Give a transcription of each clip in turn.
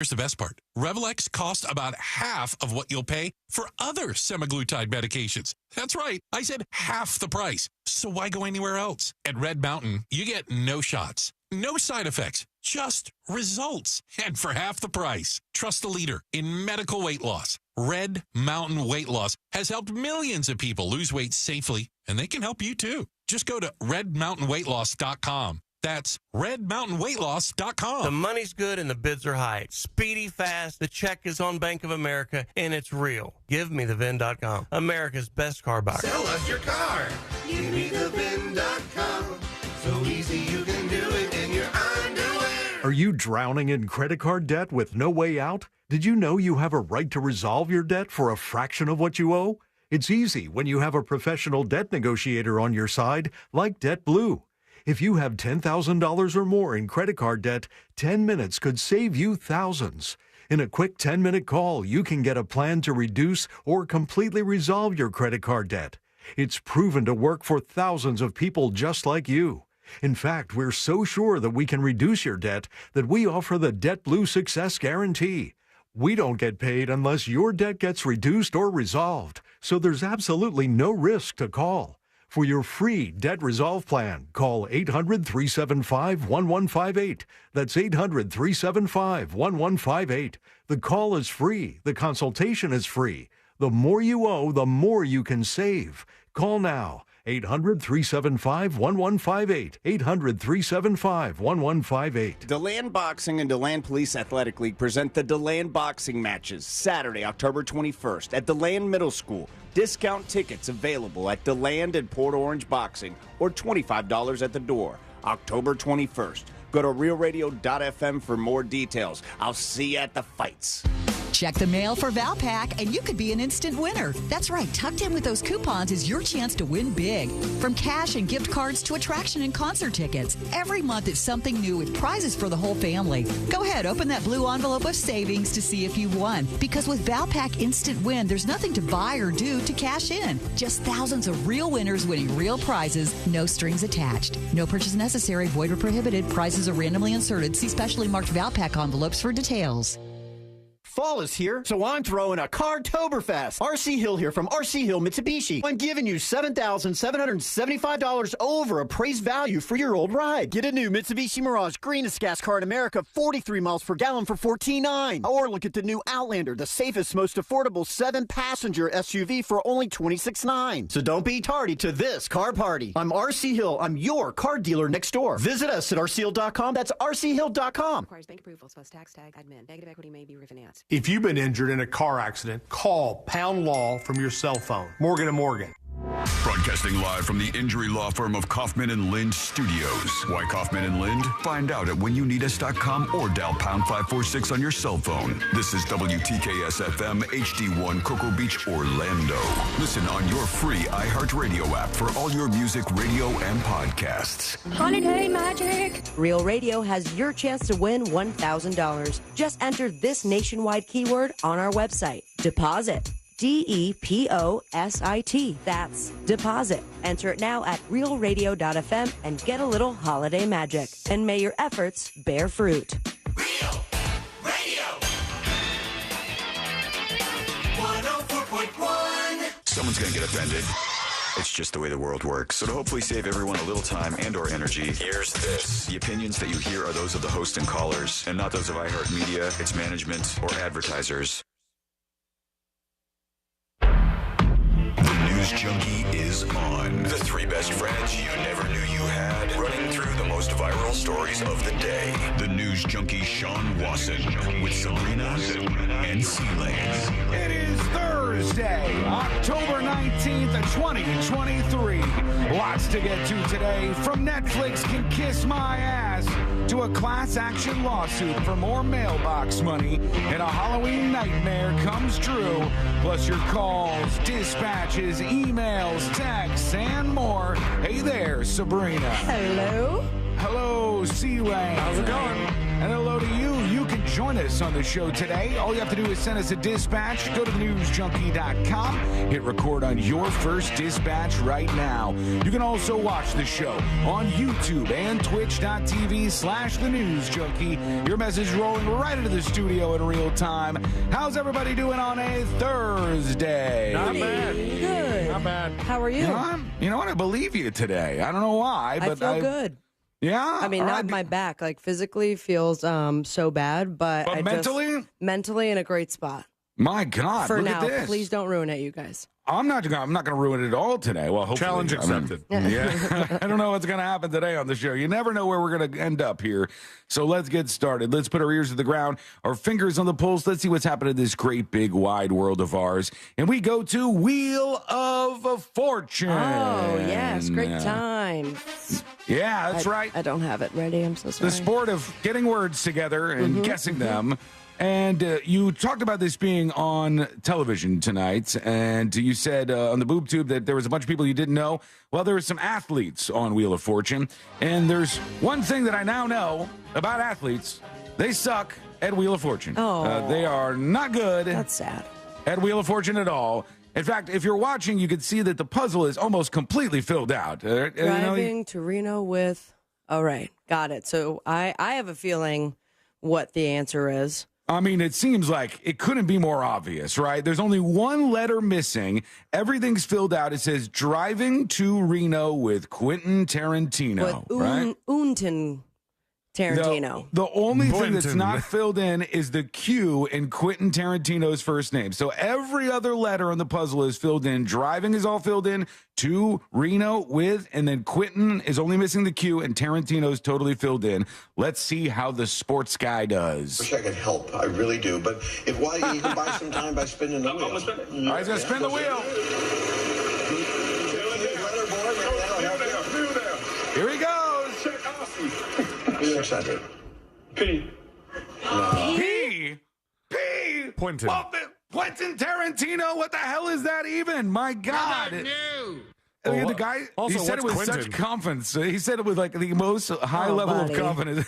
Here's the best part. Revlex costs about half of what you'll pay for other semaglutide medications. That's right. I said half the price. So why go anywhere else? At Red Mountain, you get no shots, no side effects, just results. And for half the price, trust the leader in medical weight loss. Red Mountain Weight Loss has helped millions of people lose weight safely, and they can help you too. Just go to redmountainweightloss.com. That's redmountainweightloss.com. The money's good and the bids are high. Speedy, fast, the check is on Bank of America, and it's real. Give me the VIN.com. America's best car buyer. Sell us your car. Give me the VIN.com. So easy you can do it in your underwear. Are you drowning in credit card debt with no way out? Did you know you have a right to resolve your debt for a fraction of what you owe? It's easy when you have a professional debt negotiator on your side, like DebtBlue. If you have $10,000 or more in credit card debt, 10 minutes could save you thousands. In a quick 10-minute call, you can get a plan to reduce or completely resolve your credit card debt. It's proven to work for thousands of people just like you. In fact, we're so sure that we can reduce your debt that we offer the DebtBlue Success Guarantee. We don't get paid unless your debt gets reduced or resolved, so there's absolutely no risk to call. For your free debt resolve plan, call 800-375-1158. That's 800-375-1158. The call is free. The consultation is free. The more you owe, the more you can save. Call now. 800-375-1158. 800-375-1158. DeLand Boxing and DeLand Police Athletic League present the DeLand Boxing Matches Saturday, October 21st at DeLand Middle School. Discount tickets available at DeLand and Port Orange Boxing or $25 at the door. October 21st. Go to realradio.fm for more details. I'll see you at the fights. Check the mail for Valpak, and you could be an instant winner. That's right. Tucked in with those coupons is your chance to win big. From cash and gift cards to attraction and concert tickets. Every month is something new with prizes for the whole family. Go ahead, open that blue envelope of savings to see if you've won. Because with Valpak Instant Win, there's nothing to buy or do to cash in. Just thousands of real winners winning real prizes, no strings attached. No purchase necessary, void or prohibited. Prizes are randomly inserted. See specially marked Valpak envelopes for details. Fall is here, so I'm throwing a Cartoberfest. RC Hill here from RC Hill Mitsubishi. I'm giving you $7,775 over appraised value for your old ride. Get a new Mitsubishi Mirage greenest gas car in America, 43 miles per gallon for $14,900. Or look at the new Outlander, the safest, most affordable 7-passenger SUV for only $26,900. So don't be tardy to this car party. I'm RC Hill. I'm your car dealer next door. Visit us at rchill.com. That's rchill.com. Requires bank approval plus tax tag admin. Negative equity may be refinanced. If you've been injured in a car accident, call Pound Law from your cell phone. Morgan & Morgan. Broadcasting live from the injury law firm of Kaufman & Lind Studios. Why Kaufman & Lind? Find out at whenyounneedus.com or dial pound 546 on your cell phone. This is WTKS-FM HD1 Cocoa Beach, Orlando. Listen on your free iHeartRadio app for all your music, radio, and podcasts. Holiday magic! Real Radio has your chance to win $1,000. Just enter this nationwide keyword on our website. Deposit. DEPOSIT. That's deposit. Enter it now at realradio.fm and get a little holiday magic. And may your efforts bear fruit. Real Radio 104.1. Someone's going to get offended. It's just the way the world works. So to hopefully save everyone a little time and or energy, here's this. The opinions that you hear are those of the host and callers, and not those of iHeartMedia, its management, or advertisers. News Junkie is on. The three best friends you never knew you had, running through the most viral stories of the day. The News Junkie Sean Wasson with Sabrina and C-Lane. It is Thursday, October 19th, 2023. Lots to get to today. From Netflix Can Kiss My Ass to a class action lawsuit for more mailbox money and a Halloween nightmare comes true. Plus your calls, dispatches, emails, texts, and more. Hey there, Sabrina. Hello? Hello, C-Lane. How's it going? And hello to you. You can join us on the show today. All you have to do is send us a dispatch. Go to thenewsjunkie.com. Hit record on your first dispatch right now. You can also watch the show on YouTube and twitch.tv/thenewsjunkie. Your message rolling right into the studio in real time. How's everybody doing on a Thursday? Not bad. Good. Not bad. How are you? You know what? I believe you today. I don't know why, but I feel good. Yeah? I mean, not my back. Like, physically feels so bad, but mentally? Mentally in a great spot. My God, For look now, at this. please don't ruin it, you guys. I'm not going to ruin it at all today. Well, hopefully. Challenge accepted. Yeah. I don't know what's going to happen today on the show. You never know where we're going to end up here. So let's get started. Let's put our ears to the ground, our fingers on the pulse. Let's see what's happening in this great, big, wide world of ours. And we go to Wheel of Fortune. Oh, yes. Great time. Yeah, that's right. I don't have it ready. I'm so sorry. The sport of getting words together and guessing them. And you talked about this being on television tonight, and you said on the Boob Tube that there was a bunch of people you didn't know. Well, there were some athletes on Wheel of Fortune, and there's one thing that I now know about athletes. They suck at Wheel of Fortune. Oh. They are not good. That's sad. At Wheel of Fortune at all. In fact, if you're watching, you can see that the puzzle is almost completely filled out. Driving to Reno with... All right. Got it. So I have a feeling what the answer is. I mean, it seems like it couldn't be more obvious, right? There's only one letter missing. Everything's filled out. It says driving to Reno with Quentin Tarantino, right? Unten Tarantino. The only thing that's Blinton. not filled in is the Q in Quentin Tarantino's first name. So every other letter on the puzzle is filled in. Driving is all filled in. To Reno with, and then Quentin is only missing the Q, and Tarantino's totally filled in. Let's see how the sports guy does. Wish I could help. I really do. But if why you can buy some time by spinning the wheel. All right, he's gonna spin the wheel. Here he goes. 600. P. Quentin. Well, Quentin Tarantino, what the hell is that even? My God. Look at the guy, Also, he said it what's with Quentin? such confidence. He said it with like the most high level buddy. of confidence.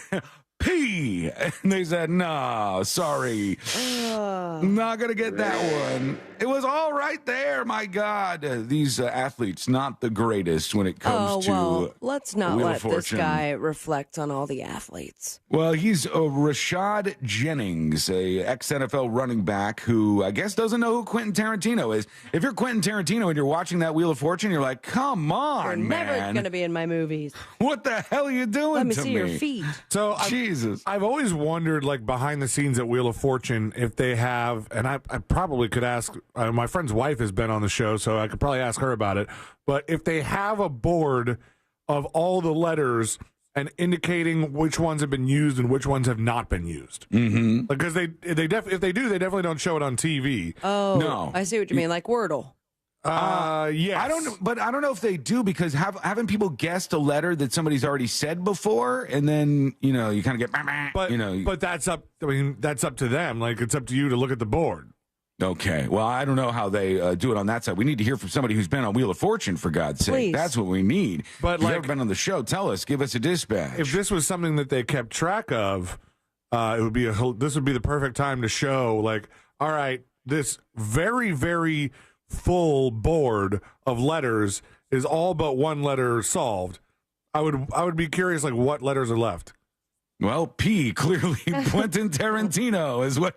P. And they said, no, sorry. Not going to get that one. It was all right there. My God. These athletes, not the greatest when it comes to let's not Wheel of let this Fortune. guy reflect on all the athletes. Well, he's Rashad Jennings, a ex-NFL running back who I guess doesn't know who Quentin Tarantino is. If you're Quentin Tarantino and you're watching that Wheel of Fortune, you're like, come on, You're man. never going to be in my movies. What the hell are you doing Let me to see your feet. So Jesus. I've always wondered, like, behind the scenes at Wheel of Fortune, if they have, and I probably could ask, my friend's wife has been on the show, so I could probably ask her about it, but if they have a board of all the letters and indicating which ones have been used and which ones have not been used. Mm-hmm. Because if they definitely don't show it on TV. Oh, No. I see what you mean, like Wordle. Yes. I don't know if they do, because haven't people guessed a letter that somebody's already said before, and then you kind of get, but that's up. I mean, that's up to them. Like, it's up to you to look at the board. Okay. Well, I don't know how they do it on that side. We need to hear from somebody who's been on Wheel of Fortune, for God's sake. Please. That's what we need. But, if you've like, ever been on the show, tell us. Give us a dispatch. If this was something that they kept track of, this would be the perfect time to show, like, all right, this very, very full board of letters is all but one letter solved. I would be curious, like, what letters are left. Well, P, clearly Quentin Tarantino is what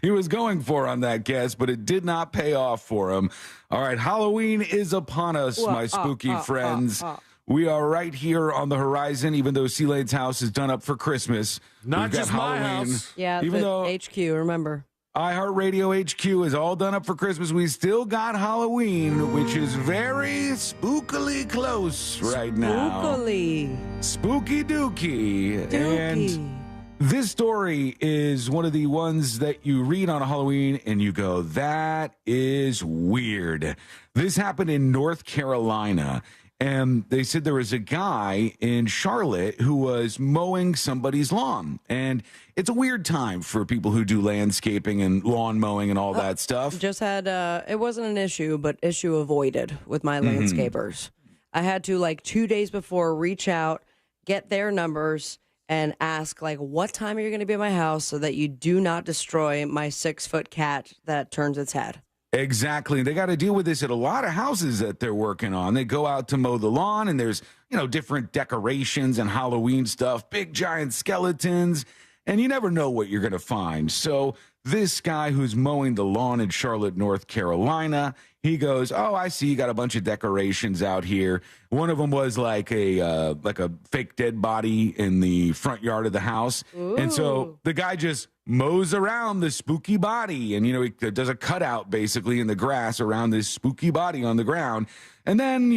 he was going for on that guess, but it did not pay off for him. All right, Halloween is upon us, my spooky friends. We are right here on the horizon, even though C Lane's house is done up for Christmas. Not We've got just my Halloween. house. Yeah, Even though HQ, remember. iHeartRadio HQ is all done up for Christmas, we still got Halloween, which is very spookily close right now. Spookily. Spooky dookie. And this story is one of the ones that you read on a Halloween and you go, that is weird. This happened in North Carolina. And they said there was a guy in Charlotte who was mowing somebody's lawn. And it's a weird time for people who do landscaping and lawn mowing and all that stuff. Just had, it wasn't an issue, but issue avoided with my landscapers. I had to, like, 2 days before, reach out, get their numbers, and ask, like, what time are you going to be at my house so that you do not destroy my 6-foot cat that turns its head? Exactly. They got to deal with this at a lot of houses that they're working on. They go out to mow the lawn, and there's, different decorations and Halloween stuff, big giant skeletons, and you never know what you're going to find. So this guy who's mowing the lawn in Charlotte, North Carolina, he goes, "Oh, I see you got a bunch of decorations out here." One of them was like a fake dead body in the front yard of the house. Ooh. And so the guy just mows around the spooky body, and he does a cutout basically in the grass around this spooky body on the ground. And then,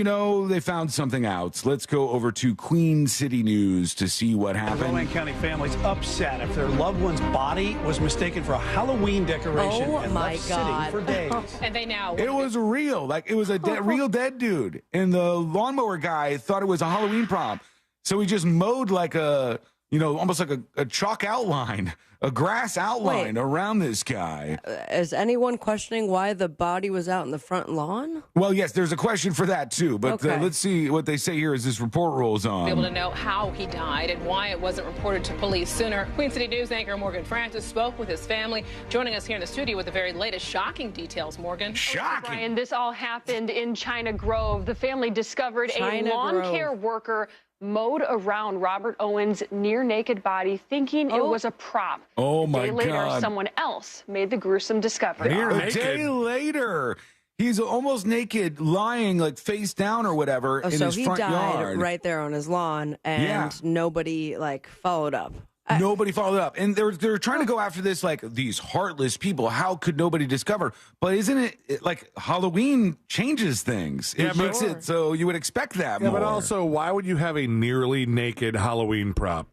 they found something else. Let's go over to Queen City News to see what happened. Rowan County families upset after their loved one's body was mistaken for a Halloween decoration and left sitting for days. And they now... It was real. Like, it was a real dead dude. And the lawnmower guy thought it was a Halloween prop. So he just mowed like almost like a chalk outline, a grass outline around this guy. Is anyone questioning why the body was out in the front lawn? Well, yes, there's a question for that, too. But let's see what they say here as this report rolls on. Be able to know how he died and why it wasn't reported to police sooner. Queen City News anchor Morgan Francis spoke with his family, joining us here in the studio with the very latest shocking details. Morgan. Shocking. Brian, this all happened in China Grove. The family discovered a lawn care worker mowed around Robert Owen's near-naked body, thinking it was a prop. Oh, my God. A day later, someone else made the gruesome discovery. A day later, he's almost naked, lying like face down or whatever in his front yard. So he died right there on his lawn, and nobody followed up. Nobody followed up. And they're trying to go after this, like, these heartless people. How could nobody discover? But isn't it like Halloween changes things? It makes it so you would expect that more. But also, why would you have a nearly naked Halloween prop?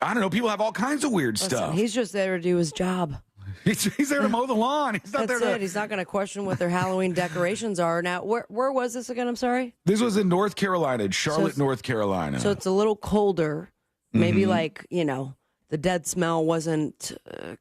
I don't know. People have all kinds of weird stuff. He's just there to do his job. He's there to mow the lawn. He's not That's there it. He's not going to question what their Halloween decorations are. Now, where was this again? I'm sorry? This was in North Carolina, Charlotte, North Carolina. So it's a little colder. Maybe the dead smell wasn't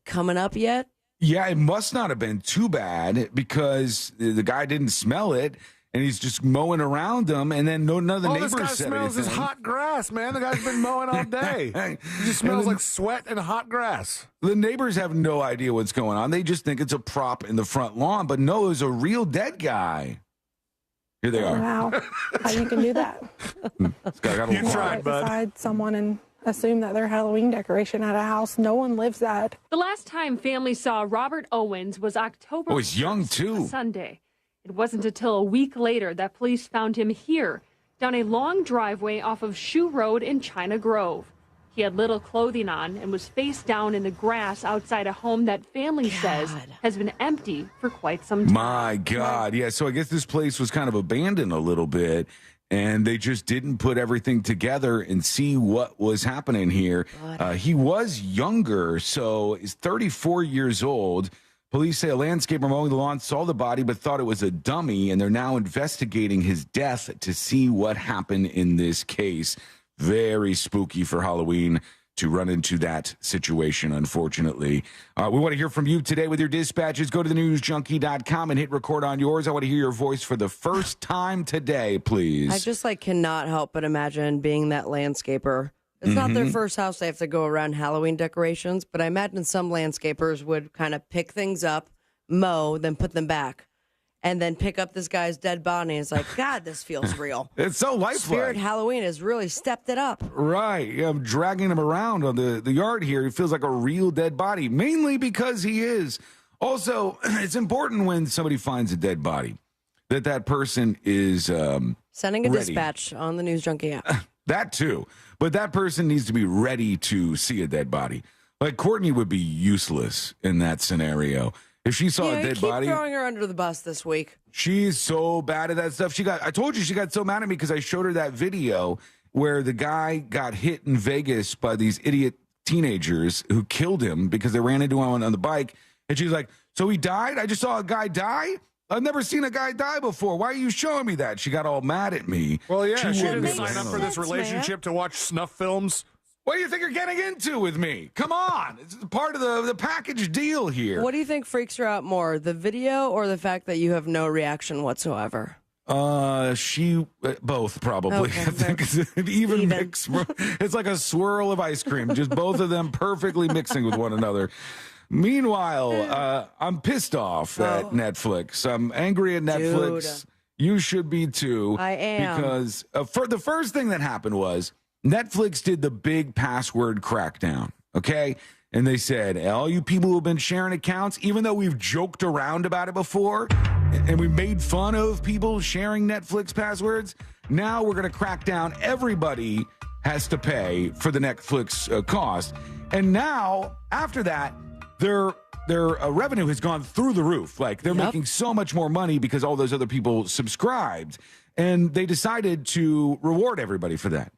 coming up yet? Yeah, it must not have been too bad because the guy didn't smell it, and he's just mowing around them, and then none of the neighbors said anything. This guy smells his hot grass, man. The guy's been mowing all day. It just smells like sweat and hot grass. The neighbors have no idea what's going on. They just think it's a prop in the front lawn, but no, it was a real dead guy. Here they are. Wow, how you can do that? You tried, bud. Beside someone and assume that they're Halloween decoration at a house. No one lives that. The last time families saw Robert Owens was October. Oh, he's young too. Sunday. It wasn't until a week later that police found him here, down a long driveway off of Shoe Road in China Grove. He had little clothing on and was face down in the grass outside a home that family says has been empty for quite some time. My God. Yeah, so I guess this place was kind of abandoned a little bit, and they just didn't put everything together and see what was happening here. He was younger, so he's 34 years old. Police say a landscaper mowing the lawn saw the body but thought it was a dummy, and they're now investigating his death to see what happened in this case. Very spooky for Halloween to run into that situation, unfortunately. We want to hear from you today with your dispatches. Go to thenewsjunkie.com and hit record on yours. I want to hear your voice for the first time today, please. I just cannot help but imagine being that landscaper. It's not their first house they have to go around Halloween decorations, but I imagine some landscapers would kind of pick things up, mow, then put them back. And then pick up this guy's dead body. And it's like, God, this feels real. It's so lifelike. Spirit Halloween has really stepped it up. Right. Yeah, I'm dragging him around on the yard here. He feels like a real dead body, mainly because he is. Also, it's important when somebody finds a dead body that person is sending a ready. dispatch on the News Junkie app. That too. But that person needs to be ready to see a dead body. Like Courtney would be useless in that scenario. If she saw a dead body, throwing her under the bus this week. She's so bad at that stuff. I told you she got so mad at me because I showed her that video where the guy got hit in Vegas by these idiot teenagers who killed him because they ran into him on the bike. And she's like, so he died? I just saw a guy die? I've never seen a guy die before. Why are you showing me that? She got all mad at me. Well, yeah, she didn't wouldn't sign up for this relationship to watch snuff films. What do you think you're getting into with me? Come on. It's part of the package deal here. What do you think freaks her out more, the video or the fact that you have no reaction whatsoever? She both probably. Okay, I think it's an even mix. It's like a swirl of ice cream, just both of them perfectly mixing with one another. Meanwhile, I'm pissed off at Netflix. I'm angry at Netflix. Dude. You should be too. I am. Because for the first thing that happened was Netflix did the big password crackdown. Okay. And they said, all you people who have been sharing accounts, even though we've joked around about it before and we made fun of people sharing Netflix passwords, now we're going to crack down. Everybody has to pay for the Netflix cost. And now, after that, their revenue has gone through the roof. Like, they're making so much more money because all those other people subscribed. And they decided to reward everybody for that.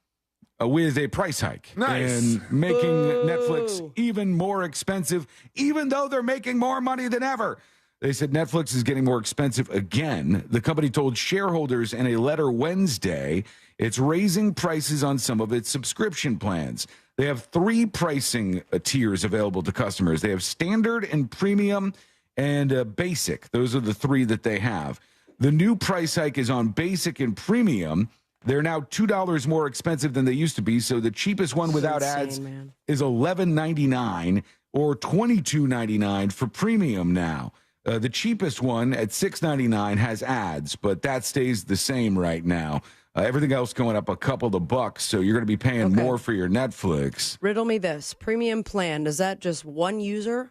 With a price hike. Nice. And making Netflix even more expensive, even though they're making more money than ever. They said Netflix is getting more expensive again. The company told shareholders in a letter Wednesday it's raising prices on some of its subscription plans. They have 3 pricing tiers available to customers. They have standard and premium and basic. Those are the 3 that they have. The new price hike is on basic and premium. They're now $2 more expensive than they used to be. So the cheapest one without ads is $11.99 or $22.99 for premium now. The cheapest one at $6.99 has ads, but that stays the same right now. Everything else going up a couple of bucks, so you're going to be paying more for your Netflix. Riddle me this. Premium plan, is that just one user?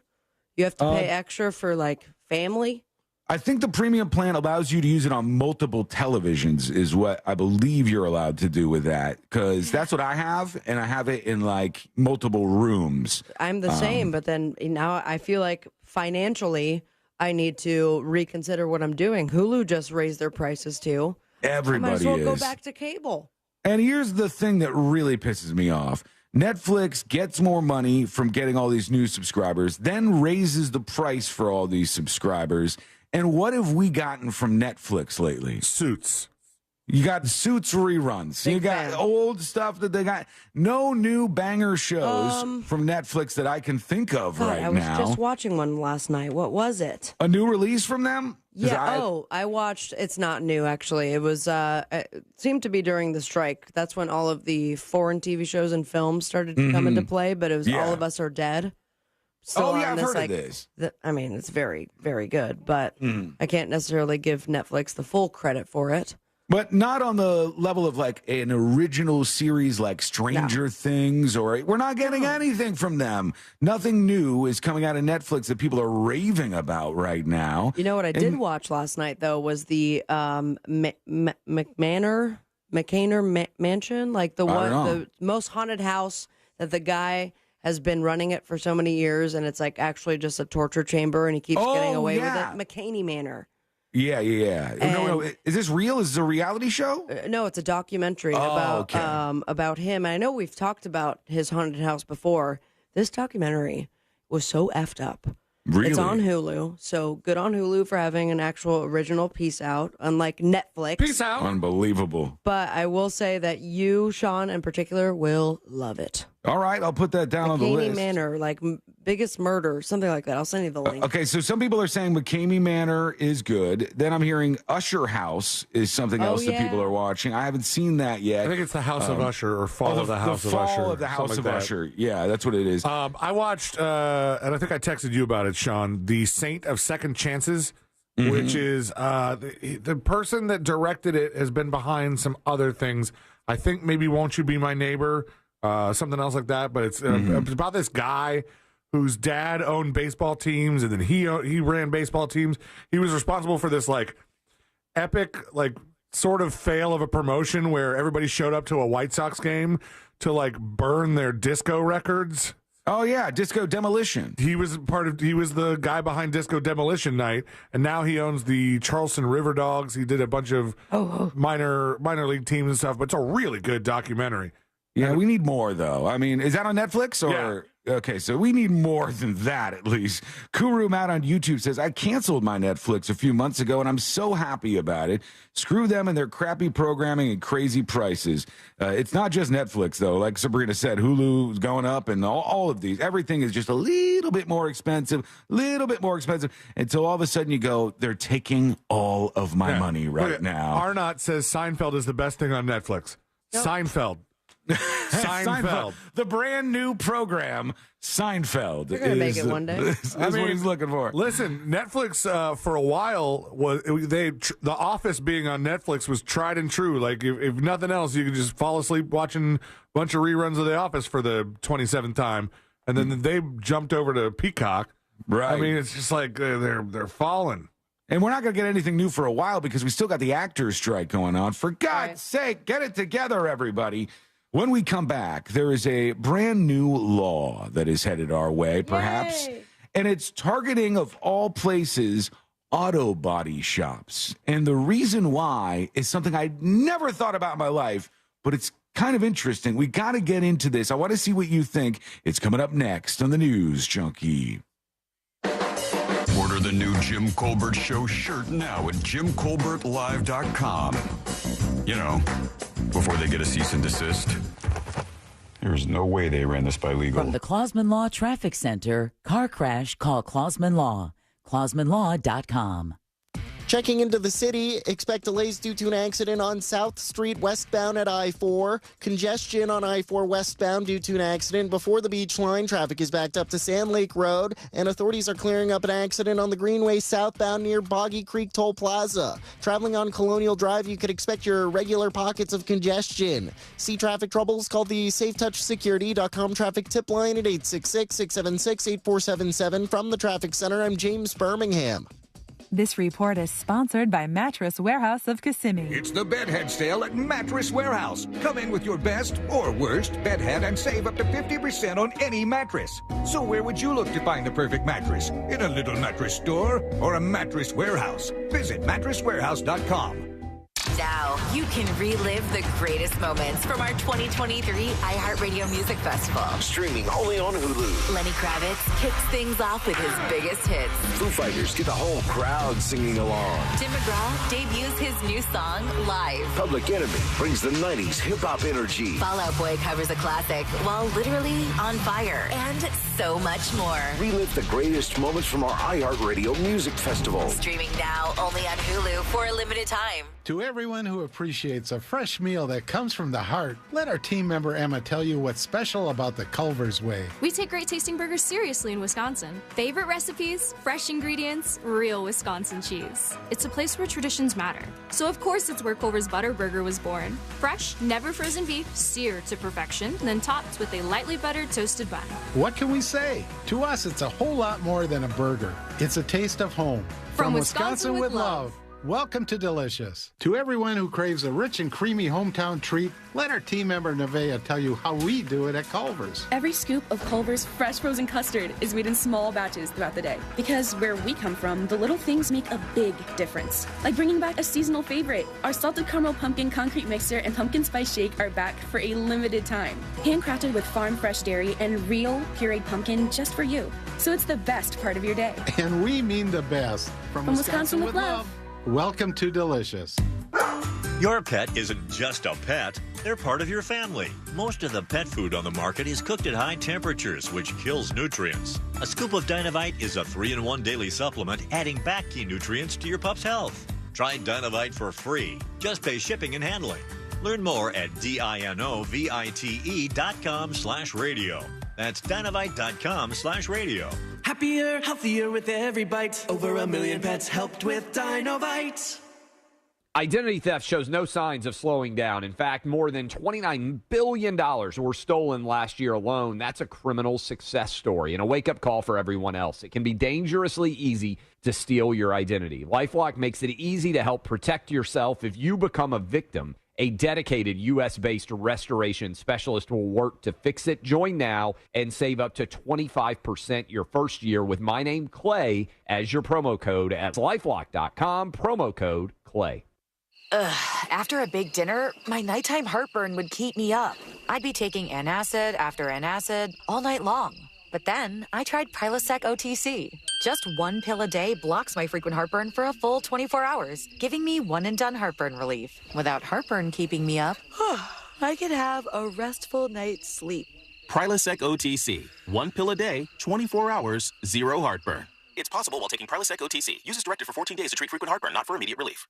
You have to pay extra for, like, family? I think the premium plan allows you to use it on multiple televisions is what I believe you're allowed to do with that, because that's what I have, and I have it in, like, multiple rooms. I'm the same, but then now I feel like financially I need to reconsider what I'm doing. Hulu just raised their prices, too. Everybody I might as well is. go back to cable. And here's the thing that really pisses me off. Netflix gets more money from getting all these new subscribers, then raises the price for all these subscribers. And what have we gotten from Netflix lately? Suits. You got Suits reruns. You got old stuff that they got. No new banger shows from Netflix that I can think of right now. I was just watching one last night. What was it? A new release from them? Yeah. I watched. It's not new, actually. It was. It seemed to be during the strike. That's when all of the foreign TV shows and films started to come into play. But it was All of Us Are Dead. Still I've this, heard like, of this. I mean, it's very, very good, but I can't necessarily give Netflix the full credit for it. But not on the level of like an original series like Stranger Things, or we're not getting anything from them. Nothing new is coming out of Netflix that people are raving about right now. You know what I did watch last night, though, was the McManor Mansion, like the most haunted house that the guy has been running it for so many years, and it's like actually just a torture chamber, and he keeps getting away with it. McCaney Manor. Yeah. No. Is this real? Is this a reality show? No, it's a documentary about him. And I know we've talked about his haunted house before. This documentary was so effed up. Really? It's on Hulu, so good on Hulu for having an actual original piece out, unlike Netflix. Peace out. Unbelievable. But I will say that you, Sean, in particular, will love it. All right, I'll put that down on the list. McCaney Manor, like biggest murder, something like that. I'll send you the link. Okay, so some people are saying McCamey Manor is good. Then I'm hearing Usher House is something else that people are watching. I haven't seen that yet. I think it's the House of Usher or Fall of the House of Usher. Fall of the House of Usher. Yeah, that's what it is. I watched, and I think I texted you about it, Sean, The Saint of Second Chances, which is the person that directed it has been behind some other things. I think maybe Won't You Be My Neighbor, something else like that. But it's about this guy whose dad owned baseball teams, and then he ran baseball teams. He was responsible for this like epic, like sort of fail of a promotion where everybody showed up to a White Sox game to like burn their disco records. Oh yeah, Disco Demolition. He was the guy behind Disco Demolition Night, and now he owns the Charleston River Dogs. He did a bunch of minor league teams and stuff, but it's a really good documentary. Yeah, we need more though. I mean, is that on Netflix or? Okay, so we need more than that, at least. Kuru Matt on YouTube says, I canceled my Netflix a few months ago, and I'm so happy about it. Screw them and their crappy programming and crazy prices. It's not just Netflix, though. Like Sabrina said, Hulu's going up, and all of these. Everything is just a little bit more expensive, until all of a sudden you go, they're taking all of my money right now. Arnott says Seinfeld is the best thing on Netflix. Yep. Seinfeld. Seinfeld. The brand new program, Seinfeld. They're going to make it one day. Is what he's looking for. Listen, Netflix for a while, The Office being on Netflix was tried and true. Like, if nothing else, you could just fall asleep watching a bunch of reruns of The Office for the 27th time. And then they jumped over to Peacock. Right. I mean, it's just like they're falling. And we're not going to get anything new for a while because we still got the actors' strike going on. For God's sake, get it together, everybody. When we come back, there is a brand new law that is headed our way, perhaps. Yay. And it's targeting, of all places, auto body shops. And the reason why is something I'd never thought about in my life, but it's kind of interesting. We got to get into this. I want to see what you think. It's coming up next on the News Junkie. Order the new Jim Colbert Show shirt now at JimColbertLive.com. You know, before they get a cease and desist. There's no way they ran this by legal. From the Clausman Law Traffic Center, car crash, call Clausman Law. ClausmanLaw.com. Checking into the city, expect delays due to an accident on South Street westbound at I-4. Congestion on I-4 westbound due to an accident before the beach line. Traffic is backed up to Sand Lake Road, and authorities are clearing up an accident on the Greenway southbound near Boggy Creek Toll Plaza. Traveling on Colonial Drive, you could expect your regular pockets of congestion. See traffic troubles? Call the SafeTouchSecurity.com traffic tip line at 866-676-8477. From the Traffic Center, I'm James Birmingham. This report is sponsored by Mattress Warehouse of Kissimmee. It's the Bedhead Sale at Mattress Warehouse. Come in with your best or worst bedhead and save up to 50% on any mattress. So where would you look to find the perfect mattress? In a little mattress store or a mattress warehouse? Visit mattresswarehouse.com. Now you can relive the greatest moments from our 2023 iHeartRadio Music Festival. Streaming only on Hulu. Lenny Kravitz kicks things off with his biggest hits. Foo Fighters get the whole crowd singing along. Tim McGraw debuts his new song live. Public Enemy brings the 90s hip-hop energy. Fall Out Boy covers a classic while literally on fire. And so much more. Relive the greatest moments from our iHeartRadio Music Festival. Streaming now only on Hulu for a limited time. To everyone who appreciates a fresh meal that comes from the heart, let our team member Emma tell you what's special about the Culver's Way. We take great tasting burgers seriously in Wisconsin. Favorite recipes, fresh ingredients, real Wisconsin cheese. It's a place where traditions matter. So of course it's where Culver's Butter Burger was born. Fresh, never frozen beef, seared to perfection, then topped with a lightly buttered toasted bun. What can we say? To us, it's a whole lot more than a burger. It's a taste of home. From Wisconsin with love. Welcome to Delicious. To everyone who craves a rich and creamy hometown treat, let our team member Nevaeh tell you how we do it at Culver's. Every scoop of Culver's fresh frozen custard is made in small batches throughout the day. Because where we come from, the little things make a big difference. Like bringing back a seasonal favorite. Our salted caramel pumpkin concrete mixer and pumpkin spice shake are back for a limited time. Handcrafted with farm fresh dairy and real pureed pumpkin just for you. So it's the best part of your day. And we mean the best. From Wisconsin with love. Welcome to Delicious. Your pet isn't just a pet, they're part of your family. Most of the pet food on the market is cooked at high temperatures, which kills nutrients. A scoop of Dynavite is a 3-in-1 daily supplement, adding back key nutrients to your pup's health. Try Dynavite for free. Just pay shipping and handling. Learn more at dinovite.com/radio. That's Dynavite.com/radio. Happier, healthier with every bite. Over 1 million pets helped with Dynavite. Identity theft shows no signs of slowing down. In fact, more than $29 billion were stolen last year alone. That's a criminal success story and a wake-up call for everyone else. It can be dangerously easy to steal your identity. LifeLock makes it easy to help protect yourself if you become a victim. A dedicated U.S.-based restoration specialist will work to fix it. Join now and save up to 25% your first year with my name, Clay, as your promo code at LifeLock.com, promo code Clay. After a big dinner, my nighttime heartburn would keep me up. I'd be taking antacid after antacid all night long. But then I tried Prilosec OTC. Just one pill a day blocks my frequent heartburn for a full 24 hours, giving me one-and-done heartburn relief. Without heartburn keeping me up, I could have a restful night's sleep. Prilosec OTC. One pill a day, 24 hours, zero heartburn. It's possible while taking Prilosec OTC. Use as directed for 14 days to treat frequent heartburn, not for immediate relief.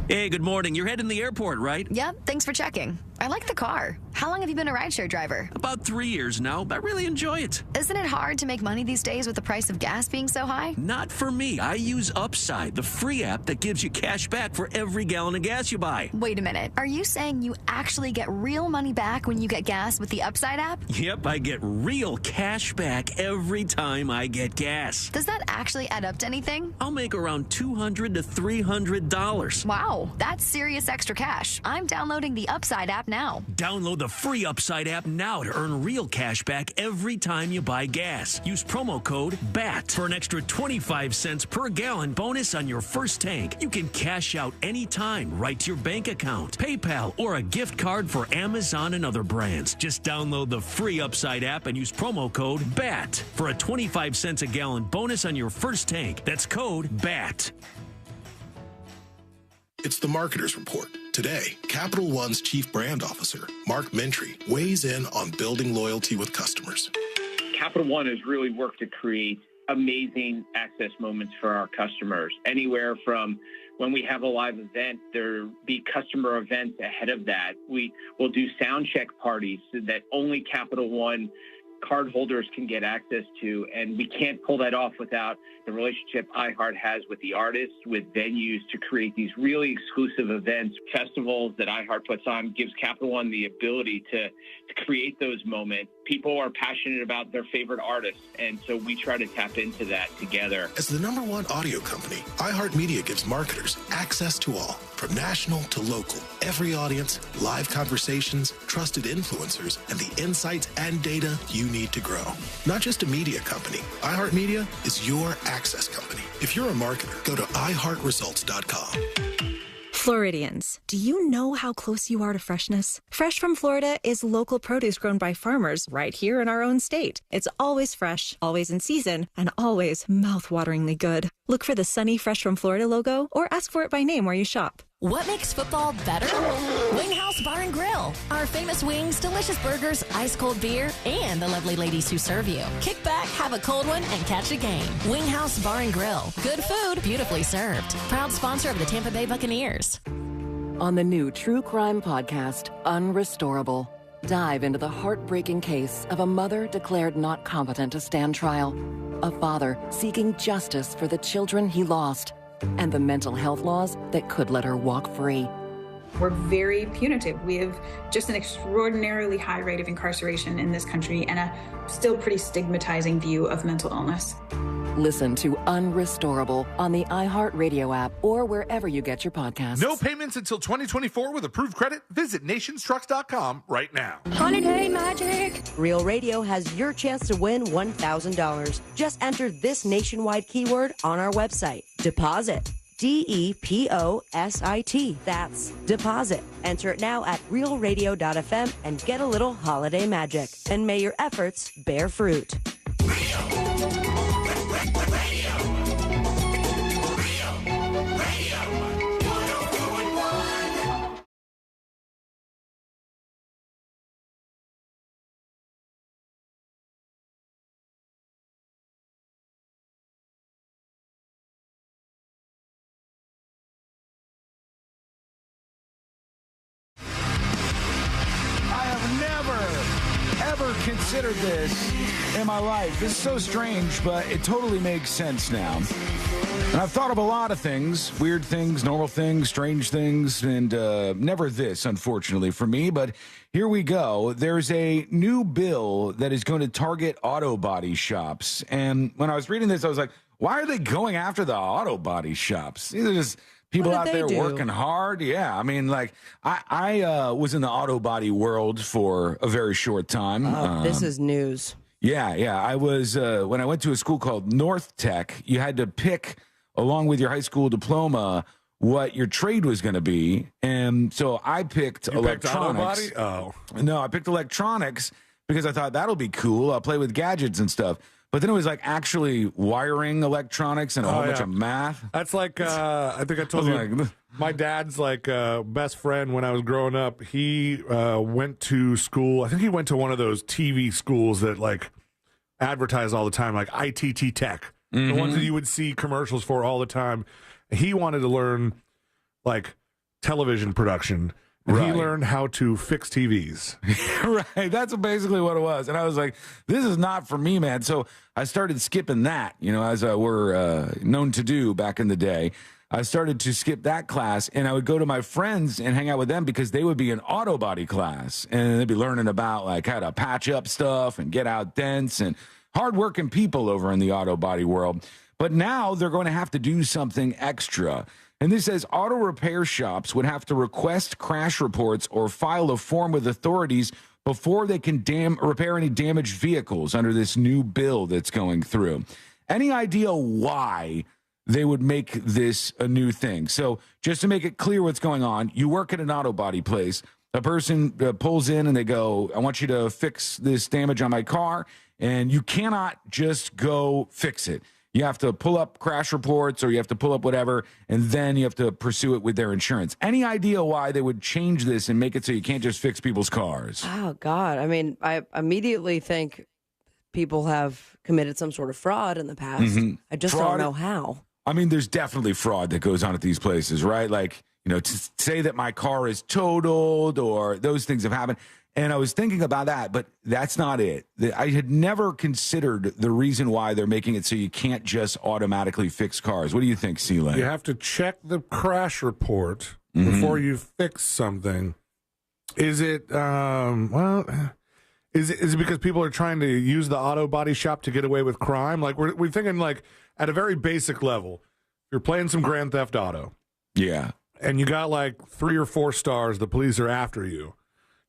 Hey, good morning. You're heading to the airport, right? Yep, thanks for checking. I like the car. How long have you been a rideshare driver? About 3 years now, but I really enjoy it. Isn't it hard to make money these days with the price of gas being so high? Not for me. I use Upside, the free app that gives you cash back for every gallon of gas you buy. Wait a minute. Are you saying you actually get real money back when you get gas with the Upside app? Yep, I get real cash back every time I get gas. Does that actually add up to anything? I'll make around $200 to $300. Wow, that's serious extra cash. I'm downloading the Upside app now. Download the free Upside app now to earn real cash back every time you buy gas. Use promo code BAT for an extra 25 cents per gallon bonus on your first tank. You can cash out anytime right to your bank account, PayPal, or a gift card for Amazon and other brands. Just download the free Upside app and use promo code BAT for a 25 cents a gallon bonus on your first tank. That's code BAT. It's the Marketer's Report. Today, Capital One's Chief Brand Officer, Mark Mentry, weighs in on building loyalty with customers. Capital One has really worked to create amazing access moments for our customers. Anywhere from when we have a live event, there be customer events ahead of that. We will do sound check parties so that only Capital One cardholders can get access to, and we can't pull that off without the relationship iHeart has with the artists, with venues to create these really exclusive events, festivals that iHeart puts on, gives Capital One the ability to create those moments. People are passionate about their favorite artists, and so we try to tap into that together. As the #1 audio company, iHeartMedia gives marketers access to all, from national to local, every audience, live conversations, trusted influencers, and the insights and data you need to grow. Not just a media company, iHeartMedia is your access company. If you're a marketer, go to iHeartResults.com. Floridians, do you know how close you are to freshness? Fresh from Florida is local produce grown by farmers right here in our own state. It's always fresh, always in season, and always mouth-wateringly good. Look for the Sunny Fresh from Florida logo or ask for it by name where you shop. What makes football better? Wing House Bar and Grill. Our famous wings, delicious burgers, ice cold beer, and the lovely ladies who serve you. Kick back, have a cold one, and catch a game. Wing House Bar and Grill. Good food, beautifully served. Proud sponsor of the Tampa Bay Buccaneers. On the new true crime podcast, Unrestorable, dive into the heartbreaking case of a mother declared not competent to stand trial, a father seeking justice for the children he lost, and the mental health laws that could let her walk free. We're very punitive. We have just an extraordinarily high rate of incarceration in this country and a still pretty stigmatizing view of mental illness. Listen to Unrestorable on the iHeartRadio app or wherever you get your podcasts. No payments until 2024 with approved credit. Visit nationstrucks.com right now. Holiday magic! Real Radio has your chance to win $1,000. Just enter this nationwide keyword on our website. Deposit. DEPOSIT. That's deposit. Enter it now at realradio.fm and get a little holiday magic. And may your efforts bear fruit. Considered this in my life. This is so strange, but it totally makes sense now. And I've thought of a lot of things, weird things, normal things, strange things, and never this, unfortunately, for me. But here we go. There's a new bill that is going to target auto body shops. And when I was reading this, I was like, why are they going after the auto body shops? These are just people out there working hard. Yeah, I mean, like, I was in the auto body world for a very short time. Oh, this is news. Yeah. I was, when I went to a school called North Tech, you had to pick, along with your high school diploma, what your trade was going to be. And so I picked electronics. Picked auto body? Oh. No, I picked electronics because I thought that'll be cool. I'll play with gadgets and stuff. But then it was like actually wiring electronics and a whole bunch of math. That's like, I think I told you, my dad's like best friend when I was growing up. He went to school. I think he went to one of those TV schools that like advertise all the time, like ITT Tech, the ones that you would see commercials for all the time. He wanted to learn like television production. And he learned how to fix TVs. Right. That's basically what it was. And I was like, this is not for me, man. So I started skipping that, as we're known to do back in the day. I started to skip that class, and I would go to my friends and hang out with them because they would be in auto body class. And they'd be learning about like how to patch up stuff and get out dents and hardworking people over in the auto body world. But now they're going to have to do something extra. And this says auto repair shops would have to request crash reports or file a form with authorities before they can repair any damaged vehicles under this new bill that's going through. Any idea why they would make this a new thing? So just to make it clear what's going on, you work at an auto body place. A person pulls in and they go, I want you to fix this damage on my car. And you cannot just go fix it. You have to pull up crash reports or you have to pull up whatever, and then you have to pursue it with their insurance. Any idea why they would change this and make it so you can't just fix people's cars? Oh, God. I mean, I immediately think people have committed some sort of fraud in the past. I just don't know how. I mean, there's definitely fraud that goes on at these places, right? Like, to say that my car is totaled or those things have happened. And I was thinking about that, but that's not it. I had never considered the reason why they're making it so you can't just automatically fix cars. What do you think, Sealand? You have to check the crash report before you fix something. Is it, is it because people are trying to use the auto body shop to get away with crime? Like, we're thinking, like, at a very basic level, you're playing some Grand Theft Auto. Yeah. And you got, like, 3 or 4 stars. The police are after you.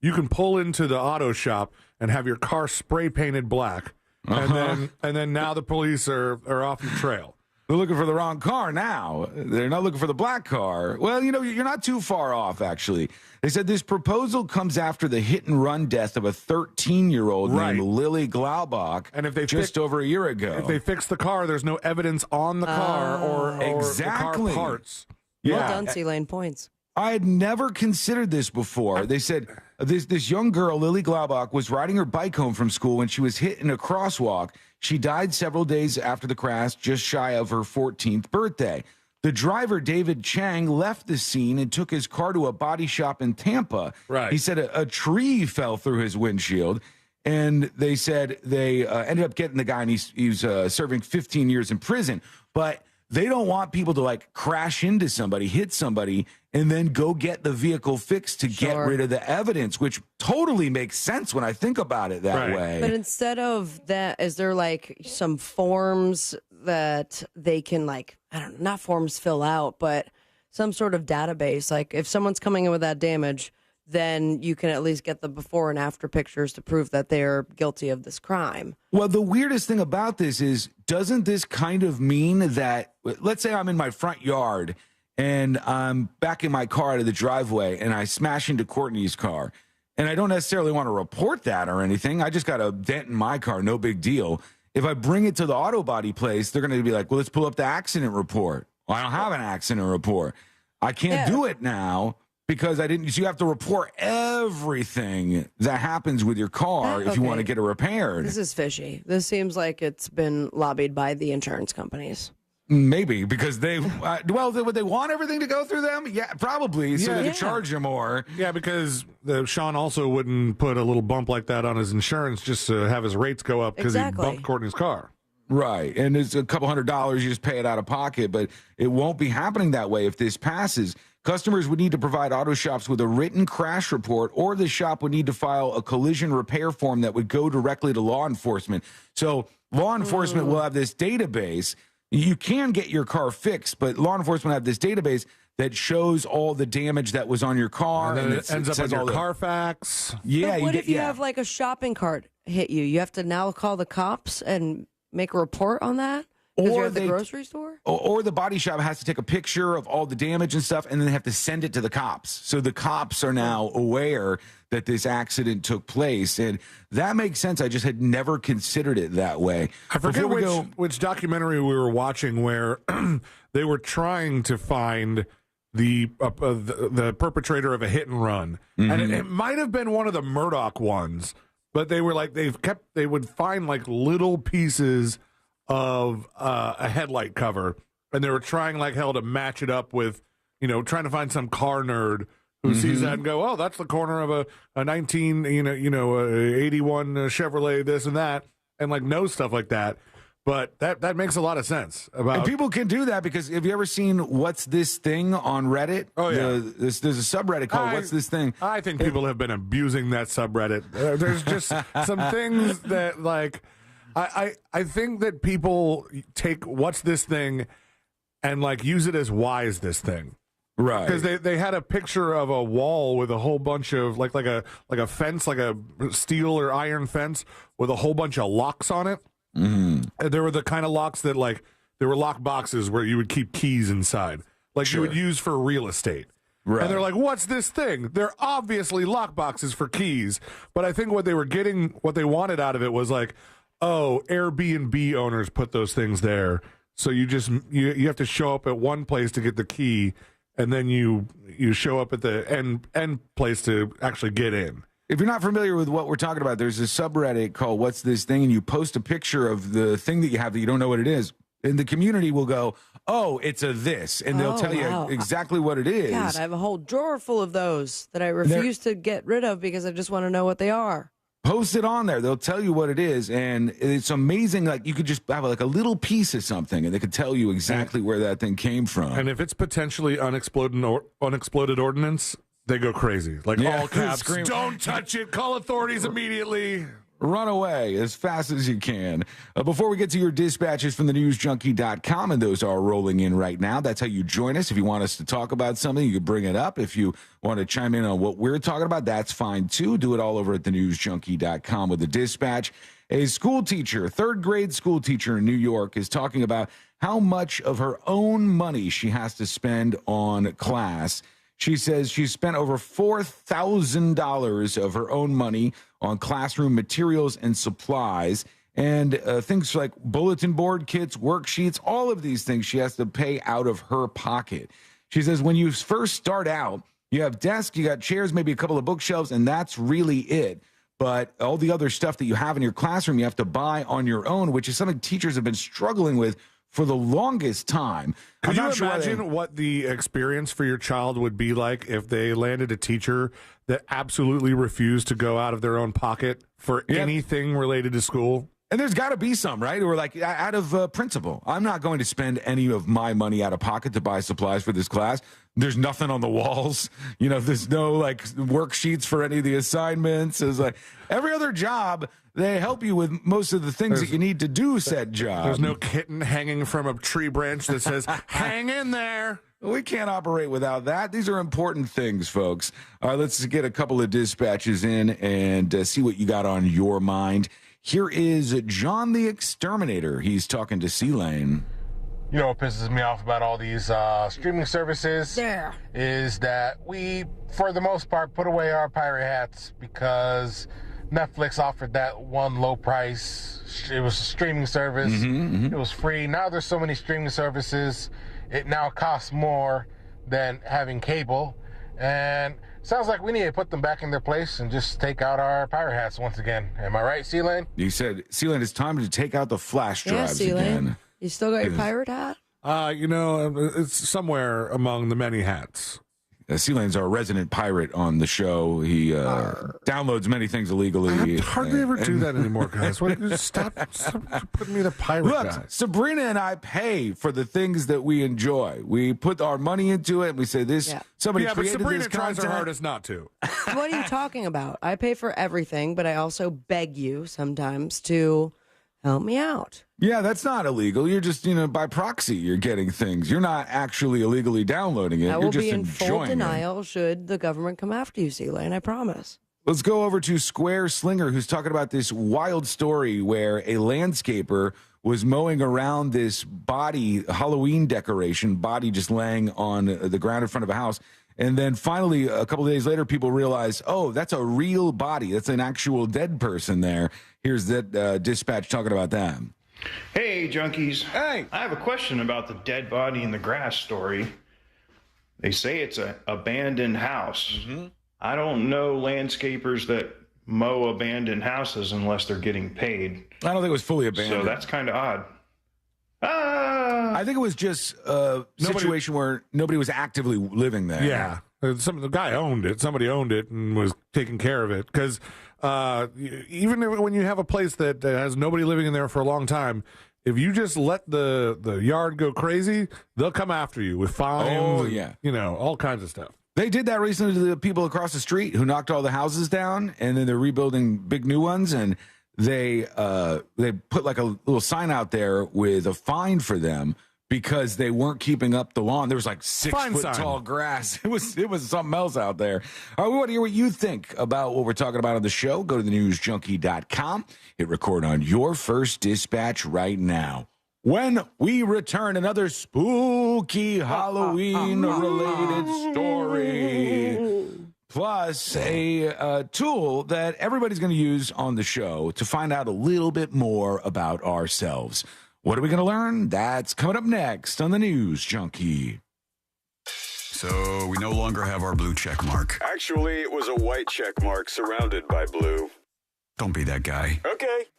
You can pull into the auto shop and have your car spray painted black, and then now the police are off your trail. They're looking for the wrong car now. They're not looking for the black car. Well, you're not too far off, actually. They said this proposal comes after the hit-and-run death of a 13-year-old named Lily Glaubach over a year ago. If they fix the car, there's no evidence on the car or the car parts. Well done, C-Lane points. I had never considered this before. They said this young girl, Lily Glaubach, was riding her bike home from school when she was hit in a crosswalk. She died several days after the crash, just shy of her 14th birthday. The driver, David Chang, left the scene and took his car to a body shop in Tampa. Right. He said a tree fell through his windshield, and they said they ended up getting the guy, and he's serving 15 years in prison. But they don't want people to like crash into somebody, hit somebody, and then go get the vehicle fixed to get rid of the evidence, which totally makes sense when I think about it that way. But instead of that, is there like some forms that they can like, I don't know, not forms fill out, but some sort of database? Like if someone's coming in with that damage, then you can at least get the before and after pictures to prove that they're guilty of this crime. Well, the weirdest thing about this is, doesn't this kind of mean that, let's say I'm in my front yard and I'm backing my car out of the driveway and I smash into Courtney's car, and I don't necessarily want to report that or anything. I just got a dent in my car, no big deal. If I bring it to the auto body place, they're going to be like, well, let's pull up the accident report. Well, I don't have an accident report. I can't do it now. Because I didn't, so you have to report everything that happens with your car if you want to get it repaired. This is fishy. This seems like it's been lobbied by the insurance companies. Maybe because they, would they want everything to go through them? Yeah, probably. So they could charge you more. Yeah, because Sean also wouldn't put a little bump like that on his insurance just to have his rates go up because he bumped Courtney's car. Right. And it's a couple $100. You just pay it out of pocket, but it won't be happening that way if this passes. Customers would need to provide auto shops with a written crash report, or the shop would need to file a collision repair form that would go directly to law enforcement. So law enforcement will have this database. You can get your car fixed, but law enforcement have this database that shows all the damage that was on your car. And then it ends up on your Carfax. Yeah. But what if you have like a shopping cart hit you? You have to now call the cops and make a report on that? Because you're at the grocery store? or the body shop has to take a picture of all the damage and stuff, and then they have to send it to the cops. So the cops are now aware that this accident took place, and that makes sense. I just had never considered it that way. I forget which documentary we were watching where they were trying to find the perpetrator of a hit and run, and it might have been one of the Murdoch ones, but they were like they would find like little pieces of a headlight cover, and they were trying like hell to match it up with, trying to find some car nerd who sees that and go, oh, that's the corner of a 81 Chevrolet, this and that, and like knows stuff like that. But that makes a lot of sense. And people can do that because have you ever seen What's This Thing on Reddit? Oh, yeah. There's a subreddit called What's This Thing? I think people have been abusing that subreddit. There's just some things that, like, I think that people take What's This Thing and, like, use it as why is this thing? Right. Because they had a picture of a wall with a whole bunch of, like a fence, like a steel or iron fence with a whole bunch of locks on it. And there were the kind of locks that, like, there were lock boxes where you would keep keys inside, like you would use for real estate. Right. And they're like, what's this thing? They're obviously lock boxes for keys. But I think what they wanted out of it was like, oh, Airbnb owners put those things there. So you have to show up at one place to get the key, and then you show up at the end place to actually get in. If you're not familiar with what we're talking about, there's a subreddit called What's This Thing, and you post a picture of the thing that you have that you don't know what it is. And the community will go, oh, it's a this, and they'll tell you exactly what it is. God, I have a whole drawer full of those that I refuse to get rid of because I just want to know what they are. Post it on there. They'll tell you what it is, and it's amazing. Like, you could just have like a little piece of something, and they could tell you exactly where that thing came from. And if it's potentially unexploded ordnance, they go crazy. Like, all caps, don't touch it, call authorities immediately. Run away as fast as you can. Before we get to your dispatches from the newsjunkie.com, and those are rolling in right now, that's how you join us. If you want us to talk about something, you can bring it up. If you want to chime in on what we're talking about, that's fine too. Do it all over at the newsjunkie.com with the dispatch. A school teacher, third grade school teacher in New York, is talking about how much of her own money she has to spend on class. She says she spent over $4,000 of her own money on classroom materials and supplies, and things like bulletin board kits, worksheets, all of these things she has to pay out of her pocket. She says when you first start out, you have desks, you got chairs, maybe a couple of bookshelves, and that's really it. But all the other stuff that you have in your classroom, you have to buy on your own, which is something teachers have been struggling with for the longest time. Could you imagine what the experience for your child would be like if they landed a teacher that absolutely refused to go out of their own pocket for anything related to school? And there's got to be some, right? Or like out of principle. I'm not going to spend any of my money out of pocket to buy supplies for this class. There's nothing on the walls. There's no like worksheets for any of the assignments. It's like every other job, they help you with most of the things that you need to do said job. There's no kitten hanging from a tree branch that says, hang in there. We can't operate without that. These are important things, folks. All right, let's get a couple of dispatches in and see what you got on your mind. Here is John the Exterminator. He's talking to C-Lane. You know what pisses me off about all these streaming services is that we, for the most part, put away our pirate hats because Netflix offered that one low price. It was a streaming service. It was free. Now there's so many streaming services. It now costs more than having cable. And sounds like we need to put them back in their place and just take out our pirate hats once again. Am I right, C-Lane? You said, C-Lane, it's time to take out the flash drives again. You still got your pirate hat? It's somewhere among the many hats. C-Lane's our resident pirate on the show. He downloads many things illegally. I hardly ever do that anymore, guys. Stop putting me the pirate guy. Look, Sabrina and I pay for the things that we enjoy. We put our money into it, and we say this. Yeah. Somebody created Sabrina this tries content. her hardest not to. What are you talking about? I pay for everything, but I also beg you sometimes to help me out. Yeah, that's not illegal. You're just, by proxy, you're getting things. You're not actually illegally downloading it. I will You're just be in full enjoying denial should the government come after you, C-Lane, I promise. Let's go over to Square Slinger, who's talking about this wild story where a landscaper was mowing around this body, Halloween decoration, body just laying on the ground in front of a house. And then finally, a couple of days later, people realized, oh, that's a real body. That's an actual dead person there. Here's that dispatch talking about that. Hey, junkies. Hey. I have a question about the dead body in the grass story. They say it's an abandoned house. Mm-hmm. I don't know landscapers that mow abandoned houses unless they're getting paid. I don't think it was fully abandoned. So that's kind of odd. I think it was just a situation where nobody was actively living there. Yeah. The guy owned it. Somebody owned it and was taking care of it. Because even when you have a place that has nobody living in there for a long time, if you just let the yard go crazy, they'll come after you with fines. Oh, yeah. All kinds of stuff. They did that recently to the people across the street who knocked all the houses down, and then they're rebuilding big new ones, and they put like a little sign out there with a fine for them because they weren't keeping up the lawn. There was like 6-foot tall grass. It was something else out there. All right, we want to hear what you think about what we're talking about on the show. Go to thenewsjunkie.com. Hit record on your first dispatch right now. When we return, another spooky Halloween-related story. Plus, a tool that everybody's going to use on the show to find out a little bit more about ourselves. What are we going to learn? That's coming up next on the News Junkie. So we no longer have our blue check mark. Actually, it was a white check mark surrounded by blue. Don't be that guy.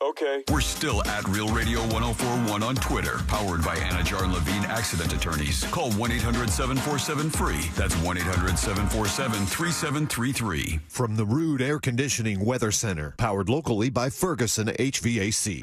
Okay. We're still at Real Radio 1041 on Twitter, powered by Anajar and Levine Accident Attorneys. Call 1-800-747-FREE. That's 1-800-747-3733. From the Rude Air Conditioning Weather Center, powered locally by Ferguson HVAC.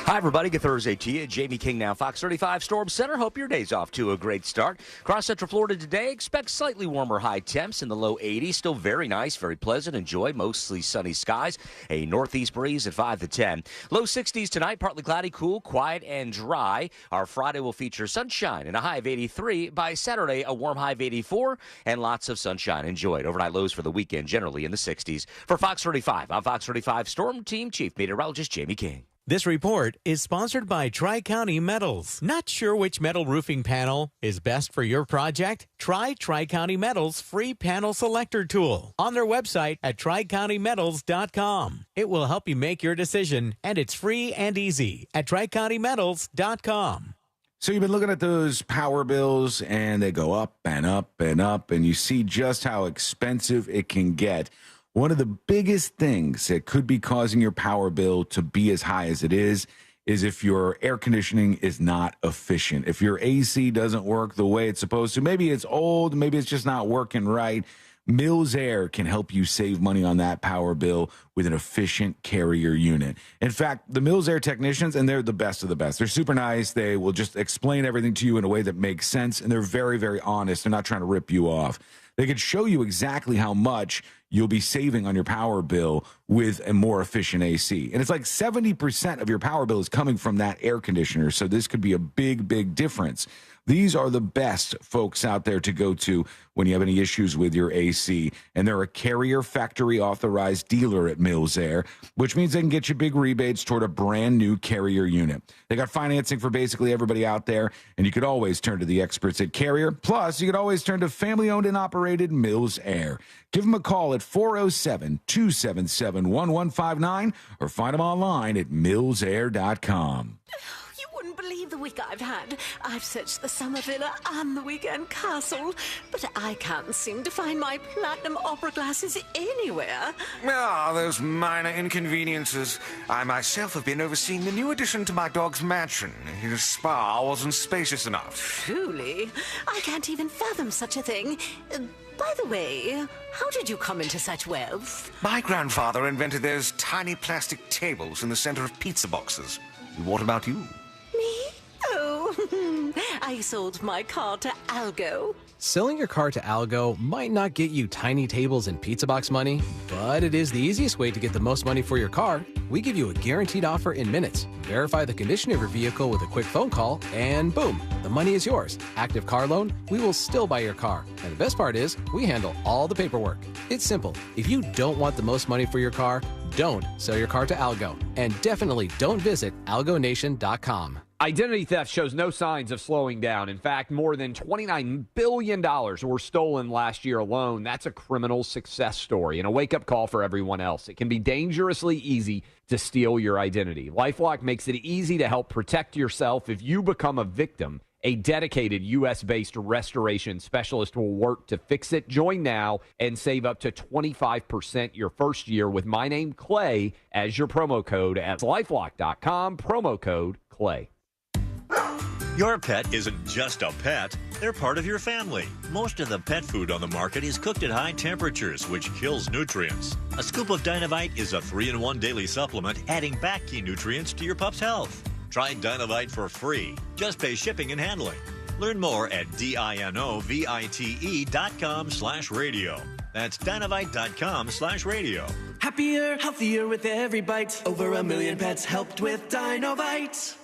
Hi, everybody. Good Thursday to you. Jamie King now, Fox 35 Storm Center. Hope your day's off to a great start. Across Central Florida today, expect slightly warmer high temps in the low 80s. Still very nice, very pleasant. Enjoy mostly sunny skies. A northeast breeze at 5 to 10. Low 60s tonight, partly cloudy, cool, quiet, and dry. Our Friday will feature sunshine and a high of 83. By Saturday, a warm high of 84 and lots of sunshine. Enjoyed. Overnight lows for the weekend, generally in the 60s. For Fox 35, I'm Fox 35 Storm Team Chief Meteorologist Jamie King. This report is sponsored by Tri-County Metals. Not sure which metal roofing panel is best for your project? Try Tri-County Metals' free panel selector tool on their website at tricountymetals.com. It will help you make your decision, and it's free and easy at tricountymetals.com. So you've been looking at those power bills, and they go up and up and up, and you see just how expensive it can get. One of the biggest things that could be causing your power bill to be as high as it is if your air conditioning is not efficient. If your AC doesn't work the way it's supposed to, maybe it's old, maybe it's just not working right. Mills Air can help you save money on that power bill with an efficient carrier unit. In fact, the Mills Air technicians, and they're the best of the best. They're super nice. They will just explain everything to you in a way that makes sense, and they're very, very honest. They're not trying to rip you off. They can show you exactly how much you'll be saving on your power bill with a more efficient AC. And it's like 70% of your power bill is coming from that air conditioner. So this could be a big, big difference. These are the best folks out there to go to when you have any issues with your AC. And they're a Carrier Factory Authorized dealer at Mills Air, which means they can get you big rebates toward a brand new Carrier unit. They got financing for basically everybody out there, and you could always turn to the experts at Carrier. Plus, you could always turn to family-owned and operated Mills Air. Give them a call at 407-277-1159 or find them online at millsair.com. You wouldn't believe the week I've had. I've searched the summer villa and the weekend castle, but I can't seem to find my platinum opera glasses anywhere. Those minor inconveniences. I myself have been overseeing the new addition to my dog's mansion. His spa wasn't spacious enough. Truly, I can't even fathom such a thing. By the way, how did you come into such wealth? My grandfather invented those tiny plastic tables in the center of pizza boxes. What about you? Me? Oh, I sold my car to Algo. Selling your car to Algo might not get you tiny tables and pizza box money, but it is the easiest way to get the most money for your car. We give you a guaranteed offer in minutes. Verify the condition of your vehicle with a quick phone call, and boom, the money is yours. Active car loan, we will still buy your car. And the best part is, we handle all the paperwork. It's simple. If you don't want the most money for your car, don't sell your car to Algo. And definitely don't visit algonation.com. Identity theft shows no signs of slowing down. In fact, more than $29 billion were stolen last year alone. That's a criminal success story and a wake-up call for everyone else. It can be dangerously easy to steal your identity. LifeLock makes it easy to help protect yourself if you become a victim. A dedicated U.S.-based restoration specialist will work to fix it. Join now and save up to 25% your first year with my name, Clay, as your promo code at LifeLock.com, promo code Clay. Your pet isn't just a pet, they're part of your family. Most of the pet food on the market is cooked at high temperatures, which kills nutrients. A scoop of Dynavite is a 3-in-1 daily supplement, adding back key nutrients to your pup's health. Try Dynavite for free. Just pay shipping and handling. Learn more at DINOVITE.com/radio. That's Dynavite.com/radio. Happier, healthier with every bite. Over 1 million pets helped with Dynavite.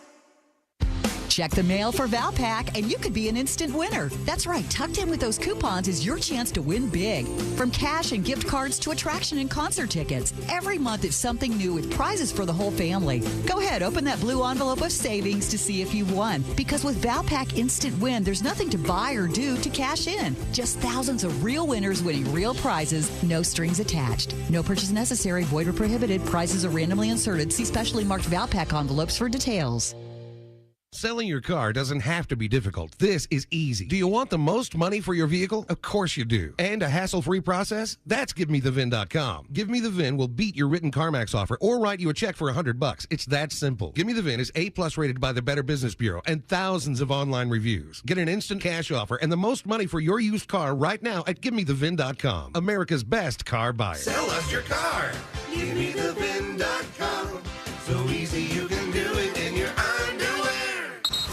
Check the mail for Valpak, and you could be an instant winner. That's right. Tucked in with those coupons is your chance to win big. From cash and gift cards to attraction and concert tickets. Every month is something new with prizes for the whole family. Go ahead, open that blue envelope of savings to see if you've won. Because with Valpak Instant Win, there's nothing to buy or do to cash in. Just thousands of real winners winning real prizes, no strings attached. No purchase necessary, void or prohibited. Prizes are randomly inserted. See specially marked Valpak envelopes for details. Selling your car doesn't have to be difficult. This is easy. Do you want the most money for your vehicle? Of course you do. And a hassle-free process? That's GiveMeTheVin.com. Give Me the VIN will beat your written CarMax offer or write you a check for $100. It's that simple. Give Me the VIN is A+ rated by the Better Business Bureau and thousands of online reviews. Get an instant cash offer and the most money for your used car right now at GiveMeTheVin.com. America's best car buyer. Sell us your car. GiveMeTheVin.com. So easy you can do it in your underwear.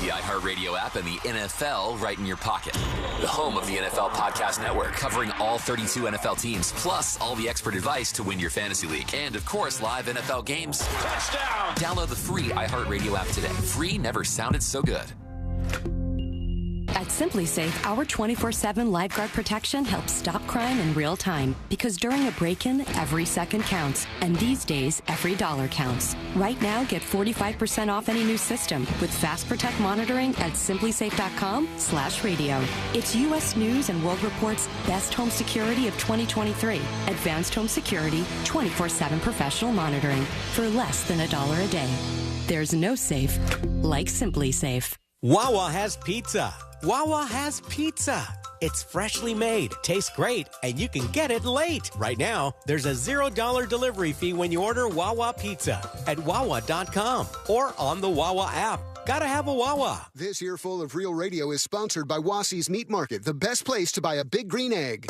The iHeartRadio app and the NFL right in your pocket. The home of the NFL Podcast Network, covering all 32 NFL teams, plus all the expert advice to win your fantasy league. And, of course, live NFL games. Touchdown! Download the free iHeartRadio app today. Free never sounded so good. At Simply Safe, our 24/7 lifeguard protection helps stop crime in real time. Because during a break-in, every second counts. And these days, every dollar counts. Right now, get 45% off any new system with Fast Protect monitoring at simplysafe.com/radio. It's U.S. News and World Report's best home security of 2023. Advanced home security, 24/7 professional monitoring for less than $1 a day. There's no safe like Simply Safe. Wawa has pizza. Wawa has pizza. It's freshly made, tastes great, and you can get it late. Right now, there's a $0 delivery fee when you order Wawa Pizza at Wawa.com or on the Wawa app. Gotta have a Wawa. This Earful of Real Radio is sponsored by Wassie's Meat Market, the best place to buy a big green egg.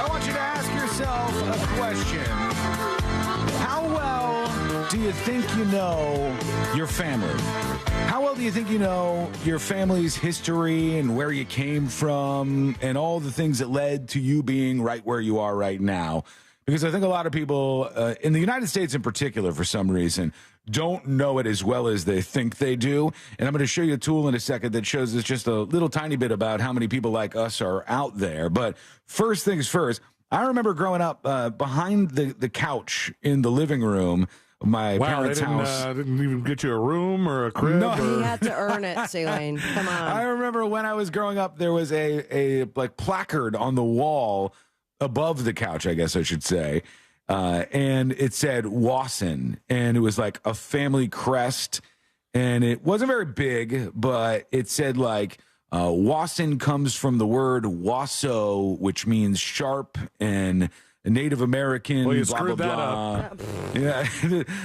I want you to ask yourself a question. How well do you think you know your family? How well do you think you know your family's history and where you came from and all the things that led to you being right where you are right now? Because I think a lot of people in the United States in particular, for some reason, don't know it as well as they think they do. And I'm going to show you a tool in a second that shows us just a little tiny bit about how many people like us are out there. But first things first, I remember growing up behind the couch in the living room of my parents' house. Didn't even get you a room or a crib. No. He had to earn it, Celine. Come on. I remember when I was growing up, there was a like placard on the wall above the couch, I guess I should say. And it said Wasson, and it was like a family crest, and it wasn't very big, but it said like Wasson comes from the word Wasso, which means sharp, and Native American, well, you blah, screwed blah, that blah. Yeah.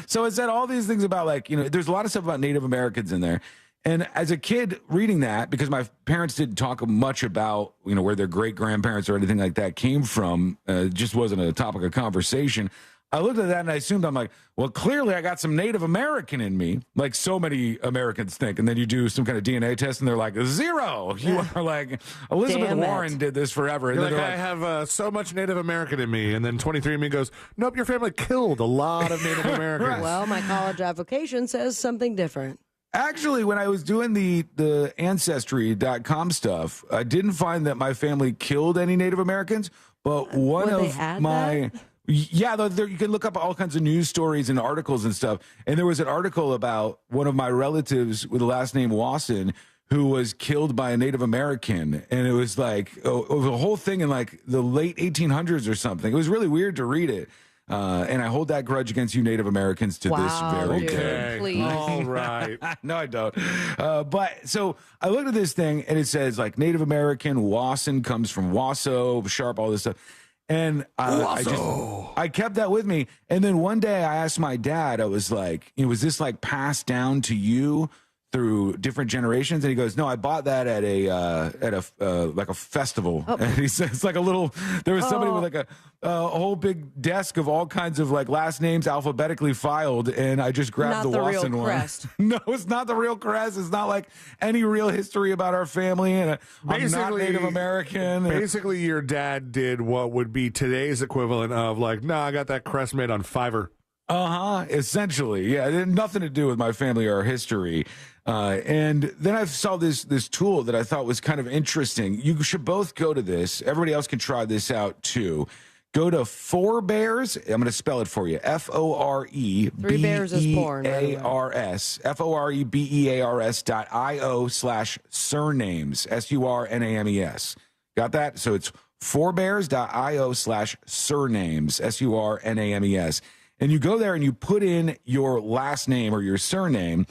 So it said all these things about, like, you know, there's a lot of stuff about Native Americans in there. And as a kid reading that, because my parents didn't talk much about, you know, where their great grandparents or anything like that came from, it just wasn't a topic of conversation. I looked at that and I assumed, I'm like, well, clearly I got some Native American in me, like so many Americans think. And then you do some kind of DNA test and they're like, 0. You are like, Elizabeth Warren did this forever. And You're then like, I have so much Native American in me. And then 23andMe goes, nope, your family killed a lot of Native Americans. Well, my college application says something different. Actually, when I was doing the Ancestry.com stuff, I didn't find that my family killed any Native Americans, but one of my... Yeah, you can look up all kinds of news stories and articles and stuff. And there was an article about one of my relatives with the last name Wasson who was killed by a Native American. And it was like it was a whole thing in like the late 1800s or something. It was really weird to read it. And I hold that grudge against you Native Americans to this very day. Please. All right. No, I don't. But so I looked at this thing and it says like Native American, Wasson comes from Wasso, Sharp, all this stuff. And I kept that with me. And then one day I asked my dad, I was like, was this like passed down to you through different generations? And he goes, no, I bought that at a like a festival. And he says it's like a little, there was somebody with like a whole big desk of all kinds of like last names alphabetically filed. And I just grabbed the Wasson one. Crest. No, it's not the real crest. It's not like any real history about our family. And I'm not Native American. Basically, your dad did what would be today's equivalent of like, no, I got that crest made on Fiverr. Essentially. Yeah, it had nothing to do with my family or history. And then I saw this tool that I thought was kind of interesting. You should both go to this. Everybody else can try this out too. Go to Forebears. I'm going to spell it for you. FOREBEARS. FOREBEARS.io/surnames. SURNAMES. Got that? So it's forebears.io/surnames. SURNAMES. And you go there and you put in your last name or your surname,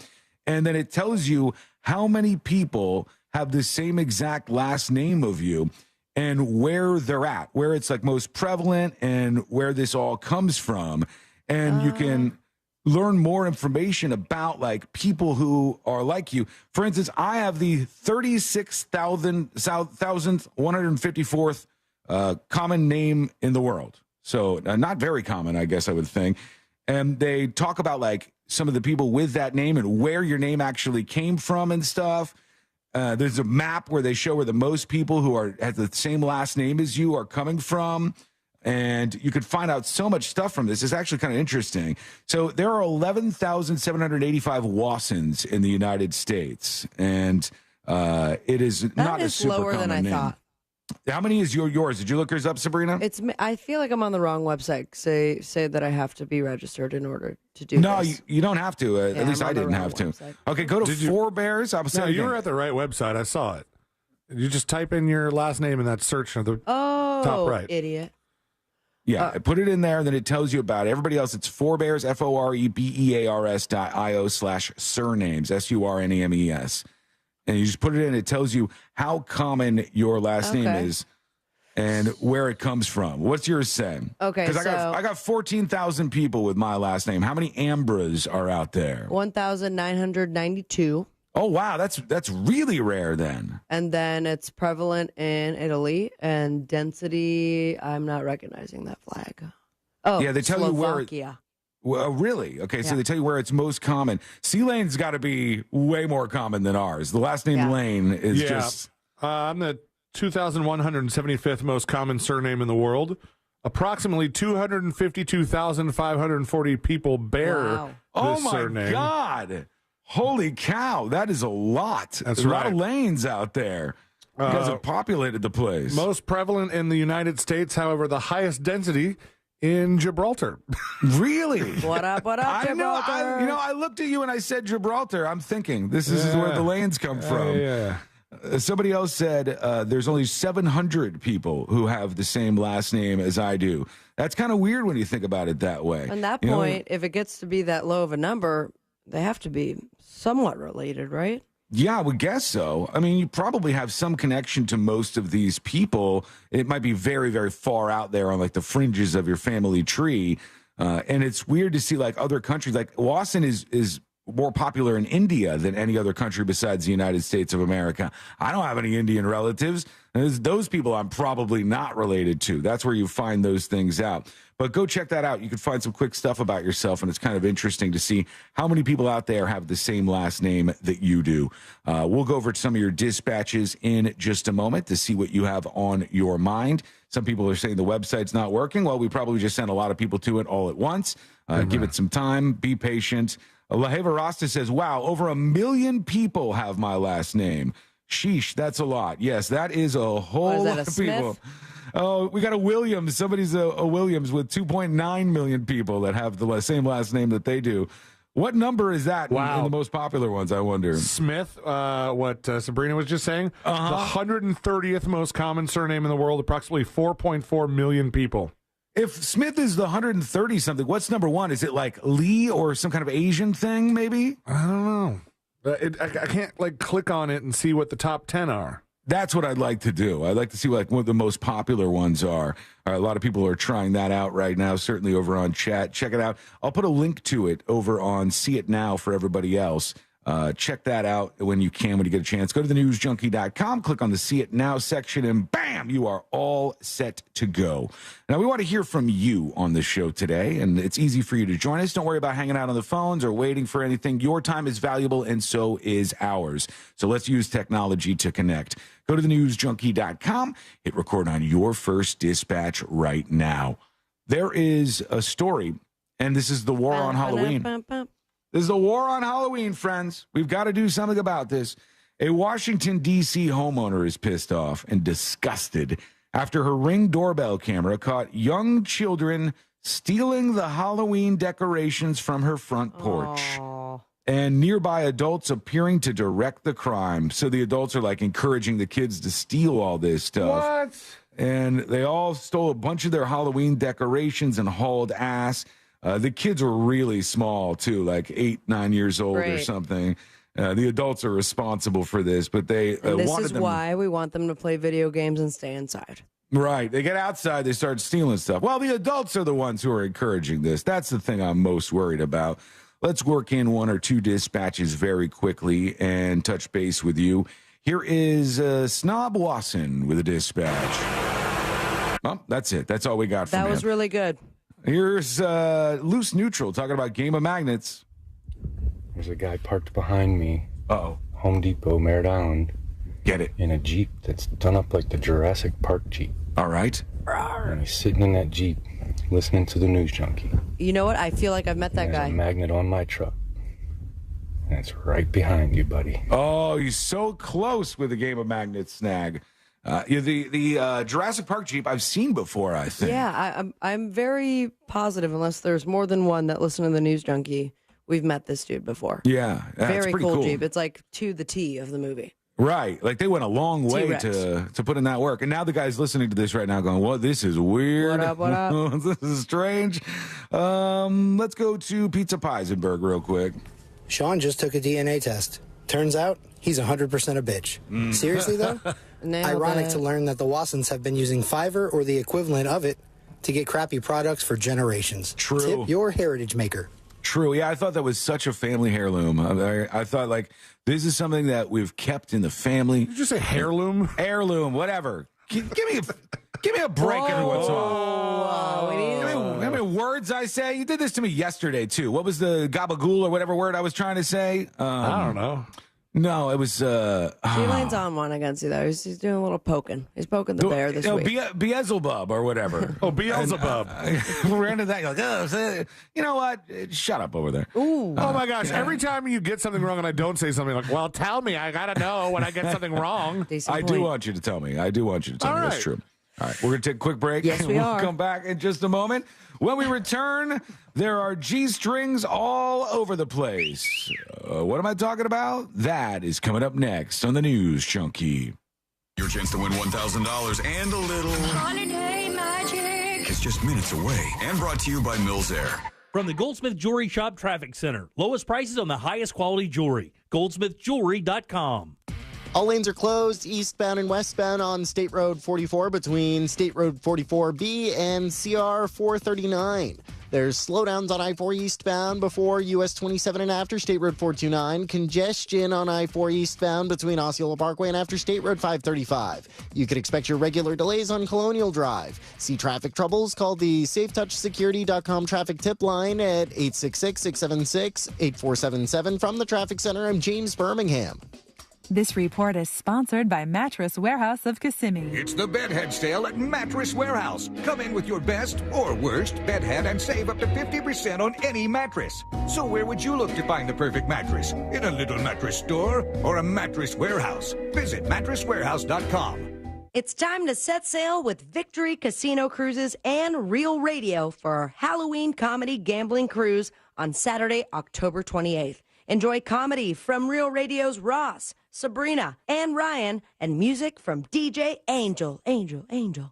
and then it tells you how many people have the same exact last name of you and where they're at, where it's like most prevalent and where this all comes from. And you can learn more information about like people who are like you. For instance, I have the 36,154th common name in the world. So not very common, I guess I would think. And they talk about like some of the people with that name and where your name actually came from and stuff. There's a map where they show where the most people who have the same last name as you are coming from. And you could find out so much stuff from this. It's actually kind of interesting. So there are 11,785 Wassons in the United States. And it is not a super lower common than I name. thought. How many is yours? Did you look yours up, Sabrina? I feel like I'm on the wrong website. Say that I have to be registered in order to do no, this. you don't have to. At least I didn't have to. Website. Okay, go to Forebears. No, you were at the right website. I saw it. You just type in your last name in that search on the top right. Idiot. Yeah, put it in there, and then it tells you about it. Everybody else, it's Forebears, FOREBEARS.io/surnames, SURNAMES. And you just put it in, it tells you how common your last name is and where it comes from. What's yours saying? Okay, because I got 14,000 people with my last name. How many Ambras are out there? 1,992. Oh, wow, that's really rare then. And then it's prevalent in Italy, and density, I'm not recognizing that flag. Oh, yeah, they tell Slovakia. you where. Well, really? Okay, so they tell you where it's most common. C-Lane's got to be way more common than ours. The last name Lane is just... I'm the 2,175th most common surname in the world. Approximately 252,540 people bear this surname. Oh, my God. Holy cow. That is a lot. That's a lot of lanes out there. You guys have populated the place. Most prevalent in the United States, however, the highest density in Gibraltar. Really? What up, Gibraltar? I looked at you and I said Gibraltar. I'm thinking this is where the lanes come from. Somebody else said there's only 700 people who have the same last name as I do. That's kind of weird when you think about it that way. At that point, if it gets to be that low of a number, they have to be somewhat related, right? Yeah, I would guess so. I mean, you probably have some connection to most of these people. It might be very, very far out there on like the fringes of your family tree. And it's weird to see like other countries, like Wasson is more popular in India than any other country besides the United States of America. I don't have any Indian relatives. Those people I'm probably not related to. That's where you find those things out. But go check that out. You can find some quick stuff about yourself, and it's kind of interesting to see how many people out there have the same last name that you do. We'll go over some of your dispatches in just a moment to see what you have on your mind. Some people are saying the website's not working. Well, we probably just sent a lot of people to it all at once. Give it some time. Be patient. Laheva Rasta says, wow, over 1 million people have my last name. Sheesh, that's a lot. Yes, that is a whole lot of people. Oh, we got a Williams. Somebody's a Williams with 2.9 million people that have the same last name that they do. What number is that in the most popular ones, I wonder? Smith, what Sabrina was just saying, the 130th most common surname in the world, approximately 4.4 million people. If Smith is the 130-something, what's number one? Is it like Lee or some kind of Asian thing, maybe? I don't know. I can't, click on it and see what the top 10 are. That's what I'd like to do. I'd like to see what the most popular ones are. A lot of people are trying that out right now, certainly over on chat. Check it out. I'll put a link to it over on See It Now for everybody else. Check that out when you get a chance. Go to thenewsjunkie.com, click on the See It Now section, and bam, you are all set to go. Now, we want to hear from you on the show today, and it's easy for you to join us. Don't worry about hanging out on the phones or waiting for anything. Your time is valuable, and so is ours. So let's use technology to connect. Go to thenewsjunkie.com, hit record on your first dispatch right now. There is a story, and this is the war on Halloween. This is a war on Halloween, friends. We've got to do something about this. A Washington, D.C. homeowner is pissed off and disgusted after her Ring doorbell camera caught young children stealing the Halloween decorations from her front porch. Aww. And nearby adults appearing to direct the crime. So the adults are encouraging the kids to steal all this stuff. What? And they all stole a bunch of their Halloween decorations and hauled ass. The kids were really small, too, 8, 9 years old or something. The adults are responsible for this, but they this is why we want them to play video games and stay inside. Right. They get outside, they start stealing stuff. Well, the adults are the ones who are encouraging this. That's the thing I'm most worried about. Let's work in one or two dispatches very quickly and touch base with you. Here is Snob Wasson with a dispatch. Oh, that's it. That's all we got from him. That was really good. Here's Loose Neutral talking about Game of Magnets. There's a guy parked behind me. Uh-oh. Home Depot, Merritt Island. Get it. In a Jeep that's done up like the Jurassic Park Jeep. All right. And he's sitting in that Jeep listening to the News Junkie. You know what? I feel like I've met that guy. There's a magnet on my truck. And it's right behind you, buddy. Oh, he's so close with the Game of Magnets snag. The Jurassic Park Jeep I've seen before, I think. Yeah, I'm very positive, unless there's more than one that listen to the News Junkie, we've met this dude before. Yeah. Very cool Jeep. It's to the T of the movie. Right. They went a long way T-Rex. to put in that work. And now the guy's listening to this right now going, well, this is weird. What up? This is strange. Let's go to Pizza Peisenberg real quick. Sean just took a DNA test. Turns out he's 100% a bitch. Seriously, though? Ironic to learn that the Wassons have been using Fiverr or the equivalent of it to get crappy products for generations. True. Tip your heritage maker. True. Yeah, I thought that was such a family heirloom. I thought, this is something that we've kept in the family. Did you just say heirloom? Heirloom, whatever. Give me a break every once in a while. How many words I say? You did this to me yesterday, too. What was the gabagool or whatever word I was trying to say? I don't know. No, it was... G-Lane's on one against you, though. He's doing a little poking. He's poking the bear this week. Beelzebub or whatever. Oh, Beelzebub. We're into that. You're like, you know what? Shut up over there. Ooh. Oh, my gosh. Every time you get something wrong and I don't say something, well, tell me. I got to know when I get something wrong. I do want you to tell me. All right. That's true. All right, we're going to take a quick break. Yes, we are. We'll come back in just a moment. When we return, there are G-strings all over the place. What am I talking about? That is coming up next on the News Junkie. Your chance to win $1,000 and a little holiday magic is just minutes away, and brought to you by Mills Air. From the Goldsmith Jewelry Shop Traffic Center. Lowest prices on the highest quality jewelry. GoldsmithJewelry.com. All lanes are closed eastbound and westbound on State Road 44 between State Road 44B and CR 439. There's slowdowns on I-4 eastbound before US 27 and after State Road 429. Congestion on I-4 eastbound between Osceola Parkway and after State Road 535. You could expect your regular delays on Colonial Drive. See traffic troubles? Call the SafeTouchSecurity.com traffic tip line at 866-676-8477. From the Traffic Center, I'm James Birmingham. This report is sponsored by Mattress Warehouse of Kissimmee. It's the Bedhead Sale at Mattress Warehouse. Come in with your best or worst bedhead and save up to 50% on any mattress. So where would you look to find the perfect mattress? In a little mattress store or a mattress warehouse? Visit mattresswarehouse.com. It's time to set sail with Victory Casino Cruises and Real Radio for our Halloween comedy gambling cruise on Saturday, October 28th. Enjoy comedy from Real Radio's Ross, Sabrina, and Ryan, and music from DJ Angel.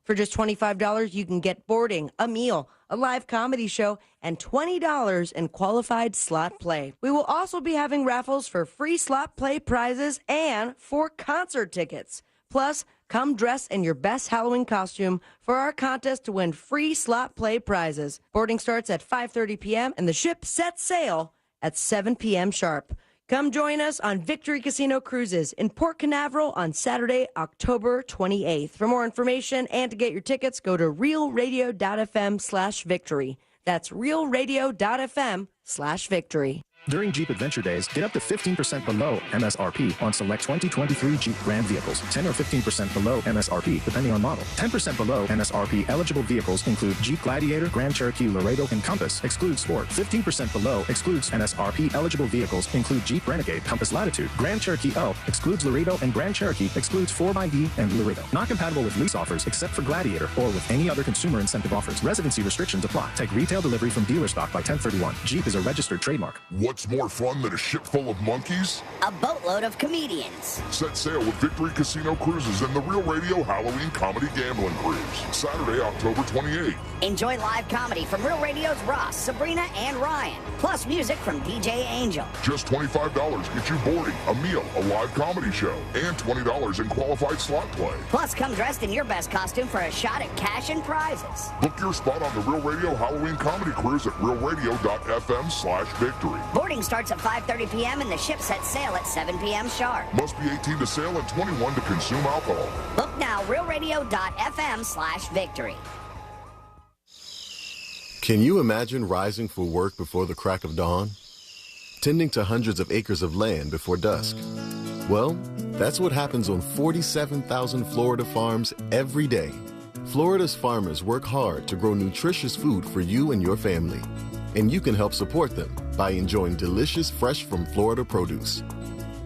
For just $25, you can get boarding, a meal, a live comedy show, and $20 in qualified slot play. We will also be having raffles for free slot play prizes and for concert tickets. Plus, come dress in your best Halloween costume for our contest to win free slot play prizes. Boarding starts at 5:30 p.m. and the ship sets sail at 7 p.m. sharp. Come join us on Victory Casino Cruises in Port Canaveral on Saturday, October 28th. For more information and to get your tickets, go to realradio.fm/victory. That's realradio.fm/victory. During Jeep Adventure Days, get up to 15% below MSRP on select 2023 Jeep Grand vehicles. 10 or 15% below MSRP, depending on model. 10% below MSRP eligible vehicles include Jeep Gladiator, Grand Cherokee, Laredo, and Compass. Excludes Sport. 15% below excludes MSRP eligible vehicles include Jeep Renegade, Compass Latitude, Grand Cherokee L, excludes Laredo, and Grand Cherokee excludes 4xE and Laredo. Not compatible with lease offers except for Gladiator or with any other consumer incentive offers. Residency restrictions apply. Take retail delivery from dealer stock by 1031. Jeep is a registered trademark. What's more fun than a ship full of monkeys? A boatload of comedians. Set sail with Victory Casino Cruises and the Real Radio Halloween Comedy Gambling Cruise. Saturday, October 28th. Enjoy live comedy from Real Radio's Ross, Sabrina, and Ryan. Plus music from DJ Angel. Just $25 gets you boarding, a meal, a live comedy show, and $20 in qualified slot play. Plus come dressed in your best costume for a shot at cash and prizes. Book your spot on the Real Radio Halloween Comedy Cruise at realradio.fm/victory. Boarding starts at 5:30 p.m. and the ship sets sail at 7 p.m. sharp. Must be 18 to sail and 21 to consume alcohol. Book now, realradio.fm/victory. Can you imagine rising for work before the crack of dawn? Tending to hundreds of acres of land before dusk? Well, that's what happens on 47,000 Florida farms every day. Florida's farmers work hard to grow nutritious food for you and your family. And you can help support them by enjoying delicious Fresh from Florida produce.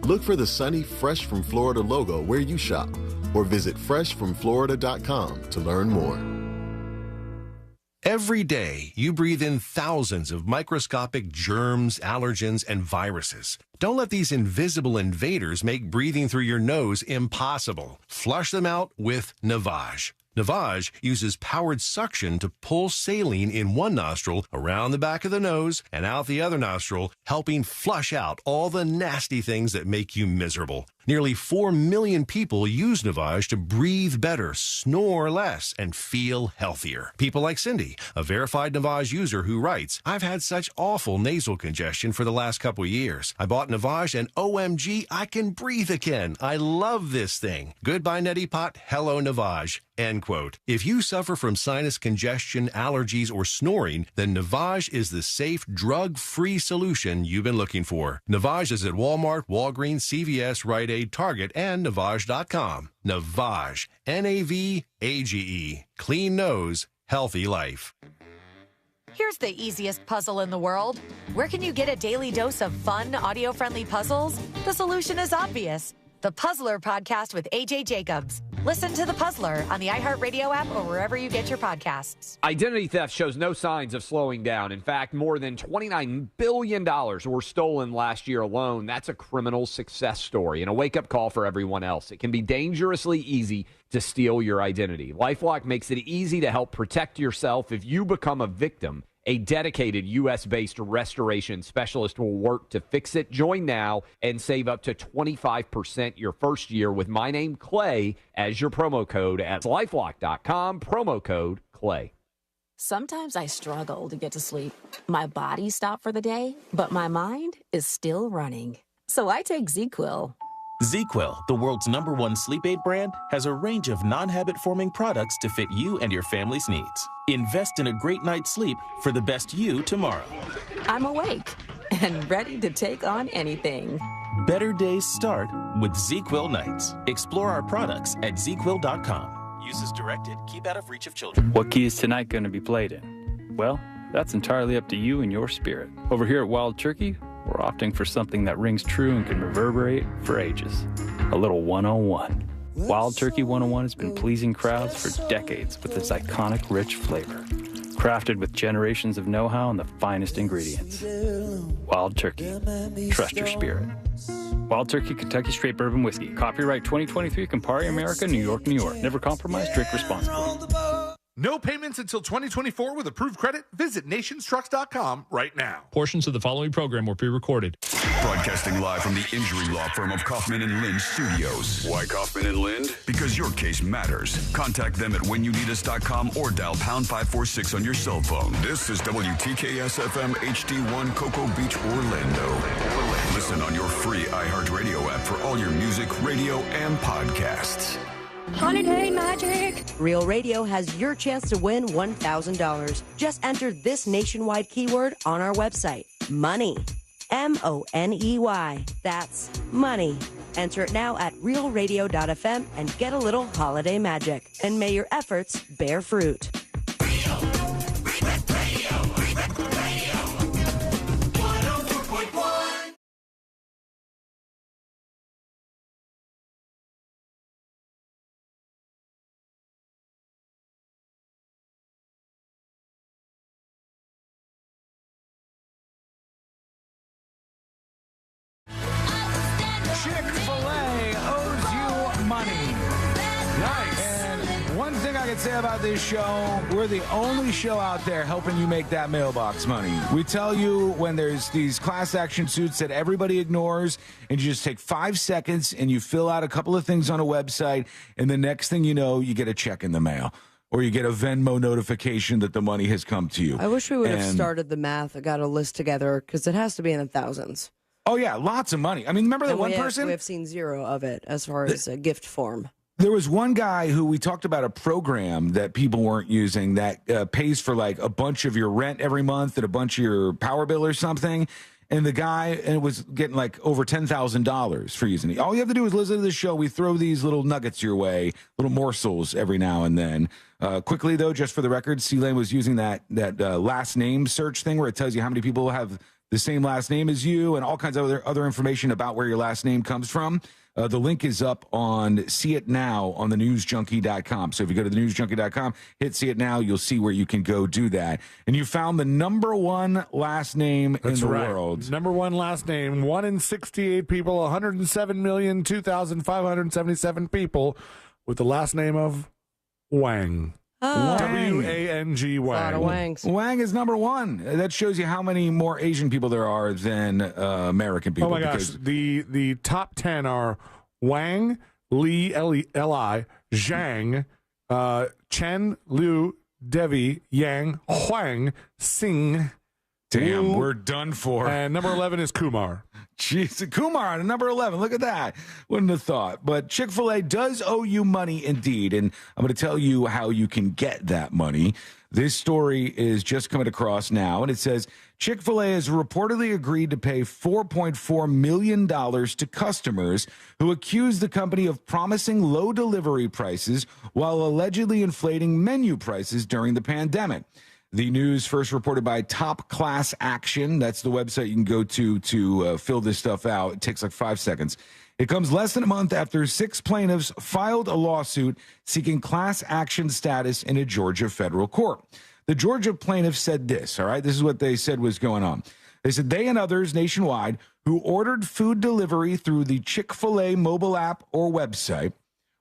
Look for the sunny Fresh from Florida logo where you shop or visit freshfromflorida.com to learn more. Every day, you breathe in thousands of microscopic germs, allergens, and viruses. Don't let these invisible invaders make breathing through your nose impossible. Flush them out with Navage. Navage uses powered suction to pull saline in one nostril around the back of the nose and out the other nostril, helping flush out all the nasty things that make you miserable. Nearly 4 million people use Navage to breathe better, snore less, and feel healthier. People like Cindy, a verified Navage user who writes, "I've had such awful nasal congestion for the last couple years. I bought Navage and OMG, I can breathe again. I love this thing. Goodbye, Neti Pot. Hello, Navage." End quote. If you suffer from sinus congestion, allergies, or snoring, then Navage is the safe, drug-free solution you've been looking for. Navage is at Walmart, Walgreens, CVS, Rite Aid, Target, and Navage.com. Navage. Navage. Clean nose, healthy life. Here's the easiest puzzle in the world. Where can you get a daily dose of fun, audio-friendly puzzles? The solution is obvious. The Puzzler Podcast with AJ Jacobs. Listen to The Puzzler on the iHeartRadio app or wherever you get your podcasts. Identity theft shows no signs of slowing down. In fact, more than $29 billion were stolen last year alone. That's a criminal success story and a wake-up call for everyone else. It can be dangerously easy to steal your identity. LifeLock makes it easy to help protect yourself if you become a victim. A dedicated U.S.-based restoration specialist will work to fix it. Join now and save up to 25% your first year with my name, Clay, as your promo code at LifeLock.com, promo code Clay. Sometimes I struggle to get to sleep. My body stopped for the day, but my mind is still running. So I take ZzzQuil. ZzzQuil, the world's #1 sleep aid brand, has a range of non-habit-forming products to fit you and your family's needs. Invest in a great night's sleep for the best you tomorrow. I'm awake and ready to take on anything. Better days start with ZzzQuil nights. Explore our products at ZzzQuil.com. Use as directed. Keep out of reach of children. What key is tonight going to be played in? Well, that's entirely up to you and your spirit. Over here at Wild Turkey, we're opting for something that rings true and can reverberate for ages. A little 101. Wild Turkey 101 has been pleasing crowds for decades with its iconic rich flavor. Crafted with generations of know-how and the finest ingredients. Wild Turkey. Trust your spirit. Wild Turkey Kentucky Straight Bourbon Whiskey. Copyright 2023 Campari America, New York, New York. Never compromise, drink responsibly. No payments until 2024 with approved credit. Visit nationstrucks.com right now. Portions of the following program were pre-recorded. Broadcasting live from the injury law firm of Kaufman and Lind Studios. Why Kaufman and Lind? Because your case matters. Contact them at whenyouneedus.com or dial #546 on your cell phone. This is WTKS FM HD1 Cocoa Beach, Orlando. Listen on your free iHeartRadio app for all your music, radio, and podcasts. Holiday Magic! Real Radio has your chance to win $1,000. Just enter this nationwide keyword on our website. Money. MONEY. That's money. Enter it now at realradio.fm and get a little holiday magic. And may your efforts bear fruit. Chick-fil-A owes you money. Nice. And one thing I can say about this show, we're the only show out there helping you make that mailbox money. We tell you when there's these class action suits that everybody ignores, and you just take 5 seconds and you fill out a couple of things on a website, and the next thing you know, you get a check in the mail. Or you get a Venmo notification that the money has come to you. I wish we would have started the math. I got a list together because it has to be in the thousands. Oh, yeah, lots of money. I mean, remember that one person? We have seen zero of it as far as a gift form. There was one guy who we talked about a program that people weren't using that pays for like a bunch of your rent every month and a bunch of your power bill or something. And the guy was getting like over $10,000 for using it. All you have to do is listen to the show. We throw these little nuggets your way, little morsels every now and then. Quickly, though, just for the record, C-Lane was using that last name search thing where it tells you how many people have the same last name as you and all kinds of other information about where your last name comes from. The link is up on See It Now on thenewsjunkie.com. So if you go to thenewsjunkie.com, hit See It Now, you'll see where you can go do that. And you found the #1 last name in the world. #1 last name, 1 in 68 people, 107,002,577 people with the last name of Wang. W-A-N-G, Wang. A lot of Wangs. Wang is #1. That shows you how many more Asian people there are than American people. Oh, my gosh. The top 10 are Wang, Li, L-I, Zhang, Chen, Liu, Devi, Yang, Huang, Sing. Damn, Liu, we're done for. And number 11 is Kumar. Jeez, Kumar on number 11. Look at that. Wouldn't have thought. But Chick-fil-A does owe you money indeed. And I'm going to tell you how you can get that money. This story is just coming across now. And it says Chick-fil-A has reportedly agreed to pay $4.4 million to customers who accuse the company of promising low delivery prices while allegedly inflating menu prices during the pandemic. The news first reported by Top Class Action. That's the website you can go to fill this stuff out. It takes like 5 seconds. It comes less than a month after 6 plaintiffs filed a lawsuit seeking class action status in a Georgia federal court. The Georgia plaintiffs said this, all right? This is what they said was going on. They said they and others nationwide who ordered food delivery through the Chick-fil-A mobile app or website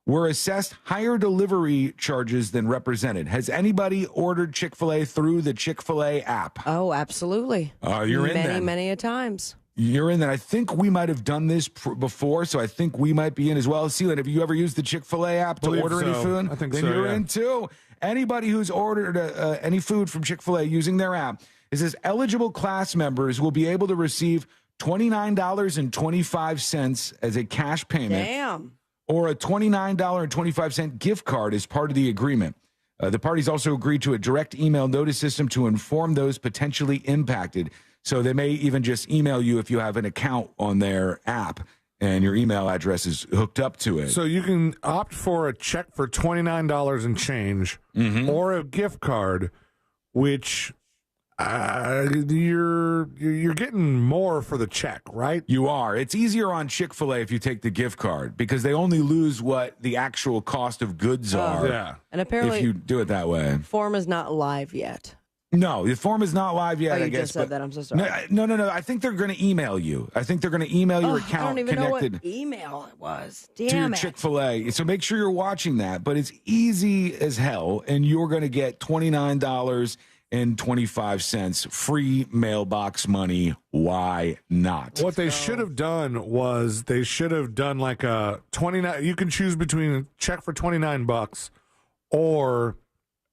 were assessed higher delivery charges than represented. Has anybody ordered Chick-fil-A through the Chick-fil-A app? Oh, absolutely. You're in there. Many a times. You're in there. I think we might have done this before, so I think we might be in as well. Sealand, have you ever used the Chick-fil-A app to order any food? I think then so, you're yeah. in too. Anybody who's ordered any food from Chick-fil-A using their app, it says eligible class members will be able to receive $29.25 as a cash payment. Damn. Or a $29.25 gift card as part of the agreement. The parties also agreed to a direct email notice system to inform those potentially impacted. So they may even just email you if you have an account on their app and your email address is hooked up to it. So you can opt for a check for $29 and change, or a gift card, which you're getting more for the check, right? You are. It's easier on Chick-fil-A if you take the gift card because they only lose what the actual cost of goods are. Yeah. And apparently, if you do it that way. Form is not live yet. No, the form is not live yet, you I guess. just said that. I'm so sorry. No. I think they're going to email you. I think they're going to email your account I don't even connected know what email it was. to your Damn it. Chick-fil-A. So make sure you're watching that. But it's easy as hell, and you're going to get $29.25 free mailbox money. Why not? What they should have done was they should have done like a 29. You can choose between a check for $29 or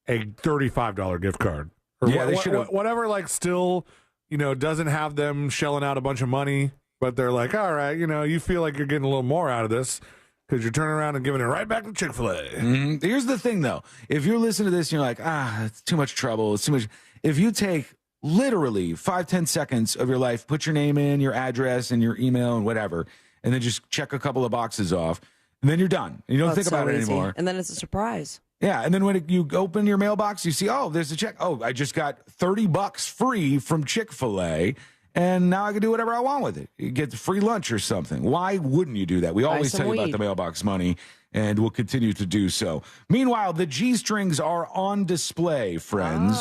a $35 gift card. Or Yeah, they should have. whatever. Like, still, doesn't have them shelling out a bunch of money, but they're like, all right, you feel like you're getting a little more out of this because you're turning around and giving it right back to Chick-fil-A. Here's the thing, though. If you're listening to this and you're like, it's too much trouble, it's too much. If you take literally 5-10 seconds of your life, put your name in, your address, and your email and whatever, and then just check a couple of boxes off, and then you're done. You don't think about it anymore. And then it's a surprise. Yeah, and then when you open your mailbox, you see, there's a check. I just got $30 free from Chick-fil-A, and now I can do whatever I want with it. You get free lunch or something. Why wouldn't you do that? We always tell you about the mailbox money, and we'll continue to do so. Meanwhile, the G-strings are on display, friends.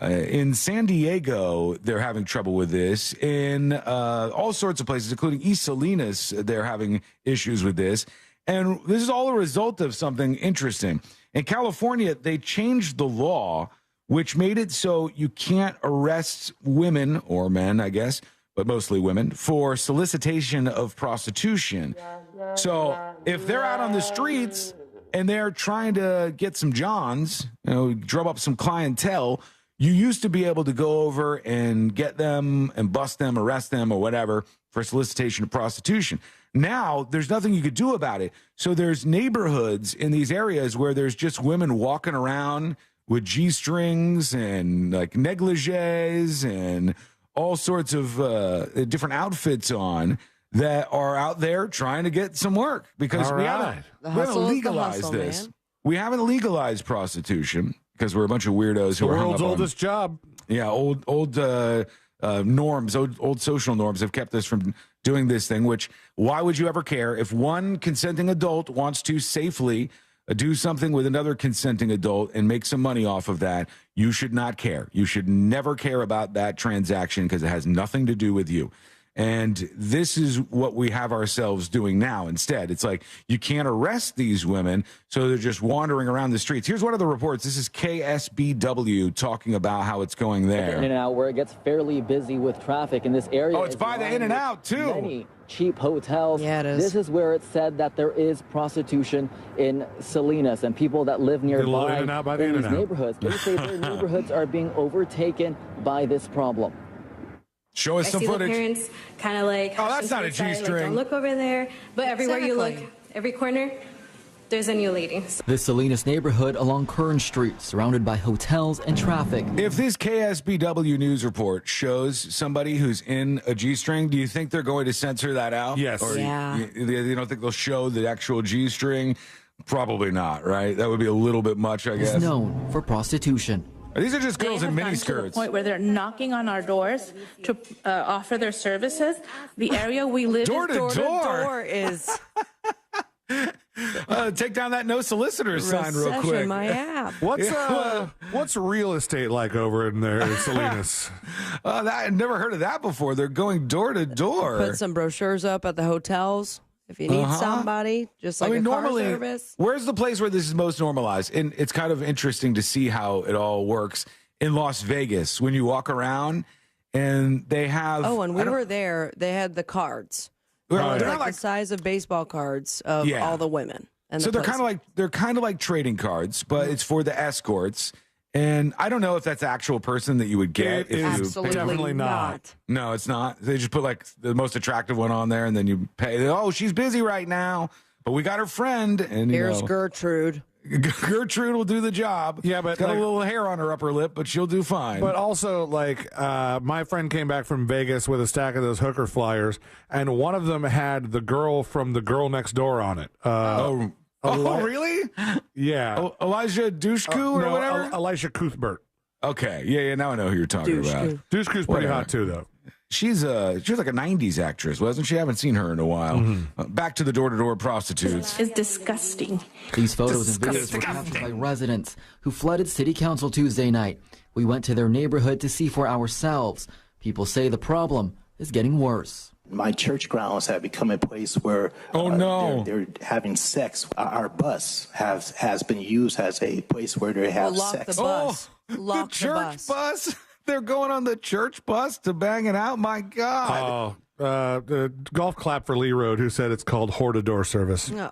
In San Diego, they're having trouble with this. In all sorts of places, including East Salinas, they're having issues with this. And this is all a result of something interesting. In California, they changed the law, which made it so you can't arrest women, or men, I guess, but mostly women, for solicitation of prostitution. So if they're out on the streets and they're trying to get some johns, drum up some clientele, you used to be able to go over and get them and bust them, arrest them, or whatever for solicitation of prostitution. Now, there's nothing you could do about it. So there's neighborhoods in these areas where there's just women walking around with G-strings and like negligees and all sorts of different outfits on that are out there trying to get some work because we haven't legalized this. Man. We haven't legalized prostitution because we're a bunch of weirdos who are hung up on the world's oldest job. Yeah, old norms, old social norms have kept us from doing this thing, which why would you ever care if one consenting adult wants to safely do something with another consenting adult and make some money off of that? You should not care. You should never care about that transaction because it has nothing to do with you. And this is what we have ourselves doing now instead. It's like you can't arrest these women, so they're just wandering around the streets. Here's one of the reports. This is KSBW talking about how it's going there. In-N-Out, where it gets fairly busy with traffic in this area. Oh, it's by the In-N-Out, too. Many cheap hotels. Yeah, it is. This is where it said that there is prostitution in Salinas, and people that live nearby in these neighborhoods. They say their neighborhoods are being overtaken by this problem. Show us some footage. The parents kind of like, oh, that's not a G-string. Like, don't look over there. But everywhere you look, every corner, there's a new lady. The Salinas neighborhood along Kern Street, surrounded by hotels and traffic. If this KSBW news report shows somebody who's in a G-string, do you think they're going to censor that out? Yes. Or yeah. You don't think they'll show the actual G-string? Probably not, right? That would be a little bit much, I guess. It's known for prostitution. These are just girls in miniskirts. To the point where they're knocking on our doors to offer their services. The area we live door in, to door is. Take down that no solicitors sign real quick. My app. What's real estate like over in there in Salinas? I've never heard of that before. They're going door to door. Put some brochures up at the hotels. If you need somebody, just like normally, car service. Where's the place where this is most normalized? And it's kind of interesting to see how it all works in Las Vegas when you walk around and they have. Oh, and we were there. They had the cards. They're Like not the size of baseball cards of all the women. And so they're kind of like trading cards, but it's for the escorts. And I don't know if that's the actual person that you would get. Absolutely definitely not. No, it's not. They just put like the most attractive one on there, and then you pay. Oh, she's busy right now, but we got her friend. And here's Gertrude. Gertrude will do the job. Yeah, but got like, a little hair on her upper lip, but she'll do fine. But also, like, my friend came back from Vegas with a stack of those hooker flyers, and one of them had the girl from The Girl Next Door on it. Really? Yeah. Elijah Dushku or whatever? Elisha Cuthbert. Okay. Yeah, now I know who you're talking about. Dushku's pretty hot, too, though. She was like a 90s actress, wasn't she? I haven't seen her in a while. Back to the door-to-door prostitutes. It's disgusting. These photos and videos were captured by residents who flooded City Council Tuesday night. We went to their neighborhood to see for ourselves. People say the problem is getting worse. My church grounds have become a place where they're having sex. Our bus has been used as a place where they have sex. The bus. Lock the church bus. They're going on the church bus to bang it out. My God. The golf clap for Lee Road, who said it's called Hortador service. No.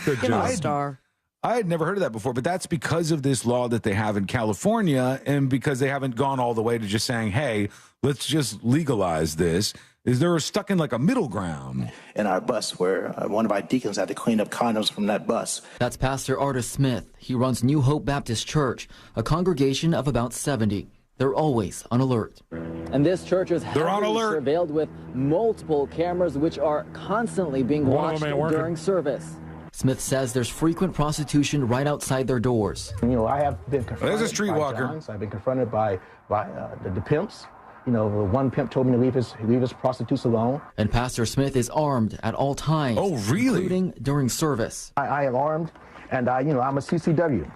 Good job. Star. I had never heard of that before, but that's because of this law that they have in California, and because they haven't gone all the way to just saying, hey, let's just legalize this. Is they're stuck in like a middle ground. In our bus, where one of our deacons had to clean up condoms from that bus. That's Pastor Artis Smith. He runs New Hope Baptist Church, a congregation of about 70. They're always on alert. And this church is heavily surveilled with multiple cameras, which are constantly being watched during service. Smith says there's frequent prostitution right outside their doors. You know, I have been confronted. There's a streetwalker. I've been confronted by the pimps. You know, one pimp told me to leave his prostitutes alone. And Pastor Smith is armed at all times. Oh, really? Including during service. I am armed, and I'm a CCW.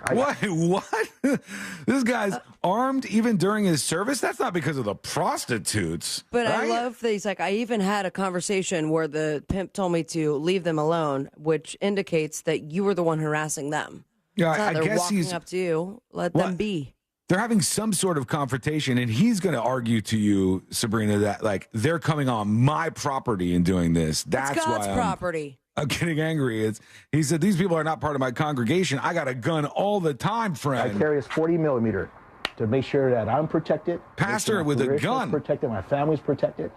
What? This guy's armed even during his service? That's not because of the prostitutes. But right? I love that he's like, I even had a conversation where the pimp told me to leave them alone, which indicates that you were the one harassing them. Yeah, I guess walking he's up to you. Let them be. They're having some sort of confrontation, and he's going to argue to you, Sabrina, that like they're coming on my property and doing this. That's it's God's why property. I'm getting angry. He said, these people are not part of my congregation. I got a gun all the time, friend. I carry a 40 millimeter to make sure that I'm protected. Pastor with a gun. Protected, my family's protected.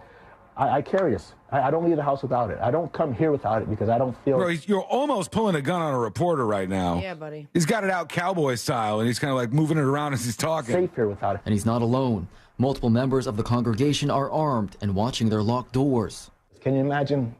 I carry this. I don't leave the house without it. I don't come here without it because I don't feel... Bro, you're almost pulling a gun on a reporter right now. Yeah, buddy. He's got it out cowboy style, and he's kind of like moving it around as he's talking. Safe here without it. And he's not alone. Multiple members of the congregation are armed and watching their locked doors. Can you imagine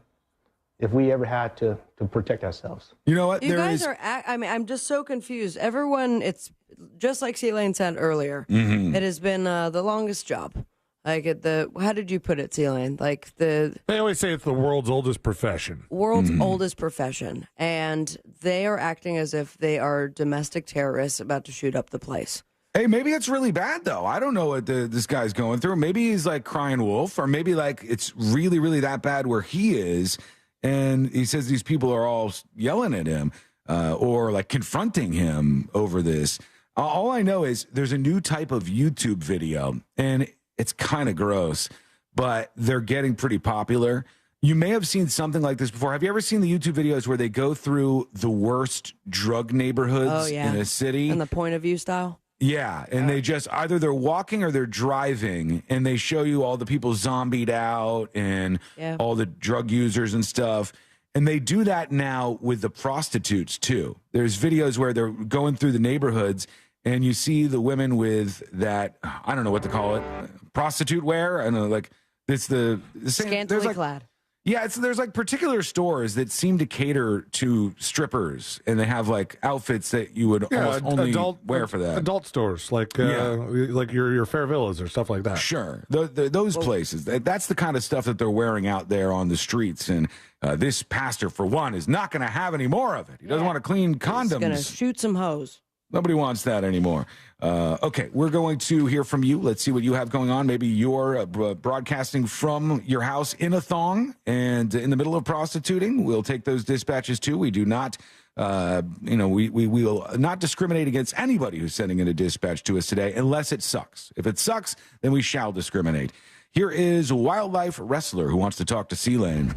if we ever had to protect ourselves? You know what? You guys are... I'm just so confused. Everyone, it's just like C-Lane said earlier. Mm-hmm. It has been the longest job. Like how did you put it, C-Lane? Like they always say it's the world's oldest profession. World's oldest profession. And they are acting as if they are domestic terrorists about to shoot up the place. Hey, maybe it's really bad, though. I don't know what this guy's going through. Maybe he's like crying wolf, or maybe like it's really, really that bad where he is. And he says these people are all yelling at him or like confronting him over this. All I know is there's a new type of YouTube video, and it's kind of gross, but they're getting pretty popular. You may have seen something like this before. Have you ever seen the YouTube videos where they go through the worst drug neighborhoods in a city? And the point of view style? Yeah, and they just either they're walking or they're driving, and they show you all the people zombied out and all the drug users and stuff. And they do that now with the prostitutes, too. There's videos where they're going through the neighborhoods, and you see the women with that, I don't know what to call it, prostitute wear. I don't know, like, it's the same. Scantily clad. Yeah, there's like particular stores that seem to cater to strippers, and they have like outfits that you would almost only wear for that. Adult stores, like your Fair Villas or stuff like that. Sure, those places. That's the kind of stuff that they're wearing out there on the streets. And this pastor, for one, is not going to have any more of it. He doesn't want to clean condoms. He's going to shoot some hoes. Nobody wants that anymore. Okay, we're going to hear from you. Let's see what you have going on. Maybe you're broadcasting from your house in a thong and in the middle of prostituting. We'll take those dispatches too. We do not, we will not discriminate against anybody who's sending in a dispatch to us today unless it sucks. If it sucks, then we shall discriminate. Here is a wildlife wrestler who wants to talk to C-Lane.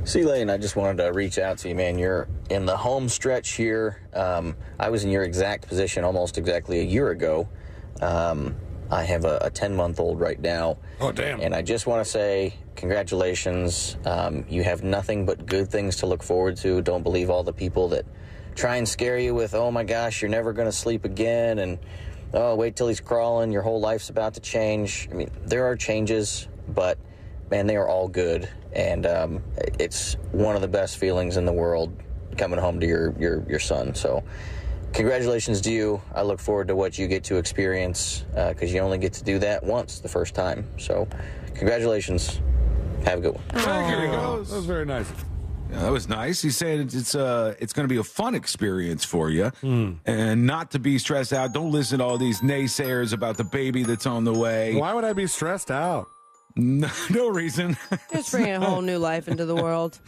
C-Lane, I just wanted to reach out to you, man. You're in the home stretch here. I was in your exact position almost exactly a year ago. I have a 10-month-old right now. Oh, damn. And I just want to say congratulations. You have nothing but good things to look forward to. Don't believe all the people that try and scare you with, oh, my gosh, you're never going to sleep again, and, oh, wait till he's crawling, your whole life's about to change. I mean, there are changes, but, man, they are all good. And it's one of the best feelings in the world coming home to your son. So congratulations to you. I look forward to what you get to experience because you only get to do that once the first time. So congratulations. Have a good one. There he goes. That was very nice. Yeah, that was nice. He said it's going to be a fun experience for you and not to be stressed out. Don't listen to all these naysayers about the baby that's on the way. Why would I be stressed out? No reason. Just bringing a whole new life into the world.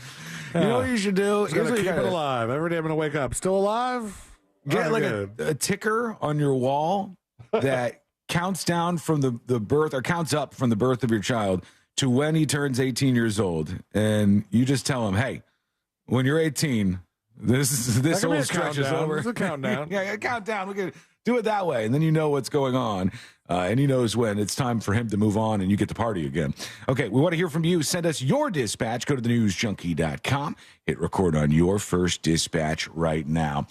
You know what you should do? Just gotta keep it alive. Every day I'm going to wake up. Still alive? Get like a ticker on your wall that counts down from the birth or counts up from the birth of your child to when he turns 18 years old. And you just tell him, hey, when you're 18, this whole stretch is over. It's a countdown. Yeah, countdown. We can do it that way. And then you know what's going on. And he knows when it's time for him to move on and you get to party again. Okay, we want to hear from you. Send us your dispatch. Go to thenewsjunkie.com. Hit record on your first dispatch right now.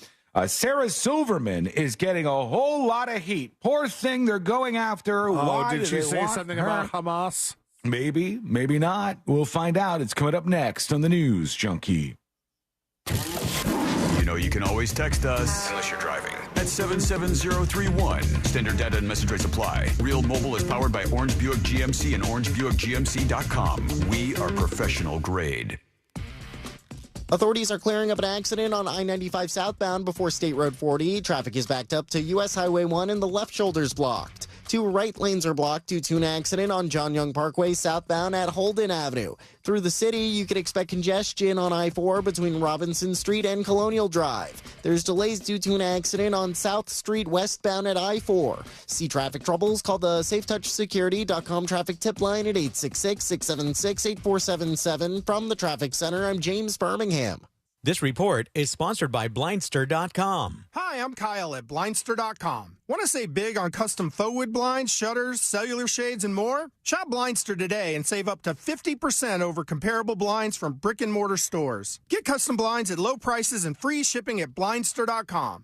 Sarah Silverman is getting a whole lot of heat. Poor thing, they're going after her. Why did she say something about Hamas? Maybe, maybe not. We'll find out. It's coming up next on the News Junkie. You know you can always text us, unless you're driving, at 77031. Standard data and message rates apply. Real Mobile is powered by Orange Buick GMC and orangebuickgmc.com. We are professional grade. Authorities are clearing up an accident on I-95 southbound before State Road 40. Traffic is backed up to U.S. Highway 1 and the left shoulder's blocked. 2 right lanes are blocked due to an accident on John Young Parkway southbound at Holden Avenue. Through the city, you can expect congestion on I-4 between Robinson Street and Colonial Drive. There's delays due to an accident on South Street westbound at I-4. See traffic troubles? Call the SafeTouchSecurity.com traffic tip line at 866-676-8477. From the Traffic Center, I'm James Birmingham. This report is sponsored by Blindster.com. Hi, I'm Kyle at Blindster.com. Want to save big on custom faux wood blinds, shutters, cellular shades, and more? Shop Blindster today and save up to 50% over comparable blinds from brick and mortar stores. Get custom blinds at low prices and free shipping at Blindster.com.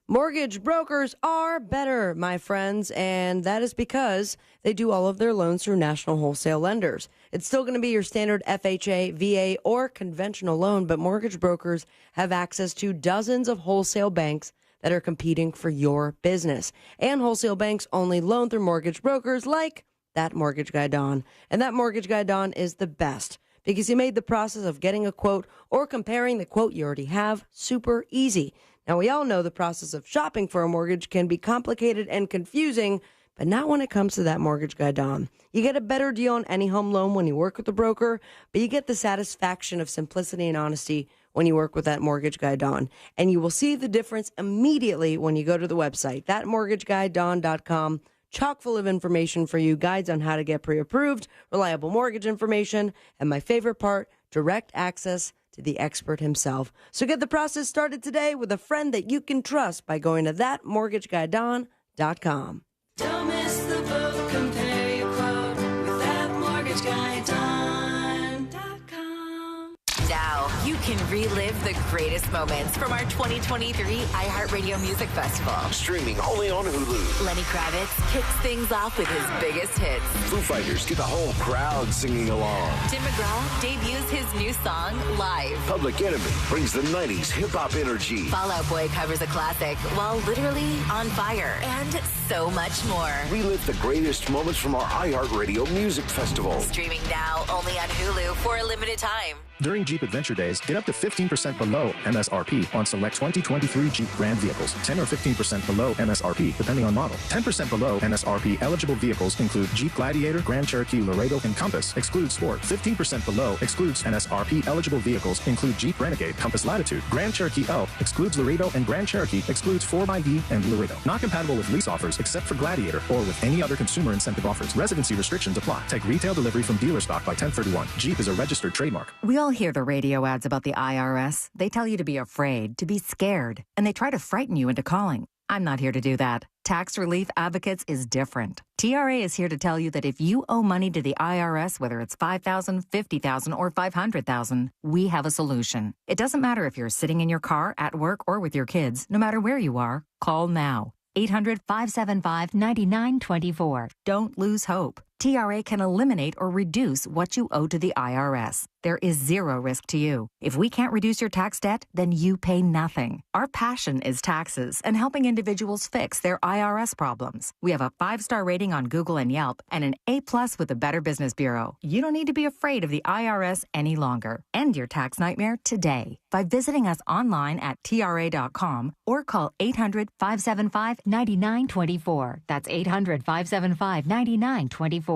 Mortgage brokers are better, my friends, and that is because they do all of their loans through national wholesale lenders. It's still going to be your standard FHA, VA, or conventional loan, but mortgage brokers have access to dozens of wholesale banks that are competing for your business. And wholesale banks only loan through mortgage brokers like that mortgage guy, Don. And that mortgage guy, Don, is the best because he made the process of getting a quote or comparing the quote you already have super easy. Now, we all know the process of shopping for a mortgage can be complicated and confusing, but not when it comes to that mortgage guy, Don. You get a better deal on any home loan when you work with a broker, but you get the satisfaction of simplicity and honesty when you work with that mortgage guy, Don. And you will see the difference immediately when you go to the website, thatmortgageguydawn.com. Chock full of information for you, guides on how to get pre-approved, reliable mortgage information, and my favorite part, direct access to the expert himself. So get the process started today with a friend that you can trust by going to thatmortgageguydawn.com. Don't miss the boat, compare your quote with thatmortgageguydawn.com. Now you can relive the greatest moments from our 2023 iHeartRadio Music Festival. Streaming only on Hulu. Lenny Kravitz kicks things off with his biggest hits. Foo Fighters get the whole crowd singing along. Tim McGraw debuts his new song live. Public Enemy brings the 90s hip-hop energy. Fall Out Boy covers a classic while literally on fire. And so much more. Relive the greatest moments from our iHeartRadio Music Festival. Streaming now only on Hulu for a limited time. During Jeep Adventure Days, get up to 15% below MSRP on select 2023 Jeep Grand vehicles. 10 or 15% below MSRP, depending on model. 10% below MSRP eligible vehicles include Jeep Gladiator, Grand Cherokee Laredo, and Compass. Excludes Sport. 15% below excludes MSRP eligible vehicles include Jeep Renegade, Compass Latitude, Grand Cherokee L, excludes Laredo, and Grand Cherokee excludes 4xE and Laredo. Not compatible with lease offers except for Gladiator or with any other consumer incentive offers. Residency restrictions apply. Take retail delivery from dealer stock by 1031. Jeep is a registered trademark. We all hear the radio ads about the IRS. They tell you to be afraid, to be scared, and they try to frighten you into calling. I'm not here to do that. Tax Relief Advocates is different. TRA is here to tell you that if you owe money to the IRS, whether it's $5,000, $50,000, or $500,000, we have a solution. It doesn't matter if you're sitting in your car, at work, or with your kids. No matter where you are, call now. 800-575-9924. Don't lose hope. TRA can eliminate or reduce what you owe to the IRS. There is zero risk to you. If we can't reduce your tax debt, then you pay nothing. Our passion is taxes and helping individuals fix their IRS problems. We have a 5-star rating on Google and Yelp and an A+ with the Better Business Bureau. You don't need to be afraid of the IRS any longer. End your tax nightmare today by visiting us online at TRA.com or call 800-575-9924. That's 800-575-9924.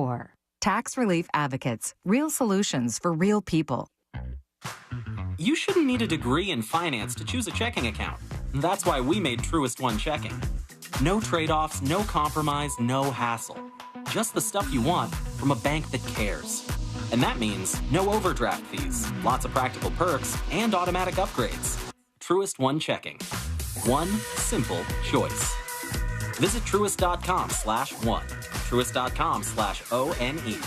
Tax Relief Advocates. Real solutions for real people. You shouldn't need a degree in finance to choose a checking account. That's why we made Truist One Checking. No trade-offs, no compromise, no hassle. Just the stuff you want from a bank that cares. And that means no overdraft fees, lots of practical perks, and automatic upgrades. Truist One Checking. One simple choice. Visit Truist.com/one. Truist.com/ONE.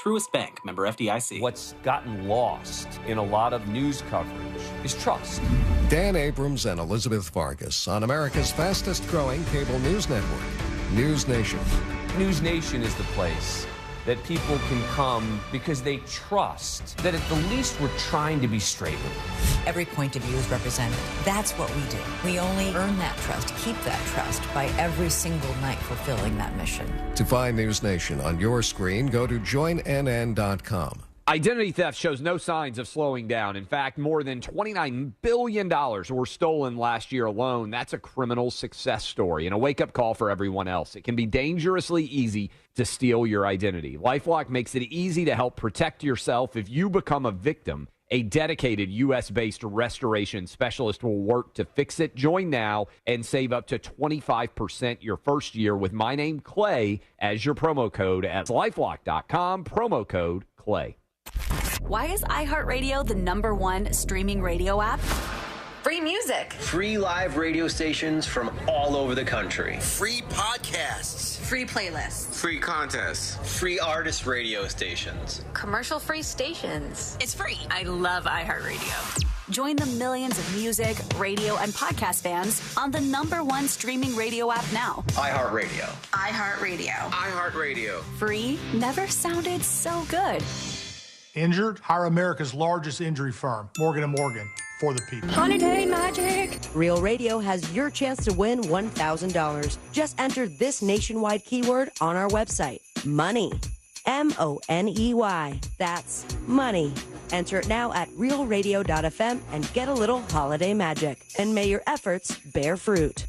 Truist Bank, member FDIC. What's gotten lost in a lot of news coverage is trust. Dan Abrams and Elizabeth Vargas on America's fastest growing cable news network, News Nation. News Nation is the place that people can come because they trust that at the least we're trying to be straight with them. Every point of view is represented. That's what we do. We only earn that trust, keep that trust by every single night fulfilling that mission. To find News Nation on your screen, go to joinnn.com. Identity theft shows no signs of slowing down. In fact, more than $29 billion were stolen last year alone. That's a criminal success story and a wake-up call for everyone else. It can be dangerously easy to steal your identity. LifeLock makes it easy to help protect yourself if you become a victim. A dedicated U.S.-based restoration specialist will work to fix it. Join now and save up to 25% your first year with my name, Clay, as your promo code at LifeLock.com, promo code Clay. Why is iHeartRadio the #1 streaming radio app? Free music. Free live radio stations from all over the country. Free podcasts. Free playlists. Free contests. Free artist radio stations. Commercial-free stations. It's free. I love iHeartRadio. Join the millions of music, radio, and podcast fans on the #1 streaming radio app now. iHeartRadio. iHeartRadio. iHeartRadio. Free never sounded so good. Injured? Hire America's largest injury firm, Morgan & Morgan, for the people. Holiday magic! Real Radio has your chance to win $1,000. Just enter this nationwide keyword on our website. Money. MONEY. That's money. Enter it now at realradio.fm and get a little holiday magic. And may your efforts bear fruit.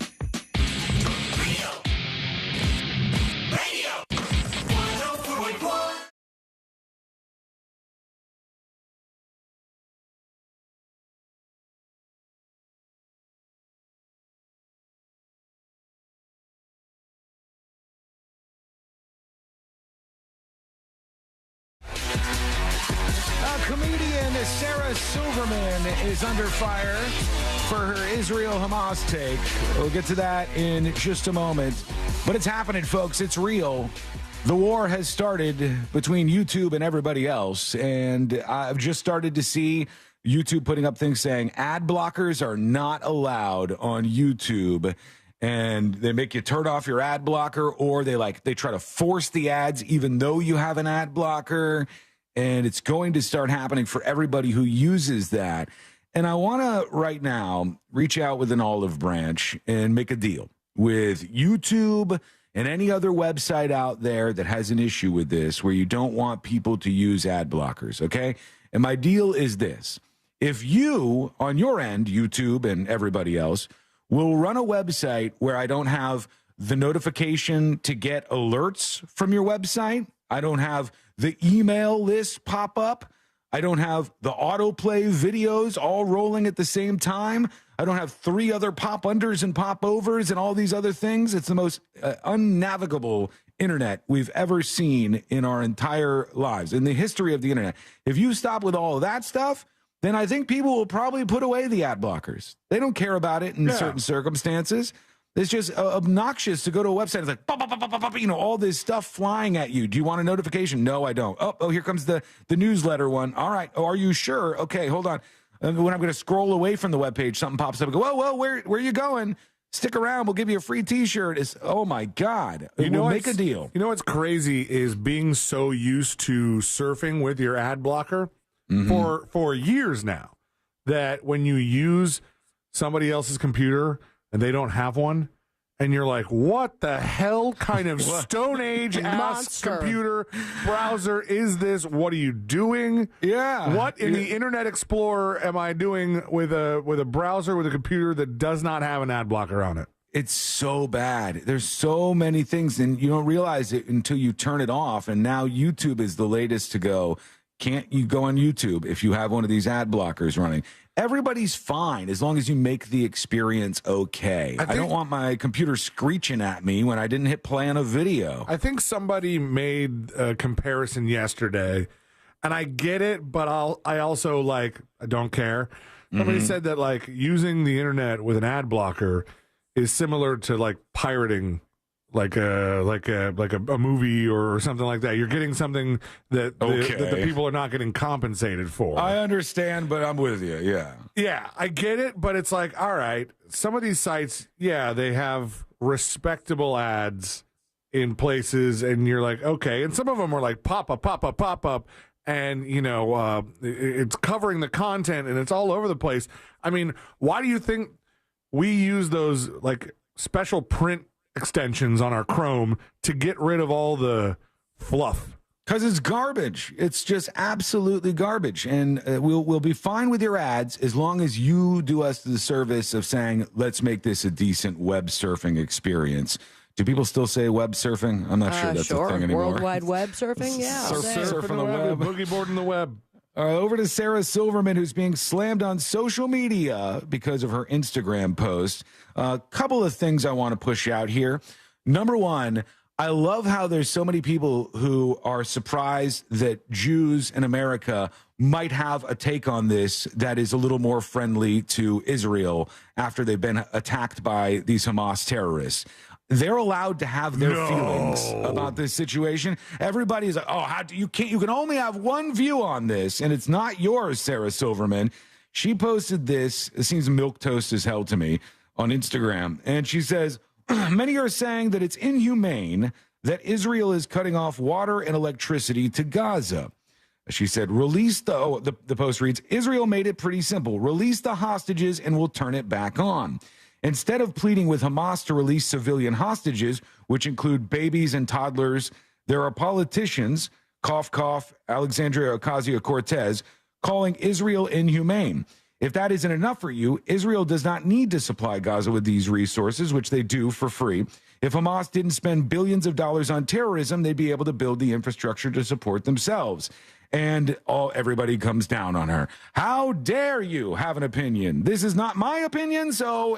Comedian Sarah Silverman is under fire for her Israel-Hamas take. We'll get to that in just a moment. But it's happening, folks. It's real. The war has started between YouTube and everybody else. And I've just started to see YouTube putting up things saying ad blockers are not allowed on YouTube. And they make you turn off your ad blocker, or they try to force the ads even though you have an ad blocker. And it's going to start happening for everybody who uses that. And I want to right now reach out with an olive branch and make a deal with YouTube and any other website out there that has an issue with this, where you don't want people to use ad blockers, okay? And my deal is this. If you, on your end, YouTube and everybody else, will run a website where I don't have the notification to get alerts from your website, I don't have the email list pop up, I don't have the autoplay videos all rolling at the same time, I don't have 3 other pop unders and pop overs and all these other things. It's the most unnavigable internet we've ever seen in our entire lives, in the history of the internet. If you stop with all of that stuff, then I think people will probably put away the ad blockers. They don't care about it in certain circumstances. It's just obnoxious to go to a website. It's like, pop, pop, pop, pop, pop, all this stuff flying at you. Do you want a notification? No, I don't. Oh, here comes the newsletter one. All right. Oh, are you sure? Okay, hold on. When I'm going to scroll away from the webpage, something pops up and go, whoa, where are you going? Stick around. We'll give you a free T-shirt. It's, oh, my God. We'll make a deal. You know what's crazy is being so used to surfing with your ad blocker for years now that when you use somebody else's computer and they don't have one, and you're like, what the hell kind of Stone Age ass computer browser is this? What are you doing? Yeah. What in the Internet Explorer am I doing with a browser with a computer that does not have an ad blocker on it? It's so bad. There's so many things, and you don't realize it until you turn it off. And now YouTube is the latest to go. Can't you go on YouTube if you have one of these ad blockers running? Everybody's fine as long as you make the experience okay. I don't want my computer screeching at me when I didn't hit play on a video. I think somebody made a comparison yesterday, and I get it, but I also I don't care. Somebody said that using the internet with an ad blocker is similar to pirating like a movie or something like that. You're getting something that the people are not getting compensated for. I understand, but I'm with you. Yeah. Yeah, I get it, but it's like, all right, some of these sites, they have respectable ads in places, and you're like, okay. And some of them are like pop up, and, it's covering the content, and it's all over the place. I mean, why do you think we use those, special print extensions on our Chrome to get rid of all the fluff? Because it's garbage. It's just absolutely garbage. And we'll be fine with your ads as long as you do us the service of saying, let's make this a decent web surfing experience. Do people still say web surfing? I'm not sure that's a thing anymore. World Wide Web surfing? Yeah. Surf on the web. Boogie board in the web. Over to Sarah Silverman, who's being slammed on social media because of her Instagram post. A couple of things I want to push out here. Number one, I love how there's so many people who are surprised that Jews in America might have a take on this that is a little more friendly to Israel after they've been attacked by these Hamas terrorists. They're allowed to have their feelings about this situation. Everybody's like, oh, you can only have one view on this, and it's not yours, Sarah Silverman. She posted this. It seems milquetoast as hell to me on Instagram. And she says, many are saying that it's inhumane that Israel is cutting off water and electricity to Gaza. She said, the post reads, Israel made it pretty simple. Release the hostages and we'll turn it back on. Instead of pleading with Hamas to release civilian hostages, which include babies and toddlers, there are politicians, cough, cough, Alexandria Ocasio-Cortez, calling Israel inhumane. If that isn't enough for you, Israel does not need to supply Gaza with these resources, which they do for free. If Hamas didn't spend billions of dollars on terrorism, they'd be able to build the infrastructure to support themselves. And everybody comes down on her. How dare you have an opinion? This is not my opinion, so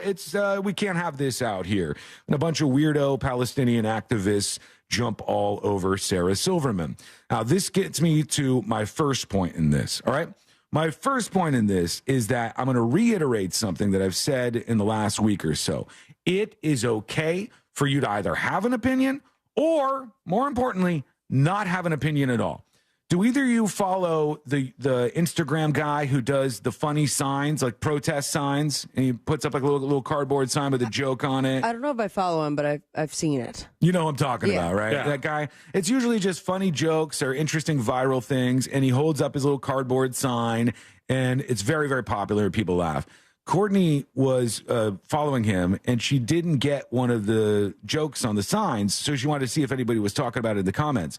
we can't have this out here. And a bunch of weirdo Palestinian activists jump all over Sarah Silverman. Now, this gets me to my first point in this, all right? My first point in this is that I'm going to reiterate something that I've said in the last week or so. It is okay for you to either have an opinion or, more importantly, not have an opinion at all. Do either of you follow the Instagram guy who does the funny signs, like protest signs, and he puts up like a little cardboard sign with a joke on it? I don't know if I follow him, but I've seen it. You know what I'm talking about, right? Yeah. That guy. It's usually just funny jokes or interesting viral things, and he holds up his little cardboard sign, and it's very, very popular. People laugh. Courtney was following him, and she didn't get one of the jokes on the signs, so she wanted to see if anybody was talking about it in the comments.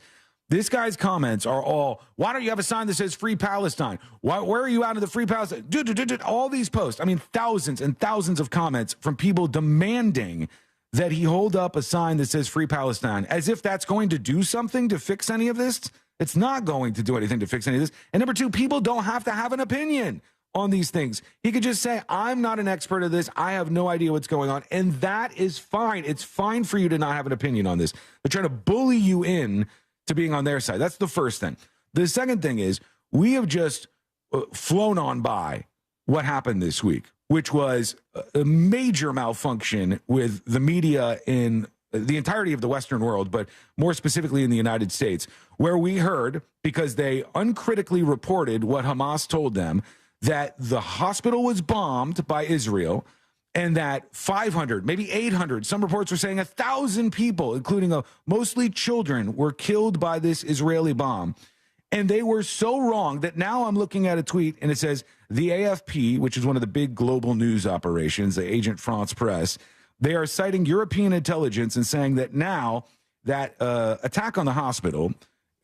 This guy's comments are all, why don't you have a sign that says Free Palestine? Where are you out of the Free Palestine? All these posts. I mean, thousands and thousands of comments from people demanding that he hold up a sign that says Free Palestine, as if that's going to do something to fix any of this. It's not going to do anything to fix any of this. And number two, people don't have to have an opinion. on these things. He could just say, I'm not an expert of this. I have no idea what's going on. And that is fine. It's fine for you to not have an opinion on this. They're trying to bully you in to being on their side. That's the first thing. The second thing is we have just flown on by what happened this week, which was a major malfunction with the media in the entirety of the Western world, but more specifically in the United States, where we heard, because they uncritically reported what Hamas told them, that the hospital was bombed by Israel and that 500, maybe 800, some reports were saying 1,000 people, including mostly children, were killed by this Israeli bomb. And they were so wrong that now I'm looking at a tweet and it says the AFP, which is one of the big global news operations, the Agent France Presse, they are citing European intelligence and saying that now that attack on the hospital,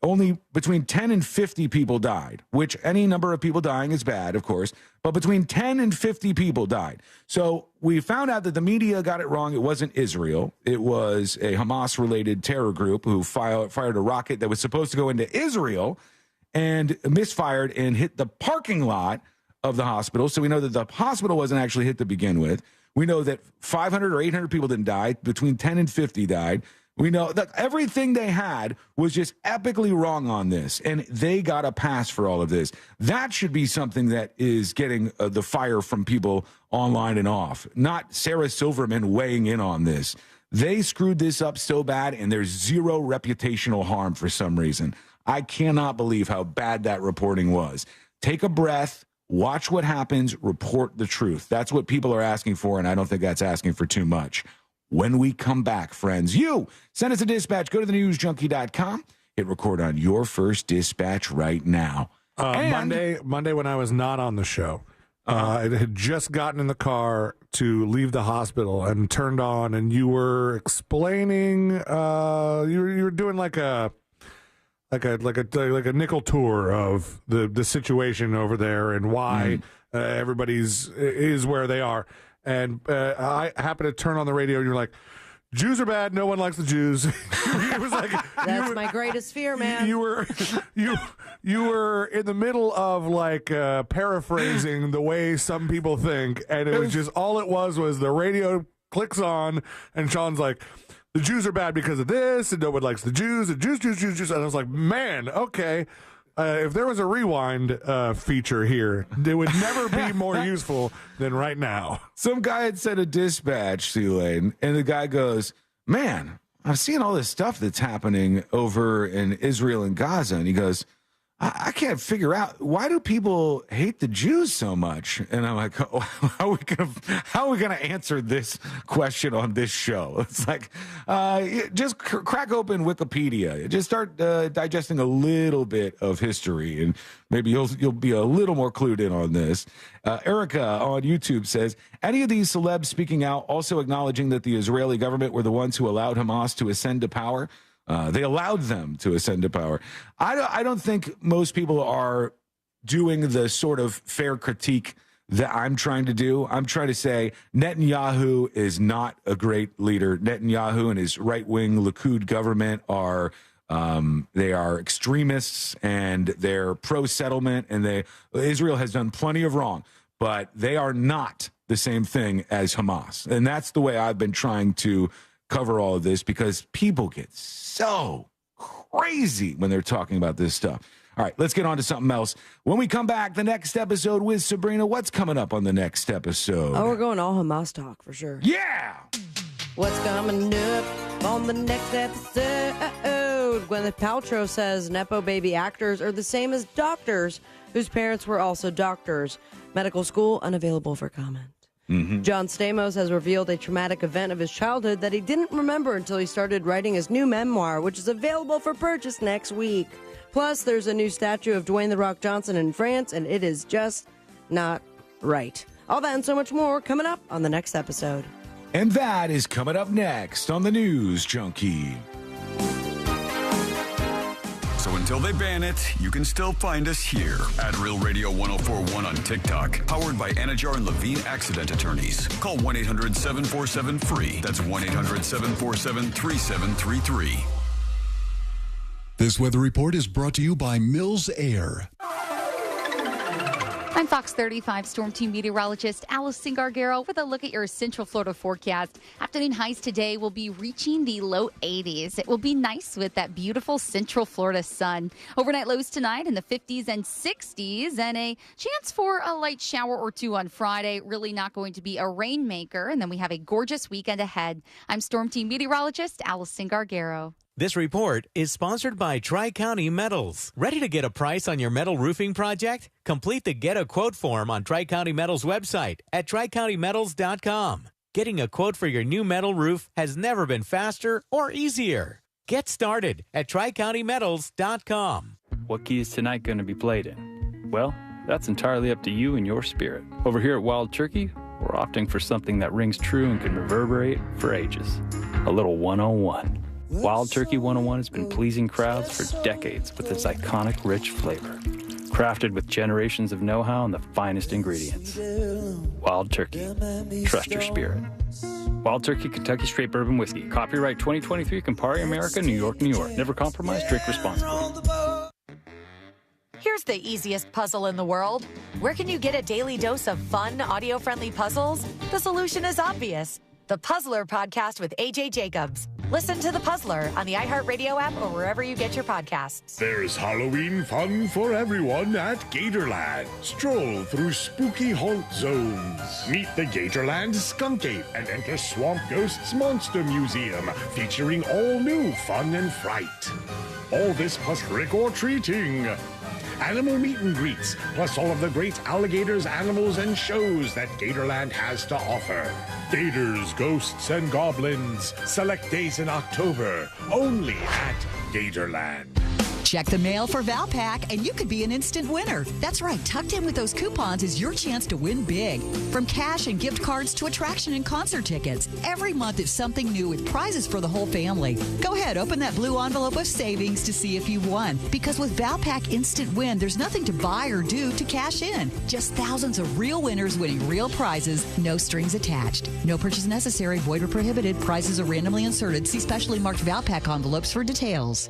only between 10 and 50 people died, which any number of people dying is bad, of course, but between 10 and 50 people died. So we found out that the media got it wrong. It wasn't Israel. It was a Hamas-related terror group who fired a rocket that was supposed to go into Israel and misfired and hit the parking lot of the hospital. So we know that the hospital wasn't actually hit to begin with. We know that 500 or 800 people didn't die. Between 10 and 50 died. We know that everything they had was just epically wrong on this, and they got a pass for all of this. That should be something that is getting the fire from people online and off, not Sarah Silverman weighing in on this. They screwed this up so bad, and there's zero reputational harm for some reason. I cannot believe how bad that reporting was. Take a breath. Watch what happens, report the truth. That's what people are asking for, and I don't think that's asking for too much. When we come back, friends, you send us a dispatch. Go to thenewsjunkie.com. Hit record on your first dispatch right now. Monday when I was not on the show, I had just gotten in the car to leave the hospital and turned on, and you were explaining, you were doing like a nickel tour of the situation over there and why everybody's is where they are. And I happened to turn on the radio and you're like, Jews are bad. No one likes the Jews. It was like that's my greatest fear, man. You were in the middle of like paraphrasing the way some people think, and it was just all it was the radio clicks on, and Sean's like, the Jews are bad because of this, and no one likes the Jews, and Jews. And I was like, man, okay. If there was a rewind feature here, it would never be more useful than right now. Some guy had sent a dispatch to Elaine, and the guy goes, man, I'm seeing all this stuff that's happening over in Israel and Gaza. And he goes, I can't figure out, why do people hate the Jews so much? And I'm like, oh, how are we gonna answer this question on this show? It's like, just crack open Wikipedia. Just start digesting a little bit of history, and maybe you'll be a little more clued in on this. Erica on YouTube says, any of these celebs speaking out also acknowledging that the Israeli government were the ones who allowed Hamas to ascend to power? They allowed them to ascend to power. I don't think most people are doing the sort of fair critique that I'm trying to do. I'm trying to say Netanyahu is not a great leader. Netanyahu and his right-wing Likud government are they are extremists, and they're pro-settlement, and Israel has done plenty of wrong, but they are not the same thing as Hamas. And that's the way I've been trying to cover all of this, because people get so crazy when they're talking about this stuff. All right, let's get on to something else. When we come back, the next episode with Sabrina, what's coming up on the next episode? Oh, we're going all Hamas talk for sure. Yeah! What's coming up on the next episode? Gwyneth Paltrow says Nepo baby actors are the same as doctors whose parents were also doctors. Medical school unavailable for comment. John Stamos has revealed a traumatic event of his childhood that he didn't remember until he started writing his new memoir, which is available for purchase next week. Plus, there's a new statue of Dwayne "The Rock" Johnson in France, and it is just not right. All that and so much more coming up on the next episode. And that is coming up next on the News Junkie. So until they ban it, you can still find us here at Real Radio 104.1 on TikTok. Powered by Anajar and Levine Accident Attorneys. Call 1-800-747-FREE. That's 1-800-747-3733. This weather report is brought to you by Mills Air. I'm Fox 35 Storm Team meteorologist Allison Gargaro with a look at your Central Florida forecast. Afternoon highs today will be reaching the low 80s. It will be nice with that beautiful Central Florida sun. Overnight lows tonight in the 50s and 60s, and a chance for a light shower or two on Friday. Really not going to be a rainmaker, and then we have a gorgeous weekend ahead. I'm Storm Team meteorologist Allison Gargaro. This report is sponsored by Tri-County Metals. Ready to get a price on your metal roofing project? Complete the Get a Quote form on Tri-County Metals website at tricountymetals.com. Getting a quote for your new metal roof has never been faster or easier. Get started at tricountymetals.com. What key is tonight going to be played in? Well, that's entirely up to you and your spirit. Over here at Wild Turkey, we're opting for something that rings true and can reverberate for ages. A little 101. Wild Turkey 101 has been pleasing crowds for decades with its iconic rich flavor. Crafted with generations of know-how and the finest ingredients. Wild Turkey. Trust your spirit. Wild Turkey Kentucky Straight Bourbon Whiskey. Copyright 2023 Campari America, New York, New York. Never compromise, drink responsibly. Here's the easiest puzzle in the world. Where can you get a daily dose of fun, audio-friendly puzzles? The solution is obvious. The Puzzler Podcast with AJ Jacobs. Listen to The Puzzler on the iHeartRadio app or wherever you get your podcasts. There's Halloween fun for everyone at Gatorland. Stroll through spooky haunt zones. Meet the Gatorland Skunk Ape and enter Swamp Ghost's Monster Museum, featuring all new fun and fright. All this plus trick or treating. Animal meet and greets, plus all of the great alligators, animals, and shows that Gatorland has to offer. Gators, ghosts, and goblins. Select days in October, only at Gatorland. Check the mail for Valpak, and you could be an instant winner. That's right. Tucked in with those coupons is your chance to win big. From cash and gift cards to attraction and concert tickets. Every month is something new with prizes for the whole family. Go ahead, open that blue envelope of savings to see if you won. Because with Valpak Instant Win, there's nothing to buy or do to cash in. Just thousands of real winners winning real prizes, no strings attached. No purchase necessary, void or prohibited. Prizes are randomly inserted. See specially marked Valpak envelopes for details.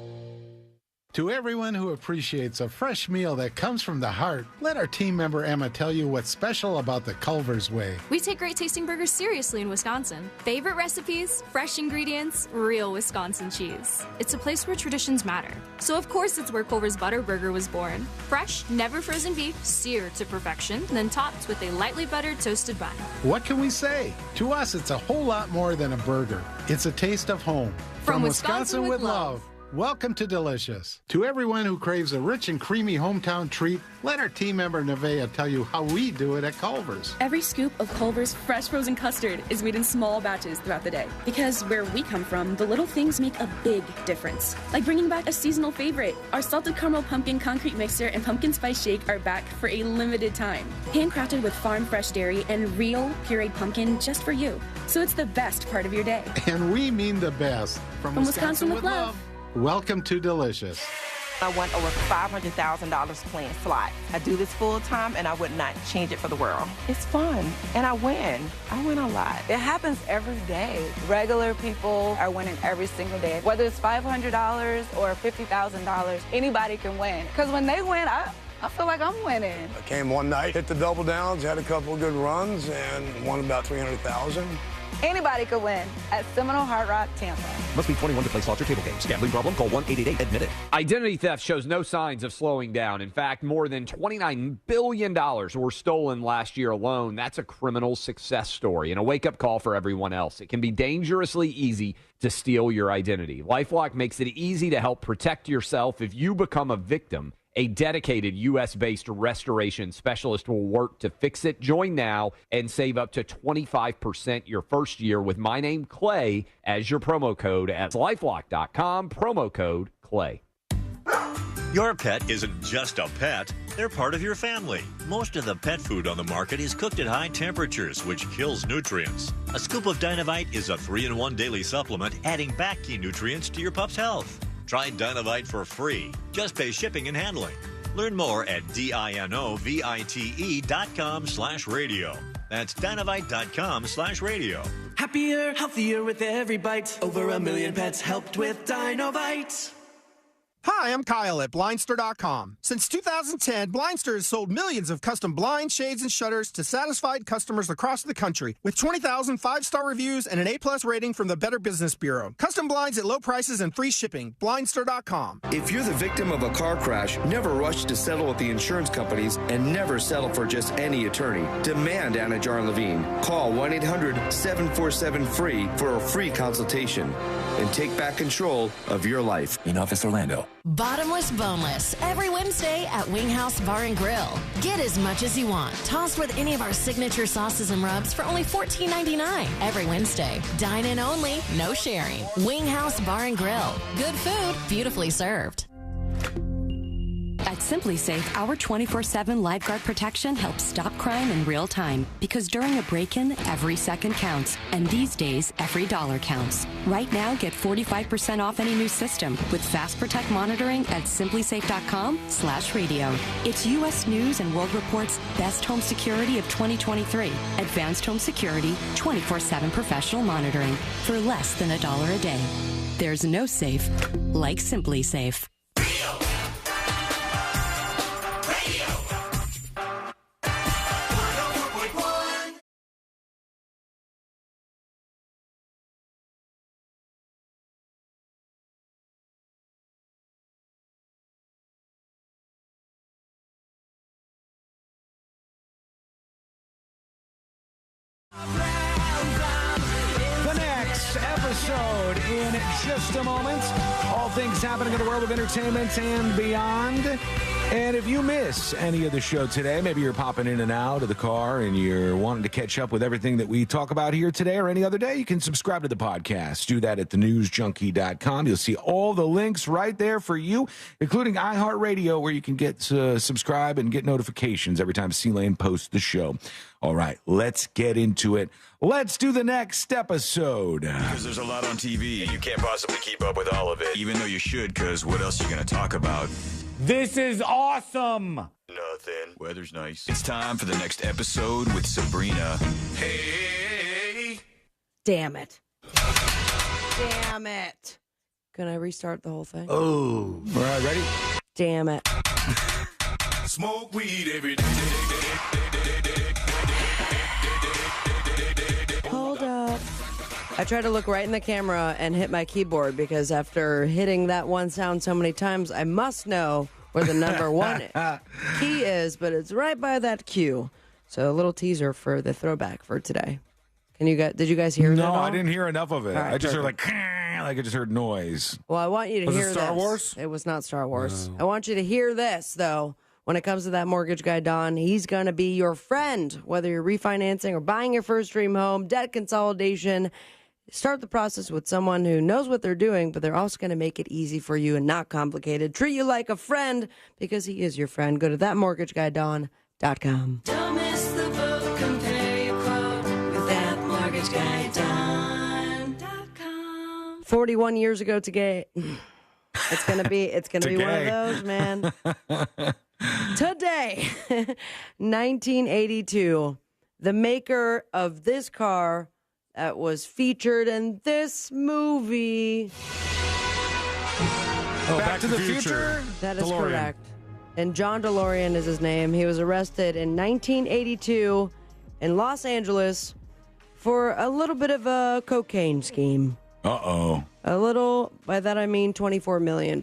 To everyone who appreciates a fresh meal that comes from the heart, let our team member Emma tell you what's special about the Culver's Way. We take great tasting burgers seriously in Wisconsin. Favorite recipes, fresh ingredients, real Wisconsin cheese. It's a place where traditions matter. So of course it's where Culver's Butter Burger was born. Fresh, never frozen beef, seared to perfection, then topped with a lightly buttered toasted bun. What can we say? To us, it's a whole lot more than a burger. It's a taste of home. From Wisconsin with love. Welcome to Delicious. To everyone who craves a rich and creamy hometown treat, let our team member Nevaeh tell you how we do it at Culver's. Every scoop of Culver's fresh frozen custard is made in small batches throughout the day. Because where we come from, the little things make a big difference. Like bringing back a seasonal favorite. Our salted caramel pumpkin concrete mixer and pumpkin spice shake are back for a limited time. Handcrafted with farm fresh dairy and real pureed pumpkin just for you. So it's the best part of your day. And we mean the best. From Wisconsin with love. Welcome to Delicious. I won over $500,000 playing slots. I do this full time and I would not change it for the world. It's fun and I win. I win a lot. It happens every day. Regular people are winning every single day. Whether it's $500 or $50,000, anybody can win. Because when they win, I feel like I'm winning. I came one night, hit the double downs, had a couple of good runs, and won about $300,000. Anybody could win at Seminole Hard Rock, Tampa. Must be 21 to play slots or table games. Gambling problem? Call 1-888-ADMIT-IT. Identity theft shows no signs of slowing down. In fact, more than $29 billion were stolen last year alone. That's a criminal success story and a wake-up call for everyone else. It can be dangerously easy to steal your identity. LifeLock makes it easy to help protect yourself if you become a victim. A dedicated U.S.-based restoration specialist will work to fix it. Join now and save up to 25% your first year with my name, Clay, as your promo code at LifeLock.com, promo code Clay. Your pet isn't just a pet. They're part of your family. Most of the pet food on the market is cooked at high temperatures, which kills nutrients. A scoop of Dynavite is a 3-in-1 daily supplement, adding back key nutrients to your pup's health. Try Dynavite for free. Just pay shipping and handling. Learn more at DINOVITE.com/radio. That's Dynavite.com/radio. Happier, healthier with every bite. Over 1 million pets helped with Dynavite. Hi, I'm Kyle at Blindster.com. Since 2010, Blindster has sold millions of custom blinds, shades, and shutters to satisfied customers across the country with 20,000 five-star reviews and an A-plus rating from the Better Business Bureau. Custom blinds at low prices and free shipping. Blindster.com. If you're the victim of a car crash, never rush to settle with the insurance companies and never settle for just any attorney. Demand Anna Jar and Levine. Call 1-800-747-FREE for a free consultation and take back control of your life. In Office, Orlando. Bottomless Boneless, every Wednesday at Winghouse Bar and Grill. Get as much as you want, tossed with any of our signature sauces and rubs for only $14.99. Every Wednesday. Dine in only, no sharing. Winghouse Bar and Grill. Good food, beautifully served. At Simply Safe, our 24/7 lifeguard protection helps stop crime in real time. Because during a break-in, every second counts. And these days, every dollar counts. Right now, get 45% off any new system with Fast Protect monitoring at simplysafe.com/radio. It's U.S. News and World Report's best home security of 2023. Advanced home security, 24/7 professional monitoring for less than $1 a day. There's no safe like Simply Safe. The next episode in just a moment. All things happening in the world of entertainment and beyond. And if you miss any of the show today, maybe you're popping in and out of the car and you're wanting to catch up with everything that we talk about here today or any other day, you can subscribe to the podcast. Do that at thenewsjunkie.com. You'll see all the links right there for you, including iHeartRadio, where you can get subscribe and get notifications every time C-Lane posts the show. All right, let's get into it. Let's do the next episode. Because there's a lot on TV, and you can't possibly keep up with all of it. Even though you should, because what else are you going to talk about? This is awesome. Nothing. Weather's nice. It's time for the next episode with Sabrina. Hey. Damn it. Damn it. Can I restart the whole thing? Oh. All right, ready? Damn it. Smoke weed every day. Hold up. I tried to look right in the camera and hit my keyboard because after hitting that one sound so many times, I must know where the number one key is, but it's right by that Q. So a little teaser for the throwback for today. Did you guys hear it? No, at all? I didn't hear enough of it. All right, I just perfect. heard like I just heard noise. Well, I want you to Was hear it Star this. Wars? It was not Star Wars. I want you to hear this, though. When it comes to that mortgage guy, Don, he's going to be your friend, whether you're refinancing or buying your first dream home, debt consolidation. Start the process with someone who knows what they're doing, but they're also going to make it easy for you and not complicated. Treat you like a friend because he is your friend. Go to thatmortgageguydawn.com. Don't miss the boat, compare your quote with thatmortgageguydawn.com. 41 years ago today. It's gonna be one of those, man. Today, 1982, the maker of this car that was featured in this movie. Back to the Future? That is DeLorean. correct. And John DeLorean is his name. He was arrested in 1982 in Los Angeles for a little bit of a cocaine scheme. Uh-oh. A little, by that I mean $24 million.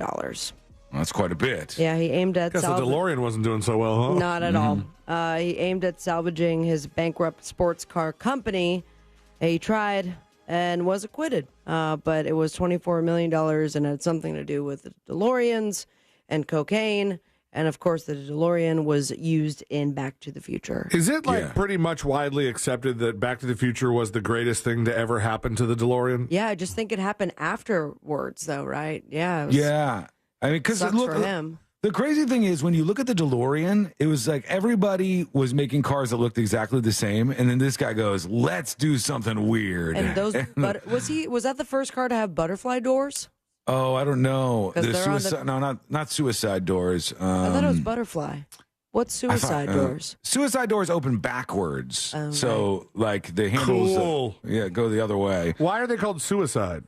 That's quite a bit. Yeah, he aimed at Guess the DeLorean wasn't doing so well, huh? Not at all. He aimed at salvaging his bankrupt sports car company. He tried and was acquitted, but it was $24 million and had something to do with the DeLoreans and cocaine. And, of course, the DeLorean was used in Back to the Future. Is it pretty much widely accepted that Back to the Future was the greatest thing to ever happen to the DeLorean? Yeah, I just think it happened afterwards, though, right? Yeah. It was, Yeah. I mean, because sucks look, for him. the crazy thing is when you look at the DeLorean, it was like everybody was making cars that looked exactly the same. And then this guy goes, let's do something weird. And those, was that the first car to have butterfly doors? Oh, I don't know. 'Cause The they're on suicide, no, not suicide doors. I thought it was butterfly. What's suicide doors? Suicide doors open backwards. Oh, so, like, the handles Cool. go the other way. Why are they called suicide?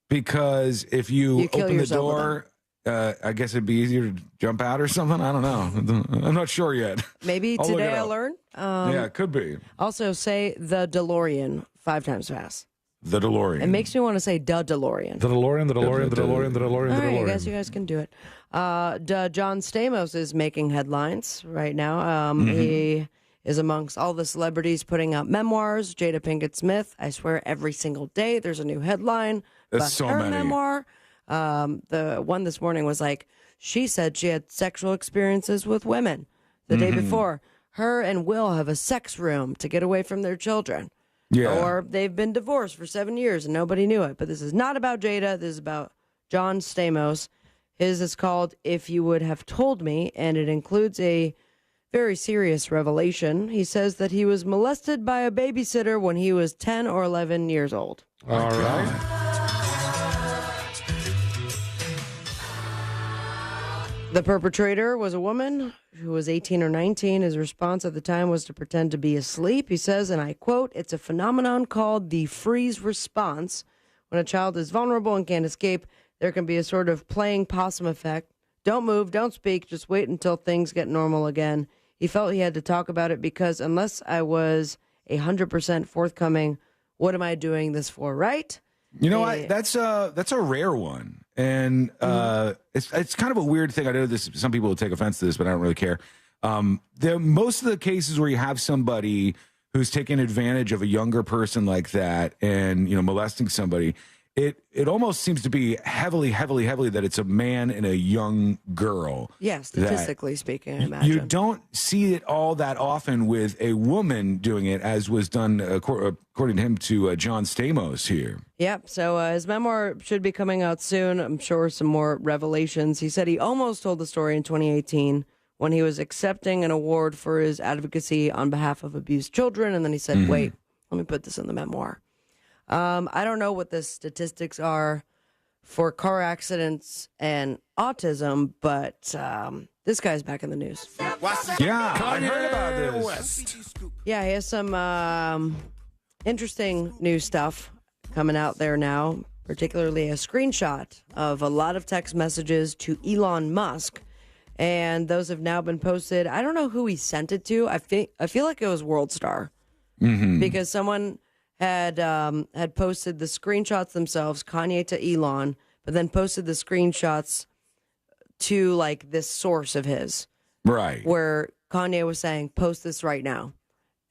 Because if you kill open the yourself with door, I guess it'd be easier to jump out or something. I don't know. I'm not sure yet. Maybe I'll look today it I'll up. learn. Yeah, it could be. Also, say the DeLorean 5 times fast. The DeLorean. It makes me want to say the DeLorean. The DeLorean, the DeLorean, the DeLorean, the DeLorean, All the right, I DeLorean. guess you guys can do it. John Stamos is making headlines right now. He is amongst all the celebrities putting out memoirs. Jada Pinkett Smith, I swear every single day there's a new headline There's about so her many. memoir. The one this morning was like, she said she had sexual experiences with women the day before. Her and Will have a sex room to get away from their children. Yeah. Or they've been divorced for 7 years and nobody knew it. But this is not about Jada. This is about John Stamos. His is called If You Would Have Told Me, and it includes a very serious revelation. He says that he was molested by a babysitter when he was 10 or 11 years old. All right. The perpetrator was a woman who was 18 or 19. His response at the time was to pretend to be asleep. He says, and I quote, "It's a phenomenon called the freeze response. When a child is vulnerable and can't escape, there can be a sort of playing possum effect. Don't move, don't speak, just wait until things get normal again." He felt he had to talk about it because unless I was 100% forthcoming, what am I doing this for, right? You know what? That's a rare one, and it's kind of a weird thing. I know this. Some people will take offense to this, but I don't really care. Most of the cases where you have somebody who's taking advantage of a younger person like that, and molesting somebody, it almost seems to be heavily that it's a man and a young girl. Yeah, statistically speaking, I imagine. You don't see it all that often with a woman doing it, as was done, according to him, to John Stamos here. Yep. So his memoir should be coming out soon. I'm sure some more revelations. He said he almost told the story in 2018 when he was accepting an award for his advocacy on behalf of abused children. And then he said, wait, let me put this in the memoir. I don't know what the statistics are for car accidents and autism, but this guy's back in the news. Yeah, I heard about this. Yeah, he has some interesting new stuff coming out there now, particularly a screenshot of a lot of text messages to Elon Musk, and those have now been posted. I don't know who he sent it to. I feel like it was WorldStar, because someone had posted the screenshots themselves, Kanye to Elon, but then posted the screenshots to like this source of his, right? Where Kanye was saying, "Post this right now,"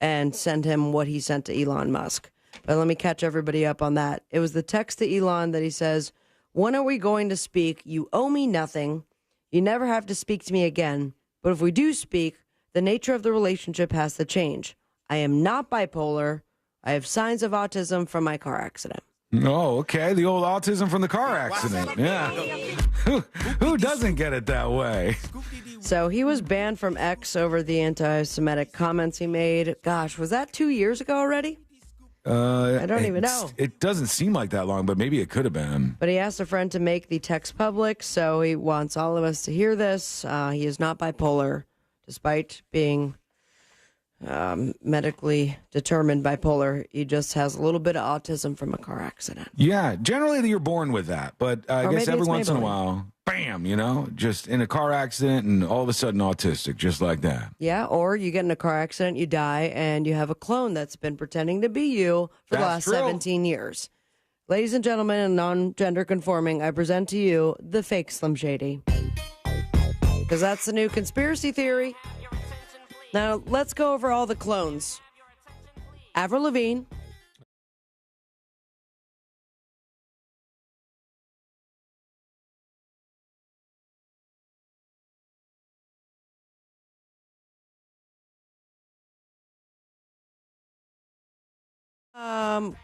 and send him what he sent to Elon Musk. But let me catch everybody up on that. It was the text to Elon that he says, "When are we going to speak? You owe me nothing. You never have to speak to me again. But if we do speak, the nature of the relationship has to change. I am not bipolar. I have signs of autism from my car accident." Oh, okay. The old autism from the car accident. Yeah. Who doesn't get it that way? So he was banned from X over the anti-Semitic comments he made. Gosh, was that 2 years ago already? I don't even know. It doesn't seem like that long, but maybe it could have been. But he asked a friend to make the text public, so he wants all of us to hear this. He is not bipolar, despite being medically determined bipolar. He just has a little bit of autism from a car accident. Yeah, generally you're born with that, but I guess every once in a while, bam, just in a car accident and all of a sudden autistic, just like that. Yeah, or you get in a car accident, you die, and you have a clone that's been pretending to be you for the last 17 years. Ladies and gentlemen, and non-gender conforming, I present to you the fake Slim Shady. Because that's the new conspiracy theory. Now, let's go over all the clones. Avril Lavigne.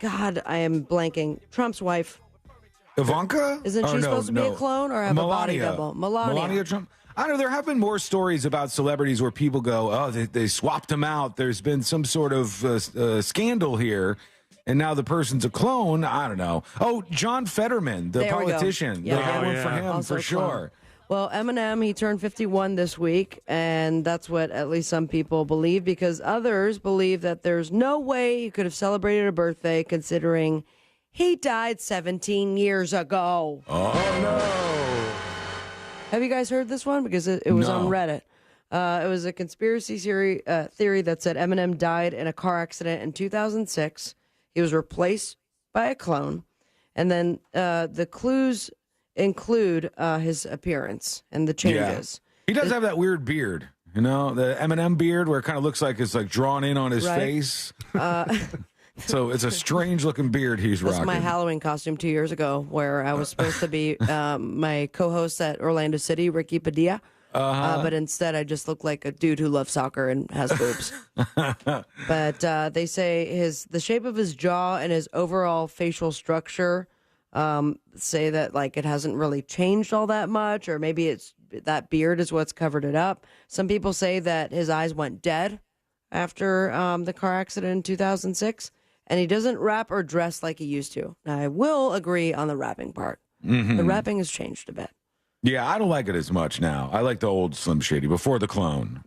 God, I am blanking. Trump's wife. Ivanka? Isn't she supposed to be a clone or have a body double? Melania Trump. I don't know. There have been more stories about celebrities where people go, oh, they swapped them out. There's been some sort of scandal here, and now the person's a clone. I don't know. Oh, John Fetterman, the politician. Yeah, that one for him, also for sure. Well, Eminem, he turned 51 this week, and that's what at least some people believe, because others believe that there's no way he could have celebrated a birthday considering he died 17 years ago. Oh, no. Have you guys heard this one? Because it was on No. Reddit. It was a conspiracy theory that said Eminem died in a car accident in 2006. He was replaced by a clone. And then the clues include his appearance and the changes. He does have that weird beard. You know, the Eminem beard where it kind of looks like it's like drawn in on his face. So it's a strange looking beard he's That's rocking. my Halloween costume 2 years ago, where I was supposed to be my co-host at Orlando City, Ricky Padilla. But instead, I just look like a dude who loves soccer and has boobs. But they say the shape of his jaw and his overall facial structure say that like it hasn't really changed all that much, or maybe it's that beard is what's covered it up. Some people say that his eyes went dead after the car accident in 2006, and he doesn't rap or dress like he used to. Now, I will agree on the rapping part. The rapping has changed a bit. Yeah, I don't like it as much now. I like the old Slim Shady before the clone.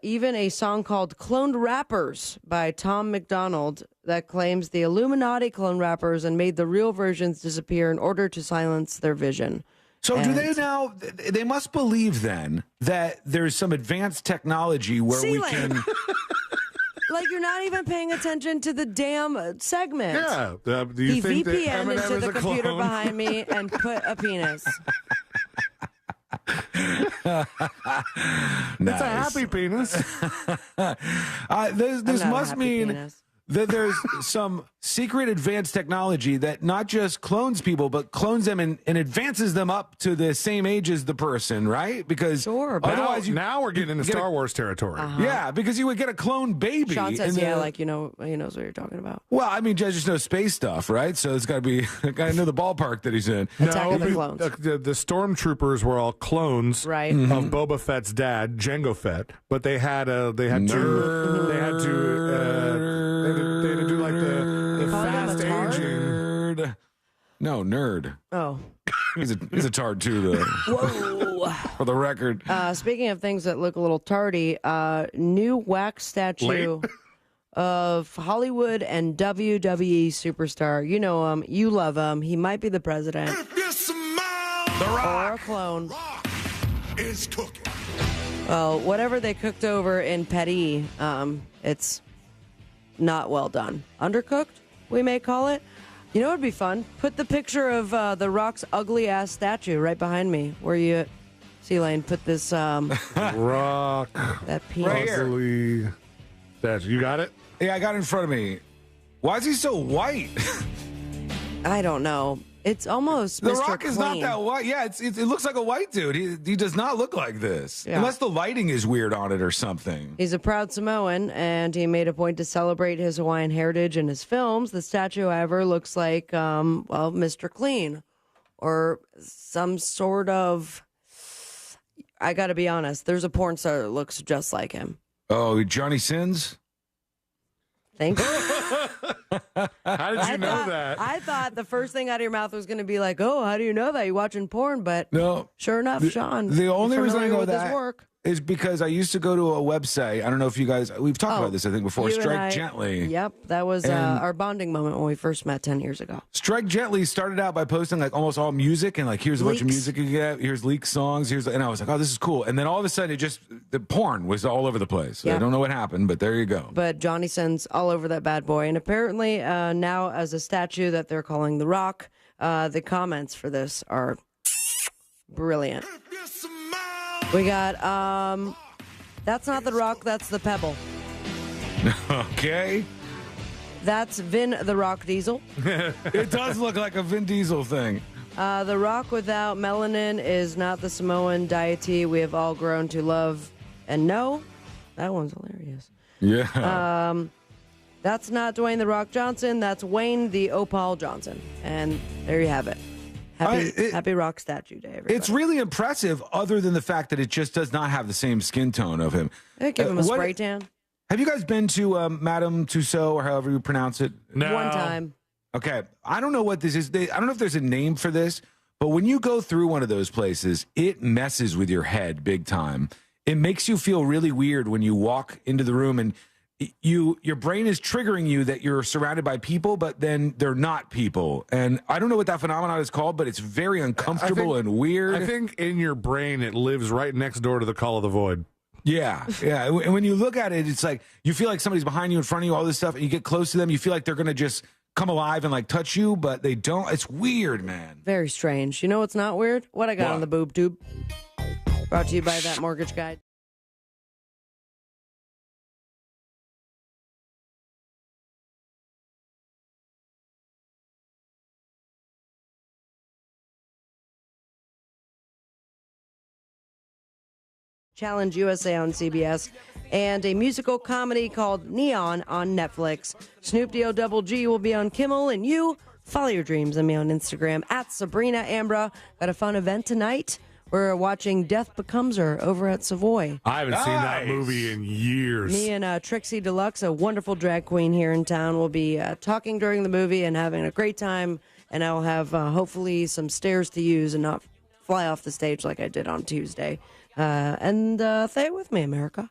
Even a song called Cloned Rappers by Tom McDonald that claims the Illuminati cloned rappers and made the real versions disappear in order to silence their vision. So do they now, they must believe then that there's some advanced technology where we can... Like, you're not even paying attention to the damn segment. Yeah. Do you He think that VPN'd Eminem into is the a computer clone? behind me and put a penis. It's a happy penis. This not a must happy mean penis. that there's some secret advanced technology that not just clones people, but clones them and advances them up to the same age as the person, right? Because otherwise, now we're getting into get Star Wars territory. Yeah, because you would get a clone baby. Sean says, and yeah, the- like, he knows what you're talking about. Well, I mean, Judge just knows space stuff, right? So it's got to be, got to know the ballpark that he's in. Attack of the Clones. The stormtroopers were all clones Right. Mm-hmm. of Boba Fett's dad, Jango Fett, but they had to do like the fast aging. Nerd. No, nerd. Oh. He's a tard too, though. Whoa. For the record. Speaking of things that look a little tardy, new wax statue of Hollywood and WWE superstar. You know him. You love him. He might be the president. Or a clone. Is cooking. Well, whatever they cooked over in Petit, it's not well done. Undercooked, we may call it. You know what would be fun? Put the picture of The Rock's ugly-ass statue right behind me. Where you, C-Lane, put this... Rock. That penis. Right here. Ugly statue. You got it? Yeah, I got it in front of me. Why is he so white? I don't know. It's almost The Mr. Rock is not Clean. that white. Yeah, it looks like a white dude. He does not look like this. Yeah. Unless the lighting is weird on it or something. He's a proud Samoan, and he made a point to celebrate his Hawaiian heritage in his films. The statue, however, looks like, Mr. Clean, or some sort of... I got to be honest, there's a porn star that looks just like him. Oh, Johnny Sins? Thanks. How did you know that? I thought the first thing out of your mouth was going to be like, oh, how do you know that? You watching porn? But No. sure enough, Sean. The only you're reason I familiar know with his that work. is because I used to go to a website. I don't know if you guys, we've talked about this, I think, before. You and Strike I- Gently. Yep, that was And- our bonding moment when we first met 10 years ago. Strike Gently started out by posting like almost all music and like here's a bunch of Leaks. music you can get, here's leaked songs, and I was like, oh, this is cool. And then all of a sudden the porn was all over the place. Yeah. I don't know what happened, but there you go. But Johnny Sins all over that bad boy. And apparently now as a statue that they're calling The Rock, the comments for this are brilliant. We got, that's not The Rock, that's the Pebble. Okay. That's Vin The Rock Diesel. It does look like a Vin Diesel thing. The Rock without melanin is not the Samoan deity we have all grown to love and know. That one's hilarious. Yeah. That's not Dwayne The Rock Johnson. That's Wayne the Opal Johnson. And there you have it. Happy Rock Statue Day, everybody. It's really impressive, other than the fact that it just does not have the same skin tone of him. They give him a what- spray tan. Have you guys been to Madame Tussauds, or however you pronounce it? No. One time. Okay, I don't know what this is. I don't know if there's a name for this, but when you go through one of those places, it messes with your head big time. It makes you feel really weird when you walk into the room and your brain is triggering you that you're surrounded by people, but then they're not people. And I don't know what that phenomenon is called, but it's very uncomfortable and weird. I think in your brain it lives right next door to the call of the void. Yeah. And when you look at it, it's like you feel like somebody's behind you, in front of you, all this stuff, and you get close to them, you feel like they're going to just come alive and like touch you, but they don't. It's weird, man. Very strange. You know what's not weird? What I got on the boob tube. Brought to you by That Mortgage Guide. Challenge USA on CBS, and a musical comedy called Neon on Netflix. Snoop D-O Double G will be on Kimmel, and you follow your dreams on me on Instagram at Sabrina Ambra. Got a fun event tonight. We're watching Death Becomes Her over at Savoy. I haven't seen that movie in years. Me and Trixie Deluxe, a wonderful drag queen here in town, will be talking during the movie and having a great time, and I'll have hopefully some stairs to use and not fly off the stage like I did on Tuesday. And stay with me, America.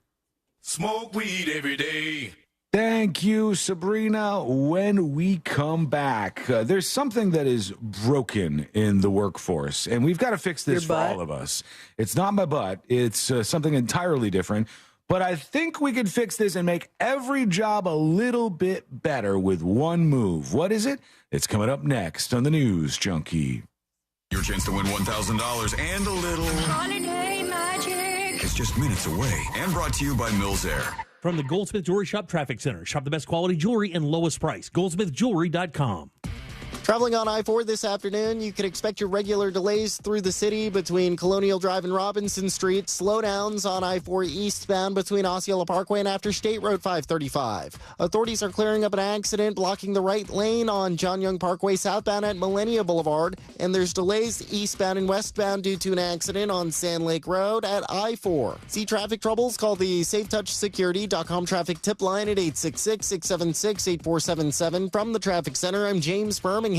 Smoke weed every day. Thank you, Sabrina. When we come back, there's something that is broken in the workforce, and we've got to fix this for all of us. It's not my butt. It's something entirely different. But I think we could fix this and make every job a little bit better with one move. What is it? It's coming up next on the News Junkie. Your chance to win $1,000 and a little Holiday magic. is just minutes away, and brought to you by Mills Air. From the Goldsmith Jewelry Shop Traffic Center. Shop the best quality jewelry and lowest price. GoldsmithJewelry.com. Traveling on I-4 this afternoon, you can expect your regular delays through the city between Colonial Drive and Robinson Street. Slowdowns on I-4 eastbound between Osceola Parkway and after State Road 535. Authorities are clearing up an accident blocking the right lane on John Young Parkway southbound at Millennia Boulevard. And there's delays eastbound and westbound due to an accident on Sand Lake Road at I-4. See traffic troubles? Call the SafeTouchSecurity.com traffic tip line at 866-676-8477. From the Traffic Center, I'm James Birmingham.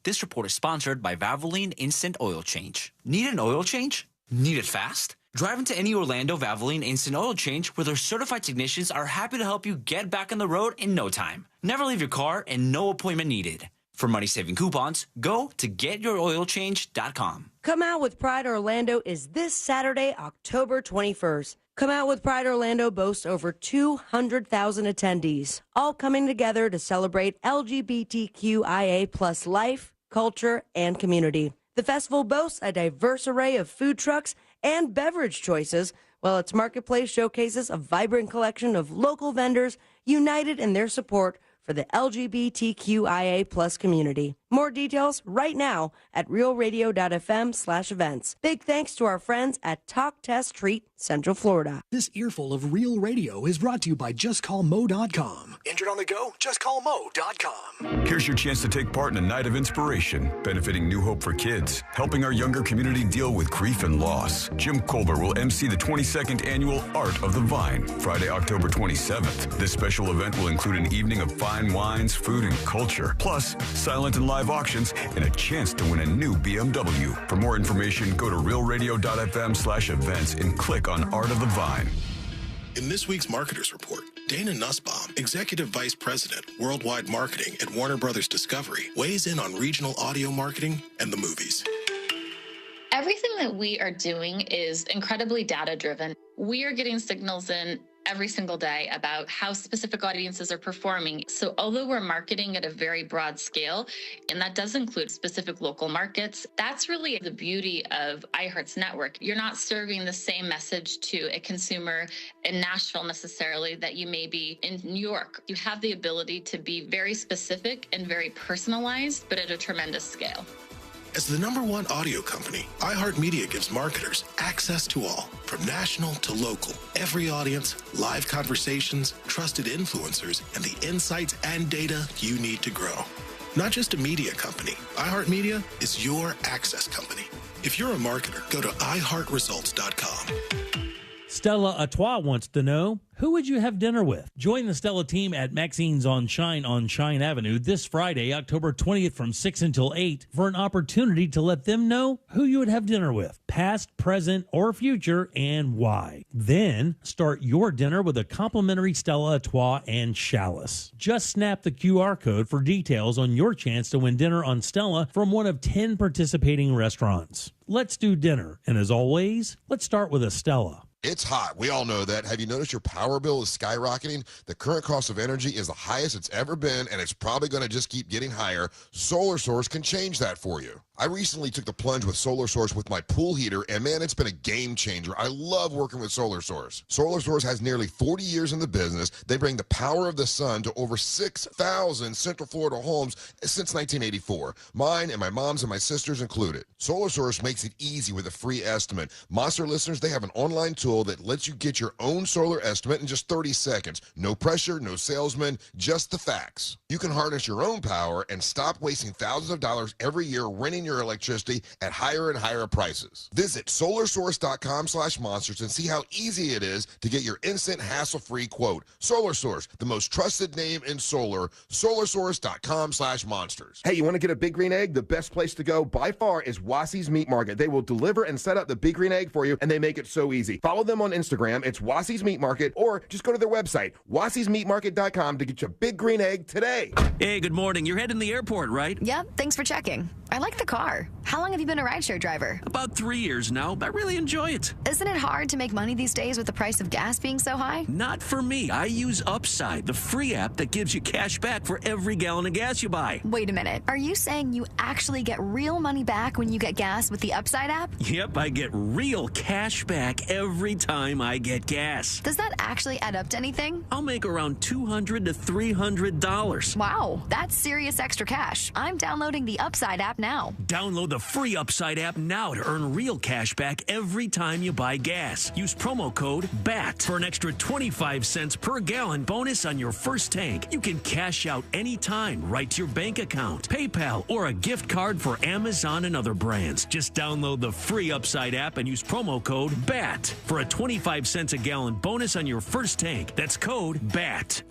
This report is sponsored by Valvoline Instant Oil Change. Need an oil change? Need it fast? Drive into any Orlando Valvoline Instant Oil Change where their certified technicians are happy to help you get back on the road in no time. Never leave your car and no appointment needed. For money-saving coupons, go to getyouroilchange.com. Come Out with Pride Orlando is this Saturday, October 21st. Come Out with Pride Orlando boasts over 200,000 attendees, all coming together to celebrate LGBTQIA plus life, culture, and community. The festival boasts a diverse array of food trucks and beverage choices, while its marketplace showcases a vibrant collection of local vendors united in their support for the LGBTQIA plus community. More details right now at realradio.fm/events. Big thanks to our friends at Talk Test Treat, Central Florida. This earful of Real Radio is brought to you by JustCallMo.com. Injured on the go? JustCallMo.com. Here's your chance to take part in a night of inspiration, benefiting New Hope for Kids, helping our younger community deal with grief and loss. Jim Colbert will MC the 22nd annual Art of the Vine, Friday, October 27th. This special event will include an evening of fine wines, food, and culture, plus silent and live auctions and a chance to win a new BMW. For more information, go to realradio.fm/events and click on Art of the Vine. In this week's Marketers Report, Dana Nussbaum, Executive Vice President, Worldwide Marketing at Warner Brothers Discovery, weighs in on regional audio marketing and the movies. Everything that we are doing is incredibly data-driven. We are getting signals in every single day about how specific audiences are performing. So although we're marketing at a very broad scale, and that does include specific local markets, that's really the beauty of iHeart's network. You're not serving the same message to a consumer in Nashville necessarily that you may be in New York. You have the ability to be very specific and very personalized, but at a tremendous scale. As the #1 audio company, iHeartMedia gives marketers access to all, from national to local, every audience, live conversations, trusted influencers, and the insights and data you need to grow. Not just a media company, iHeartMedia is your access company. If you're a marketer, go to iHeartResults.com. Stella Artois wants to know, who would you have dinner with? Join the Stella team at Maxine's on Shine Avenue this Friday, October 20th from 6 until 8 for an opportunity to let them know who you would have dinner with, past, present, or future, and why. Then start your dinner with a complimentary Stella Artois and chalice. Just snap the QR code for details on your chance to win dinner on Stella from one of 10 participating restaurants. Let's do dinner, and as always, let's start with a Stella. It's hot. We all know that. Have you noticed your power bill is skyrocketing? The current cost of energy is the highest it's ever been, and it's probably going to just keep getting higher. Solar Source can change that for you. I recently took the plunge with Solar Source with my pool heater, and man, it's been a game changer. I love working with Solar Source. Solar Source has nearly 40 years in the business. They bring the power of the sun to over 6,000 Central Florida homes since 1984. Mine and my mom's and my sister's included. Solar Source makes it easy with a free estimate. Monster listeners, they have an online tool that lets you get your own solar estimate in just 30 seconds. No pressure, no salesman, just the facts. You can harness your own power and stop wasting thousands of dollars every year renting your electricity at higher and higher prices. Visit solarsource.com/monsters and see how easy it is to get your instant hassle-free quote. Solar Source, the most trusted name in solar. solarsource.com/monsters. Hey, you want to get a Big Green Egg? The best place to go by far is Wassie's Meat Market. They will deliver and set up the Big Green Egg for you, and they make it so easy. Follow them on Instagram. It's Wassie's Meat Market, or just go to their website, wassiesmeatmarket.com, to get your Big Green Egg today. Hey, good morning. You're heading to the airport, right? Yep, thanks for checking. I like the car. How long have you been a rideshare driver? About 3 years now. I really enjoy it. Isn't it hard to make money these days with the price of gas being so high? Not for me. I use Upside, the free app that gives you cash back for every gallon of gas you buy. Wait a minute. Are you saying you actually get real money back when you get gas with the Upside app? Yep, I get real cash back every time I get gas. Does that actually add up to anything? I'll make around $200 to $300. Wow, that's serious extra cash. I'm downloading the Upside app now. Download the free Upside app now to earn real cash back every time you buy gas. Use promo code BAT for an extra 25 cents per gallon bonus on your first tank. You can cash out anytime right to your bank account, PayPal, or a gift card for Amazon and other brands. Just download the free Upside app and use promo code BAT for a 25 cents a gallon bonus on your first tank. That's code BAT.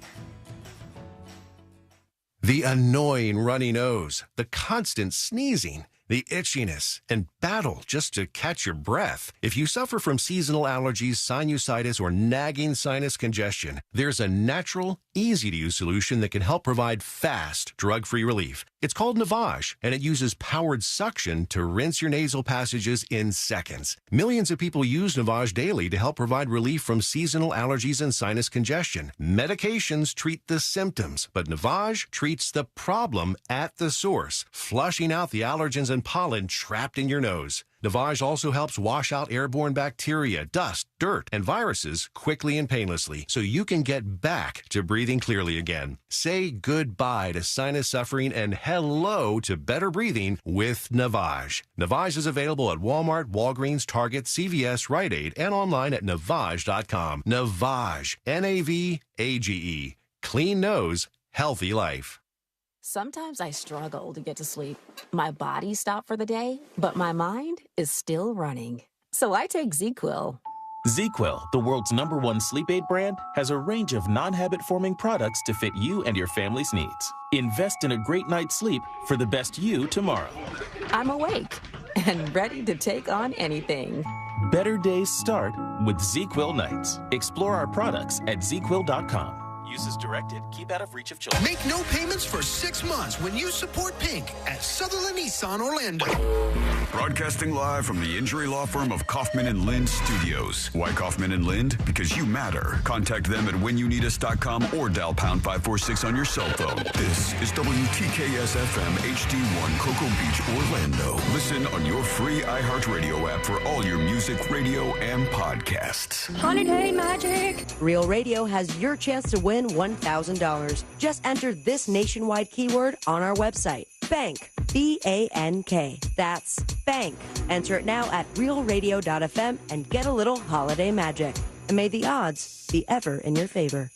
The annoying runny nose, the constant sneezing, the itchiness, and battle just to catch your breath. If you suffer from seasonal allergies, sinusitis, or nagging sinus congestion, there's a natural, easy-to-use solution that can help provide fast, drug-free relief. It's called Navage, and it uses powered suction to rinse your nasal passages in seconds. Millions of people use Navage daily to help provide relief from seasonal allergies and sinus congestion. Medications treat the symptoms, but Navage treats the problem at the source, flushing out the allergens and pollen trapped in your nose. Navage also helps wash out airborne bacteria, dust, dirt, and viruses quickly and painlessly, so you can get back to breathing clearly again. Say goodbye to sinus suffering and hello to better breathing with Navage. Navage is available at Walmart, Walgreens, Target, CVS, Rite Aid, and online at Navage.com. Navage, N-A-V-A-G-E. Clean nose, healthy life. Sometimes I struggle to get to sleep. My body stopped for the day, but my mind is still running. So I take ZQuil. ZQuil, the world's #1 sleep aid brand, has a range of non-habit-forming products to fit you and your family's needs. Invest in a great night's sleep for the best you tomorrow. I'm awake and ready to take on anything. Better days start with ZQuil nights. Explore our products at ZQuil.com. Use as directed. Keep out of reach of children. Make no payments for 6 months when you support Pink at Sutherland Nissan Orlando. Broadcasting live from the injury law firm of Kaufman and Lind Studios. Why Kaufman and Lind? Because you matter. Contact them at whenyounneedus.com or dial pound 546 on your cell phone. This is WTKS FM HD1 Cocoa Beach, Orlando. Listen on your free iHeartRadio app for all your music, radio, and podcasts. Holiday magic! Real Radio has your chance to win $1,000. Just enter this nationwide keyword on our website. Bank. B-A-N-K. That's bank. Enter it now at realradio.fm and get a little holiday magic. And may the odds be ever in your favor.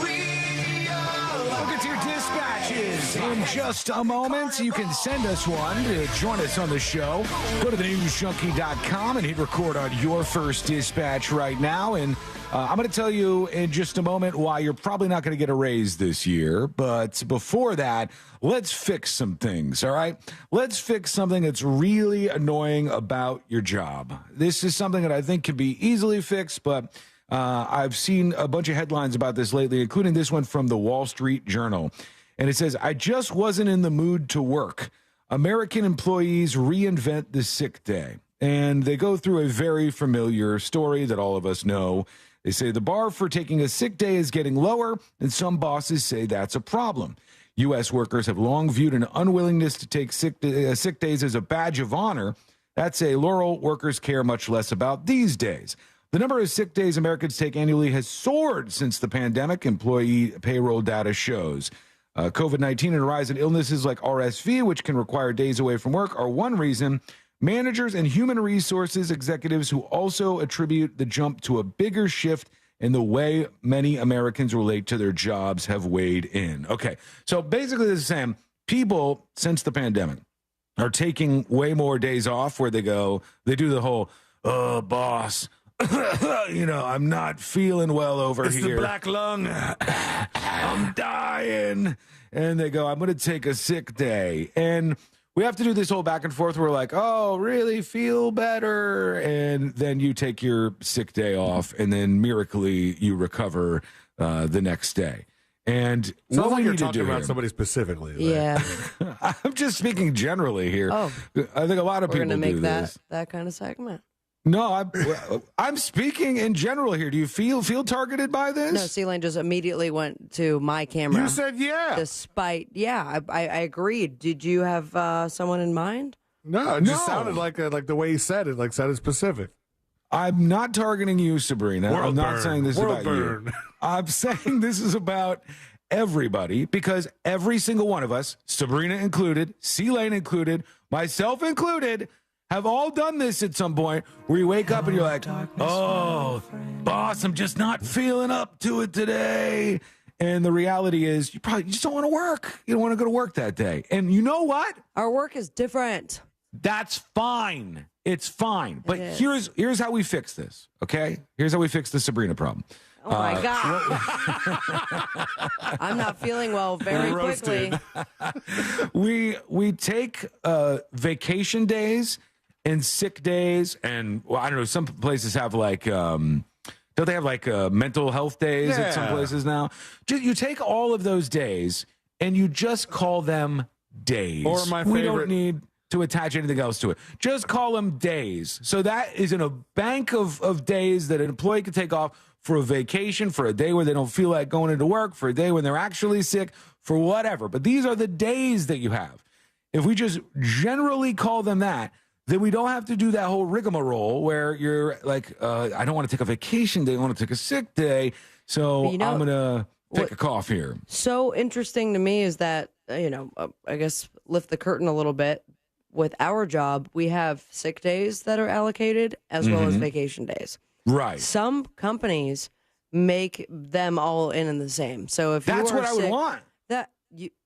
We'll get to your dispatches in just a moment. You can send us one to join us on the show. Go to thenewsjunkie.com and hit record on your first dispatch right now. And I'm going to tell you in just a moment why you're probably not going to get a raise this year. But before that, let's fix some things, all right? Let's fix something that's really annoying about your job. This is something that I think can be easily fixed, but I've seen a bunch of headlines about this lately, including this one from the Wall Street Journal. And it says, I just wasn't in the mood to work. American employees reinvent the sick day. And they go through a very familiar story that all of us know. They say the bar for taking a sick day is getting lower, and some bosses say that's a problem. U.S. workers have long viewed an unwillingness to take sick days as a badge of honor. That's a laurel workers care much less about these days. The number of sick days Americans take annually has soared since the pandemic, employee payroll data shows. COVID-19 and a rise in illnesses like RSV, which can require days away from work, are one reason. Managers and human resources executives who also attribute the jump to a bigger shift in the way many Americans relate to their jobs have weighed in. Okay, so basically this is saying people, since the pandemic, are taking way more days off where they do the whole, boss, I'm not feeling well over it's here. It's the black lung. I'm dying. And they go, I'm going to take a sick day. And we have to do this whole back and forth. We're like, oh, really feel better. And then you take your sick day off, and then miraculously you recover the next day. And sounds what like we you're need to talking do about here, somebody specifically. Yeah. I'm just speaking generally here. Oh. I think a lot of We're people going to do make this. that kind of segment. No, I'm speaking in general here. Do you feel targeted by this? No, C-Lane just immediately went to my camera. You said yeah. Despite, I agreed. Did you have someone in mind? No, it just sounded like the way he said it, like sounded specific. I'm not targeting you, Sabrina. World I'm not burn. saying this World about burn. you. I'm saying this is about everybody, because every single one of us, Sabrina included, C-Lane included, myself included, have all done this at some point where you wake up and you're like, oh, boss, I'm just not feeling up to it today. And the reality is you just don't want to work. You don't want to go to work that day. And you know what? Our work is different. That's fine. It's fine. But is. here's how we fix this, okay? Here's how we fix the Sabrina problem. Oh, my God. I'm not feeling well very quickly. We take vacation days and sick days, and I don't know, some places have like don't they have like mental health days at some places now? You take all of those days and you just call them days. Or my we favorite, don't need to attach anything else to it. Just call them days. So that is in a bank of days that an employee can take off for a vacation, for a day where they don't feel like going into work, for a day when they're actually sick, for whatever. But these are the days that you have. If we just generally call them that, then we don't have to do that whole rigmarole where you're like, I don't want to take a vacation day, I want to take a sick day, so I'm going to take a cough here. So interesting to me is that, I guess lift the curtain a little bit. With our job, we have sick days that are allocated as well as vacation days. Right. Some companies make them all in the same. So if that's you are what I would want.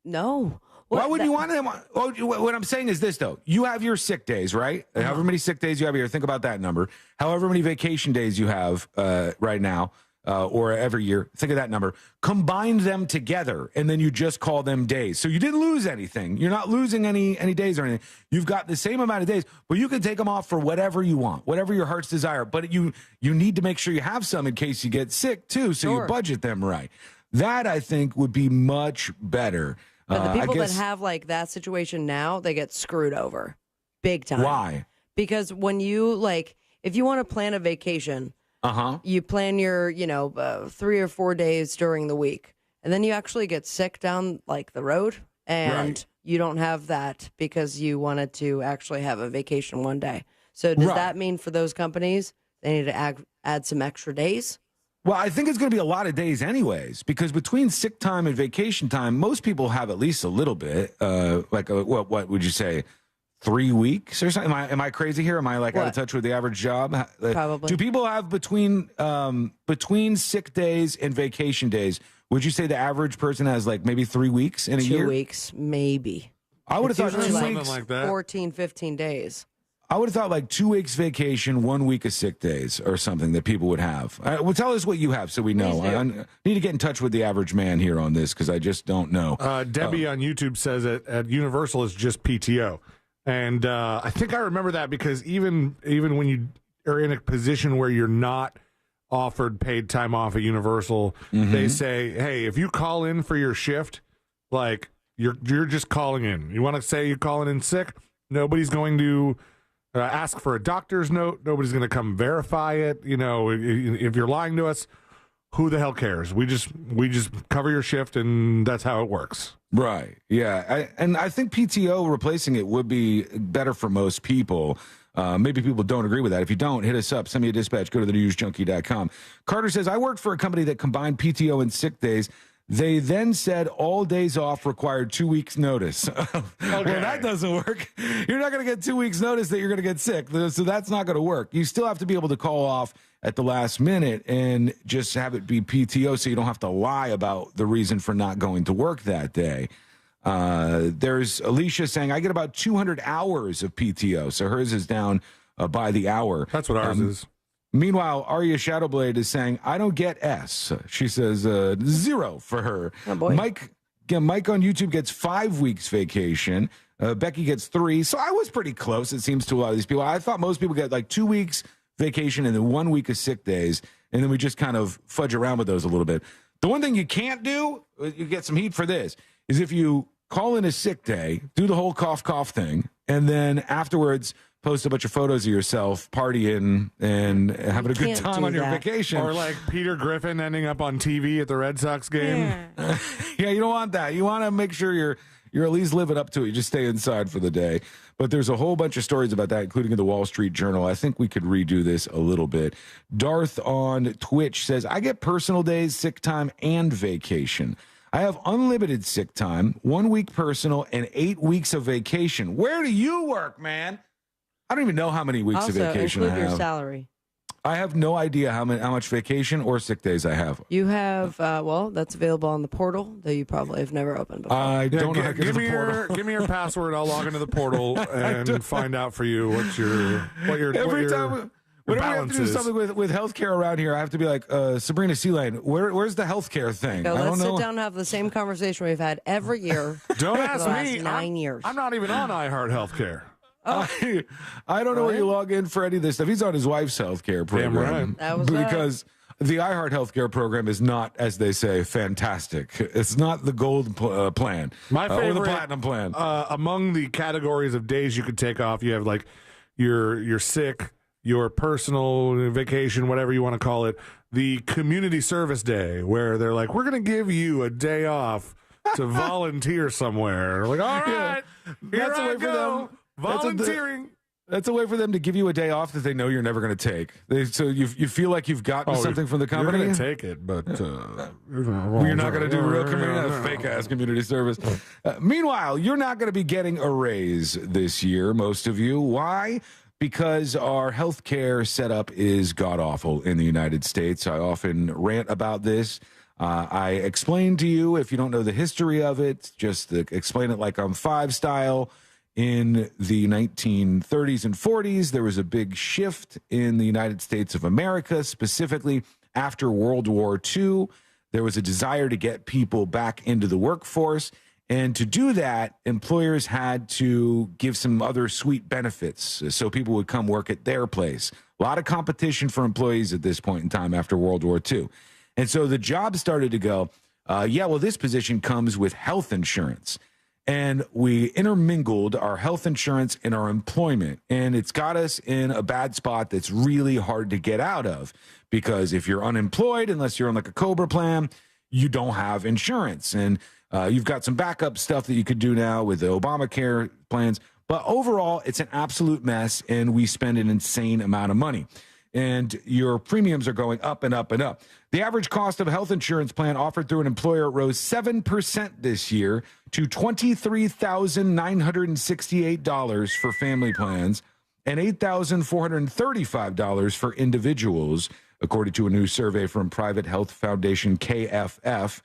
No. Why would you want them? What I'm saying is this, though. You have your sick days, right? However many sick days you have here, think about that number. However many vacation days you have right now or every year, think of that number. Combine them together, and then you just call them days. So you didn't lose anything. You're not losing any days or anything. You've got the same amount of days, but you can take them off for whatever you want, whatever your heart's desire. But you need to make sure you have some in case you get sick, too, so you budget them right. That, I think, would be much better. But the people that have like that situation now, they get screwed over big time. Why? Because when you if you want to plan a vacation, you plan your, 3 or 4 days during the week, and then you actually get sick down the road, and you don't have that because you wanted to actually have a vacation one day. So does that mean for those companies they need to add some extra days? Well, I think it's going to be a lot of days anyways, because between sick time and vacation time, most people have at least a little bit, what would you say, 3 weeks or something. Am I crazy here? Am I like out of touch with the average job? Probably. Do people have between sick days and vacation days? Would you say the average person has like maybe 3 weeks in a year? 2 weeks, maybe. I would have thought 2 weeks, something like that. 14, 15 days. I would have thought like 2 weeks vacation, 1 week of sick days or something that people would have. Well, tell us what you have so we know. I need to get in touch with the average man here on this because I just don't know. Debbie on YouTube says at Universal it's just PTO. And I think I remember that because even when you are in a position where you're not offered paid time off at Universal, they say, hey, if you call in for your shift, like you're just calling in. You want to say you're calling in sick? Nobody's going to ask for a doctor's note. Nobody's going to come verify it. You know, if you're lying to us, who the hell cares? We just cover your shift, and that's how it works. Right. Yeah. I think PTO replacing it would be better for most people. Maybe people don't agree with that. If you don't, hit us up. Send me a dispatch. Go to thenewsjunkie.com. Carter says, I worked for a company that combined PTO and sick days. They then said all days off required 2 weeks notice. Okay. Well, that doesn't work. You're not going to get 2 weeks notice that you're going to get sick. So that's not going to work. You still have to be able to call off at the last minute and just have it be PTO so you don't have to lie about the reason for not going to work that day. There's Alicia saying, I get about 200 hours of PTO. So hers is down by the hour. That's what ours is. Meanwhile, Arya Shadowblade is saying, I don't get S. She says 0 for her. Oh, boy. Mike on YouTube gets 5 weeks vacation. Becky gets 3. So I was pretty close, it seems, to a lot of these people. I thought most people get like 2 weeks vacation and then 1 week of sick days. And then we just kind of fudge around with those a little bit. The one thing you can't do, you get some heat for this, is if you call in a sick day, do the whole cough thing, and then afterwards post a bunch of photos of yourself partying and having a good time on your vacation. Or like Peter Griffin ending up on TV at the Red Sox game. Yeah, you don't want that. You want to make sure you're at least living up to it. You just stay inside for the day. But there's a whole bunch of stories about that, including in the Wall Street Journal. I think we could redo this a little bit. Darth on Twitch says, I get personal days, sick time, and vacation. I have unlimited sick time, 1 week personal, and 8 weeks of vacation. Where do you work, man? I don't even know how many weeks of vacation I have. Include your salary. I have no idea how much vacation or sick days I have. You have, that's available on the portal that you probably have never opened before. I don't know how to get to the portal. Give me your password. I'll log into the portal and find out for you what your time. Whenever we have to do something with healthcare around here, I have to be like, Sabrina Sealane, where's the healthcare thing? So let's sit down and have the same conversation we've had every year. Don't for ask the last me. 9 years. I'm not even on iHeart Healthcare. I don't know where you log in for any of this stuff. He's on his wife's healthcare program. Damn right. That was because the iHeart healthcare program is not, as they say, fantastic. It's not the gold plan. My favorite, or the platinum plan. Among the categories of days you could take off, you have like your sick, your personal vacation, whatever you want to call it, the community service day, where they're like, we're going to give you a day off to volunteer somewhere. Like, all right, that's a way for them. Volunteering. That's a way for them to give you a day off that they know you're never going to take. So you feel like you've gotten something from the company. You're going to take it, but you're not going to do real fake-ass community service. Meanwhile, you're not going to be getting a raise this year, most of you. Why? Because our healthcare setup is god-awful in the United States. I often rant about this. I explain to you, if you don't know the history of it, just explain it like I'm 5 style. In the 1930s and 40s, there was a big shift in the United States of America, specifically after World War II. There was a desire to get people back into the workforce. And to do that, employers had to give some other sweet benefits so people would come work at their place. A lot of competition for employees at this point in time after World War II. And so the job started to go, this position comes with health insurance. And we intermingled our health insurance and our employment. And it's got us in a bad spot that's really hard to get out of. Because if you're unemployed, unless you're on like a COBRA plan, you don't have insurance. And you've got some backup stuff that you could do now with the Obamacare plans. But overall, it's an absolute mess, and we spend an insane amount of money. and your premiums are going up and up and up. The average cost of a health insurance plan offered through an employer rose 7% this year to $23,968 for family plans and $8,435 for individuals, according to a new survey from private health foundation KFF.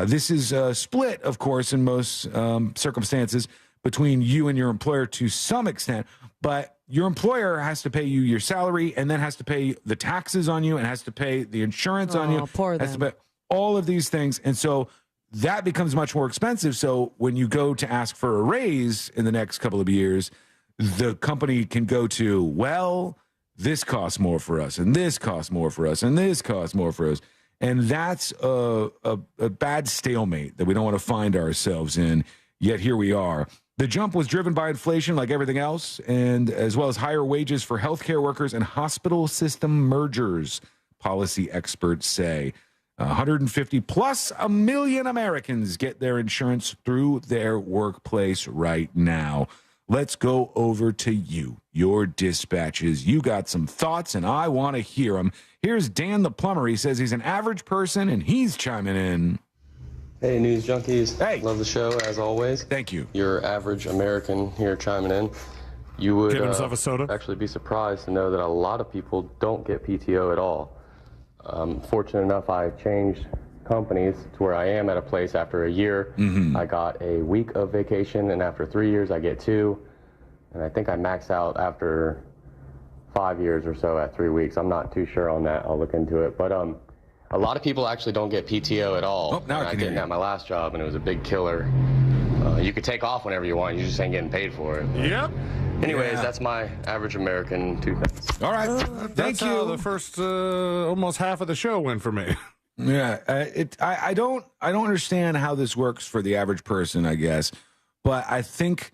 This is split, of course, in most circumstances between you and your employer to some extent, but your employer has to pay you your salary and then has to pay the taxes on you and has to pay the insurance on you. Poor has them. to pay all of these things. And so that becomes much more expensive. So when you go to ask for a raise in the next couple of years, the company can go to, well, this costs more for us, and this costs more for us, and this costs more for us. And that's a bad stalemate that we don't want to find ourselves in, yet here we are. The jump was driven by inflation like everything else, and as well as higher wages for healthcare workers and hospital system mergers, policy experts say. 150 plus a million Americans get their insurance through their workplace right now. Let's go over to you, your dispatches. You got some thoughts, and I want to hear them. Here's Dan the plumber. He says he's an average person, and he's chiming in. Hey, News Junkies. Hey. Love the show, as always. Thank you. Your average American here chiming in. You would Get himself a soda. actually be surprised to know that a lot of people don't get PTO at all. Fortunate enough, I changed companies to where I am at a place after a year. I got a week of vacation, and after 3 years, I get 2. And I think I max out after 5 years or so at 3 weeks. I'm not too sure on that. I'll look into it. But a lot of people actually don't get PTO at all. Oh, now I can hear didn't you. at my last job, and it was a big killer. You could take off whenever you want. You just ain't getting paid for it. Yep. Anyways, Yeah. that's my average American 2 cents. All right. That's Thank how you. the first almost half of the show went for me. Yeah, I don't understand how this works for the average person, I guess, but I think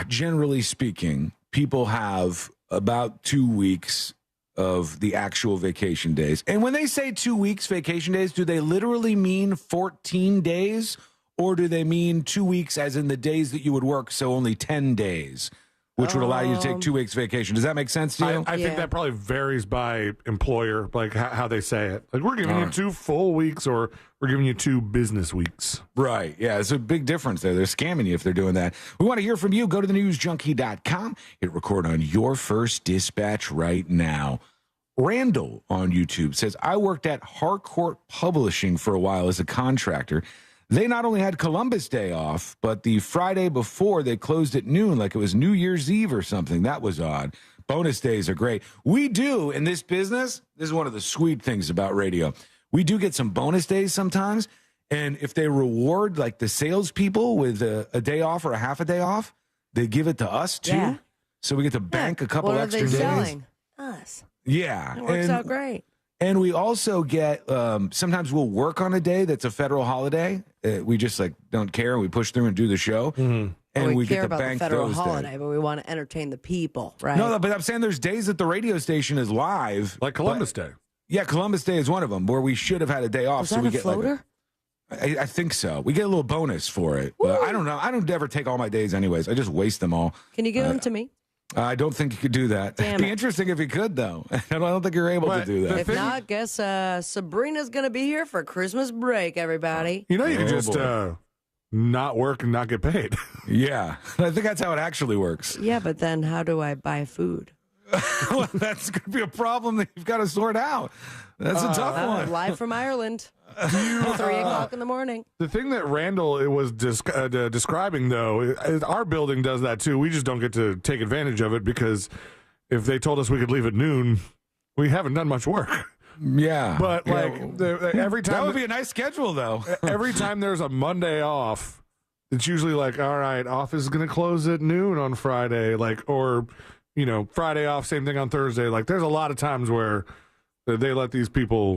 generally speaking, people have about 2 weeks of the actual vacation days. And when they say 2 weeks vacation days, do they literally mean 14 days, or do they mean 2 weeks as in the days that you would work, so only 10 days? Which would allow you to take 2 weeks vacation. Does that make sense to you? I think that probably varies by employer, like how they say it. Like, we're giving you 2 full weeks, or we're giving you 2 business weeks. Right. Yeah, it's a big difference there. They're scamming you if they're doing that. We want to hear from you. Go to thenewsjunkie.com. Hit record on your first dispatch right now. Randall on YouTube says, I worked at Harcourt Publishing for a while as a contractor. They not only had Columbus Day off, but the Friday before they closed at noon, like it was New Year's Eve or something. That was odd. Bonus days are great. We do in this business. This is one of the sweet things about radio. We do get some bonus days sometimes. And if they reward like the salespeople with a day off or a half a day off, they give it to us too. Yeah. So we get to bank a couple What extra are they days. selling? Us. Yeah. It works out great. And we also get, sometimes we'll work on a day that's a federal holiday. We just like don't care. We push through and do the show. And we get care to about the bank federal those holiday, days. but we want to entertain the people, right? No, but I'm saying there's days that the radio station is live. Like Columbus Day. Yeah, Columbus Day is one of them where we should have had a day off. Is so that we a get floater? I think so. We get a little bonus for it. But I don't know. I don't ever take all my days anyways. I just waste them all. Can you give them to me? I don't think you could do that. Damn It'd be it. interesting if you could, though. I don't think you're able to do that. If not, guess Sabrina's going to be here for Christmas break, everybody. You know, you can just not work and not get paid. Yeah. I think that's how it actually works. Yeah, but then how do I buy food? Well, that's going to be a problem that you've got to sort out. That's a tough one. Live from Ireland. 3:00 in the morning. The thing that Randall was describing, though, is our building does that too. We just don't get to take advantage of it because if they told us we could leave at noon, we haven't done much work. Yeah. But Yeah. like every time That would be a nice schedule, though. every time there's a Monday off, it's usually like, all right, office is going to close at noon on Friday, like, or Friday off, same thing on Thursday. Like, there's a lot of times where they let these people,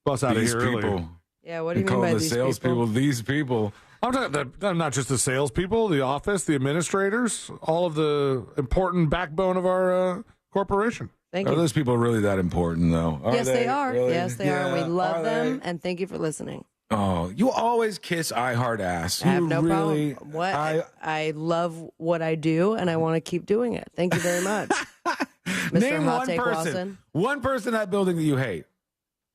bus out These of here people. early. Yeah, what do you Call mean by the these salespeople people? these people. I'm talking not just the salespeople, the office, the administrators, all of the important backbone of our corporation. Thank Are you. those people really that important, though? Yes, they are. Really? Yes, they are. We Yeah, love are them, they? and thank you for listening. Oh, you always kiss I Heart Ass. I have You no really, problem. I love what I do, and I want to keep doing it. Thank you very much. Name Hot one Take person. Watson. One person in that building that you hate.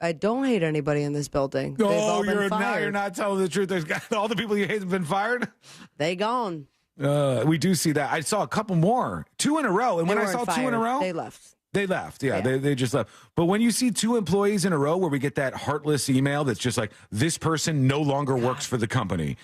I don't hate anybody in this building. They've all been now fired. you're not telling the truth. There's all the people you hate have been fired. They gone. We do see that. I saw a couple more, 2 in a row, and They when I weren't saw 2 in a fired. row, They left. They left. Yeah. They just left. But when you see 2 employees in a row where we get that heartless email that's just like, this person no longer works for the company,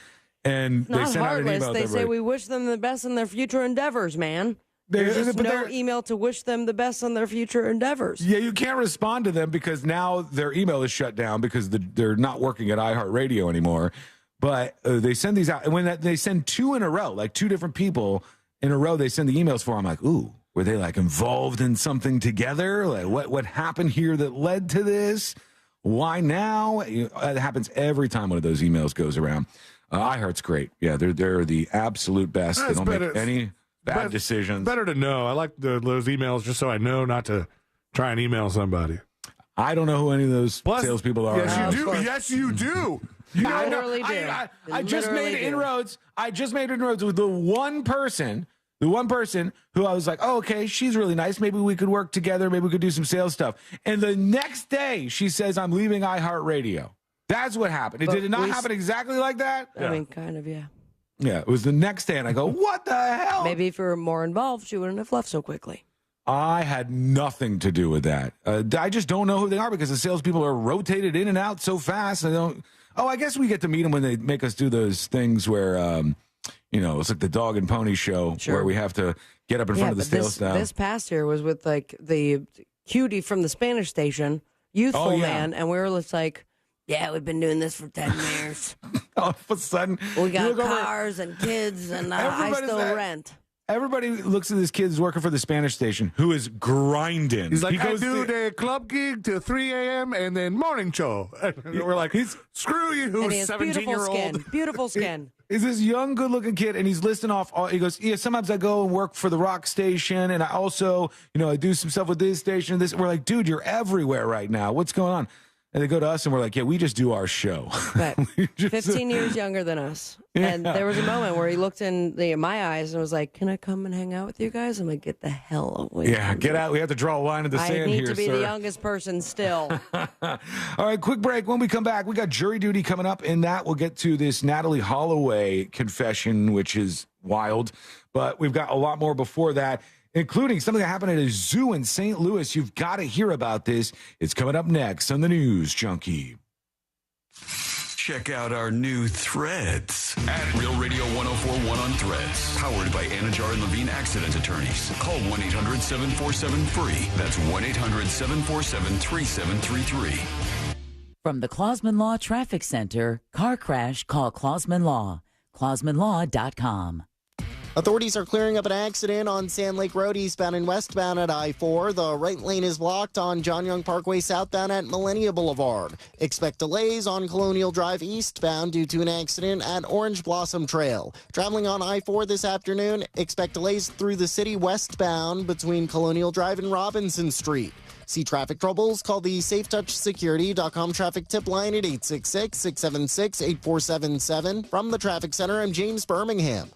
and they Not send out an heartless. email. They say we wish them the best in their future endeavors, man. There's just no email to wish them the best on their future endeavors. Yeah, you can't respond to them because now their email is shut down because they're not working at iHeartRadio anymore. But they send these out. And when they send 2 in a row, like 2 different people in a row, they send the emails for. I'm like, ooh, were they like involved in something together? Like what happened here that led to this? Why now? It happens every time one of those emails goes around. iHeart's great. Yeah, they're the absolute best. They don't make any bad decisions. Better to know. I like those emails just so I know not to try and email somebody. I don't know who any of those salespeople are. Yes, you do. Yes, you do. I literally do. I just made inroads. I just made inroads with the one person who I was like, oh, okay, she's really nice. Maybe we could work together. Maybe we could do some sales stuff. And the next day, she says, I'm leaving iHeartRadio. That's what happened. Did it not happen exactly like that? I mean, kind of, yeah. Yeah, it was the next day, and I go, what the hell? Maybe if you were more involved, she wouldn't have left so quickly. I had nothing to do with that. I just don't know who they are because the salespeople are rotated in and out so fast. I guess we get to meet them when they make us do those things where, it's like the dog and pony show where we have to get up in front of the sales staff. This past year was with like the cutie from the Spanish station, youthful man, and we were just like, yeah, we've been doing this for 10 years. All of a sudden, we got cars and kids, and I still rent. Everybody looks at this kid who's working for the Spanish station who is grinding. He's like, I do the club gig till 3 a.m. and then morning show. And we're like, screw you, 17-year-old. Beautiful skin. Is this young, good-looking kid, and he's listing off he goes, yeah, sometimes I go and work for the rock station, and I also, I do some stuff with this station, this. We're like, dude, you're everywhere right now. What's going on? And they go to us, and we're like, yeah, we just do our show. Right. 15 years younger than us. Yeah. And there was a moment where he looked in my eyes and was like, can I come and hang out with you guys? I'm like, get the hell away. Yeah, get out. We have to draw a line in the sand here, I need to be sir. the youngest person still. All right, quick break. When we come back, we got jury duty coming up. In that, we'll get to this Natalie Holloway confession, which is wild. But we've got a lot more before that, including something that happened at a zoo in St. Louis. You've got to hear about this. It's coming up next on the News Junkie. Check out our new threads at Real Radio 1041 on Threads. Powered by Anajar and Levine Accident Attorneys. Call 1-800-747-FREE. That's 1-800-747-3733. From the Clausman Law Traffic Center, car crash, call Clausman Law. ClausmanLaw.com. Authorities are clearing up an accident on Sand Lake Road eastbound and westbound at I-4. The right lane is blocked on John Young Parkway southbound at Millennia Boulevard. Expect delays on Colonial Drive eastbound due to an accident at Orange Blossom Trail. Traveling on I-4 this afternoon, expect delays through the city westbound between Colonial Drive and Robinson Street. See traffic troubles? Call the SafeTouchSecurity.com traffic tip line at 866-676-8477. From the Traffic Center, I'm James Birmingham.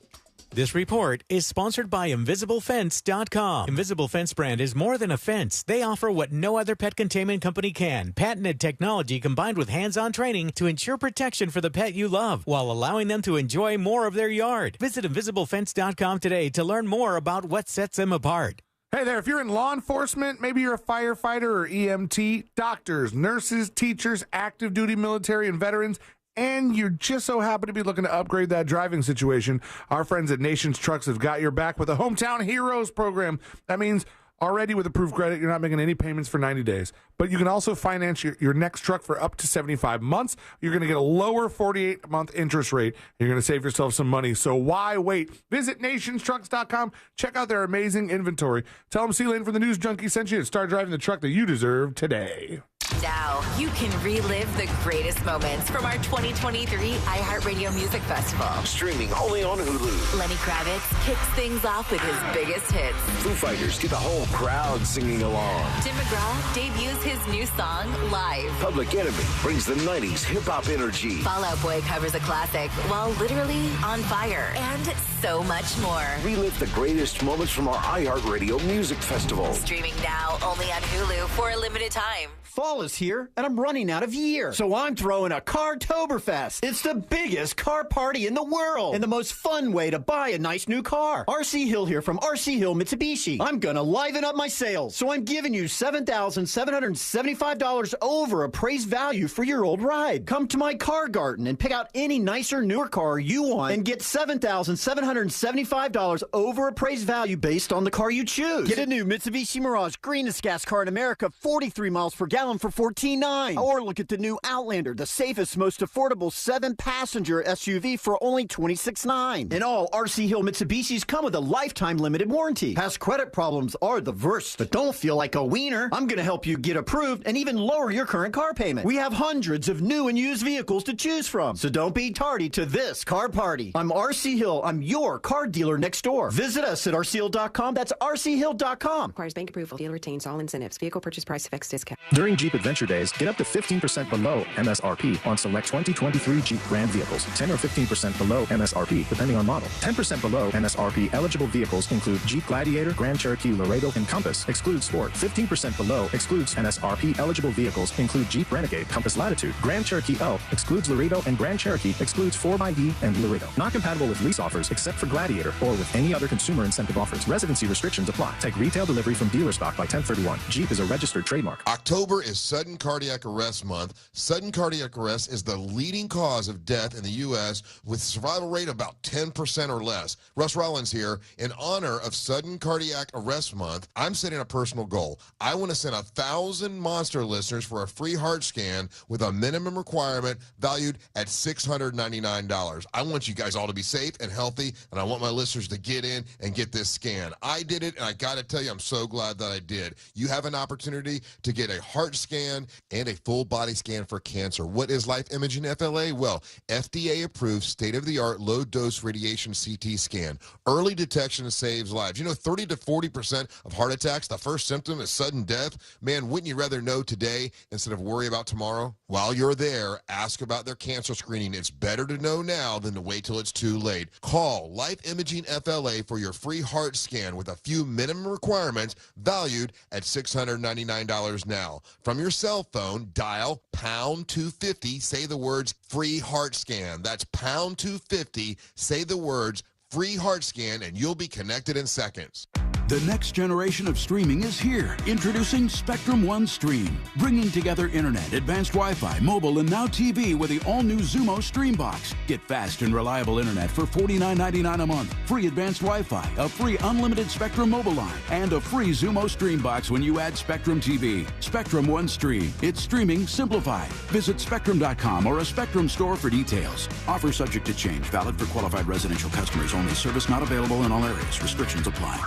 This report is sponsored by InvisibleFence.com. Invisible Fence brand is more than a fence. They offer what no other pet containment company can. Patented technology combined with hands-on training to ensure protection for the pet you love while allowing them to enjoy more of their yard. Visit InvisibleFence.com today to learn more about what sets them apart. Hey there, if you're in law enforcement, maybe you're a firefighter or EMT, doctors, nurses, teachers, active duty military, and veterans, and you just so happen to be looking to upgrade that driving situation, our friends at Nations Trucks have got your back with a Hometown Heroes program. That means already with approved credit, you're not making any payments for 90 days. But you can also finance your next truck for up to 75 months. You're going to get a lower 48-month interest rate. You're going to save yourself some money. So why wait? Visit nationstrucks.com. Check out their amazing inventory. Tell them C-Lane from the News Junkie sent you and start driving the truck that you deserve today. now, you can relive the greatest moments from our 2023 iHeartRadio Music Festival. Streaming only on Hulu. Lenny Kravitz kicks things off with his biggest hits. Foo Fighters get the whole crowd singing along. Tim McGraw debuts his new song live. Public Enemy brings the 90s hip-hop energy. Fall Out Boy covers a classic while literally on fire. And so much more. Relive the greatest moments from our iHeartRadio Music Festival. Streaming now only on Hulu for a limited time. Fall is here, and I'm running out of year. So I'm throwing a Cartoberfest. It's the biggest car party in the world, and the most fun way to buy a nice new car. RC Hill here from RC Hill Mitsubishi. I'm gonna liven up my sales, so I'm giving you $7,775 over appraised value for your old ride. Come to my car garden and pick out any nicer, newer car you want, and get $7,775 over appraised value based on the car you choose. Get a new Mitsubishi Mirage, greenest gas car in America, 43 miles per gallon for $14,900. Or look at the new Outlander, the safest, most affordable 7-passenger SUV for only $26,900. And all RC Hill Mitsubishis come with a lifetime limited warranty. Past credit problems are the worst, but don't feel like a wiener. I'm going to help you get approved and even lower your current car payment. We have hundreds of new and used vehicles to choose from, so don't be tardy to this car party. I'm RC Hill. I'm your car dealer next door. Visit us at rchill.com. That's rchill.com. Requires bank approval. Dealer retains all incentives. Vehicle purchase price affects discount. During Jeep Adventure Days, get up to 15% below MSRP on select 2023 Jeep Grand vehicles. 10 or 15% below MSRP, depending on model. 10% below MSRP eligible vehicles include Jeep Gladiator, Grand Cherokee Laredo, and Compass. Excludes Sport. 15% below excludes MSRP eligible vehicles include Jeep Renegade, Compass Latitude, Grand Cherokee L, excludes Laredo, and Grand Cherokee excludes 4xE and Laredo. Not compatible with lease offers except for Gladiator or with any other consumer incentive offers. Residency restrictions apply. Take retail delivery from dealer stock by 10/31. Jeep is a registered trademark. October is Sudden Cardiac Arrest Month. Sudden cardiac arrest is the leading cause of death in the U.S. with survival rate about 10% or less. Russ Rollins here. In honor of Sudden Cardiac Arrest Month, I'm setting a personal goal. I want to send 1,000 Monster listeners for a free heart scan with a minimum requirement valued at $699. I want you guys all to be safe and healthy, and I want my listeners to get in and get this scan. I did it, and I got to tell you, I'm so glad that I did. You have an opportunity to get a heart scan and a full body scan for cancer. What is Life Imaging FLA? Well, FDA-approved, state-of-the-art, low-dose radiation CT scan. Early detection saves lives. You know, 30 to 40% of heart attacks, the first symptom is sudden death. Man, wouldn't you rather know today instead of worry about tomorrow? While you're there, ask about their cancer screening. It's better to know now than to wait till it's too late. Call Life Imaging FLA for your free heart scan with a few minimum requirements valued at $699 now. From your cell phone, dial pound 250, say the words free heart scan. That's pound 250, say the words free heart scan, and you'll be connected in seconds. The next generation of streaming is here. Introducing Spectrum One Stream, bringing together internet, advanced Wi-Fi, mobile, and now TV with the all-new Xumo Stream Box. Get fast and reliable internet for $49.99 a month, free advanced Wi-Fi, a free unlimited Spectrum mobile line, and a free Xumo Stream Box when you add Spectrum TV. Spectrum One Stream. It's streaming simplified. Visit Spectrum.com or a Spectrum store for details. Offer subject to change. Valid for qualified residential customers only. Service not available in all areas. Restrictions apply.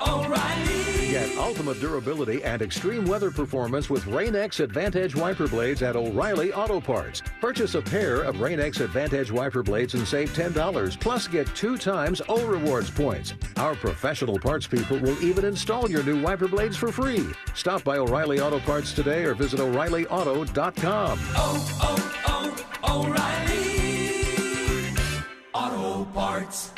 O'Reilly. Get ultimate durability and extreme weather performance with Rain-X Advantage wiper blades at O'Reilly Auto Parts. Purchase a pair of Rain-X Advantage wiper blades and save $10. Plus, get 2 times O Rewards points. Our professional parts people will even install your new wiper blades for free. Stop by O'Reilly Auto Parts today or visit O'ReillyAuto.com. O'Reilly Auto Parts.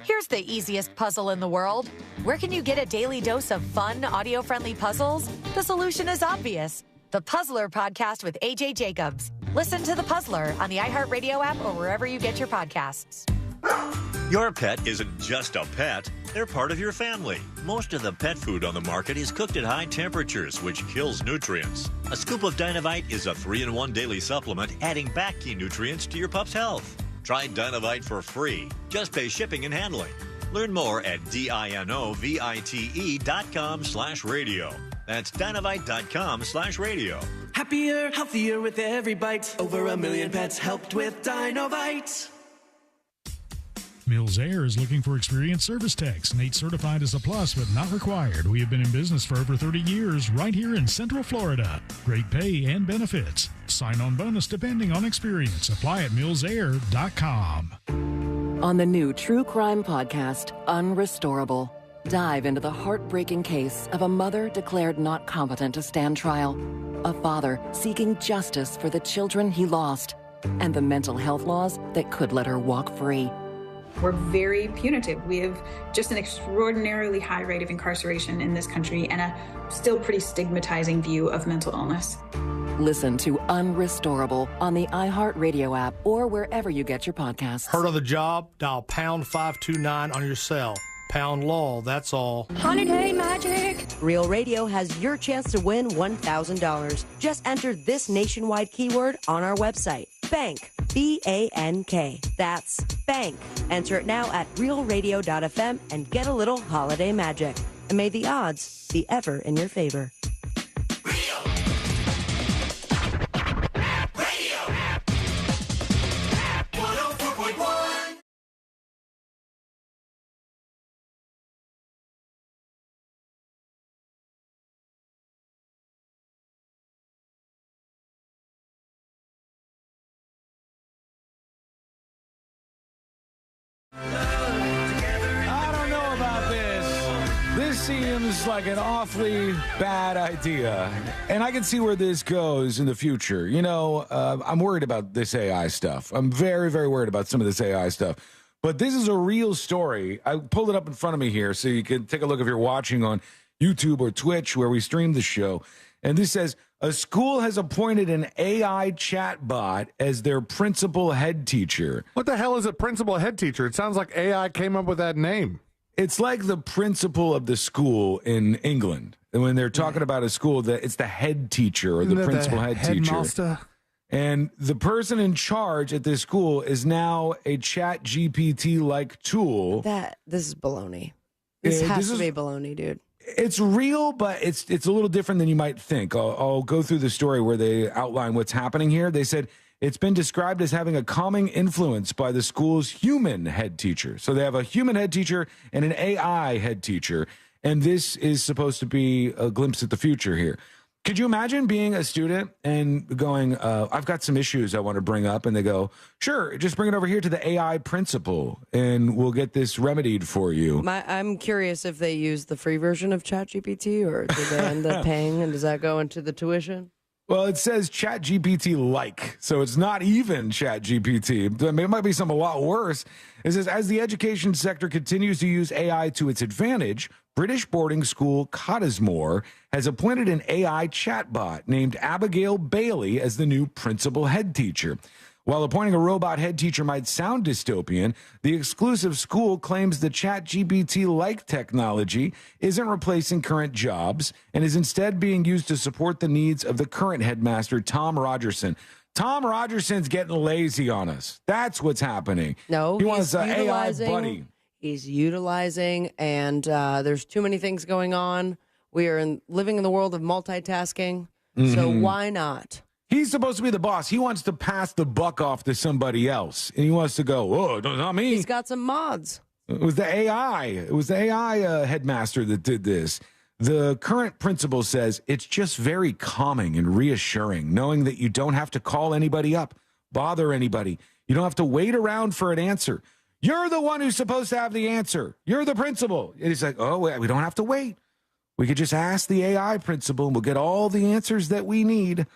Here's the easiest puzzle in the world. Where can you get a daily dose of fun, audio-friendly puzzles? The solution is obvious. The Puzzler Podcast with AJ Jacobs. Listen to The Puzzler on the iHeartRadio app or wherever you get your podcasts. Your pet isn't just a pet. They're part of your family. Most of the pet food on the market is cooked at high temperatures, which kills nutrients. A scoop of Dynavite is a 3-in-1 daily supplement, adding back key nutrients to your pup's health. Try Dynavite for free. Just pay shipping and handling. Learn more at DINOVITE.com/radio. That's Dynavite.com/radio. Happier, healthier with every bite. Over 1 million pets helped with Dynavite. Mills Air is looking for experienced service techs. NATE certified is a plus, but not required. We have been in business for over 30 years right here in Central Florida. Great pay and benefits. Sign-on bonus depending on experience. Apply at millsair.com. On the new true crime podcast, Unrestorable, dive into the heartbreaking case of a mother declared not competent to stand trial, a father seeking justice for the children he lost, and the mental health laws that could let her walk free. We're very punitive. We have just an extraordinarily high rate of incarceration in this country and a still pretty stigmatizing view of mental illness. Listen to Unrestorable on the iHeartRadio app or wherever you get your podcasts. Heard of the job? Dial pound 529 on your cell. Pound law, that's all. Holiday magic! Real Radio has your chance to win $1,000. Just enter this nationwide keyword on our website. Bank. B-A-N-K. That's bank. Enter it now at realradio.fm and get a little holiday magic. And may the odds be ever in your favor. I don't know about this. This seems like an awfully bad idea. And I can see where this goes in the future. You know, I'm worried about this AI stuff. I'm very, very worried about some of this AI stuff. But this is a real story. I pulled it up in front of me here so you can take a look if you're watching on YouTube or Twitch where we stream the show. And this says, a school has appointed an AI chatbot as their principal head teacher. What the hell is a principal head teacher? It sounds like AI came up with that name. It's like the principal of the school in England. And when they're talking about a school, that it's the head teacher or the principal head teacher. Headmaster? And the person in charge at this school is now a Chat GPT-like tool. This is baloney. This has to be baloney, dude. It's real, but it's a little different than you might think. I'll go through the story where they outline what's happening here. They said it's been described as having a calming influence by the school's human head teacher. So they have a human head teacher and an AI head teacher, and this is supposed to be a glimpse at the future here. Could you imagine being a student and going, I've got some issues I want to bring up, and they go, sure, just bring it over here to the AI principal, and we'll get this remedied for you. I'm curious if they use the free version of ChatGPT, or do they end up paying, and does that go into the tuition? Well, it says ChatGPT-like, so it's not even ChatGPT. I mean, it might be something a lot worse. It says, as the education sector continues to use AI to its advantage, British boarding school Cottesmore has appointed an AI chatbot named Abigail Bailey as the new principal head teacher. While appointing a robot head teacher might sound dystopian, the exclusive school claims the ChatGPT-like technology isn't replacing current jobs and is instead being used to support the needs of the current headmaster, Tom Rogerson. Tom Rogerson's getting lazy on us. That's what's happening. No, he wants an AI buddy. He's utilizing, and there's too many things going on. We are living in the world of multitasking, so why not? He's supposed to be the boss. He wants to pass the buck off to somebody else, and he wants to go, oh, not me. He's got some mods. It was the AI. It was the AI headmaster that did this. The current principal says it's just very calming and reassuring, knowing that you don't have to call anybody up, bother anybody. You don't have to wait around for an answer. You're the one who's supposed to have the answer. You're the principal. And he's like, oh, we don't have to wait. We could just ask the AI principal, and we'll get all the answers that we need.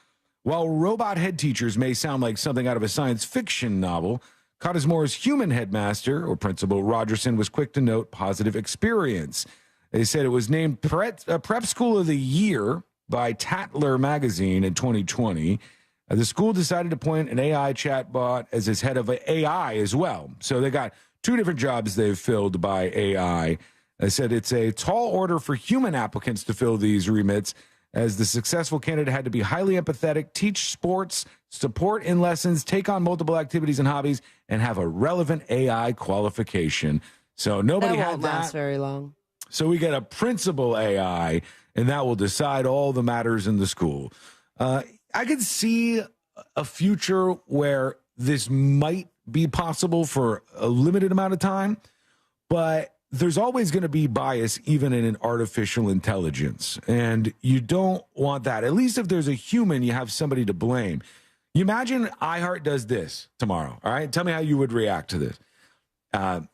While robot head teachers may sound like something out of a science fiction novel, Cottesmore's human headmaster, or principal, Rogerson, was quick to note positive experience. They said it was named Prep School of the Year by Tatler magazine in 2020. The school decided to appoint an AI chatbot as its head of AI as well. So they got two different jobs they've filled by AI. They said it's a tall order for human applicants to fill these remits, as the successful candidate had to be highly empathetic, teach sports, support in lessons, take on multiple activities and hobbies, and have a relevant AI qualification. So nobody that had won't that. last very long. So we get a principal AI, and that will decide all the matters in the school. I could see a future where this might be possible for a limited amount of time, but there's always going to be bias even in an artificial intelligence, and you don't want that. At least if there's a human, you have somebody to blame. You imagine iHeart does this tomorrow, all right? Tell me how you would react to this.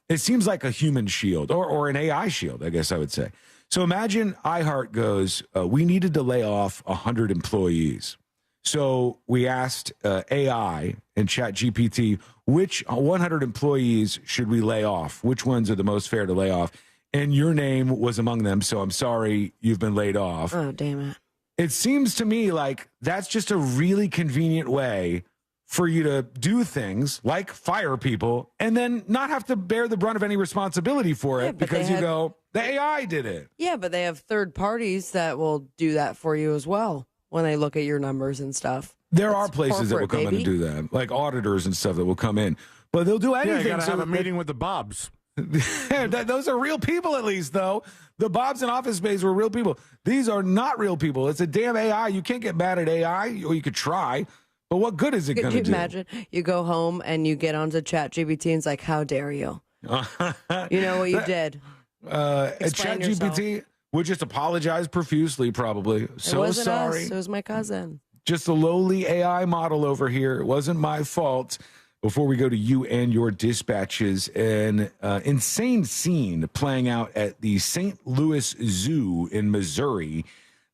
It seems like a human shield or an AI shield, I guess I would say. So imagine iHeart goes, we needed to lay off 100 employees. So we asked AI and ChatGPT, which 100 employees should we lay off? Which ones are the most fair to lay off? And your name was among them, so I'm sorry you've been laid off. Oh, damn it. It seems to me like that's just a really convenient way for you to do things like fire people and then not have to bear the brunt of any responsibility for it because you go, the AI did it. Yeah, but they have third parties that will do that for you as well when they look at your numbers and stuff. There are places that will come in and do that, like auditors and stuff that will come in. But they'll do anything. Yeah, you got to have a meeting with the Bobs. Those are real people, at least, though. The Bobs in Office Space were real people. These are not real people. It's a damn AI. You can't get mad at AI, or you could try. But what good is it going to do? Could you imagine? You go home and you get onto ChatGPT and it's like, how dare you? You know what you did. ChatGPT would just apologize profusely, probably. So it wasn't sorry. us. It was my cousin. Just a lowly AI model over here. It wasn't my fault. Before we go to you and your dispatches, an insane scene playing out at the St. Louis Zoo in Missouri.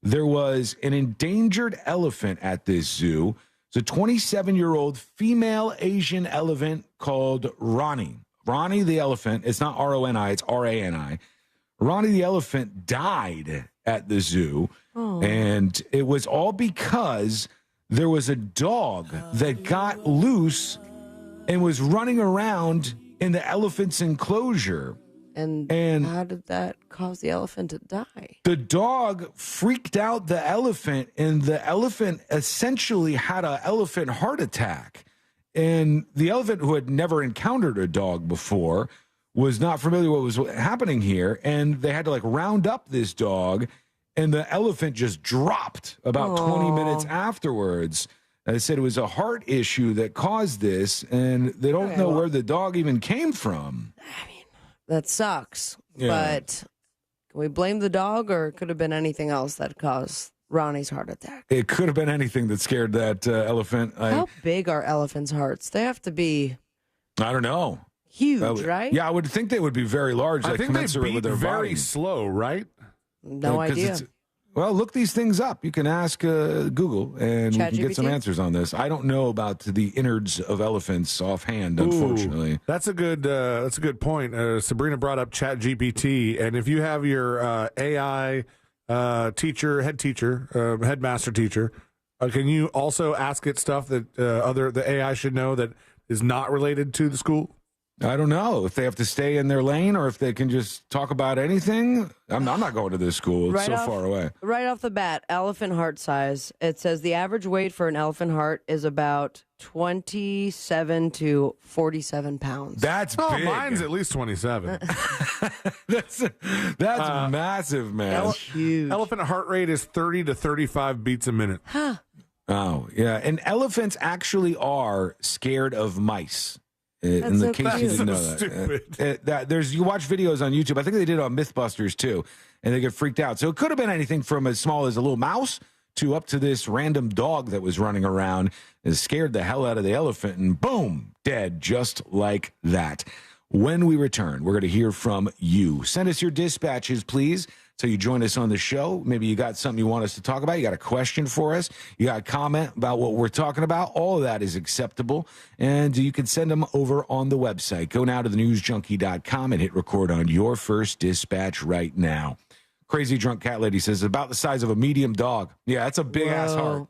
There was an endangered elephant at this zoo. It's a 27-year-old female Asian elephant called Ronnie. Ronnie the elephant, it's not R-O-N-I, it's R-A-N-I. Ronnie the elephant died at the zoo, and it was all because there was a dog that got loose and was running around in the elephant's enclosure. And how did that cause the elephant to die? The dog freaked out the elephant, and the elephant essentially had an elephant heart attack. And the elephant, who had never encountered a dog before, was not familiar with what was happening here. And they had to round up this dog, and the elephant just dropped about 20 minutes afterwards. They said it was a heart issue that caused this, and they don't know where the dog even came from. I mean, that sucks. Yeah. But can we blame the dog, or it could have been anything else that caused Ronnie's heart attack? It could have been anything that scared that elephant. How big are elephants' hearts? They have to be I don't know. Huge, right? Yeah, I would think they would be very large. I think commensurate they beat with their very bodies. slow, right? No idea. Well, look these things up. You can ask Google, and we can get some answers on this. I don't know about the innards of elephants offhand, unfortunately. That's a good point. Sabrina brought up ChatGPT, and if you have your AI headmaster teacher, can you also ask it stuff that the AI should know that is not related to the school? I don't know if they have to stay in their lane or if they can just talk about anything. I'm not going to this school. It's far away. Right off the bat, elephant heart size. It says the average weight for an elephant heart is about 27 to 47 pounds. That's big. Mine's at least 27. That's massive, man. That's huge. Elephant heart rate is 30 to 35 beats a minute. Huh. Oh, yeah. And elephants actually are scared of mice. In the case you didn't know that. You watch videos on YouTube. I think they did it on Mythbusters too, and they get freaked out. So it could have been anything from as small as a little mouse to up to this random dog that was running around and scared the hell out of the elephant, and boom, dead just like that. When we return, we're going to hear from you. Send us your dispatches, please. So you join us on the show. Maybe you got something you want us to talk about. You got a question for us. You got a comment about what we're talking about. All of that is acceptable. And you can send them over on the website. Go now to thenewsjunkie.com and hit record on your first dispatch right now. Crazy Drunk Cat Lady says, about the size of a medium dog. Yeah, that's a big-ass heart.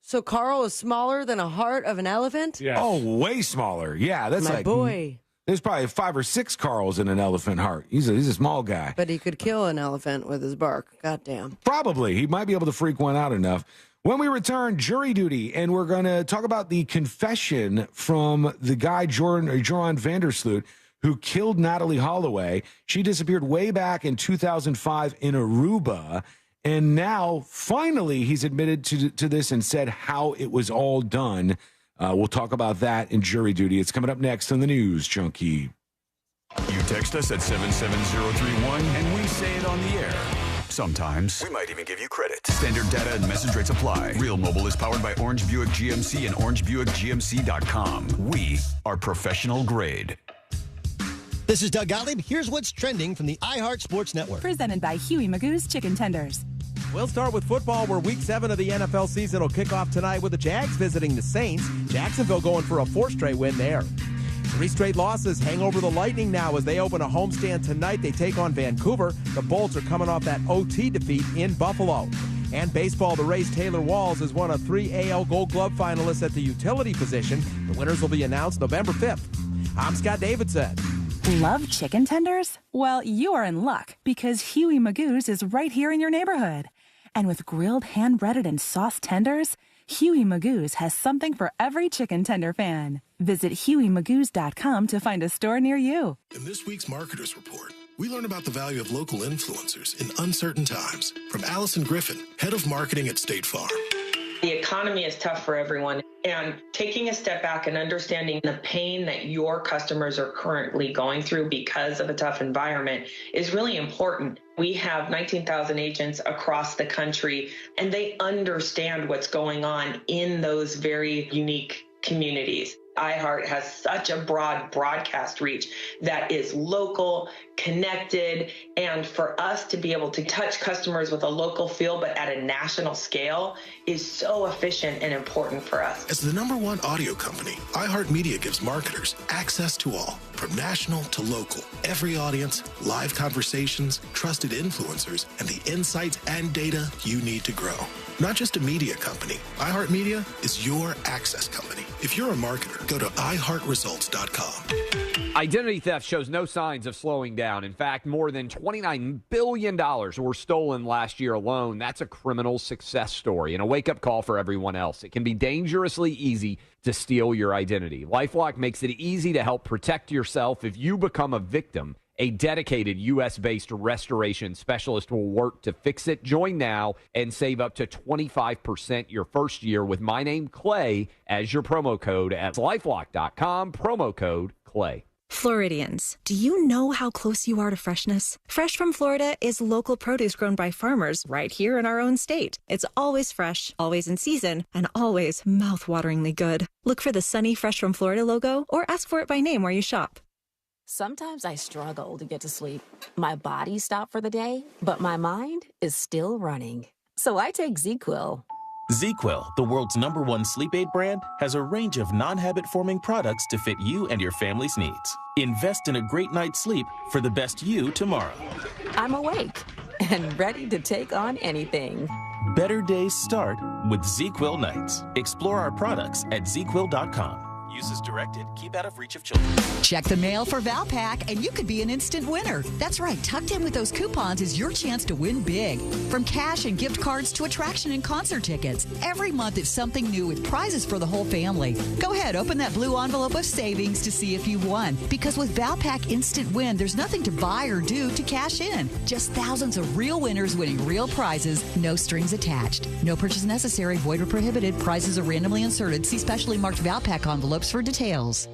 So Carl is smaller than a heart of an elephant? Yeah. Oh, way smaller. Yeah, that's My boy. There's probably 5 or 6 Carls in an elephant heart. He's a small guy. But he could kill an elephant with his bark. Goddamn. Probably. He might be able to freak one out enough. When we return, jury duty, and we're going to talk about the confession from the guy, Joran Vandersloot, who killed Natalie Holloway. She disappeared way back in 2005 in Aruba. And now, finally, he's admitted to this and said how it was all done. We'll talk about that in jury duty. It's coming up next on the News Junkie. You text us at 77031 and we say it on the air. Sometimes. We might even give you credit. Standard data and message rates apply. Real Mobile is powered by Orange Buick GMC and OrangeBuickGMC.com. We are professional grade. This is Doug Gottlieb. Here's what's trending from the iHeart Sports Network. Presented by Huey Magoo's Chicken Tenders. We'll start with football, where Week 7 of the NFL season will kick off tonight with the Jags visiting the Saints. Jacksonville going for a 4th straight win there. 3 straight losses hang over the Lightning now as they open a homestand tonight. They take on Vancouver. The Bolts are coming off that OT defeat in Buffalo. And baseball, the Rays' Taylor Walls is one of 3 AL Gold Glove finalists at the utility position. The winners will be announced November 5th. I'm Scott Davidson. Love chicken tenders? Well, you are in luck because Huey Magoo's is right here in your neighborhood. And with grilled, hand-breaded, and sauce tenders, Huey Magoo's has something for every chicken tender fan. Visit HueyMagoos.com to find a store near you. In this week's Marketers Report, we learn about the value of local influencers in uncertain times. From Allison Griffin, head of marketing at State Farm. The economy is tough for everyone, and taking a step back and understanding the pain that your customers are currently going through because of a tough environment is really important. We have 19,000 agents across the country, and they understand what's going on in those very unique communities. iHeart has such a broad broadcast reach that is local, connected, and for us to be able to touch customers with a local feel but at a national scale is so efficient and important for us. As the #1 audio company, iHeartMedia gives marketers access to all, from national to local. Every audience, live conversations, trusted influencers, and the insights and data you need to grow. Not just a media company, iHeartMedia is your access company. If you're a marketer, go to iHeartResults.com. Identity theft shows no signs of slowing down. In fact, more than $29 billion were stolen last year alone. That's a criminal success story and a wake-up call for everyone else. It can be dangerously easy to steal your identity. LifeLock makes it easy to help protect yourself if you become a victim. A dedicated U.S.-based restoration specialist will work to fix it. Join now and save up to 25% your first year with my name, Clay, as your promo code at LifeLock.com, promo code Clay. Floridians, do you know how close you are to freshness? Fresh from Florida is local produce grown by farmers right here in our own state. It's always fresh, always in season, and always mouth-wateringly good. Look for the Sunny Fresh from Florida logo or ask for it by name where you shop. Sometimes I struggle to get to sleep. My body stopped for the day, but my mind is still running. So I take ZzzQuil. ZzzQuil, the world's #1 sleep aid brand, has a range of non-habit-forming products to fit you and your family's needs. Invest in a great night's sleep for the best you tomorrow. I'm awake and ready to take on anything. Better days start with ZzzQuil nights. Explore our products at ZzzQuil.com. Use as directed. Keep out of reach of children. Check the mail for Valpak, and you could be an instant winner. That's right. Tucked in with those coupons is your chance to win big. From cash and gift cards to attraction and concert tickets. Every month is something new with prizes for the whole family. Go ahead, open that blue envelope of savings to see if you've won. Because with Valpak Instant Win, there's nothing to buy or do to cash in. Just thousands of real winners winning real prizes, no strings attached. No purchase necessary, void or prohibited. Prizes are randomly inserted. See specially marked Valpak envelopes for details.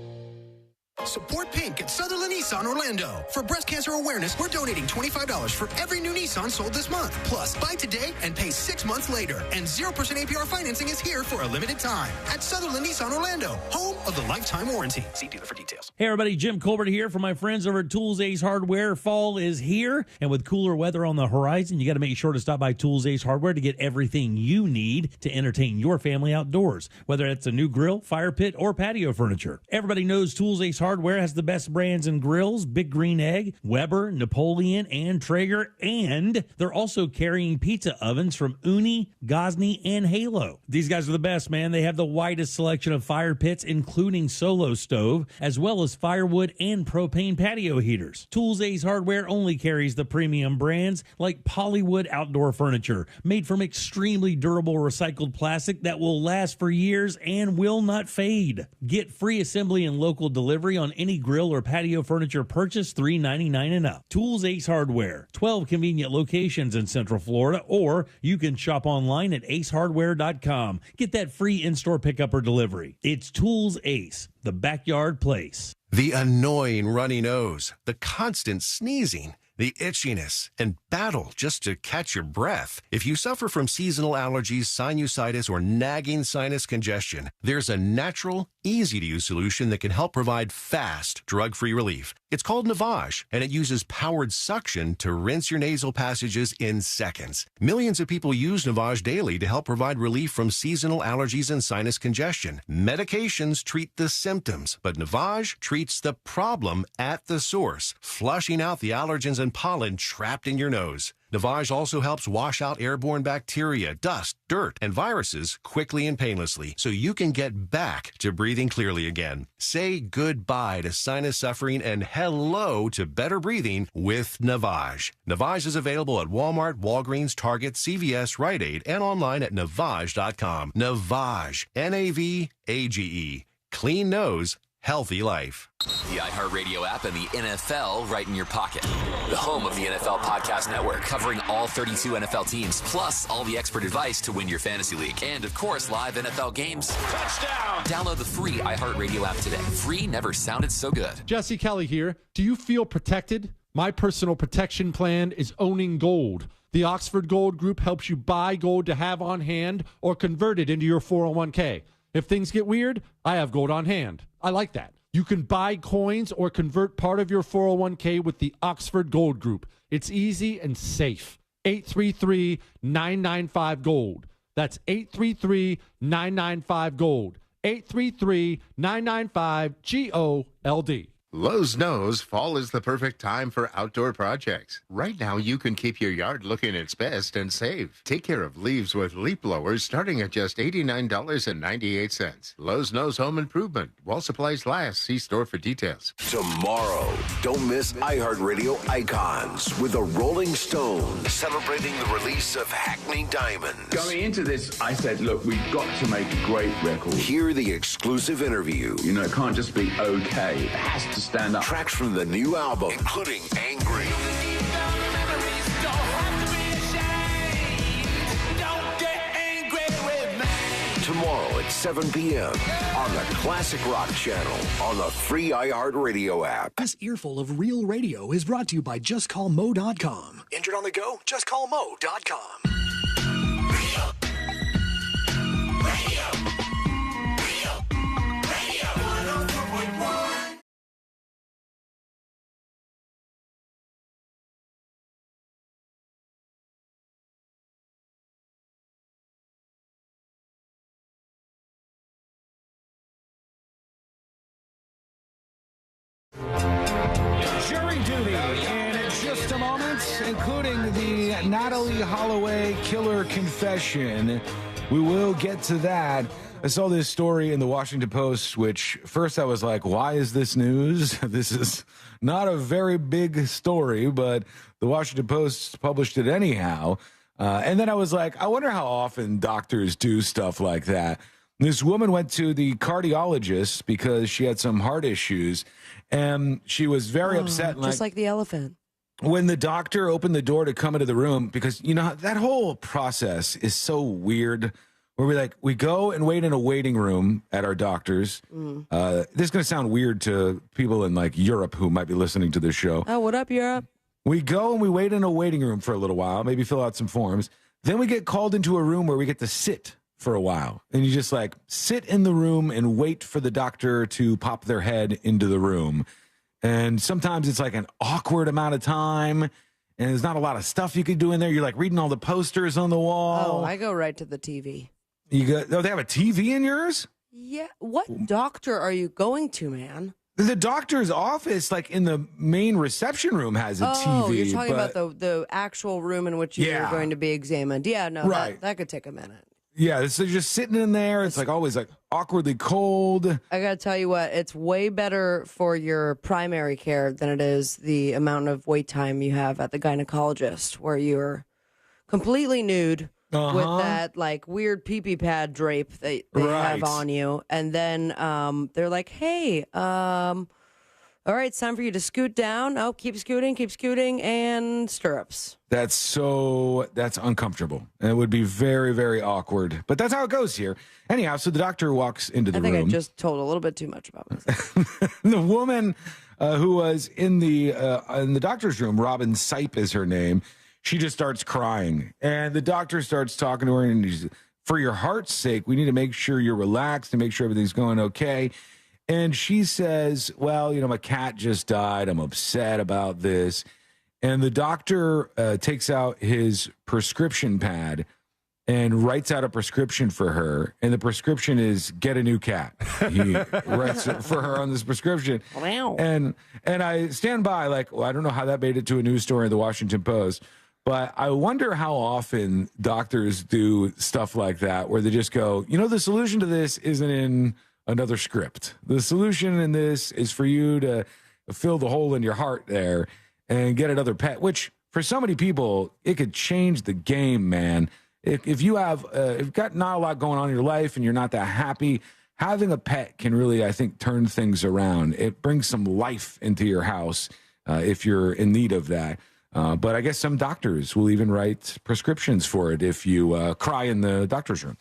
Support Pink at Sutherland Nissan Orlando. For breast cancer awareness, we're donating $25 for every new Nissan sold this month. Plus, buy today and pay 6 months later. And 0% APR financing is here for a limited time. At Sutherland Nissan Orlando, home of the lifetime warranty. See dealer for details. Hey everybody, Jim Colbert here from my friends over at Tools Ace Hardware. Fall is here, and with cooler weather on the horizon, you got to make sure to stop by Tools Ace Hardware to get everything you need to entertain your family outdoors, whether it's a new grill, fire pit, or patio furniture. Everybody knows Tools Ace Hardware has the best brands in grills: Big Green Egg, Weber, Napoleon, and Traeger, and they're also carrying pizza ovens from Uni, Gosney, and Halo. These guys are the best, man. They have the widest selection of fire pits, including Solo Stove, as well as firewood and propane patio heaters. Tools Ace Hardware only carries the premium brands like Polywood outdoor furniture, made from extremely durable recycled plastic that will last for years and will not fade. Get free assembly and local delivery on any grill or patio furniture purchase, $3.99 and up. Tools Ace Hardware, 12 convenient locations in Central Florida, or you can shop online at acehardware.com. Get that free in-store pickup or delivery. It's Tools Ace, the backyard place. The annoying runny nose, the constant sneezing, the itchiness, and battle just to catch your breath. If you suffer from seasonal allergies, sinusitis, or nagging sinus congestion, there's a natural, easy-to-use solution that can help provide fast, drug-free relief. It's called Navage, and it uses powered suction to rinse your nasal passages in seconds. Millions of people use Navage daily to help provide relief from seasonal allergies and sinus congestion. Medications treat the symptoms, but Navage treats the problem at the source, flushing out the allergens and pollen trapped in your nose. Navage also helps wash out airborne bacteria, dust, dirt, and viruses quickly and painlessly, so you can get back to breathing clearly again. Say goodbye to sinus suffering and hello to better breathing with Navage. Navage is available at Walmart, Walgreens, Target, CVS, Rite Aid, and online at Navage.com. Navage, N-A-V-A-G-E. Clean nose, healthy life. The iHeartRadio app and the NFL right in your pocket. The home of the NFL Podcast Network, covering all 32 NFL teams, plus all the expert advice to win your fantasy league. And, of course, live NFL games. Touchdown! Download the free iHeartRadio app today. Free never sounded so good. Jesse Kelly here. Do you feel protected? My personal protection plan is owning gold. The Oxford Gold Group helps you buy gold to have on hand or convert it into your 401k. If things get weird, I have gold on hand. I like that. You can buy coins or convert part of your 401k with the Oxford Gold Group. It's easy and safe. 833-995-GOLD. That's 833-995-GOLD. 833-995-GOLD. Lowe's knows fall is the perfect time for outdoor projects. Right now, you can keep your yard looking its best and save. Take care of leaves with leaf blowers starting at just $89.98. Lowe's knows home improvement. While supplies last, see store for details. Tomorrow, don't miss iHeartRadio Icons with the Rolling Stones celebrating the release of Hackney Diamonds. Going into this, I said, look, we've got to make a great record. Hear the exclusive interview. You know, it can't just be okay. It has to stand up. Tracks from the new album, including Angry. Tomorrow at 7 p.m. on the Classic Rock Channel on the free iHeartRadio app. This earful of real radio is brought to you by JustCallMo.com. Injured on the go? JustCallMo.com. Jury duty in just a moment, including the Natalie Holloway killer confession. We will get to that. I saw this story in the Washington Post, which first I was like, why is this news? This is not a very big story, but the Washington Post published it anyhow. And then I was like, I wonder how often doctors do stuff like that. This woman went to the cardiologist because she had some heart issues, and she was very upset. Just like the elephant. When the doctor opened the door to come into the room, because, you know, that whole process is so weird, where we go and wait in a waiting room at our doctors. This is going to sound weird to people in, like, Europe who might be listening to this show. Oh, what up, Europe? We go and we wait in a waiting room for a little while, maybe fill out some forms. Then we get called into a room where we get to sit for a while. And you just sit in the room and wait for the doctor to pop their head into the room. And sometimes it's like an awkward amount of time, and there's not a lot of stuff you could do in there. You're reading all the posters on the wall. Oh, I go right to the TV. They have a TV in yours? Yeah. What doctor are you going to, man? The doctor's office, in the main reception room, has a TV. Oh, you're talking about the actual room in which you're going to be examined. Yeah, no, right. That could take a minute. Yeah, so you're just sitting in there. It's always awkwardly cold. I got to tell you what, it's way better for your primary care than it is the amount of wait time you have at the gynecologist, where you're completely nude with that weird pee-pee pad drape that they have on you. And then they're like, hey, All right, it's time for you to scoot down. Oh, keep scooting, and stirrups. That's uncomfortable. And it would be very, very awkward. But that's how it goes here. Anyhow, so the doctor walks into the room. I think I just told a little bit too much about myself. The woman who was in the doctor's room, Robin Sipe is her name, she just starts crying. And the doctor starts talking to her, and he's, for your heart's sake, we need to make sure you're relaxed and make sure everything's going okay. And she says, well, my cat just died. I'm upset about this. And the doctor takes out his prescription pad and writes out a prescription for her. And the prescription is get a new cat. He writes it for her on this prescription. Wow. And I stand by like, well, I don't know how that made it to a news story in the Washington Post. But I wonder how often doctors do stuff like that where they just go, the solution to this isn't in another script. The solution in this is for you to fill the hole in your heart there and get another pet, which for so many people, it could change the game, man. If you've got not a lot going on in your life and you're not that happy, having a pet can really, I think, turn things around. It brings some life into your house if you're in need of that. But I guess some doctors will even write prescriptions for it if you cry in the doctor's room.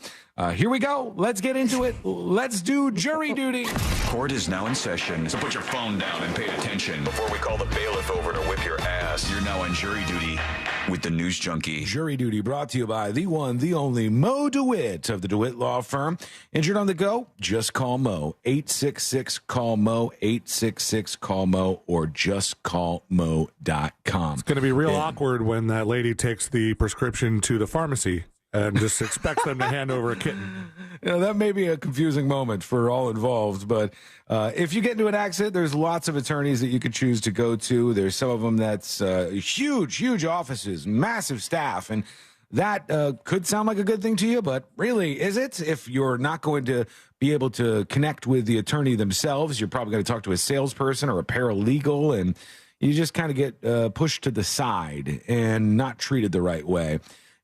Here we go. Let's get into it. Let's do jury duty. Court is now in session, so put your phone down and pay attention. Before we call the bailiff over to whip your ass, you're now on jury duty with the News Junkie. Jury duty brought to you by the one, the only Mo DeWitt of the DeWitt Law Firm. Injured on the go? Just call Mo. 866-CALL-MO, 866-CALL-MO, or justcallmo.com. It's going to be real awkward when that lady takes the prescription to the pharmacy and just expects them to hand over a kitten. That may be a confusing moment for all involved, but if you get into an accident, there's lots of attorneys that you could choose to go to. There's some of them that's huge offices, massive staff, and that could sound like a good thing to you, but really, is it? If you're not going to be able to connect with the attorney themselves, you're probably going to talk to a salesperson or a paralegal, and you just kind of get pushed to the side and not treated the right way.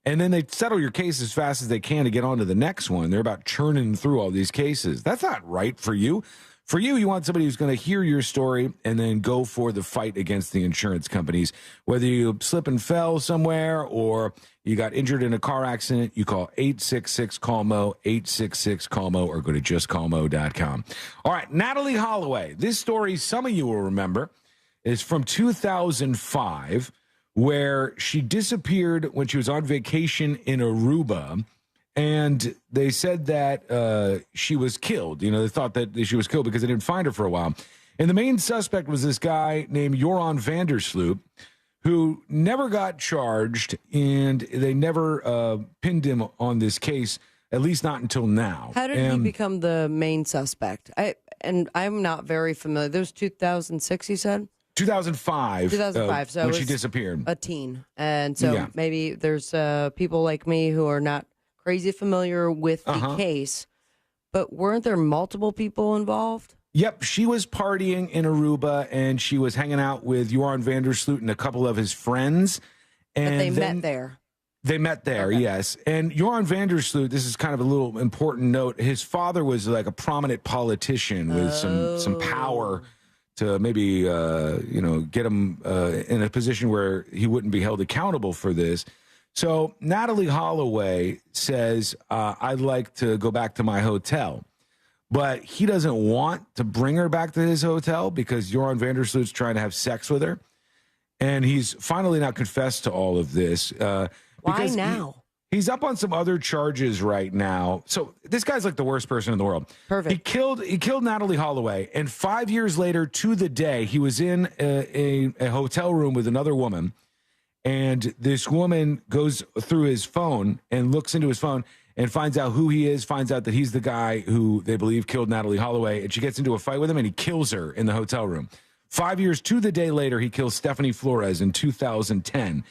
And then they settle your case as fast as they can to get on to the next one. They're about churning through all these cases. That's not right for you. For you, you want somebody who's going to hear your story and then go for the fight against the insurance companies. Whether you slip and fell somewhere or you got injured in a car accident, you call 866-CALL-MO, 866-CALL-MO, or go to justcallmo.com. All right, Natalie Holloway. This story, some of you will remember, is from 2005. Where she disappeared when she was on vacation in Aruba, and they said that she was killed. They thought that she was killed because they didn't find her for a while. And the main suspect was this guy named Joran Vandersloot, who never got charged, and they never pinned him on this case, at least not until now. How did he become the main suspect? I'm not very familiar. There's 2006, you said? 2005, so when she disappeared. A teen. And so maybe there's people like me who are not crazy familiar with the case, but weren't there multiple people involved? Yep, she was partying in Aruba, and she was hanging out with Joran Vandersloot and a couple of his friends. And but they met there. They met there, yes. And Joran Vandersloot, this is kind of a little important note, his father was like a prominent politician with some power to maybe, get him in a position where he wouldn't be held accountable for this. So Natalie Holloway says, I'd like to go back to my hotel. But he doesn't want to bring her back to his hotel because Joran Vandersloot's trying to have sex with her. And he's finally now confessed to all of this. Why now? He's up on some other charges right now. So this guy's like the worst person in the world. Perfect. He killed Natalie Holloway, and 5 years later, to the day, he was in a hotel room with another woman, and this woman goes through his phone and looks into his phone and finds out who he is, finds out that he's the guy who they believe killed Natalie Holloway, and she gets into a fight with him, and he kills her in the hotel room. 5 years to the day later, he kills Stephanie Flores in 2010.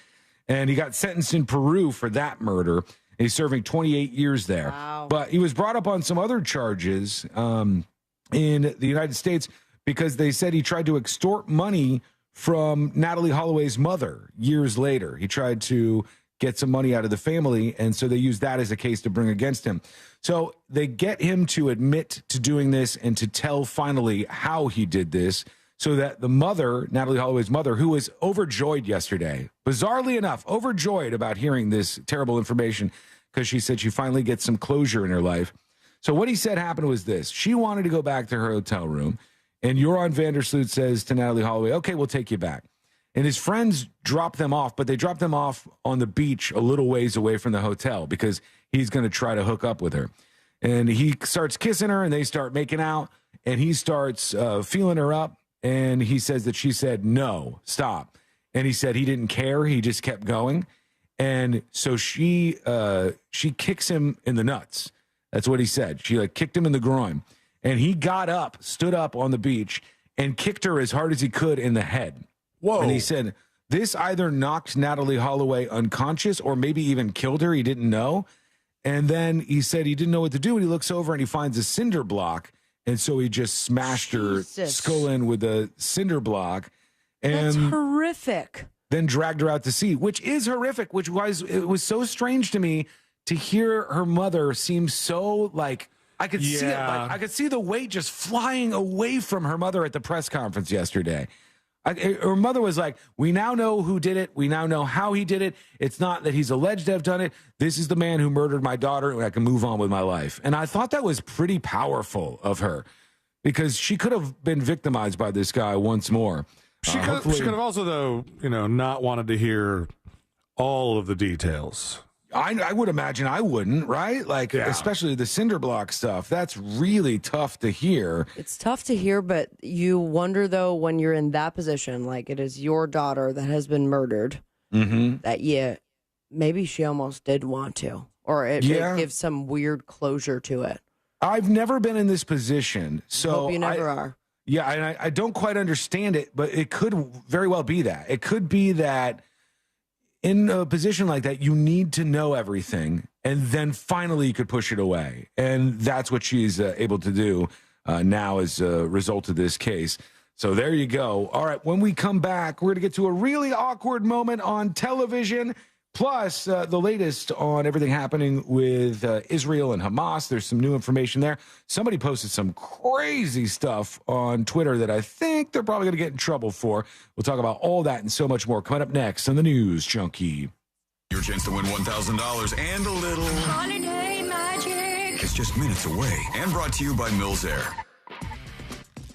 And he got sentenced in Peru for that murder. He's serving 28 years there. Wow. But he was brought up on some other charges in the United States because they said he tried to extort money from Natalie Holloway's mother years later. He tried to get some money out of the family, and so they used that as a case to bring against him. So they get him to admit to doing this and to tell finally how he did this. So that the mother, Natalie Holloway's mother, who was overjoyed yesterday, bizarrely enough, overjoyed about hearing this terrible information because she said she finally gets some closure in her life. So what he said happened was this. She wanted to go back to her hotel room, and Joran Vandersloot says to Natalie Holloway, okay, we'll take you back. And his friends drop them off, but they drop them off on the beach a little ways away from the hotel because he's going to try to hook up with her. And he starts kissing her, and they start making out, and he starts feeling her up. And he says that she said, no, stop. And he said he didn't care. He just kept going. And so she kicks him in the nuts. That's what he said. She kicked him in the groin. And he got up, stood up on the beach, and kicked her as hard as he could in the head. Whoa. And he said, this either knocked Natalie Holloway unconscious or maybe even killed her. He didn't know. And then he said he didn't know what to do. And he looks over and he finds a cinder block. And so he just smashed her skull in with a cinder block. And that's horrific. Then dragged her out to sea, which is horrific, it was so strange to me to hear her mother seem so I could see it. I could see the weight just flying away from her mother at the press conference yesterday. Her mother was like, we now know who did it. We now know how he did it. It's not that he's alleged to have done it. This is the man who murdered my daughter, and I can move on with my life. And I thought that was pretty powerful of her because she could have been victimized by this guy once more. She could have also, though, not wanted to hear all of the details. I would imagine I wouldn't, right? Especially the cinder block stuff. That's really tough to hear. It's tough to hear, but you wonder, though, when you're in that position, like it is your daughter that has been murdered, that maybe she almost did want to, or it gives some weird closure to it. I've never been in this position, so hope you never are. Yeah, and I don't quite understand it, but it could very well be that. It could be that in a position like that, you need to know everything, and then finally you could push it away. And that's what she's able to do now as a result of this case. So there you go. All right, when we come back, we're going to get to a really awkward moment on television, plus the latest on everything happening with Israel and Hamas. There's some new information there. Somebody posted some crazy stuff on Twitter that I think they're probably going to get in trouble for. We'll talk about all that and so much more coming up next on the News Junkie. Your chance to win $1,000 and a little holiday magic. It's just minutes away and brought to you by Mills Air.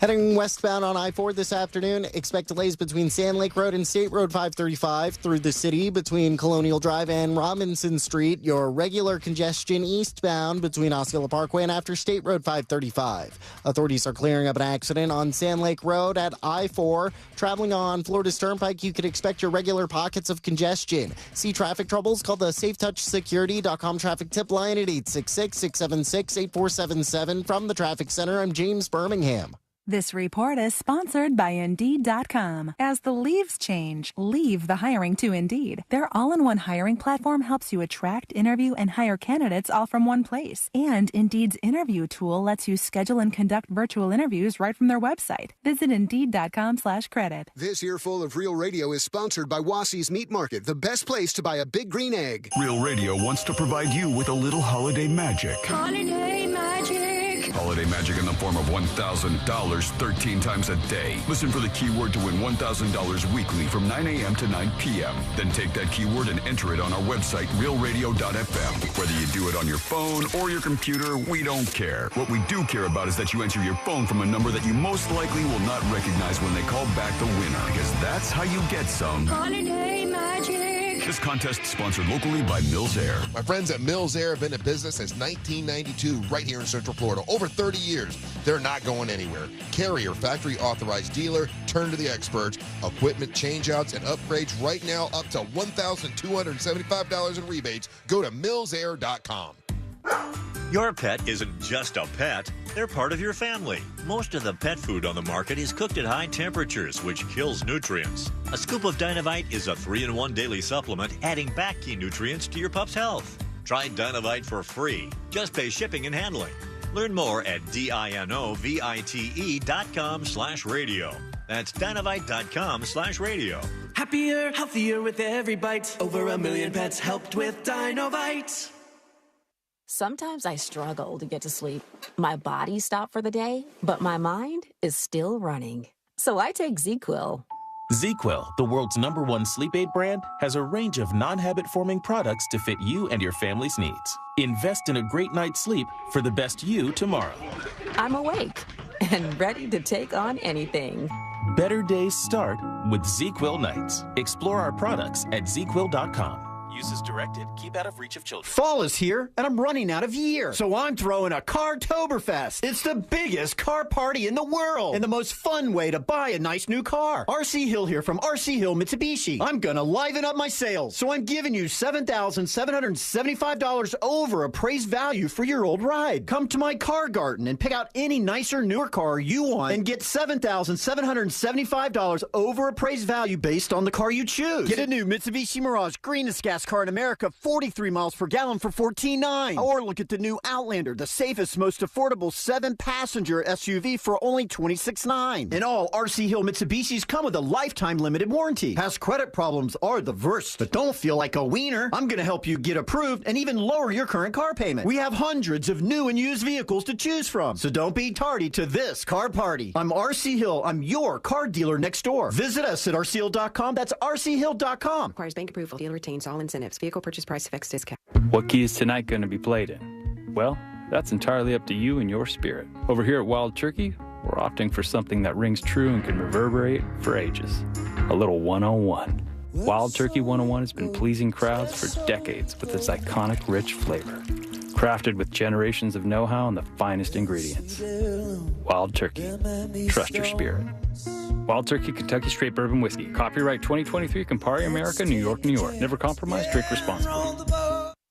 Heading westbound on I-4 this afternoon, expect delays between Sand Lake Road and State Road 535 through the city between Colonial Drive and Robinson Street. Your regular congestion eastbound between Osceola Parkway and after State Road 535. Authorities are clearing up an accident on Sand Lake Road at I-4. Traveling on Florida's Turnpike, you could expect your regular pockets of congestion. See traffic troubles? Call the SafeTouchSecurity.com traffic tip line at 866-676-8477. From the Traffic Center, I'm James Birmingham. This report is sponsored by Indeed.com. As the leaves change, leave the hiring to Indeed. Their all-in-one hiring platform helps you attract, interview, and hire candidates all from one place. And Indeed's interview tool lets you schedule and conduct virtual interviews right from their website. Visit Indeed.com/credit. This earful of Real Radio is sponsored by Wassey's Meat Market, the best place to buy a big green egg. Real Radio wants to provide you with a little holiday magic. Holiday magic. Holiday magic in the form of $1,000 13 times a day. Listen for the keyword to win $1,000 weekly from 9 a.m. to 9 p.m. Then take that keyword and enter it on our website, realradio.fm. Whether you do it on your phone or your computer, we don't care. What we do care about is that you answer your phone from a number that you most likely will not recognize when they call back the winner, because that's how you get some holiday magic. This contest sponsored locally by Mills Air. My friends at Mills Air have been in business since 1992 right here in Central Florida. Over 30 years. They're not going anywhere. Carrier, factory authorized dealer, turn to the experts. Equipment changeouts and upgrades right now up to $1,275 in rebates. Go to millsair.com. Your pet isn't just a pet, they're part of your family. Most of the pet food on the market is cooked at high temperatures, which kills nutrients. A scoop of Dynavite is a 3-in-1 daily supplement, adding back key nutrients to your pup's health. Try Dynavite for free. Just pay shipping and handling. Learn more at DINOVITE.com/radio. That's Dynavite.com/radio. Happier, healthier with every bite. Over 1 million pets helped with Dynavite. Sometimes I struggle to get to sleep. My body stopped for the day, but my mind is still running. So I take ZQuil. ZQuil, the world's #1 sleep aid brand, has a range of non-habit-forming products to fit you and your family's needs. Invest in a great night's sleep for the best you tomorrow. I'm awake and ready to take on anything. Better days start with ZQuil nights. Explore our products at ZQuil.com. Use as directed. Keep out of reach of children. Fall is here, and I'm running out of year. So I'm throwing a Cartoberfest. It's the biggest car party in the world, and the most fun way to buy a nice new car. RC Hill here from RC Hill Mitsubishi. I'm gonna liven up my sales, so I'm giving you $7,775 over appraised value for your old ride. Come to my car garden and pick out any nicer, newer car you want, and get $7,775 over appraised value based on the car you choose. Get a new Mitsubishi Mirage, greenest gas car in America, 43 miles per gallon for $14,900. Or look at the new Outlander, the safest, most affordable 7-passenger SUV for only $26,900. And all RC Hill Mitsubishis come with a lifetime limited warranty. Past credit problems are the worst, but don't feel like a wiener. I'm going to help you get approved and even lower your current car payment. We have hundreds of new and used vehicles to choose from, so don't be tardy to this car party. I'm RC Hill. I'm your car dealer next door. Visit us at rchill.com. That's rchill.com. Requires bank approval. Dealer retains all incentives. Vehicle purchase price affects discount. What key is tonight going to be played in? Well, that's entirely up to you and your spirit. Over here at Wild Turkey, we're opting for something that rings true and can reverberate for ages. A little 101. Wild Turkey 101 has been pleasing crowds for decades with its iconic rich flavor. Crafted with generations of know-how and the finest ingredients. Wild Turkey. Trust your spirit. Wild Turkey Kentucky Straight Bourbon Whiskey. Copyright 2023 Campari America, New York, New York. Never compromise, drink responsibly.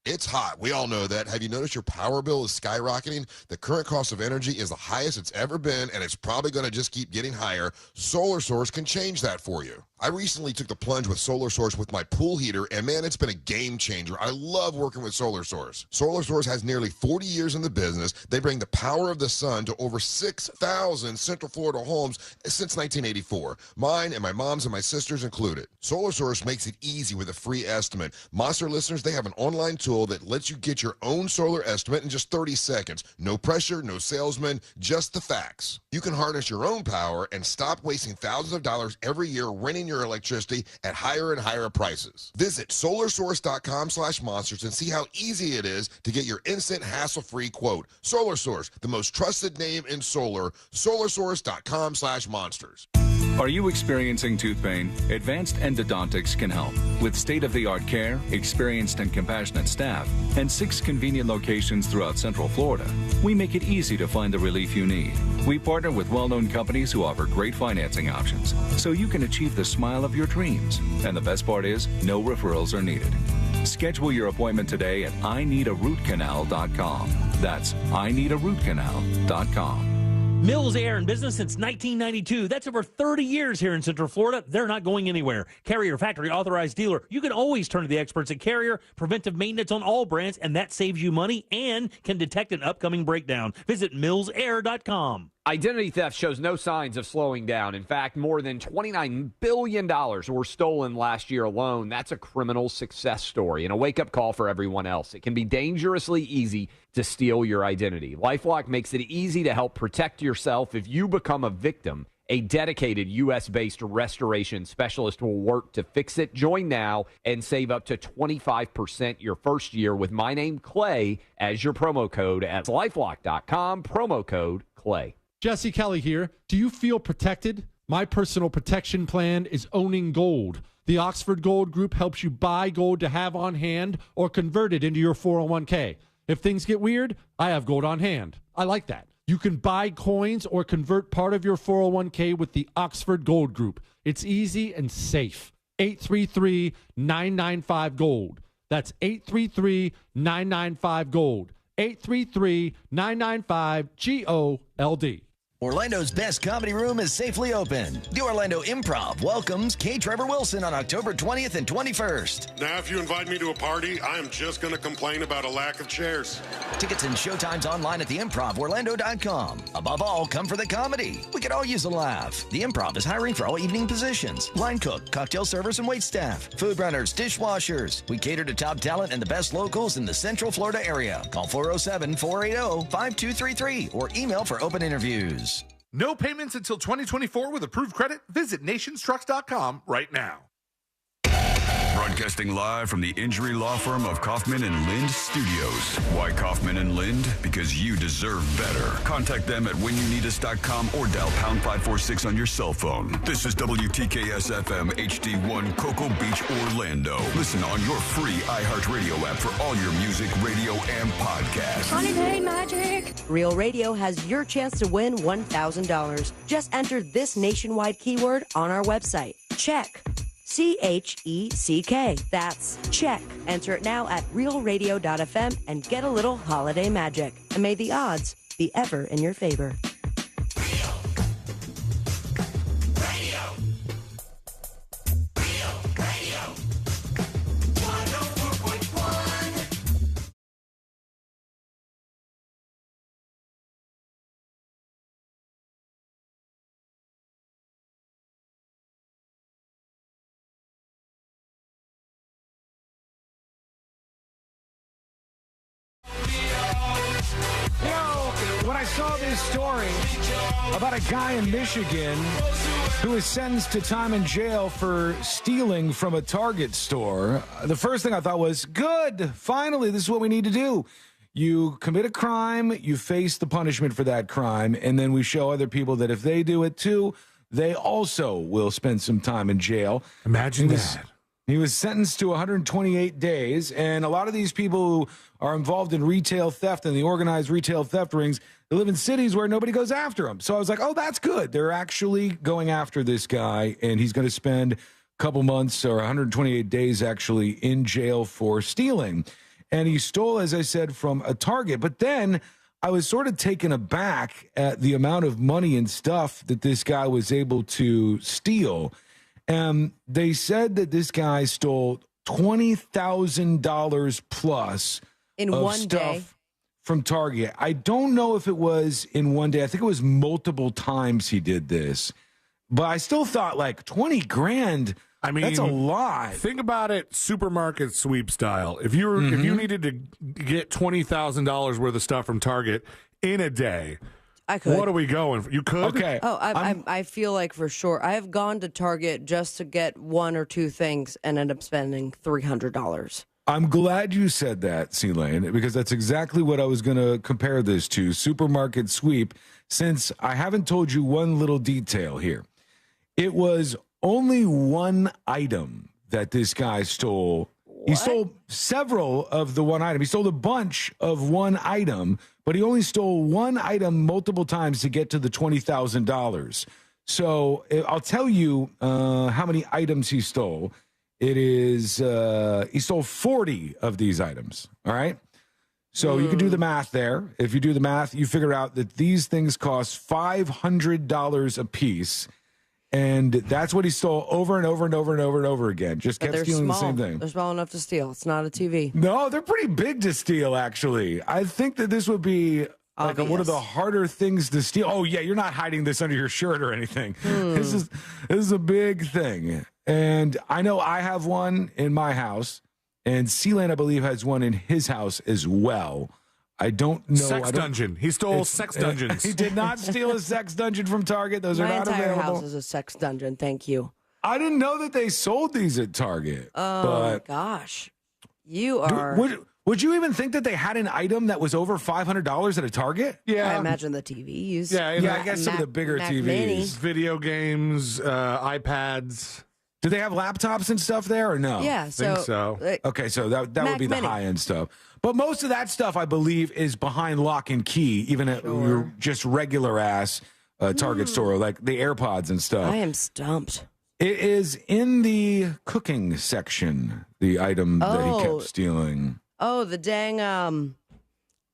It's hot. We all know that. Have you noticed your power bill is skyrocketing? The current cost of energy is the highest it's ever been, and it's probably going to just keep getting higher. Solar Source can change that for you. I recently took the plunge with Solar Source with my pool heater, and man, it's been a game changer. I love working with Solar Source. Solar Source has nearly 40 years in the business. They bring the power of the sun to over 6,000 Central Florida homes since 1984. Mine and my mom's and my sister's included. Solar Source makes it easy with a free estimate. Monster listeners, they have an online tool that lets you get your own solar estimate in just 30 seconds. No pressure, no salesman, just the facts. You can harness your own power and stop wasting thousands of dollars every year renting your electricity at higher and higher prices. Visit solarsource.com/monsters and see how easy it is to get your instant hassle-free quote. Solar Source, the most trusted name in solar. solarsource.com/monsters. Are you experiencing tooth pain? Advanced Endodontics can help. With state-of-the-art care, experienced and compassionate staff, and 6 convenient locations throughout Central Florida, we make it easy to find the relief you need. We partner with well-known companies who offer great financing options, so you can achieve the smile of your dreams. And the best part is, no referrals are needed. Schedule your appointment today at ineedarootcanal.com. That's ineedarootcanal.com. Mills Air in business since 1992. That's over 30 years here in Central Florida. They're not going anywhere. Carrier factory authorized dealer. You can always turn to the experts at Carrier. Preventive maintenance on all brands, and that saves you money and can detect an upcoming breakdown. Visit millsair.com. Identity theft shows no signs of slowing down. In fact, more than $29 billion were stolen last year alone. That's a criminal success story and a wake-up call for everyone else. It can be dangerously easy to steal your identity. LifeLock makes it easy to help protect yourself if you become a victim. A dedicated U.S.-based restoration specialist will work to fix it. Join now and save up to 25% your first year with my name, Clay, as your promo code at LifeLock.com, promo code Clay. Jesse Kelly here. Do you feel protected? My personal protection plan is owning gold. The Oxford Gold Group helps you buy gold to have on hand or convert it into your 401k. If things get weird, I have gold on hand. I like that. You can buy coins or convert part of your 401k with the Oxford Gold Group. It's easy and safe. 833-995-GOLD. That's 833-995-GOLD. 833-995-GOLD. Orlando's best comedy room is safely open. The Orlando Improv welcomes K. Trevor Wilson on October 20th and 21st. Now, if you invite me to a party, I am just going to complain about a lack of chairs. Tickets and showtimes online at theimprovorlando.com. Above all, come for the comedy. We could all use a laugh. The Improv is hiring for all evening positions. Line cook, cocktail servers, and waitstaff. Food runners, dishwashers. We cater to top talent and the best locals in the Central Florida area. Call 407-480-5233 or email for open interviews. No payments until 2024 with approved credit. Visit nationstrucks.com right now. Broadcasting live from the injury law firm of Kaufman and Lind Studios. Why Kaufman and Lind? Because you deserve better. Contact them at whenyouneedus.com or dial pound 546 on your cell phone. This is WTKS FM HD1 Cocoa Beach, Orlando. Listen on your free iHeartRadio app for all your music, radio, and podcasts. Funny Day Magic. Real Radio has your chance to win $1,000. Just enter this nationwide keyword on our website. Check. CHECK. That's check. Enter it now at realradio.fm and get a little holiday magic. And may the odds be ever in your favor. When I saw this story about a guy in Michigan who was sentenced to time in jail for stealing from a Target store, the first thing I thought was, good, finally, this is what we need to do. You commit a crime, you face the punishment for that crime, and then we show other people that if they do it too, they also will spend some time in jail. Imagine that. He was sentenced to 128 days, and a lot of these people who are involved in retail theft and the organized retail theft rings, they live in cities where nobody goes after them. So I was like, oh, that's good. They're actually going after this guy, and he's going to spend a couple months or 128 days actually in jail for stealing. And he stole, as I said, from a Target. But then I was sort of taken aback at the amount of money and stuff that this guy was able to steal. They said that this guy stole $20,000 plus in of one stuff day from Target. I don't know if it was in one day. I think it was multiple times he did this. But I still thought like 20 grand. I mean, that's a lot. Think about it supermarket sweep style. If you were, if you needed to get $20,000 worth of stuff from Target in a day, I could. What are we going for? You could? Okay. Oh, I feel like for sure. I have gone to Target just to get one or two things and end up spending $300. I'm glad you said that, C-Lane, because that's exactly what I was going to compare this to, supermarket sweep, since I haven't told you one little detail here. It was only one item that this guy stole. What? He stole several of the one item. He stole a bunch of one item, but he only stole one item multiple times to get to the $20,000. So I'll tell you how many items he stole. It is, he stole 40 of these items, all right? So you can do the math there. If you do the math, you figure out that these things cost $500 a piece, and that's what he stole over and over and over and over and over again. Just kept stealing the same thing. They're small enough to steal. It's not a TV. No, they're pretty big to steal, actually. I think that this would be like one of the harder things to steal. Oh, yeah, you're not hiding this under your shirt or anything. This is a big thing. And I know I have one in my house, and Sealand, I believe, has one in his house as well. I don't know. Sex dungeon. He stole sex dungeons. He did not steal a sex dungeon from Target. Those are not available. My entire house is a sex dungeon. Thank you. I didn't know that they sold these at Target. Oh, gosh. You are... Would you even think that they had an item that was over $500 at a Target? Yeah. I imagine the TVs. Yeah, I guess some of the bigger TVs. Mini. Video games, iPads. Do they have laptops and stuff there or no? Yeah, I think so. Okay, so that would be the Mini. high-end stuff. But most of that stuff, I believe, is behind lock and key, even at your just regular-ass Target store, like the AirPods and stuff. I am stumped. It is in the cooking section, the item that he kept stealing. Oh, the dang,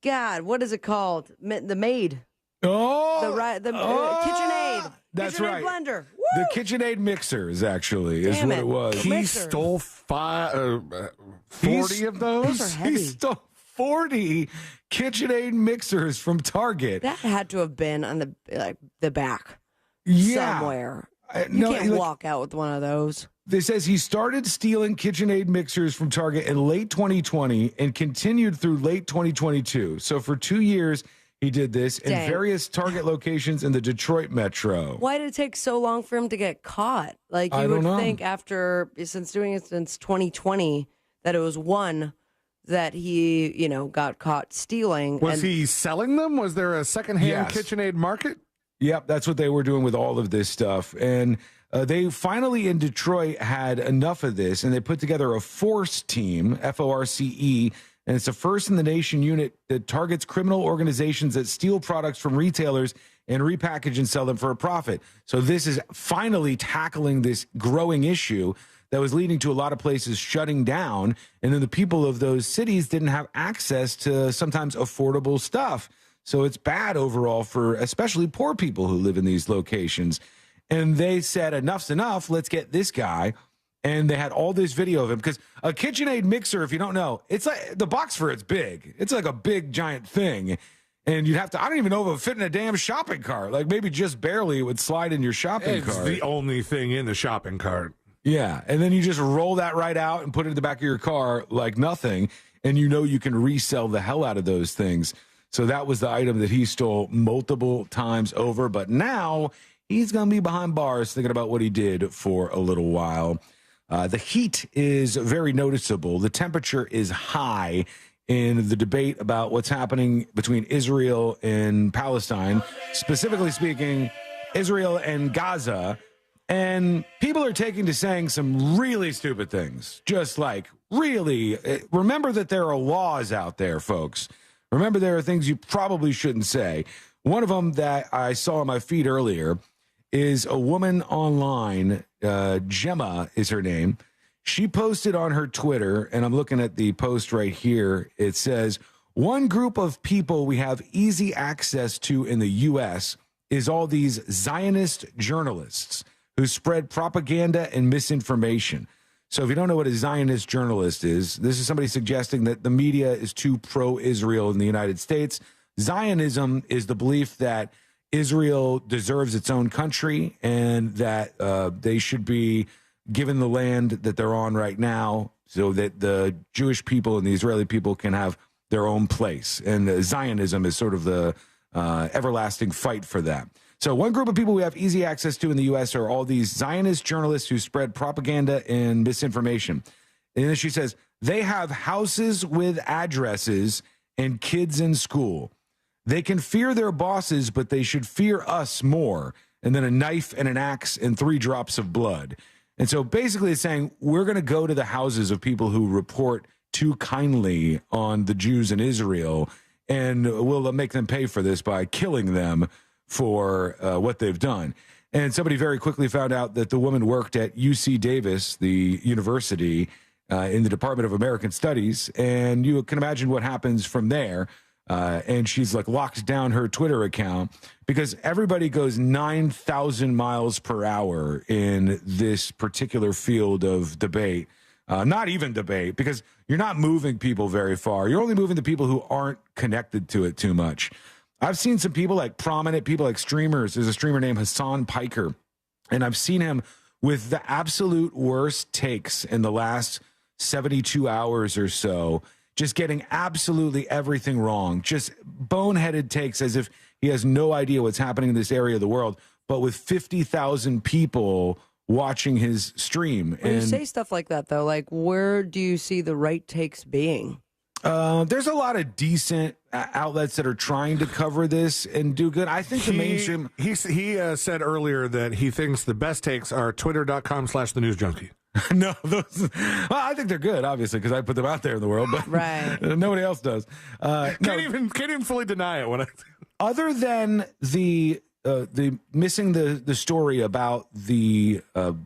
God, what is it called? The maid. Oh! The KitchenAid. That's KitchenAid right. blender. The KitchenAid mixers, actually, is what it was. He stole 40 of those? He stole 40 KitchenAid mixers from Target. That had to have been on the back somewhere. You can't walk out with one of those. This says he started stealing KitchenAid mixers from Target in late 2020 and continued through late 2022. So for 2 years, he did this in Dang. various Target locations in the Detroit metro. Why did it take so long for him to get caught? Like, I you don't would know. think since doing it since 2020, that it was one that he, got caught stealing. Was he selling them? Was there a secondhand KitchenAid market? Yep, that's what they were doing with all of this stuff. And they finally in Detroit had enough of this, and they put together a FORCE team, FORCE, and it's the first in the nation unit that targets criminal organizations that steal products from retailers and repackage and sell them for a profit. So this is finally tackling this growing issue that was leading to a lot of places shutting down, and then the people of those cities didn't have access to sometimes affordable stuff. So it's bad overall for especially poor people who live in these locations. And they said, enough's enough, let's get this guy. And they had all this video of him, because a KitchenAid mixer, if you don't know, it's like the box for it's big. It's like a big giant thing. And you'd have to, I don't even know if it would fit in a damn shopping cart. Like maybe just barely it would slide in your shopping It's cart. the only thing in the shopping cart. Yeah. And then you just roll that right out and put it in the back of your car like nothing. And you can resell the hell out of those things. So that was the item that he stole multiple times over. But now he's going to be behind bars thinking about what he did for a little while. The heat is very noticeable. The temperature is high in the debate about what's happening between Israel and Palestine, specifically speaking, Israel and Gaza. And people are taking to saying some really stupid things, just like really. Remember that there are laws out there, folks. Remember there are things you probably shouldn't say. One of them that I saw on my feed earlier is a woman online, Gemma is her name. She posted on her Twitter, and I'm looking at the post right here. It says, one group of people we have easy access to in the U.S. is all these Zionist journalists who spread propaganda and misinformation. So if you don't know what a Zionist journalist is, this is somebody suggesting that the media is too pro-Israel in the United States. Zionism is the belief that Israel deserves its own country and that they should be given the land that they're on right now so that the Jewish people and the Israeli people can have their own place. And Zionism is sort of the everlasting fight for that. So one group of people we have easy access to in the U.S. are all these Zionist journalists who spread propaganda and misinformation. And then she says, they have houses with addresses and kids in school. They can fear their bosses, but they should fear us more. And then a knife and an axe and 3 drops of blood. And so basically it's saying we're going to go to the houses of people who report too kindly on the Jews in Israel, and we'll make them pay for this by killing them for what they've done. And somebody very quickly found out that the woman worked at UC Davis, the university, in the Department of American Studies. And you can imagine what happens from there. And she's like locked down her Twitter account because everybody goes 9,000 miles per hour in this particular field of debate. Not even debate, because you're not moving people very far. You're only moving the people who aren't connected to it too much. I've seen some people, like prominent people, like streamers. There's a streamer named Hassan Piker, and I've seen him with the absolute worst takes in the last 72 hours or so, just getting absolutely everything wrong, just boneheaded takes as if he has no idea what's happening in this area of the world, but with 50,000 people watching his stream. When you say stuff like that, though, like where do you see the right takes being? There's a lot of decent outlets that are trying to cover this and do good. I think the mainstream... He said earlier that he thinks the best takes are twitter.com/thenewsjunkie. No, well, I think they're good, obviously, because I put them out there in the world, but right. Nobody else does. Can't even fully deny it. Other than the missing the story about the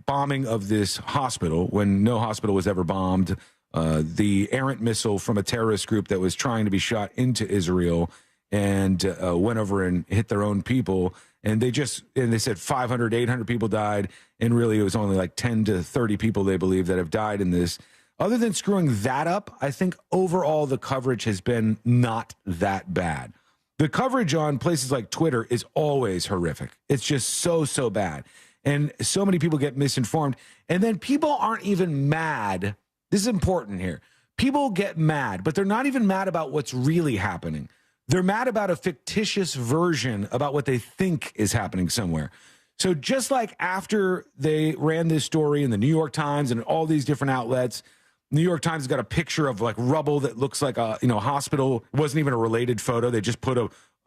bombing of this hospital, when no hospital was ever bombed, the errant missile from a terrorist group that was trying to be shot into Israel and went over and hit their own people. And they said 500, 800 people died. And really it was only like 10 to 30 people, they believe, that have died in this. Other than screwing that up, I think overall the coverage has been not that bad. The coverage on places like Twitter is always horrific. It's just so bad. And so many people get misinformed. And then people aren't even mad. This is important here. People get mad, but they're not even mad about what's really happening. They're mad about a fictitious version about what they think is happening somewhere. So just like after they ran this story in the New York Times and all these different outlets, New York Times got a picture of like rubble that looks like a hospital. It wasn't even a related photo. They just put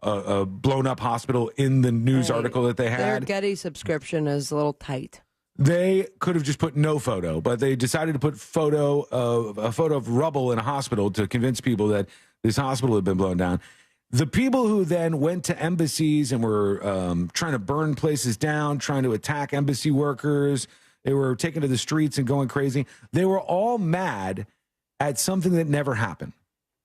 a blown up hospital in the news article that they had. Their Getty subscription is a little tight. They could have just put no photo, but they decided to put a photo of rubble in a hospital to convince people that this hospital had been blown down. The people who then went to embassies and were trying to burn places down, trying to attack embassy workers, they were taken to the streets and going crazy. They were all mad at something that never happened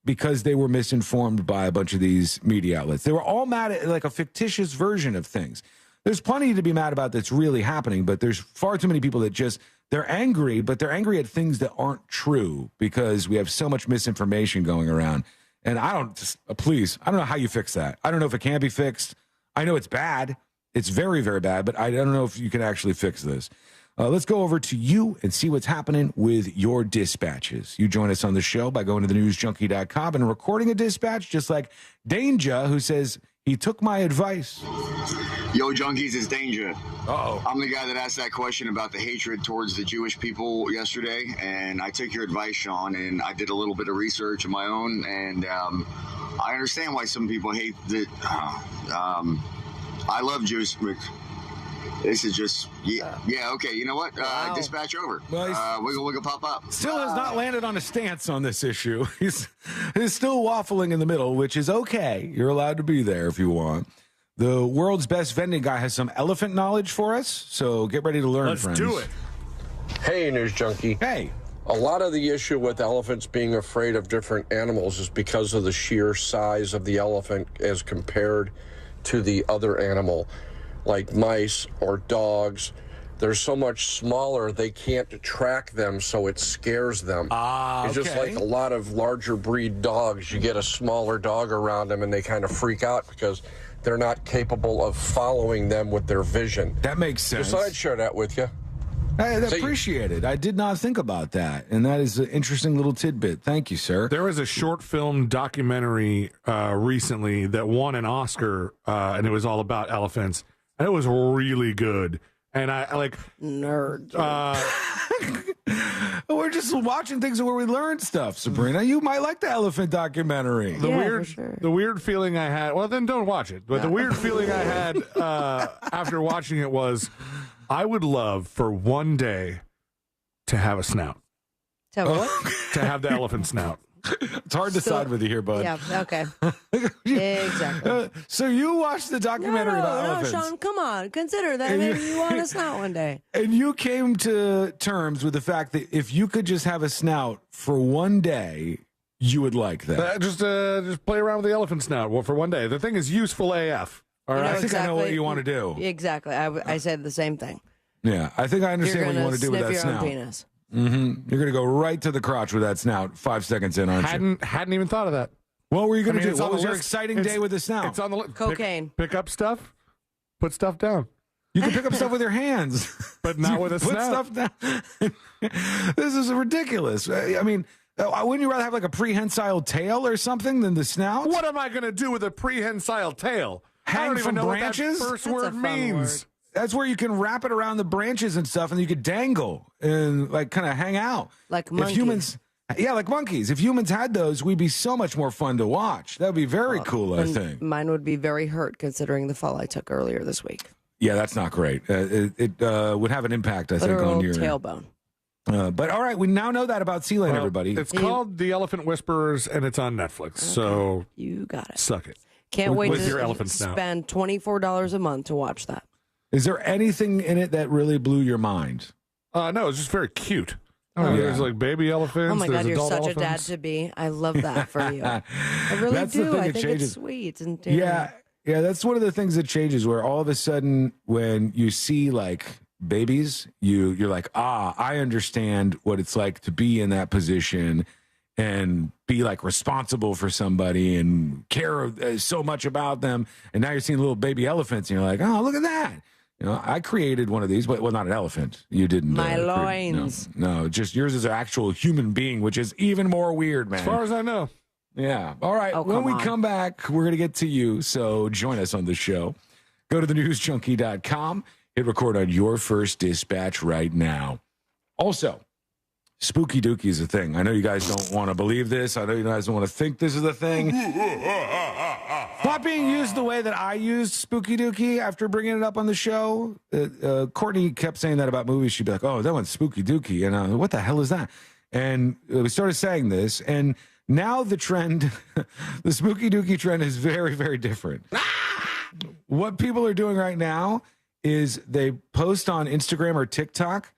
because they were misinformed by a bunch of these media outlets. They were all mad at like a fictitious version of things. There's plenty to be mad about that's really happening, but there's far too many people that they're angry, but they're angry at things that aren't true because we have so much misinformation going around. And I don't know how you fix that. I don't know if it can be fixed. I know it's bad. It's very, very bad, but I don't know if you can actually fix this. Let's go over to you and see what's happening with your dispatches. You join us on the show by going to thenewsjunkie.com and recording a dispatch just like Danger, who says, he took my advice. Yo, junkies, it's Danger. Uh-oh. I'm the guy that asked that question about the hatred towards the Jewish people yesterday, and I took your advice, Sean, and I did a little bit of research of my own, and I understand why some people hate that. I love Jews. This is just, okay, you know what? Wow. Dispatch over. Well, wiggle, pop up. Still has not landed on a stance on this issue. He's still waffling in the middle, which is okay. You're allowed to be there if you want. The world's best vending guy has some elephant knowledge for us, so get ready to learn, friends. Let's do it. Hey, News Junkie. Hey. A lot of the issue with elephants being afraid of different animals is because of the sheer size of the elephant as compared to the other animal, like mice or dogs. They're so much smaller, they can't track them, so it scares them. It's just like a lot of larger breed dogs. You get a smaller dog around them, and they kind of freak out because they're not capable of following them with their vision. That makes sense. Just thought I'd share that with you. I appreciate it. I did not think about that, and that is an interesting little tidbit. Thank you, sir. There was a short film documentary recently that won an Oscar, and it was all about elephants, and it was really good. And I like nerd. We're just watching things where we learn stuff, Sabrina. You might like the elephant documentary. The weird feeling I had. Well, then don't watch it. But the weird feeling I had after watching it was, I would love for one day to have a snout. To what? To have the elephant snout. It's hard to side with you here, bud. Yeah, okay. Exactly. So you watched the documentary about elephants. No, Sean, come on. Consider that. Maybe you want a snout one day. And you came to terms with the fact that if you could just have a snout for one day, you would like that. Just play around with the elephant snout for one day. The thing is useful AF. All right. I think I know what you want to do. Exactly. I said the same thing. Yeah, I think I understand what you want to do with that snout. You're going to sniff your own penis. Mm-hmm. You're going to go right to the crotch with that snout 5 seconds in, aren't you? Hadn't even thought of that. What were you going to do? What was your exciting day with the snout? It's on the list. Cocaine. Pick up stuff. Put stuff down. You can pick up stuff with your hands. But not with a Put snout. stuff down. This is ridiculous. I mean, wouldn't you rather have like a prehensile tail or something than the snout? What am I going to do with a prehensile tail? I Hang don't even from know branches? what that first That's a word fun means. word. That's where you can wrap it around the branches and stuff, and you could dangle and like kind of hang out. Like monkeys. If humans, like monkeys. If humans had those, we'd be so much more fun to watch. That would be very cool, I think. Mine would be very hurt considering the fall I took earlier this week. Yeah, that's not great. It would have an impact, I think, Literal on your tailbone. But all right, we now know that about Sealand, everybody. It's called The Elephant Whisperers, and it's on Netflix. Okay. So you got it. Suck it. Can't wait with to your elephant snout. spend $24 a month to watch that. Is there anything in it that really blew your mind? No, it's just very cute. Oh, yeah. There's like baby elephants. Oh my there's God, you're adult such elephants. a dad to be. I love that for you. I really That's the do. thing, I it think changes. it's sweet. And Yeah, that's one of the things that changes, where all of a sudden when you see like babies, you're like, I understand what it's like to be in that position and be like responsible for somebody and care so much about them. And now you're seeing little baby elephants and you're like, oh, look at that. You know, I created one of these, but well, not an elephant. You didn't. My loins. No, just yours is an actual human being, which is even more weird, man. As far as I know. Yeah. All right. Oh, when we come on. come back, we're going to get to you. So join us on the show. Go to thenewsjunkie.com. Hit record on your first dispatch right now. Also, Spooky Dookie is a thing. I know you guys don't want to believe this. I know you guys don't want to think this is a thing. Not being used the way that I used Spooky Dookie after bringing it up on the show. Courtney kept saying that about movies. She'd be like, oh, that one's Spooky Dookie. And what the hell is that? And we started saying this. And now the trend, the Spooky Dookie trend is very, very different. What people are doing right now is they post on Instagram or TikTok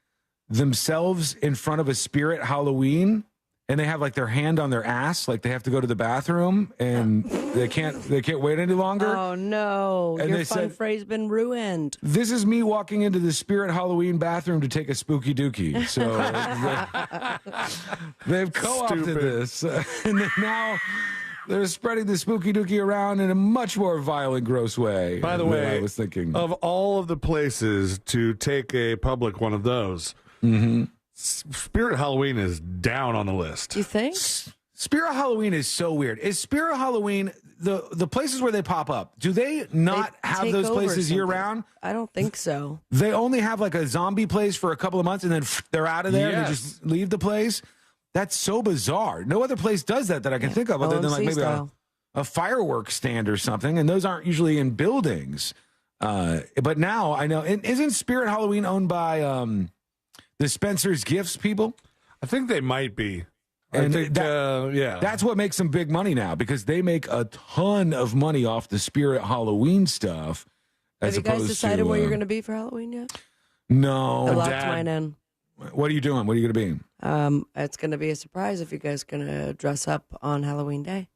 themselves in front of a spirit Halloween, and they have like their hand on their ass, like they have to go to the bathroom and they can't wait any longer. Oh no, And your they fun said, phrase been ruined. this is me walking into the spirit Halloween bathroom to take a Spooky Dookie. So they've co-opted Stupid. this, and now they're spreading the Spooky Dookie around in a much more violent, gross way. By the than way, I was thinking. of all of the places to take a public one of those, Spirit Halloween is down on the list. You think? Spirit Halloween is so weird. Is Spirit Halloween the places where they pop up? Do they not have take those over places year something. round? I don't think so. They only have like a zombie place for a couple of months and then they're out of there and they Yes. just leave the place. That's so bizarre. No other place does that I can think of other than like OMC maybe style. a fireworks stand or something. And those aren't usually in buildings. But now I know. And isn't Spirit Halloween owned by the Spencer's Gifts people? I think they might be. And I think, yeah. That's what makes them big money now because they make a ton of money off the Spirit Halloween stuff. Have As you guys opposed decided to, where you're going to be for Halloween yet? No. I locked Dad, mine in. what are you doing? What are you going to be? It's going to be a surprise if you guys going to dress up on Halloween Day.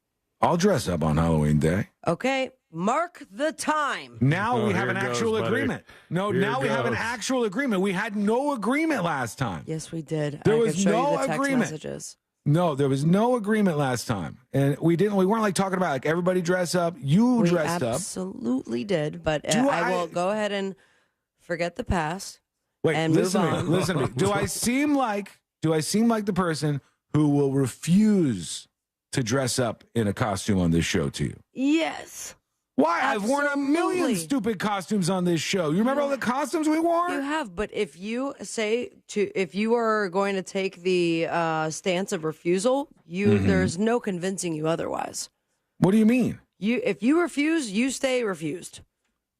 I'll dress up on Halloween Day. Okay, mark the time. Now Oh, we have here an it goes, actual buddy. agreement. No, Here now it we have an goes. actual agreement. We had no agreement last time. Yes, we did. There I was could show no you the text agreement. messages. No, there was no agreement last time. And we weren't like talking about like everybody dress up. You We dressed up. absolutely did, but Do I I- will go ahead and forget the past. Wait, and listen move to on. me. Listen to me. Do I seem like the person who will refuse to dress up in a costume on this show to you? Yes. Why? I've worn a million Absolutely. stupid costumes on this show. You remember all the costumes we wore? You have, but if you if you are going to take the stance of refusal, there's no convincing you otherwise. What do you mean? If you refuse, you stay refused,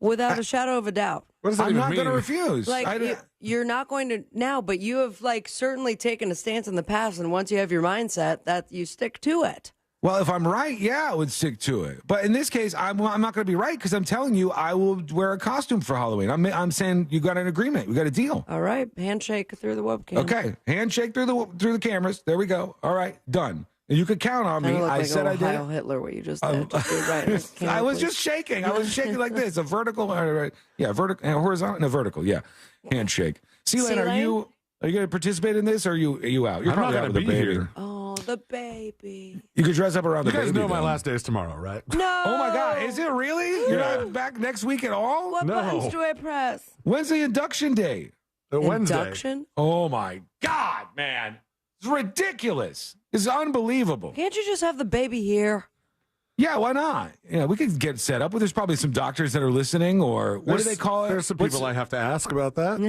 without a shadow of a doubt. What does that I'm even not mean? going to refuse. Like you're not going to now, but you have like certainly taken a stance in the past, and once you have your mindset, that you stick to it. Well, if I'm right, yeah, I would stick to it. But in this case, I'm not going to be right because I'm telling you I will wear a costume for Halloween. I'm saying you got an agreement. We got a deal. All right, handshake through the webcam. Okay, handshake through the cameras. There we go. All right, done. And you could count on me. Kinda look I like said I did. Heil Hitler, what you just did. Just do it right. in the camera, I was please. just shaking. I was shaking like this. A vertical, vertical, and horizontal, and a vertical. Yeah, handshake. Sealand, are you going to participate in this, or are you out? You're I'm not probably out gonna with the be baby. here. Oh, the baby. You could dress up around You the guys baby. know my then. last day is tomorrow, right? No. Oh my God! Is it really? You're not back next week at all? What No. buttons do I press? When's the induction day? Wednesday. Induction? Oh my God, man! It's ridiculous. It's unbelievable. Can't you just have the baby here? Yeah, why not? Yeah, we could get set up. Well, there's probably some doctors that are listening, or what do they call it? There's some people I have to ask about that.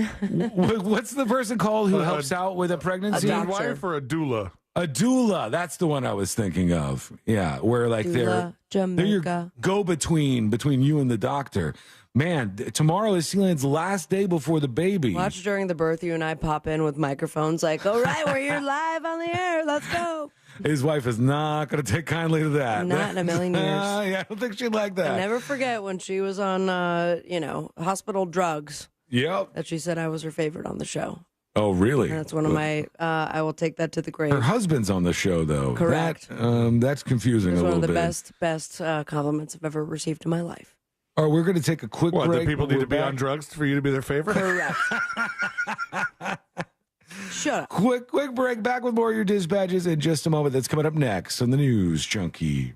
What's the person called who helps out with a pregnancy? A wife or a doula? A doula. That's the one I was thinking of. Yeah, where like Doula, they're your Jamaica. go-between between you and the doctor. Man, tomorrow is Sealand's last day before the baby. Watch during the birth, you and I pop in with microphones like, all right, we're here live on the air. Let's go. His wife is not going to take kindly to that. Not in a million years. Yeah, I don't think she'd like that. I never forget when she was on, hospital drugs. Yep. That she said I was her favorite on the show. Oh, really? And that's one of my. I will take that to the grave. Her husband's on the show, though. Correct. That's confusing It was a one little of the bit. best compliments I've ever received in my life. All right, we're going to take a quick What, break. the people need We're to be back. on drugs for you to be their favorite? Correct. Shut up. Quick break. Back with more of your dispatches in just a moment. That's coming up next on the News Junkie.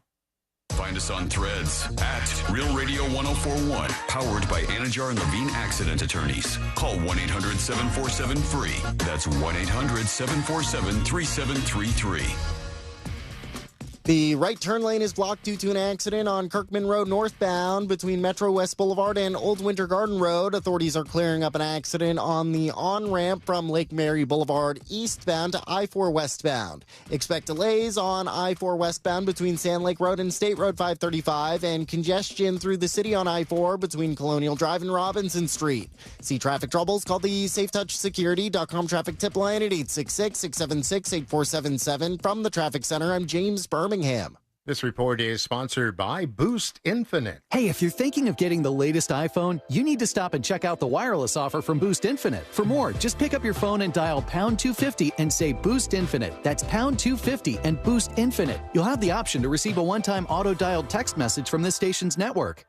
Find us on Threads at Real Radio 1041, powered by Anajar and Levine Accident Attorneys. Call 1-800-747-FREE. That's 1-800-747-3733. The right turn lane is blocked due to an accident on Kirkman Road northbound between Metro West Boulevard and Old Winter Garden Road. Authorities are clearing up an accident on the on-ramp from Lake Mary Boulevard eastbound to I-4 westbound. Expect delays on I-4 westbound between Sand Lake Road and State Road 535 and congestion through the city on I-4 between Colonial Drive and Robinson Street. See traffic troubles? Call the SafeTouchSecurity.com traffic tip line at 866-676-8477. From the Traffic Center, I'm James Birmingham. This report is sponsored by Boost Infinite. Hey, if you're thinking of getting the latest iPhone, you need to stop and check out the wireless offer from Boost Infinite. For more, just pick up your phone and dial pound 250 and say Boost Infinite. That's pound 250 and Boost Infinite. You'll have the option to receive a one-time auto-dialed text message from this station's network.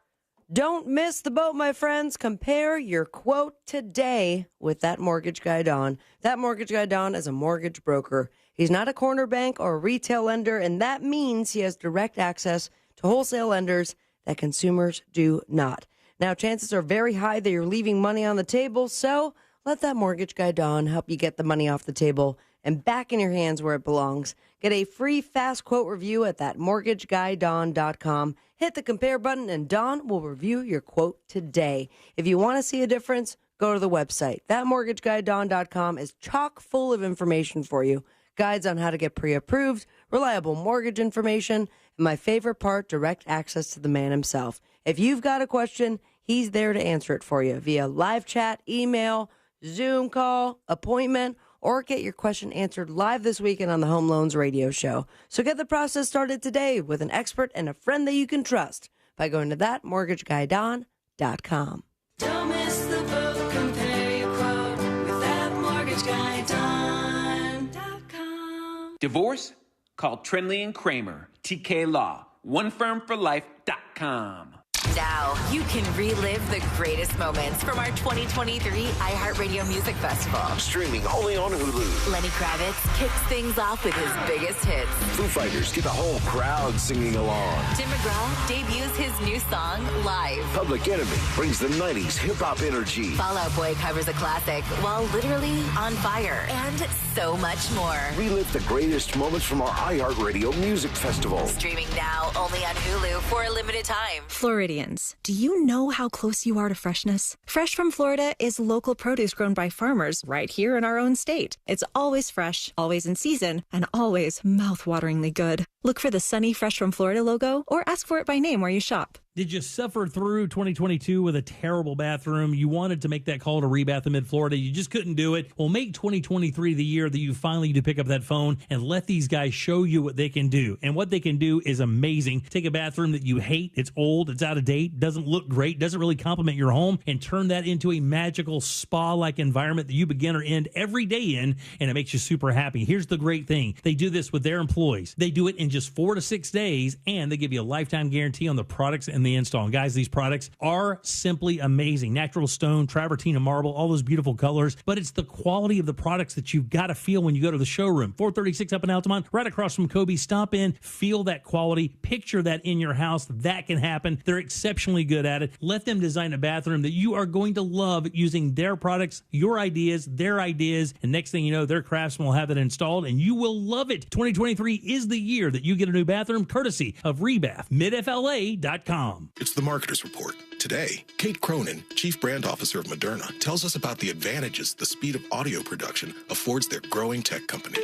Don't miss the boat, my friends. Compare your quote today with That Mortgage Guy Don. That Mortgage Guy Don is a mortgage broker. He's not a corner bank or a retail lender, and that means he has direct access to wholesale lenders that consumers do not. Now, chances are very high that you're leaving money on the table, so let That Mortgage Guy Don help you get the money off the table and back in your hands where it belongs. Get a free fast quote review at thatmortgageguydon.com. Hit the compare button and Don will review your quote today. If you want to see a difference, go to the website. Thatmortgageguydon.com is chock full of information for you. Guides on how to get pre-approved, reliable mortgage information, and my favorite part, direct access to the man himself. If you've got a question, he's there to answer it for you via live chat, email, Zoom call, appointment, or get your question answered live this weekend on the Home Loans Radio Show. So get the process started today with an expert and a friend that you can trust by going to thatmortgageguydon.com. Don't miss the boat, compare your quote with thatmortgageguydon.com. Divorce? Call Trinley and Kramer, TK Law, onefirmforlife.com. Now you can relive the greatest moments from our 2023 iHeartRadio Music Festival. Streaming only on Hulu. Lenny Kravitz kicks things off with his biggest hits. Foo Fighters get the whole crowd singing along. Tim McGraw debuts his new song live. Public Enemy brings the 90s hip-hop energy. Fall Out Boy covers a classic while literally on fire. And so much more. Relive the greatest moments from our iHeartRadio Music Festival. Streaming now only on Hulu for a limited time. Floridians, do you know how close you are to freshness? Fresh from Florida is local produce grown by farmers right here in our own state. It's always fresh, always in season, and always mouth-wateringly good. Look for the sunny Fresh from Florida logo or ask for it by name where you shop. Did you suffer through 2022 with a terrible bathroom? You wanted to make that call to Rebath in Mid-Florida. You just couldn't do it. Well, make 2023 the year that you finally do pick up that phone and let these guys show you what they can do. And what they can do is amazing. Take a bathroom that you hate, it's old, it's out of date, doesn't look great, doesn't really complement your home, and turn that into a magical spa-like environment that you begin or end every day in, and it makes you super happy. Here's the great thing. They do this with their employees. They do it in just 4 to 6 days, and they give you a lifetime guarantee on the products and the install. And guys, these products are simply amazing. Natural stone, travertine, marble, all those beautiful colors. But it's the quality of the products that you've got to feel when you go to the showroom. 436 up in Altamont, right across from Kobe. Stop in, feel that quality, picture that in your house. That can happen. They're exceptionally good at it. Let them design a bathroom that you are going to love using their products, your ideas, their ideas. And next thing you know, their craftsmen will have it installed and you will love it. 2023 is the year that you get a new bathroom courtesy of Rebath, midfla.com. It's the Marketer's Report. Today, Kate Cronin, Chief Brand Officer of Moderna, tells us about the advantages the speed of audio production affords their growing tech company.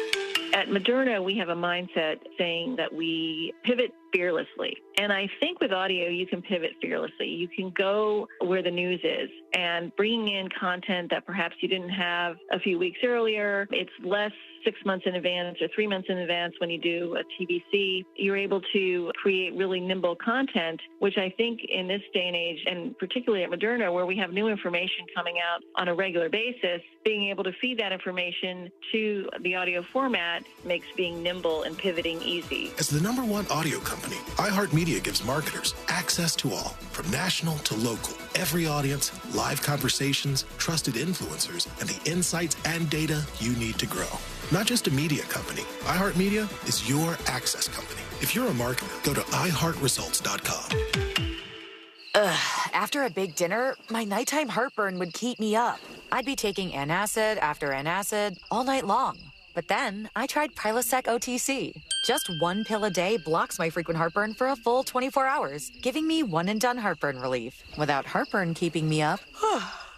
At Moderna, we have a mindset saying that we pivot fearlessly. And I think with audio, you can pivot fearlessly. You can go where the news is and bringing in content that perhaps you didn't have a few weeks earlier. It's less 6 months in advance or 3 months in advance when you do a TVC. You're able to create really nimble content, which I think in this day and age, and particularly at Moderna, where we have new information coming out on a regular basis, being able to feed that information to the audio format makes being nimble and pivoting easy. As the #1 audio company, iHeartMedia gives marketers access to all, from national to local, every audience, live conversations, trusted influencers, and the insights and data you need to grow. Not just a media company, iHeartMedia is your access company. If you're a marketer, go to iHeartResults.com. After a big dinner, my nighttime heartburn would keep me up. I'd be taking antacid after antacid all night long. But then I tried Prilosec OTC. Just one pill a day blocks my frequent heartburn for a full 24 hours, giving me one-and-done heartburn relief. Without heartburn keeping me up,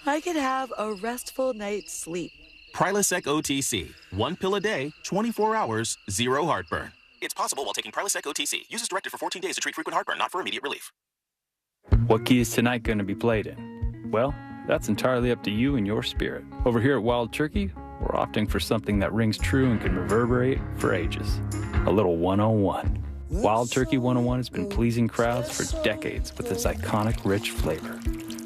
I could have a restful night's sleep. Prilosec OTC. One pill a day, 24 hours, zero heartburn. It's possible while taking Prilosec OTC. Use as directed for 14 days to treat frequent heartburn, not for immediate relief. What key is tonight going to be played in? Well, that's entirely up to you and your spirit. Over here at Wild Turkey, we're opting for something that rings true and can reverberate for ages. A little 101. Wild Turkey 101 has been pleasing crowds for decades with its iconic rich flavor.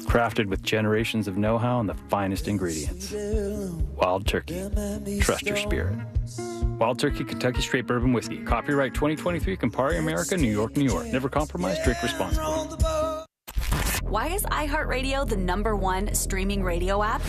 Crafted with generations of know-how and the finest ingredients. Wild Turkey. Trust your spirit. Wild Turkey Kentucky Straight Bourbon Whiskey. Copyright 2023 Campari America, New York, New York. Never compromise, drink responsibly. Why is iHeartRadio the #1 streaming radio app?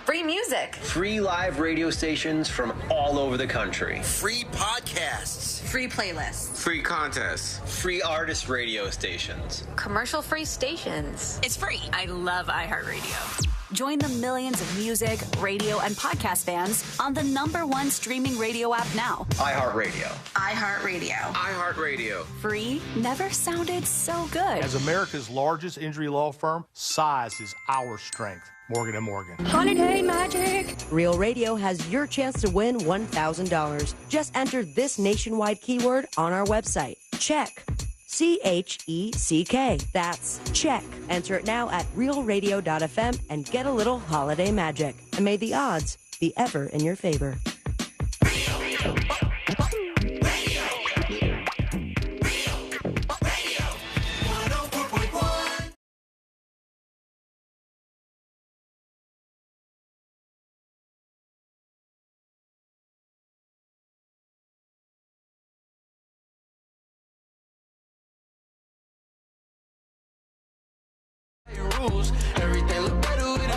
Free music. Free live radio stations from all over the country. Free podcasts. Free playlists. Free contests. Free artist radio stations. Commercial-free stations. It's free. I love iHeartRadio. Join the millions of music, radio, and podcast fans on the #1 streaming radio app now. iHeartRadio. iHeartRadio. iHeartRadio. Free never sounded so good. As America's largest injury law firm, size is our strength. Morgan & Morgan. Holiday magic! Real Radio has your chance to win $1,000. Just enter this nationwide keyword on our website. Check. CHECK. That's check. Enter it now at realradio.fm and get a little holiday magic. And may the odds be ever in your favor.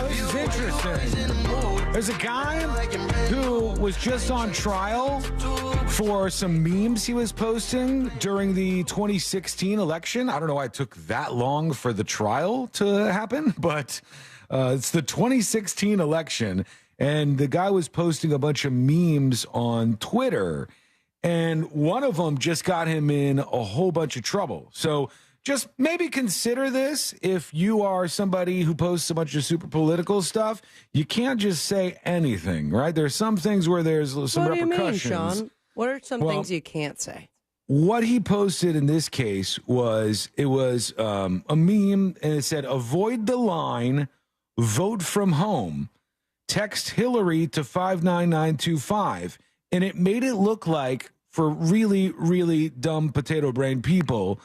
This is interesting. There's a guy who was just on trial for some memes he was posting during the 2016 election. I don't know why it took that long for the trial to happen, but it's the 2016 election, and the guy was posting a bunch of memes on Twitter, and one of them just got him in a whole bunch of trouble. So just maybe consider this if you are somebody who posts a bunch of super political stuff. You can't just say anything, right? There's some things where there's some What do you mean, repercussions. Sean? What are some things you can't say? What he posted in this case was a meme, and it said, "Avoid the line, vote from home, text Hillary to 59925," and it made it look like, for really, really dumb potato brain people,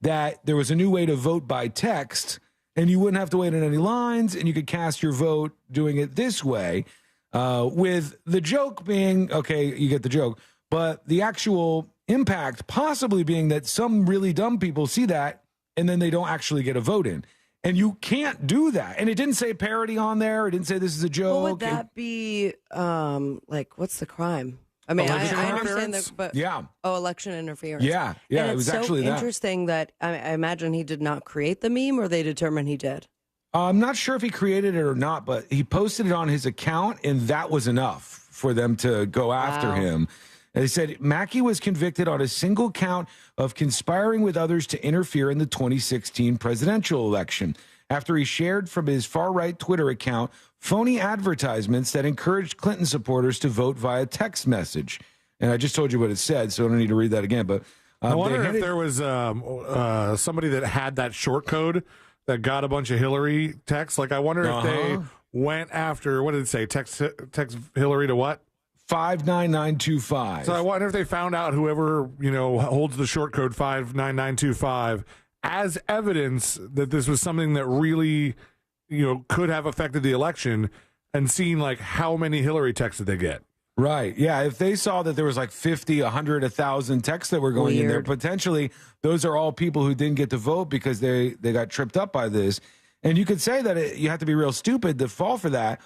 that there was a new way to vote by text, and you wouldn't have to wait in any lines, and you could cast your vote doing it this way, with the joke being, okay, you get the joke, but the actual impact possibly being that some really dumb people see that, and then they don't actually get a vote in. And you can't do that. And it didn't say parody on there. It didn't say this is a joke. What would that be, like, what's the crime? I mean, I understand that, but yeah. Oh, election interference. Yeah, And it was it's actually that. interesting that I imagine he did not create the meme, or they determined he did. I'm not sure if he created it or not, but he posted it on his account, and that was enough for them to go after him. And they said Mackey was convicted on a single count of conspiring with others to interfere in the 2016 presidential election after he shared from his far-right Twitter account phony advertisements that encouraged Clinton supporters to vote via text message. And I just told you what it said, so I don't need to read that again. But I wonder if there was somebody that had that short code that got a bunch of Hillary texts. Like, I wonder if they went after, what did it say? Text Hillary to what? 59925. So I wonder if they found out whoever, holds the short code 59925 as evidence that this was something that really, could have affected the election, and seeing like how many Hillary texts did they get. Right. Yeah. If they saw that there was like 50, 100, 1,000 texts that were going in there, potentially those are all people who didn't get to vote because they got tripped up by this. And you could say that you have to be real stupid to fall for that.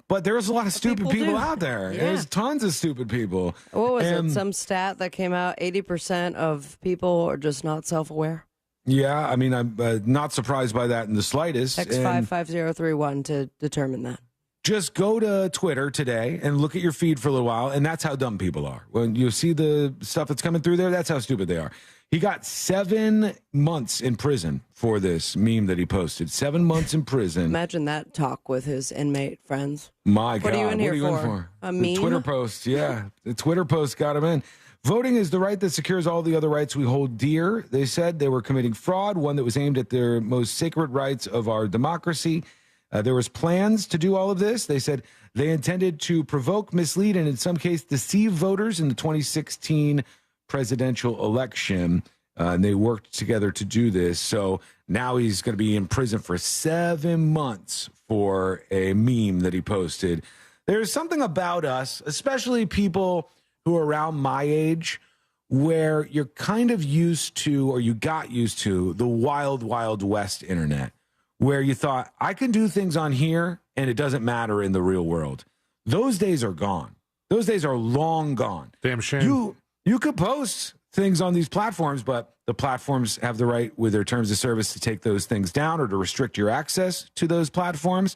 But there's a lot of stupid people out there. Yeah. There's tons of stupid people. What was it? Some stat that came out, 80% of people are just not self-aware? Yeah, I mean, I'm not surprised by that in the slightest. Text 55031 to determine that. just go to Twitter today and look at your feed for a little while, and that's how dumb people are. When you see the stuff that's coming through there, that's how stupid they are. He got 7 months in prison for this meme that he posted. 7 months in prison. Imagine that talk with his inmate friends. My God. What are you in here for? A meme? The Twitter post, yeah. The Twitter post got him in. Voting is the right that secures all the other rights we hold dear. They said they were committing fraud, one that was aimed at their most sacred rights of our democracy. There was plans to do all of this. They said they intended to provoke, mislead, and in some case deceive voters in the 2016 presidential election. And they worked together to do this. So now he's going to be in prison for 7 months for a meme that he posted. There's something about us, especially people who are around my age, where you're kind of used to, or you got used to, the wild, wild west internet, where you thought, I can do things on here and it doesn't matter in the real world. Those days are gone. Those days are long gone. Damn shame. You could post things on these platforms, but the platforms have the right with their terms of service to take those things down or to restrict your access to those platforms.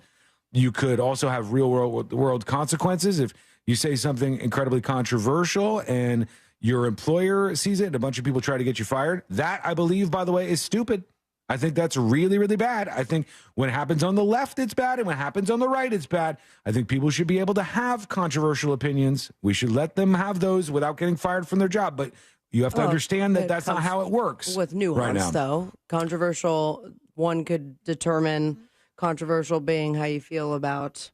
You could also have real world consequences if you say something incredibly controversial and your employer sees it and a bunch of people try to get you fired. That, I believe, by the way, is stupid. I think that's really, really bad. I think when it happens on the left, it's bad. And when it happens on the right, it's bad. I think people should be able to have controversial opinions. We should let them have those without getting fired from their job. But you have to understand that that's not how it works. With nuance, right now. though. Controversial, one could determine controversial being how you feel about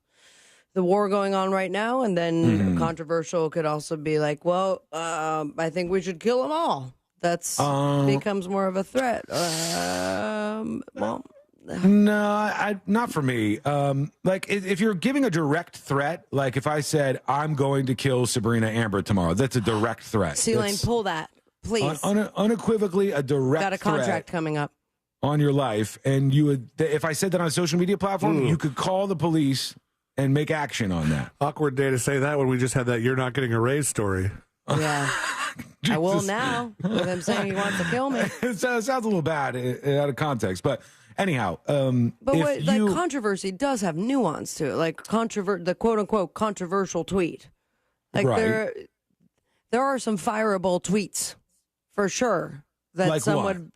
the war going on right now. And then controversial could also be like, well, I think we should kill them all. That's becomes more of a threat. Well, no, not for me. Like if you're giving a direct threat, like if I said I'm going to kill Sabrina Amber tomorrow, that's a direct threat. C-Lane, pull that, please. Unequivocally, a direct Got a contract coming up on your life, and you would. If I said that on a social media platform, you could call the police and make action on that. Awkward day to say that when we just had that "you're not getting a raise" story. Yeah. I will now with him saying he wants to kill me. It sounds a little bad out of context, but anyhow. But controversy does have nuance to it, like the quote unquote controversial tweet. Like there are some fireable tweets for sure that like someone.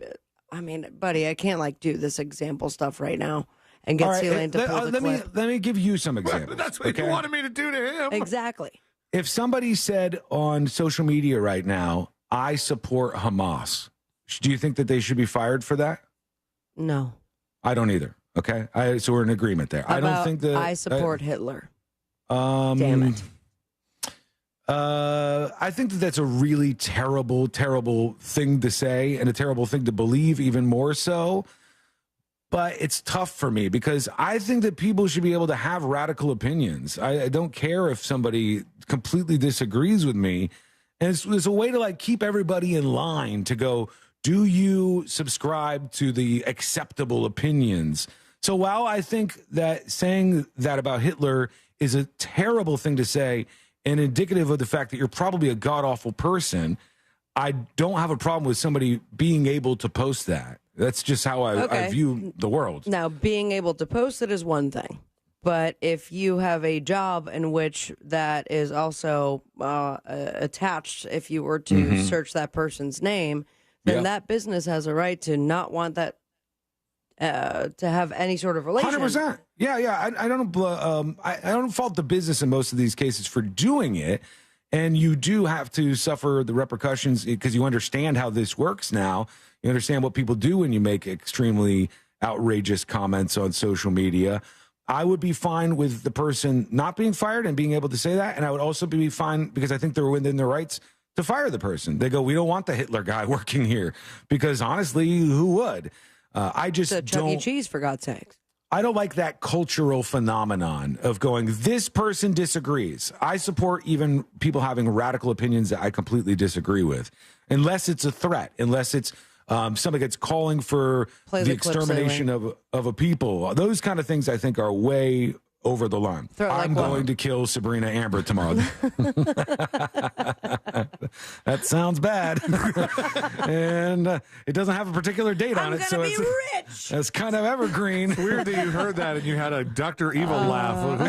I mean, buddy, I can't do this example stuff right now and get C-Lane to pull the clip. Let me give you some examples. That's what you wanted me to do to him. Exactly. If somebody said on social media right now, I support Hamas, do you think that they should be fired for that? No. I don't either. Okay. So we're in agreement there. I don't think that I support Hitler. Damn it. I think that that's a really terrible, terrible thing to say and a terrible thing to believe, even more so. But it's tough for me because I think that people should be able to have radical opinions. I don't care if somebody completely disagrees with me. And it's a way to keep everybody in line to go, do you subscribe to the acceptable opinions? So while I think that saying that about Hitler is a terrible thing to say and indicative of the fact that you're probably a god-awful person, I don't have a problem with somebody being able to post that. That's just how I view the world. Now, being able to post it is one thing. But if you have a job in which that is also attached, if you were to search that person's name, then that business has a right to not want that to have any sort of relation. 100%. Yeah. I don't fault the business in most of these cases for doing it. And you do have to suffer the repercussions because you understand how this works now. You understand what people do when you make extremely outrageous comments on social media. I would be fine with the person not being fired and being able to say that. And I would also be fine because I think they're within their rights to fire the person. They go, we don't want the Hitler guy working here because honestly, who would? I just don't. Chuck E. Cheese, for God's sakes. I don't like that cultural phenomenon of going, this person disagrees. I support even people having radical opinions that I completely disagree with, unless it's a threat, unless it's somebody that's calling for the extermination of a people. Those kind of things I think are way over the line. I'm going to kill Sabrina Amber tomorrow. That sounds bad. And it doesn't have a particular date on it. So it's kind of evergreen. It's weird that you heard that and you had a Dr. Evil laugh.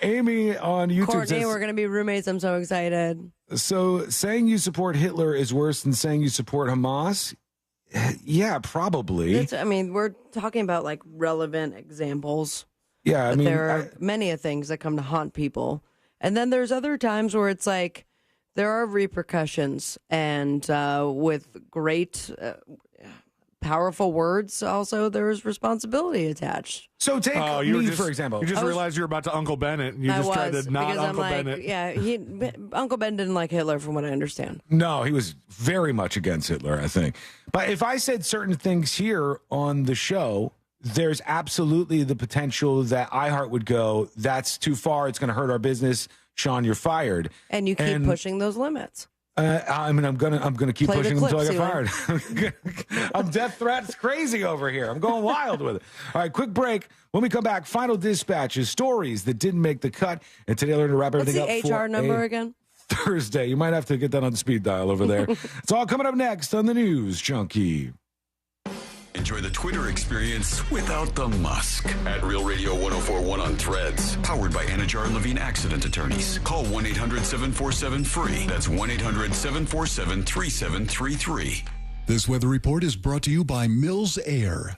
Amy on YouTube Courtney, says, we're going to be roommates. I'm so excited. so saying you support Hitler is worse than saying you support Hamas? Yeah, probably. We're talking about like relevant examples. Yeah, but there are many things that come to haunt people. And then there's other times where it's like there are repercussions, and with great, powerful words, also there's responsibility attached. So take me, for example. You just realized you were about to Uncle Bennett, and you just tried to not Uncle Bennett. Yeah, Uncle Ben didn't like Hitler, from what I understand. No, he was very much against Hitler, I think. But if I said certain things here on the show, there's absolutely the potential that iHeart would go, that's too far, it's going to hurt our business, Sean, you're fired. And you keep pushing those limits. I'm gonna keep pushing them until I get fired. I'm death threats crazy over here. I'm going wild with it. All right, quick break. When we come back, final dispatches, stories that didn't make the cut, and today I learned to wrap everything up. What's the HR number again? Thursday. You might have to get that on speed dial over there. It's all coming up next on the News Junkie. Enjoy the Twitter experience without the Musk at Real Radio 1041 on Threads. Powered by Anajar and Levine Accident Attorneys. Call 1-800-747-FREE. That's 1-800-747-3733. This weather report is brought to you by Mills Air.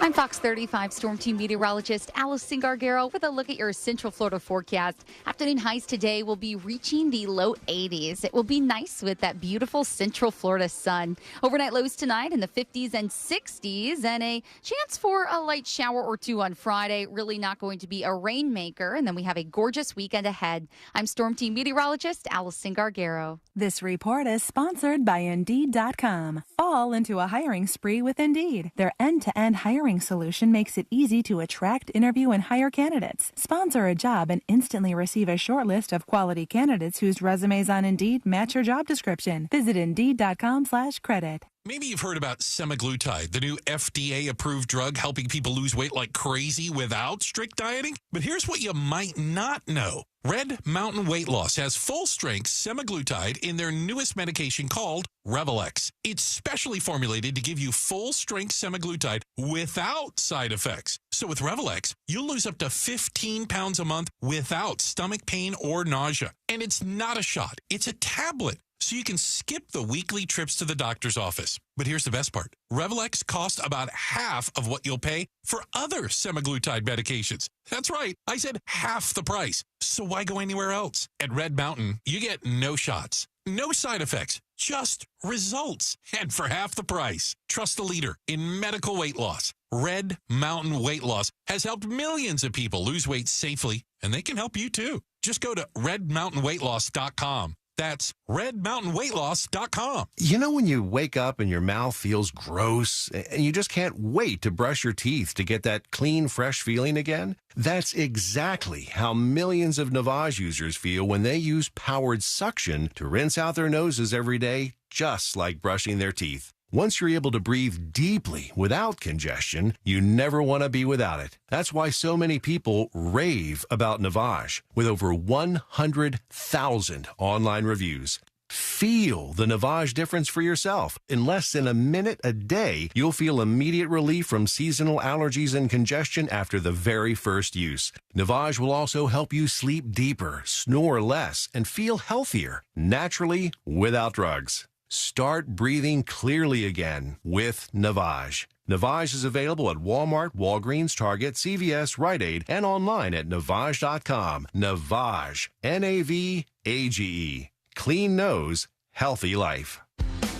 I'm Fox 35 Storm Team meteorologist Alice Singargaro with a look at your Central Florida forecast. Afternoon highs today will be reaching the low 80s. It will be nice with that beautiful Central Florida sun. Overnight lows tonight in the 50s and 60s, and a chance for a light shower or two on Friday. Really not going to be a rainmaker, and then we have a gorgeous weekend ahead. I'm Storm Team meteorologist Alice Singargaro. This report is sponsored by Indeed.com. Fall into a hiring spree with Indeed. Their end-to-end hiring solution makes it easy to attract, interview, and hire candidates. Sponsor a job and instantly receive a short list of quality candidates whose resumes on Indeed match your job description. Visit Indeed.com/credit. Maybe you've heard about semaglutide, the new FDA-approved drug helping people lose weight like crazy without strict dieting. But here's what you might not know. Red Mountain Weight Loss has full-strength semaglutide in their newest medication called Revelex. It's specially formulated to give you full-strength semaglutide without side effects. So with Revelex, you'll lose up to 15 pounds a month without stomach pain or nausea. And it's not a shot. It's a tablet. So you can skip the weekly trips to the doctor's office. But here's the best part. Revelex costs about half of what you'll pay for other semaglutide medications. That's right. I said half the price. So why go anywhere else? At Red Mountain, you get no shots, no side effects, just results. And for half the price, trust the leader in medical weight loss. Red Mountain Weight Loss has helped millions of people lose weight safely, and they can help you too. Just go to redmountainweightloss.com. That's redmountainweightloss.com. You know when you wake up and your mouth feels gross and you just can't wait to brush your teeth to get that clean, fresh feeling again? That's exactly how millions of Navage users feel when they use powered suction to rinse out their noses every day, just like brushing their teeth. Once you're able to breathe deeply without congestion, you never want to be without it. That's why so many people rave about Navage, with over 100,000 online reviews. Feel the Navage difference for yourself. In less than a minute a day, you'll feel immediate relief from seasonal allergies and congestion after the very first use. Navage will also help you sleep deeper, snore less, and feel healthier, naturally, without drugs. Start breathing clearly again with Navage. Navage is available at Walmart, Walgreens, Target, CVS, Rite Aid, and online at Navage.com. Navage. Navage. Clean nose, healthy life.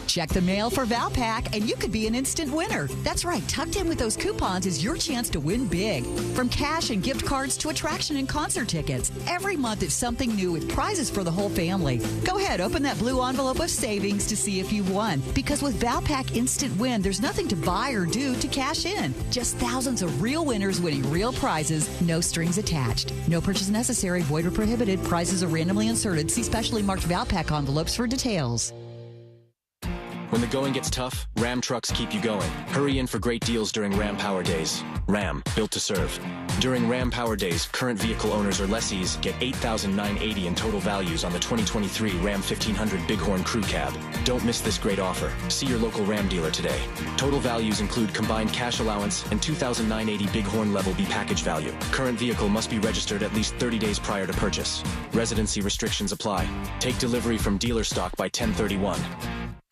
Check the mail for Valpak, and you could be an instant winner. That's right. Tucked in with those coupons is your chance to win big. From cash and gift cards to attraction and concert tickets. Every month is something new with prizes for the whole family. Go ahead, open that blue envelope of savings to see if you won. Because with Valpak Instant Win, there's nothing to buy or do to cash in. Just thousands of real winners winning real prizes, no strings attached. No purchase necessary, void or prohibited. Prizes are randomly inserted. See specially marked Valpak envelopes for details. When the going gets tough, Ram trucks keep you going. Hurry in for great deals during Ram Power Days. Ram, built to serve. During Ram Power Days, current vehicle owners or lessees get $8,980 in total values on the 2023 Ram 1500 Bighorn Crew Cab. Don't miss this great offer. See your local Ram dealer today. Total values include combined cash allowance and $2,980 Bighorn Level B package value. Current vehicle must be registered at least 30 days prior to purchase. Residency restrictions apply. Take delivery from dealer stock by 10/31.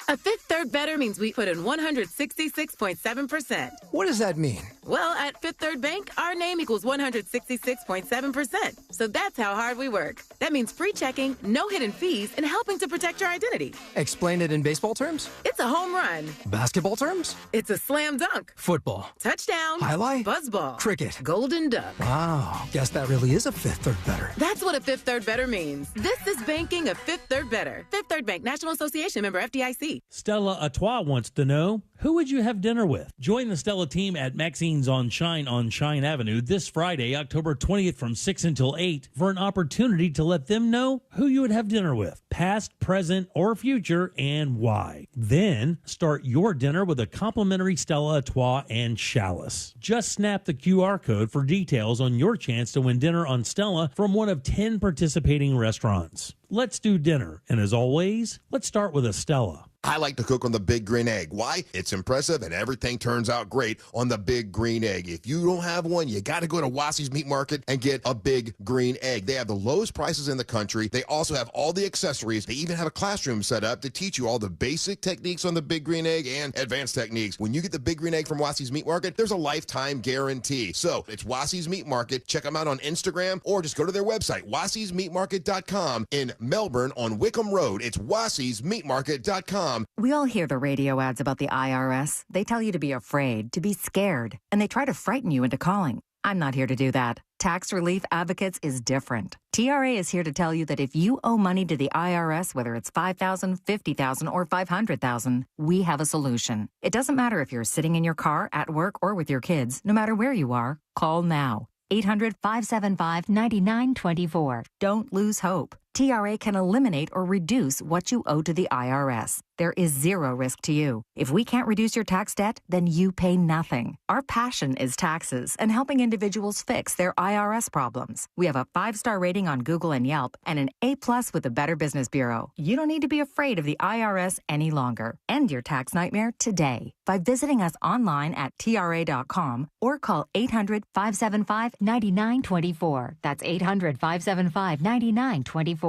A Fifth Third Better means we put in 166.7%. What does that mean? Well, at Fifth Third Bank, our name equals 166.7%. So that's how hard we work. That means free checking, no hidden fees, and helping to protect your identity. Explain it in baseball terms? It's a home run. Basketball terms? It's a slam dunk. Football. Touchdown. Highlight? Buzzball. Cricket. Golden duck. Wow. Guess that really is a Fifth Third Better. That's what a Fifth Third Better means. This is banking a Fifth Third Better. Fifth Third Bank, National Association member FDIC. Stella Atois wants to know, who would you have dinner with? Join the Stella team at Maxine's on Shine Avenue this Friday, October 20th from 6 until 8 for an opportunity to let them know who you would have dinner with, past, present, or future, and why. Then start your dinner with a complimentary Stella Atois and chalice. Just snap the QR code for details on your chance to win dinner on Stella from one of 10 participating restaurants. Let's do dinner, and as always, let's start with a Stella. I like to cook on the Big Green Egg. Why? It's impressive and everything turns out great on the Big Green Egg. If you don't have one, you got to go to Wassey's Meat Market and get a Big Green Egg. They have the lowest prices in the country. They also have all the accessories. They even have a classroom set up to teach you all the basic techniques on the Big Green Egg and advanced techniques. When you get the Big Green Egg from Wassey's Meat Market, there's a lifetime guarantee. So it's Wassey's Meat Market. Check them out on Instagram or just go to their website, Wassey'sMeatMarket.com in Melbourne on Wickham Road. It's Wassey'sMeatMarket.com. We all hear the radio ads about the IRS. They tell you to be afraid, to be scared, and they try to frighten you into calling. I'm not here to do that. Tax Relief Advocates is different. TRA is here to tell you that if you owe money to the IRS, whether it's $5,000, $50,000, or $500,000, we have a solution. It doesn't matter if you're sitting in your car, at work, or with your kids. No matter where you are, call now. 800-575-9924. Don't lose hope. TRA can eliminate or reduce what you owe to the IRS. There is zero risk to you. If we can't reduce your tax debt, then you pay nothing. Our passion is taxes and helping individuals fix their IRS problems. We have a 5-star rating on Google and Yelp and an A+ with the Better Business Bureau. You don't need to be afraid of the IRS any longer. End your tax nightmare today by visiting us online at TRA.com or call 800-575-9924. That's 800-575-9924.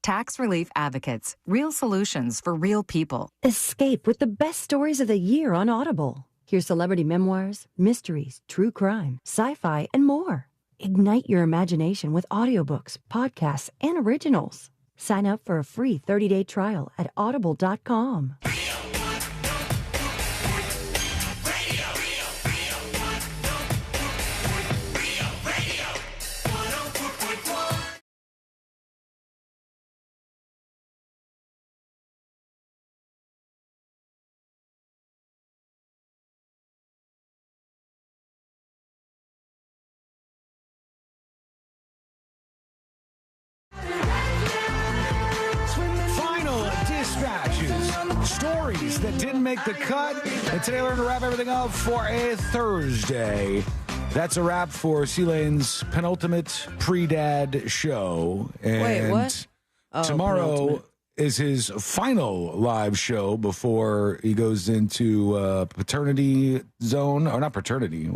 Tax Relief Advocates. Real solutions for real people. Escape with the best stories of the year on Audible. Hear celebrity memoirs, mysteries, true crime, sci-fi, and more. Ignite your imagination with audiobooks, podcasts, and originals. Sign up for a free 30-day trial at audible.com. Stories that didn't make the cut. And today we're going to wrap everything up for a Thursday. That's a wrap for C-Lane's penultimate pre-dad show. And wait, what? Tomorrow is his final live show before he goes into paternity zone. Or not paternity.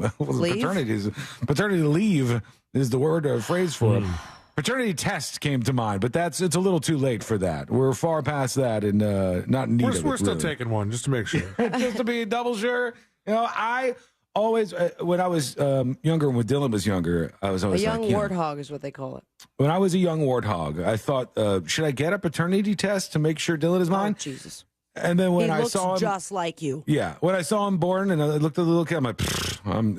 Paternity leave is the word or phrase for him. Paternity test came to mind, but it's a little too late for that. We're far past that and not in need of it. We're still taking one just to make sure. Just to be double sure. You know, I always, when I was younger and when Dylan was younger, I was always a young warthog is what they call it. When I was a young warthog, I thought, should I get a paternity test to make sure Dylan is mine? Oh, Jesus. And then when he I looks saw him, just like you. Yeah, when I saw him born and I looked at the little kid, I'm like,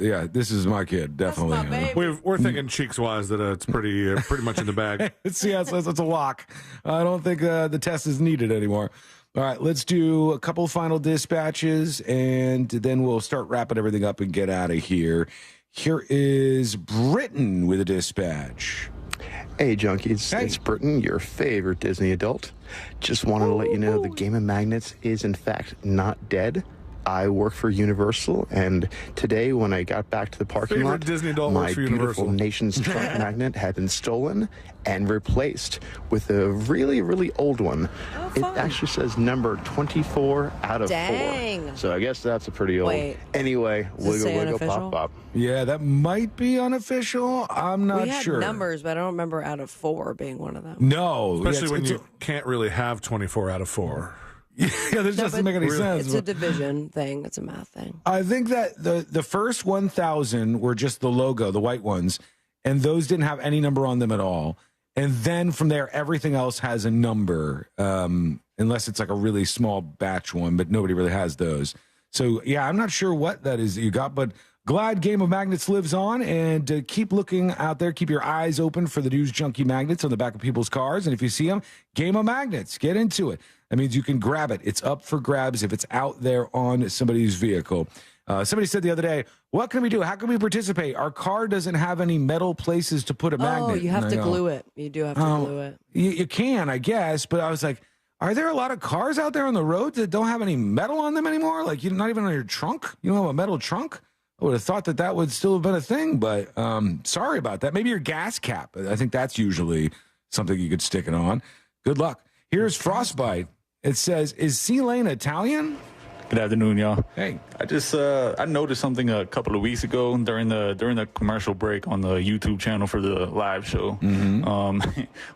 yeah, this is my kid, definitely. That's my baby. We're thinking cheeks wise that it's pretty much in the bag. It's a lock. I don't think the test is needed anymore. All right, let's do a couple final dispatches and then we'll start wrapping everything up and get out of here. Here is Britain with a dispatch. Hey, junkies. Hey. It's Britton, your favorite Disney adult. Just wanted to let you know the Game of Magnets is, in fact, not dead. I work for Universal, and today when I got back to the parking Favorite lot, Disney adult my works for beautiful Universal. Nation's Trunk magnet had been stolen and replaced with a really, really old one. It actually says number 24 out of 4. Dang. So I guess that's a pretty old. Wait. Anyway, Does it wiggle, say wiggle, unofficial? pop, pop. Yeah, that might be unofficial. I'm not we had sure. numbers, but I don't remember out of 4 being one of them. No. Especially when it's you can't really have 24 out of 4. Yeah, this doesn't make any sense. It's a division thing. It's a math thing. I think that the first 1,000 were just the logo, the white ones, and those didn't have any number on them at all. And then from there, everything else has a number, unless it's like a really small batch one, but nobody really has those. So, yeah, I'm not sure what that is that you got, but glad Game of Magnets lives on, and keep looking out there. Keep your eyes open for the news junkie magnets on the back of people's cars. And if you see them, Game of Magnets, get into it. That means you can grab it. It's up for grabs if it's out there on somebody's vehicle. Somebody said the other day, what can we do? How can we participate? Our car doesn't have any metal places to put a magnet. Oh, you have to glue it. You do have to glue it. You can, I guess, but I was like, are there a lot of cars out there on the road that don't have any metal on them anymore? Like, you're not even on your trunk? You don't have a metal trunk? I would have thought that would still have been a thing, but sorry about that. Maybe your gas cap. I think that's usually something you could stick it on. Good luck. Here's Frostbite. It says, is C-Lane Italian? Good afternoon, y'all. Hey, I just I noticed something a couple of weeks ago during the commercial break on the YouTube channel for the live show.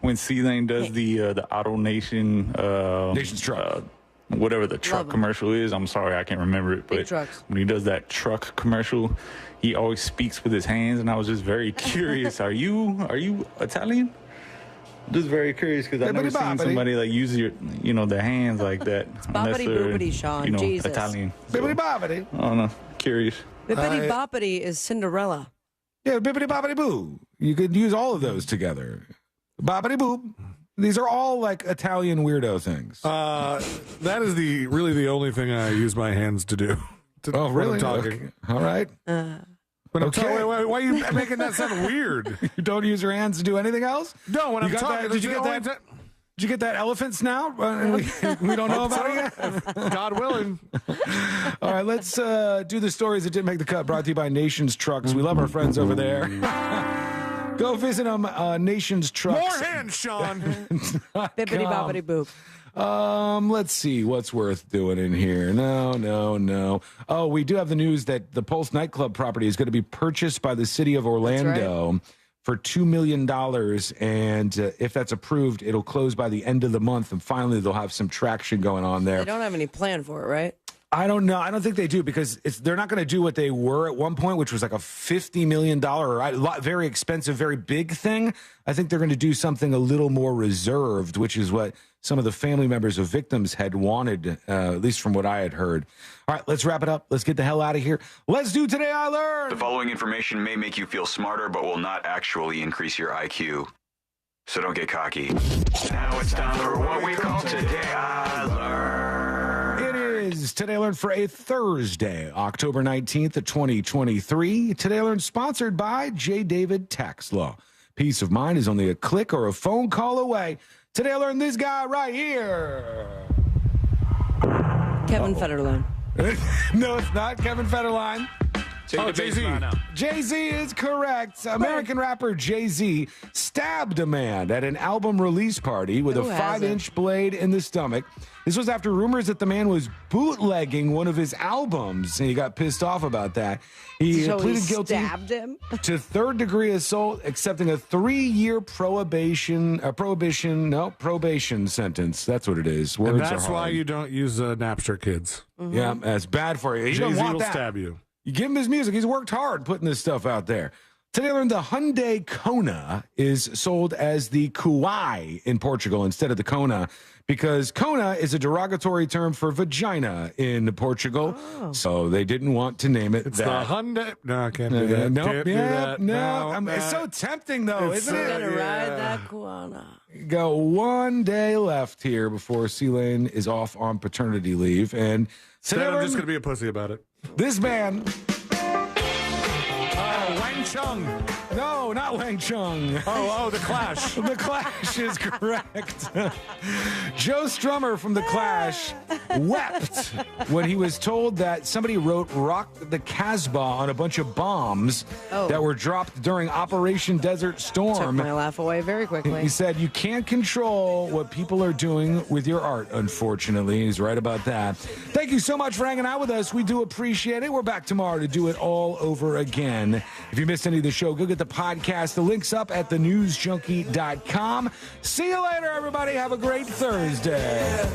When C-Lane does the Auto Nation Nation's Truck, whatever the truck commercial is, I'm sorry I can't remember it, but when he does that truck commercial, he always speaks with his hands, and I was just very curious. Are you Italian? Just very curious because I've never seen somebody like use their hands like that. It's boppity boopity, Sean. Jesus. Italian. Bibbidi boppity. I don't know. Curious. Bippity boppity is Cinderella. Yeah, bibbidi boppity boo. You could use all of those together. Boppity boop. These are all like Italian weirdo things. That is really the only thing I use my hands to do. Oh, really? When I'm talking. Okay. All right. But okay. Why are you making that sound weird? You don't use your hands to do anything else? No, when I'm talking. Did you get that elephant snout? We don't know about it yet? God willing. All right, let's do the stories that didn't make the cut, brought to you by Nation's Trucks. We love our friends over there. Go visit them, Nation's Trucks. More hands, Sean. Bippity boppity boop. Let's see what's worth doing in here. No. Oh, we do have the news that the Pulse nightclub property is going to be purchased by the city of Orlando for $2 million. And if that's approved, it'll close by the end of the month. And finally, they'll have some traction going on there. They don't have any plan for it, right? I don't know. I don't think they do because they're not going to do what they were at one point, which was like a $50 million, very expensive, very big thing. I think they're going to do something a little more reserved, which is what some of the family members of victims had wanted, at least from what I had heard. All right, let's wrap it up. Let's get the hell out of here. Let's do Today I Learned. The following information may make you feel smarter, but will not actually increase your IQ. So don't get cocky. Now it's time for what we call Today I Learned. Today I Learned for a Thursday, October 19th, 2023. Today I Learned sponsored by J. David Tax Law. Peace of mind is only a click or a phone call away. Today I learned this guy right here. Kevin Federline. No, it's not Kevin Federline. Jay-Z. Jay-Z is correct. American rapper Jay-Z stabbed a man at an album release party with a 5-inch blade in the stomach. This was after rumors that the man was bootlegging one of his albums, and he got pissed off about that. He pleaded guilty to third-degree assault, accepting a 3-year probation sentence. That's what it is. Words and that's are hard. why you don't use Napster, kids. Mm-hmm. Yeah, that's bad for you. You don't Jay-Z want will that. stab you. You give him his music. He's worked hard putting this stuff out there. Today I learned the Hyundai Kona is sold as the Kauai in Portugal instead of the Kona because Kona is a derogatory term for vagina in Portugal. Oh. So they didn't want to name it it's that. The Hyundai. No, I can't do that. Nope. Can't do that. No. It's so tempting, though, isn't it? Gonna ride that Kuana. Got one day left here before C-Lane is off on paternity leave. And today I'm just going to be a pussy about it. This man... Wench Chung. No, not Wang Chung. Oh, The Clash. The Clash is correct. Joe Strummer from The Clash wept when he was told that somebody wrote Rock the Casbah on a bunch of bombs that were dropped during Operation Desert Storm. Took my laugh away very quickly. He said, you can't control what people are doing with your art, unfortunately. He's right about that. Thank you so much for hanging out with us. We do appreciate it. We're back tomorrow to do it all over again. If you missed any of the show, go get the podcast. The link's up at thenewsjunkie.com. See you later, everybody. Have a great Thursday.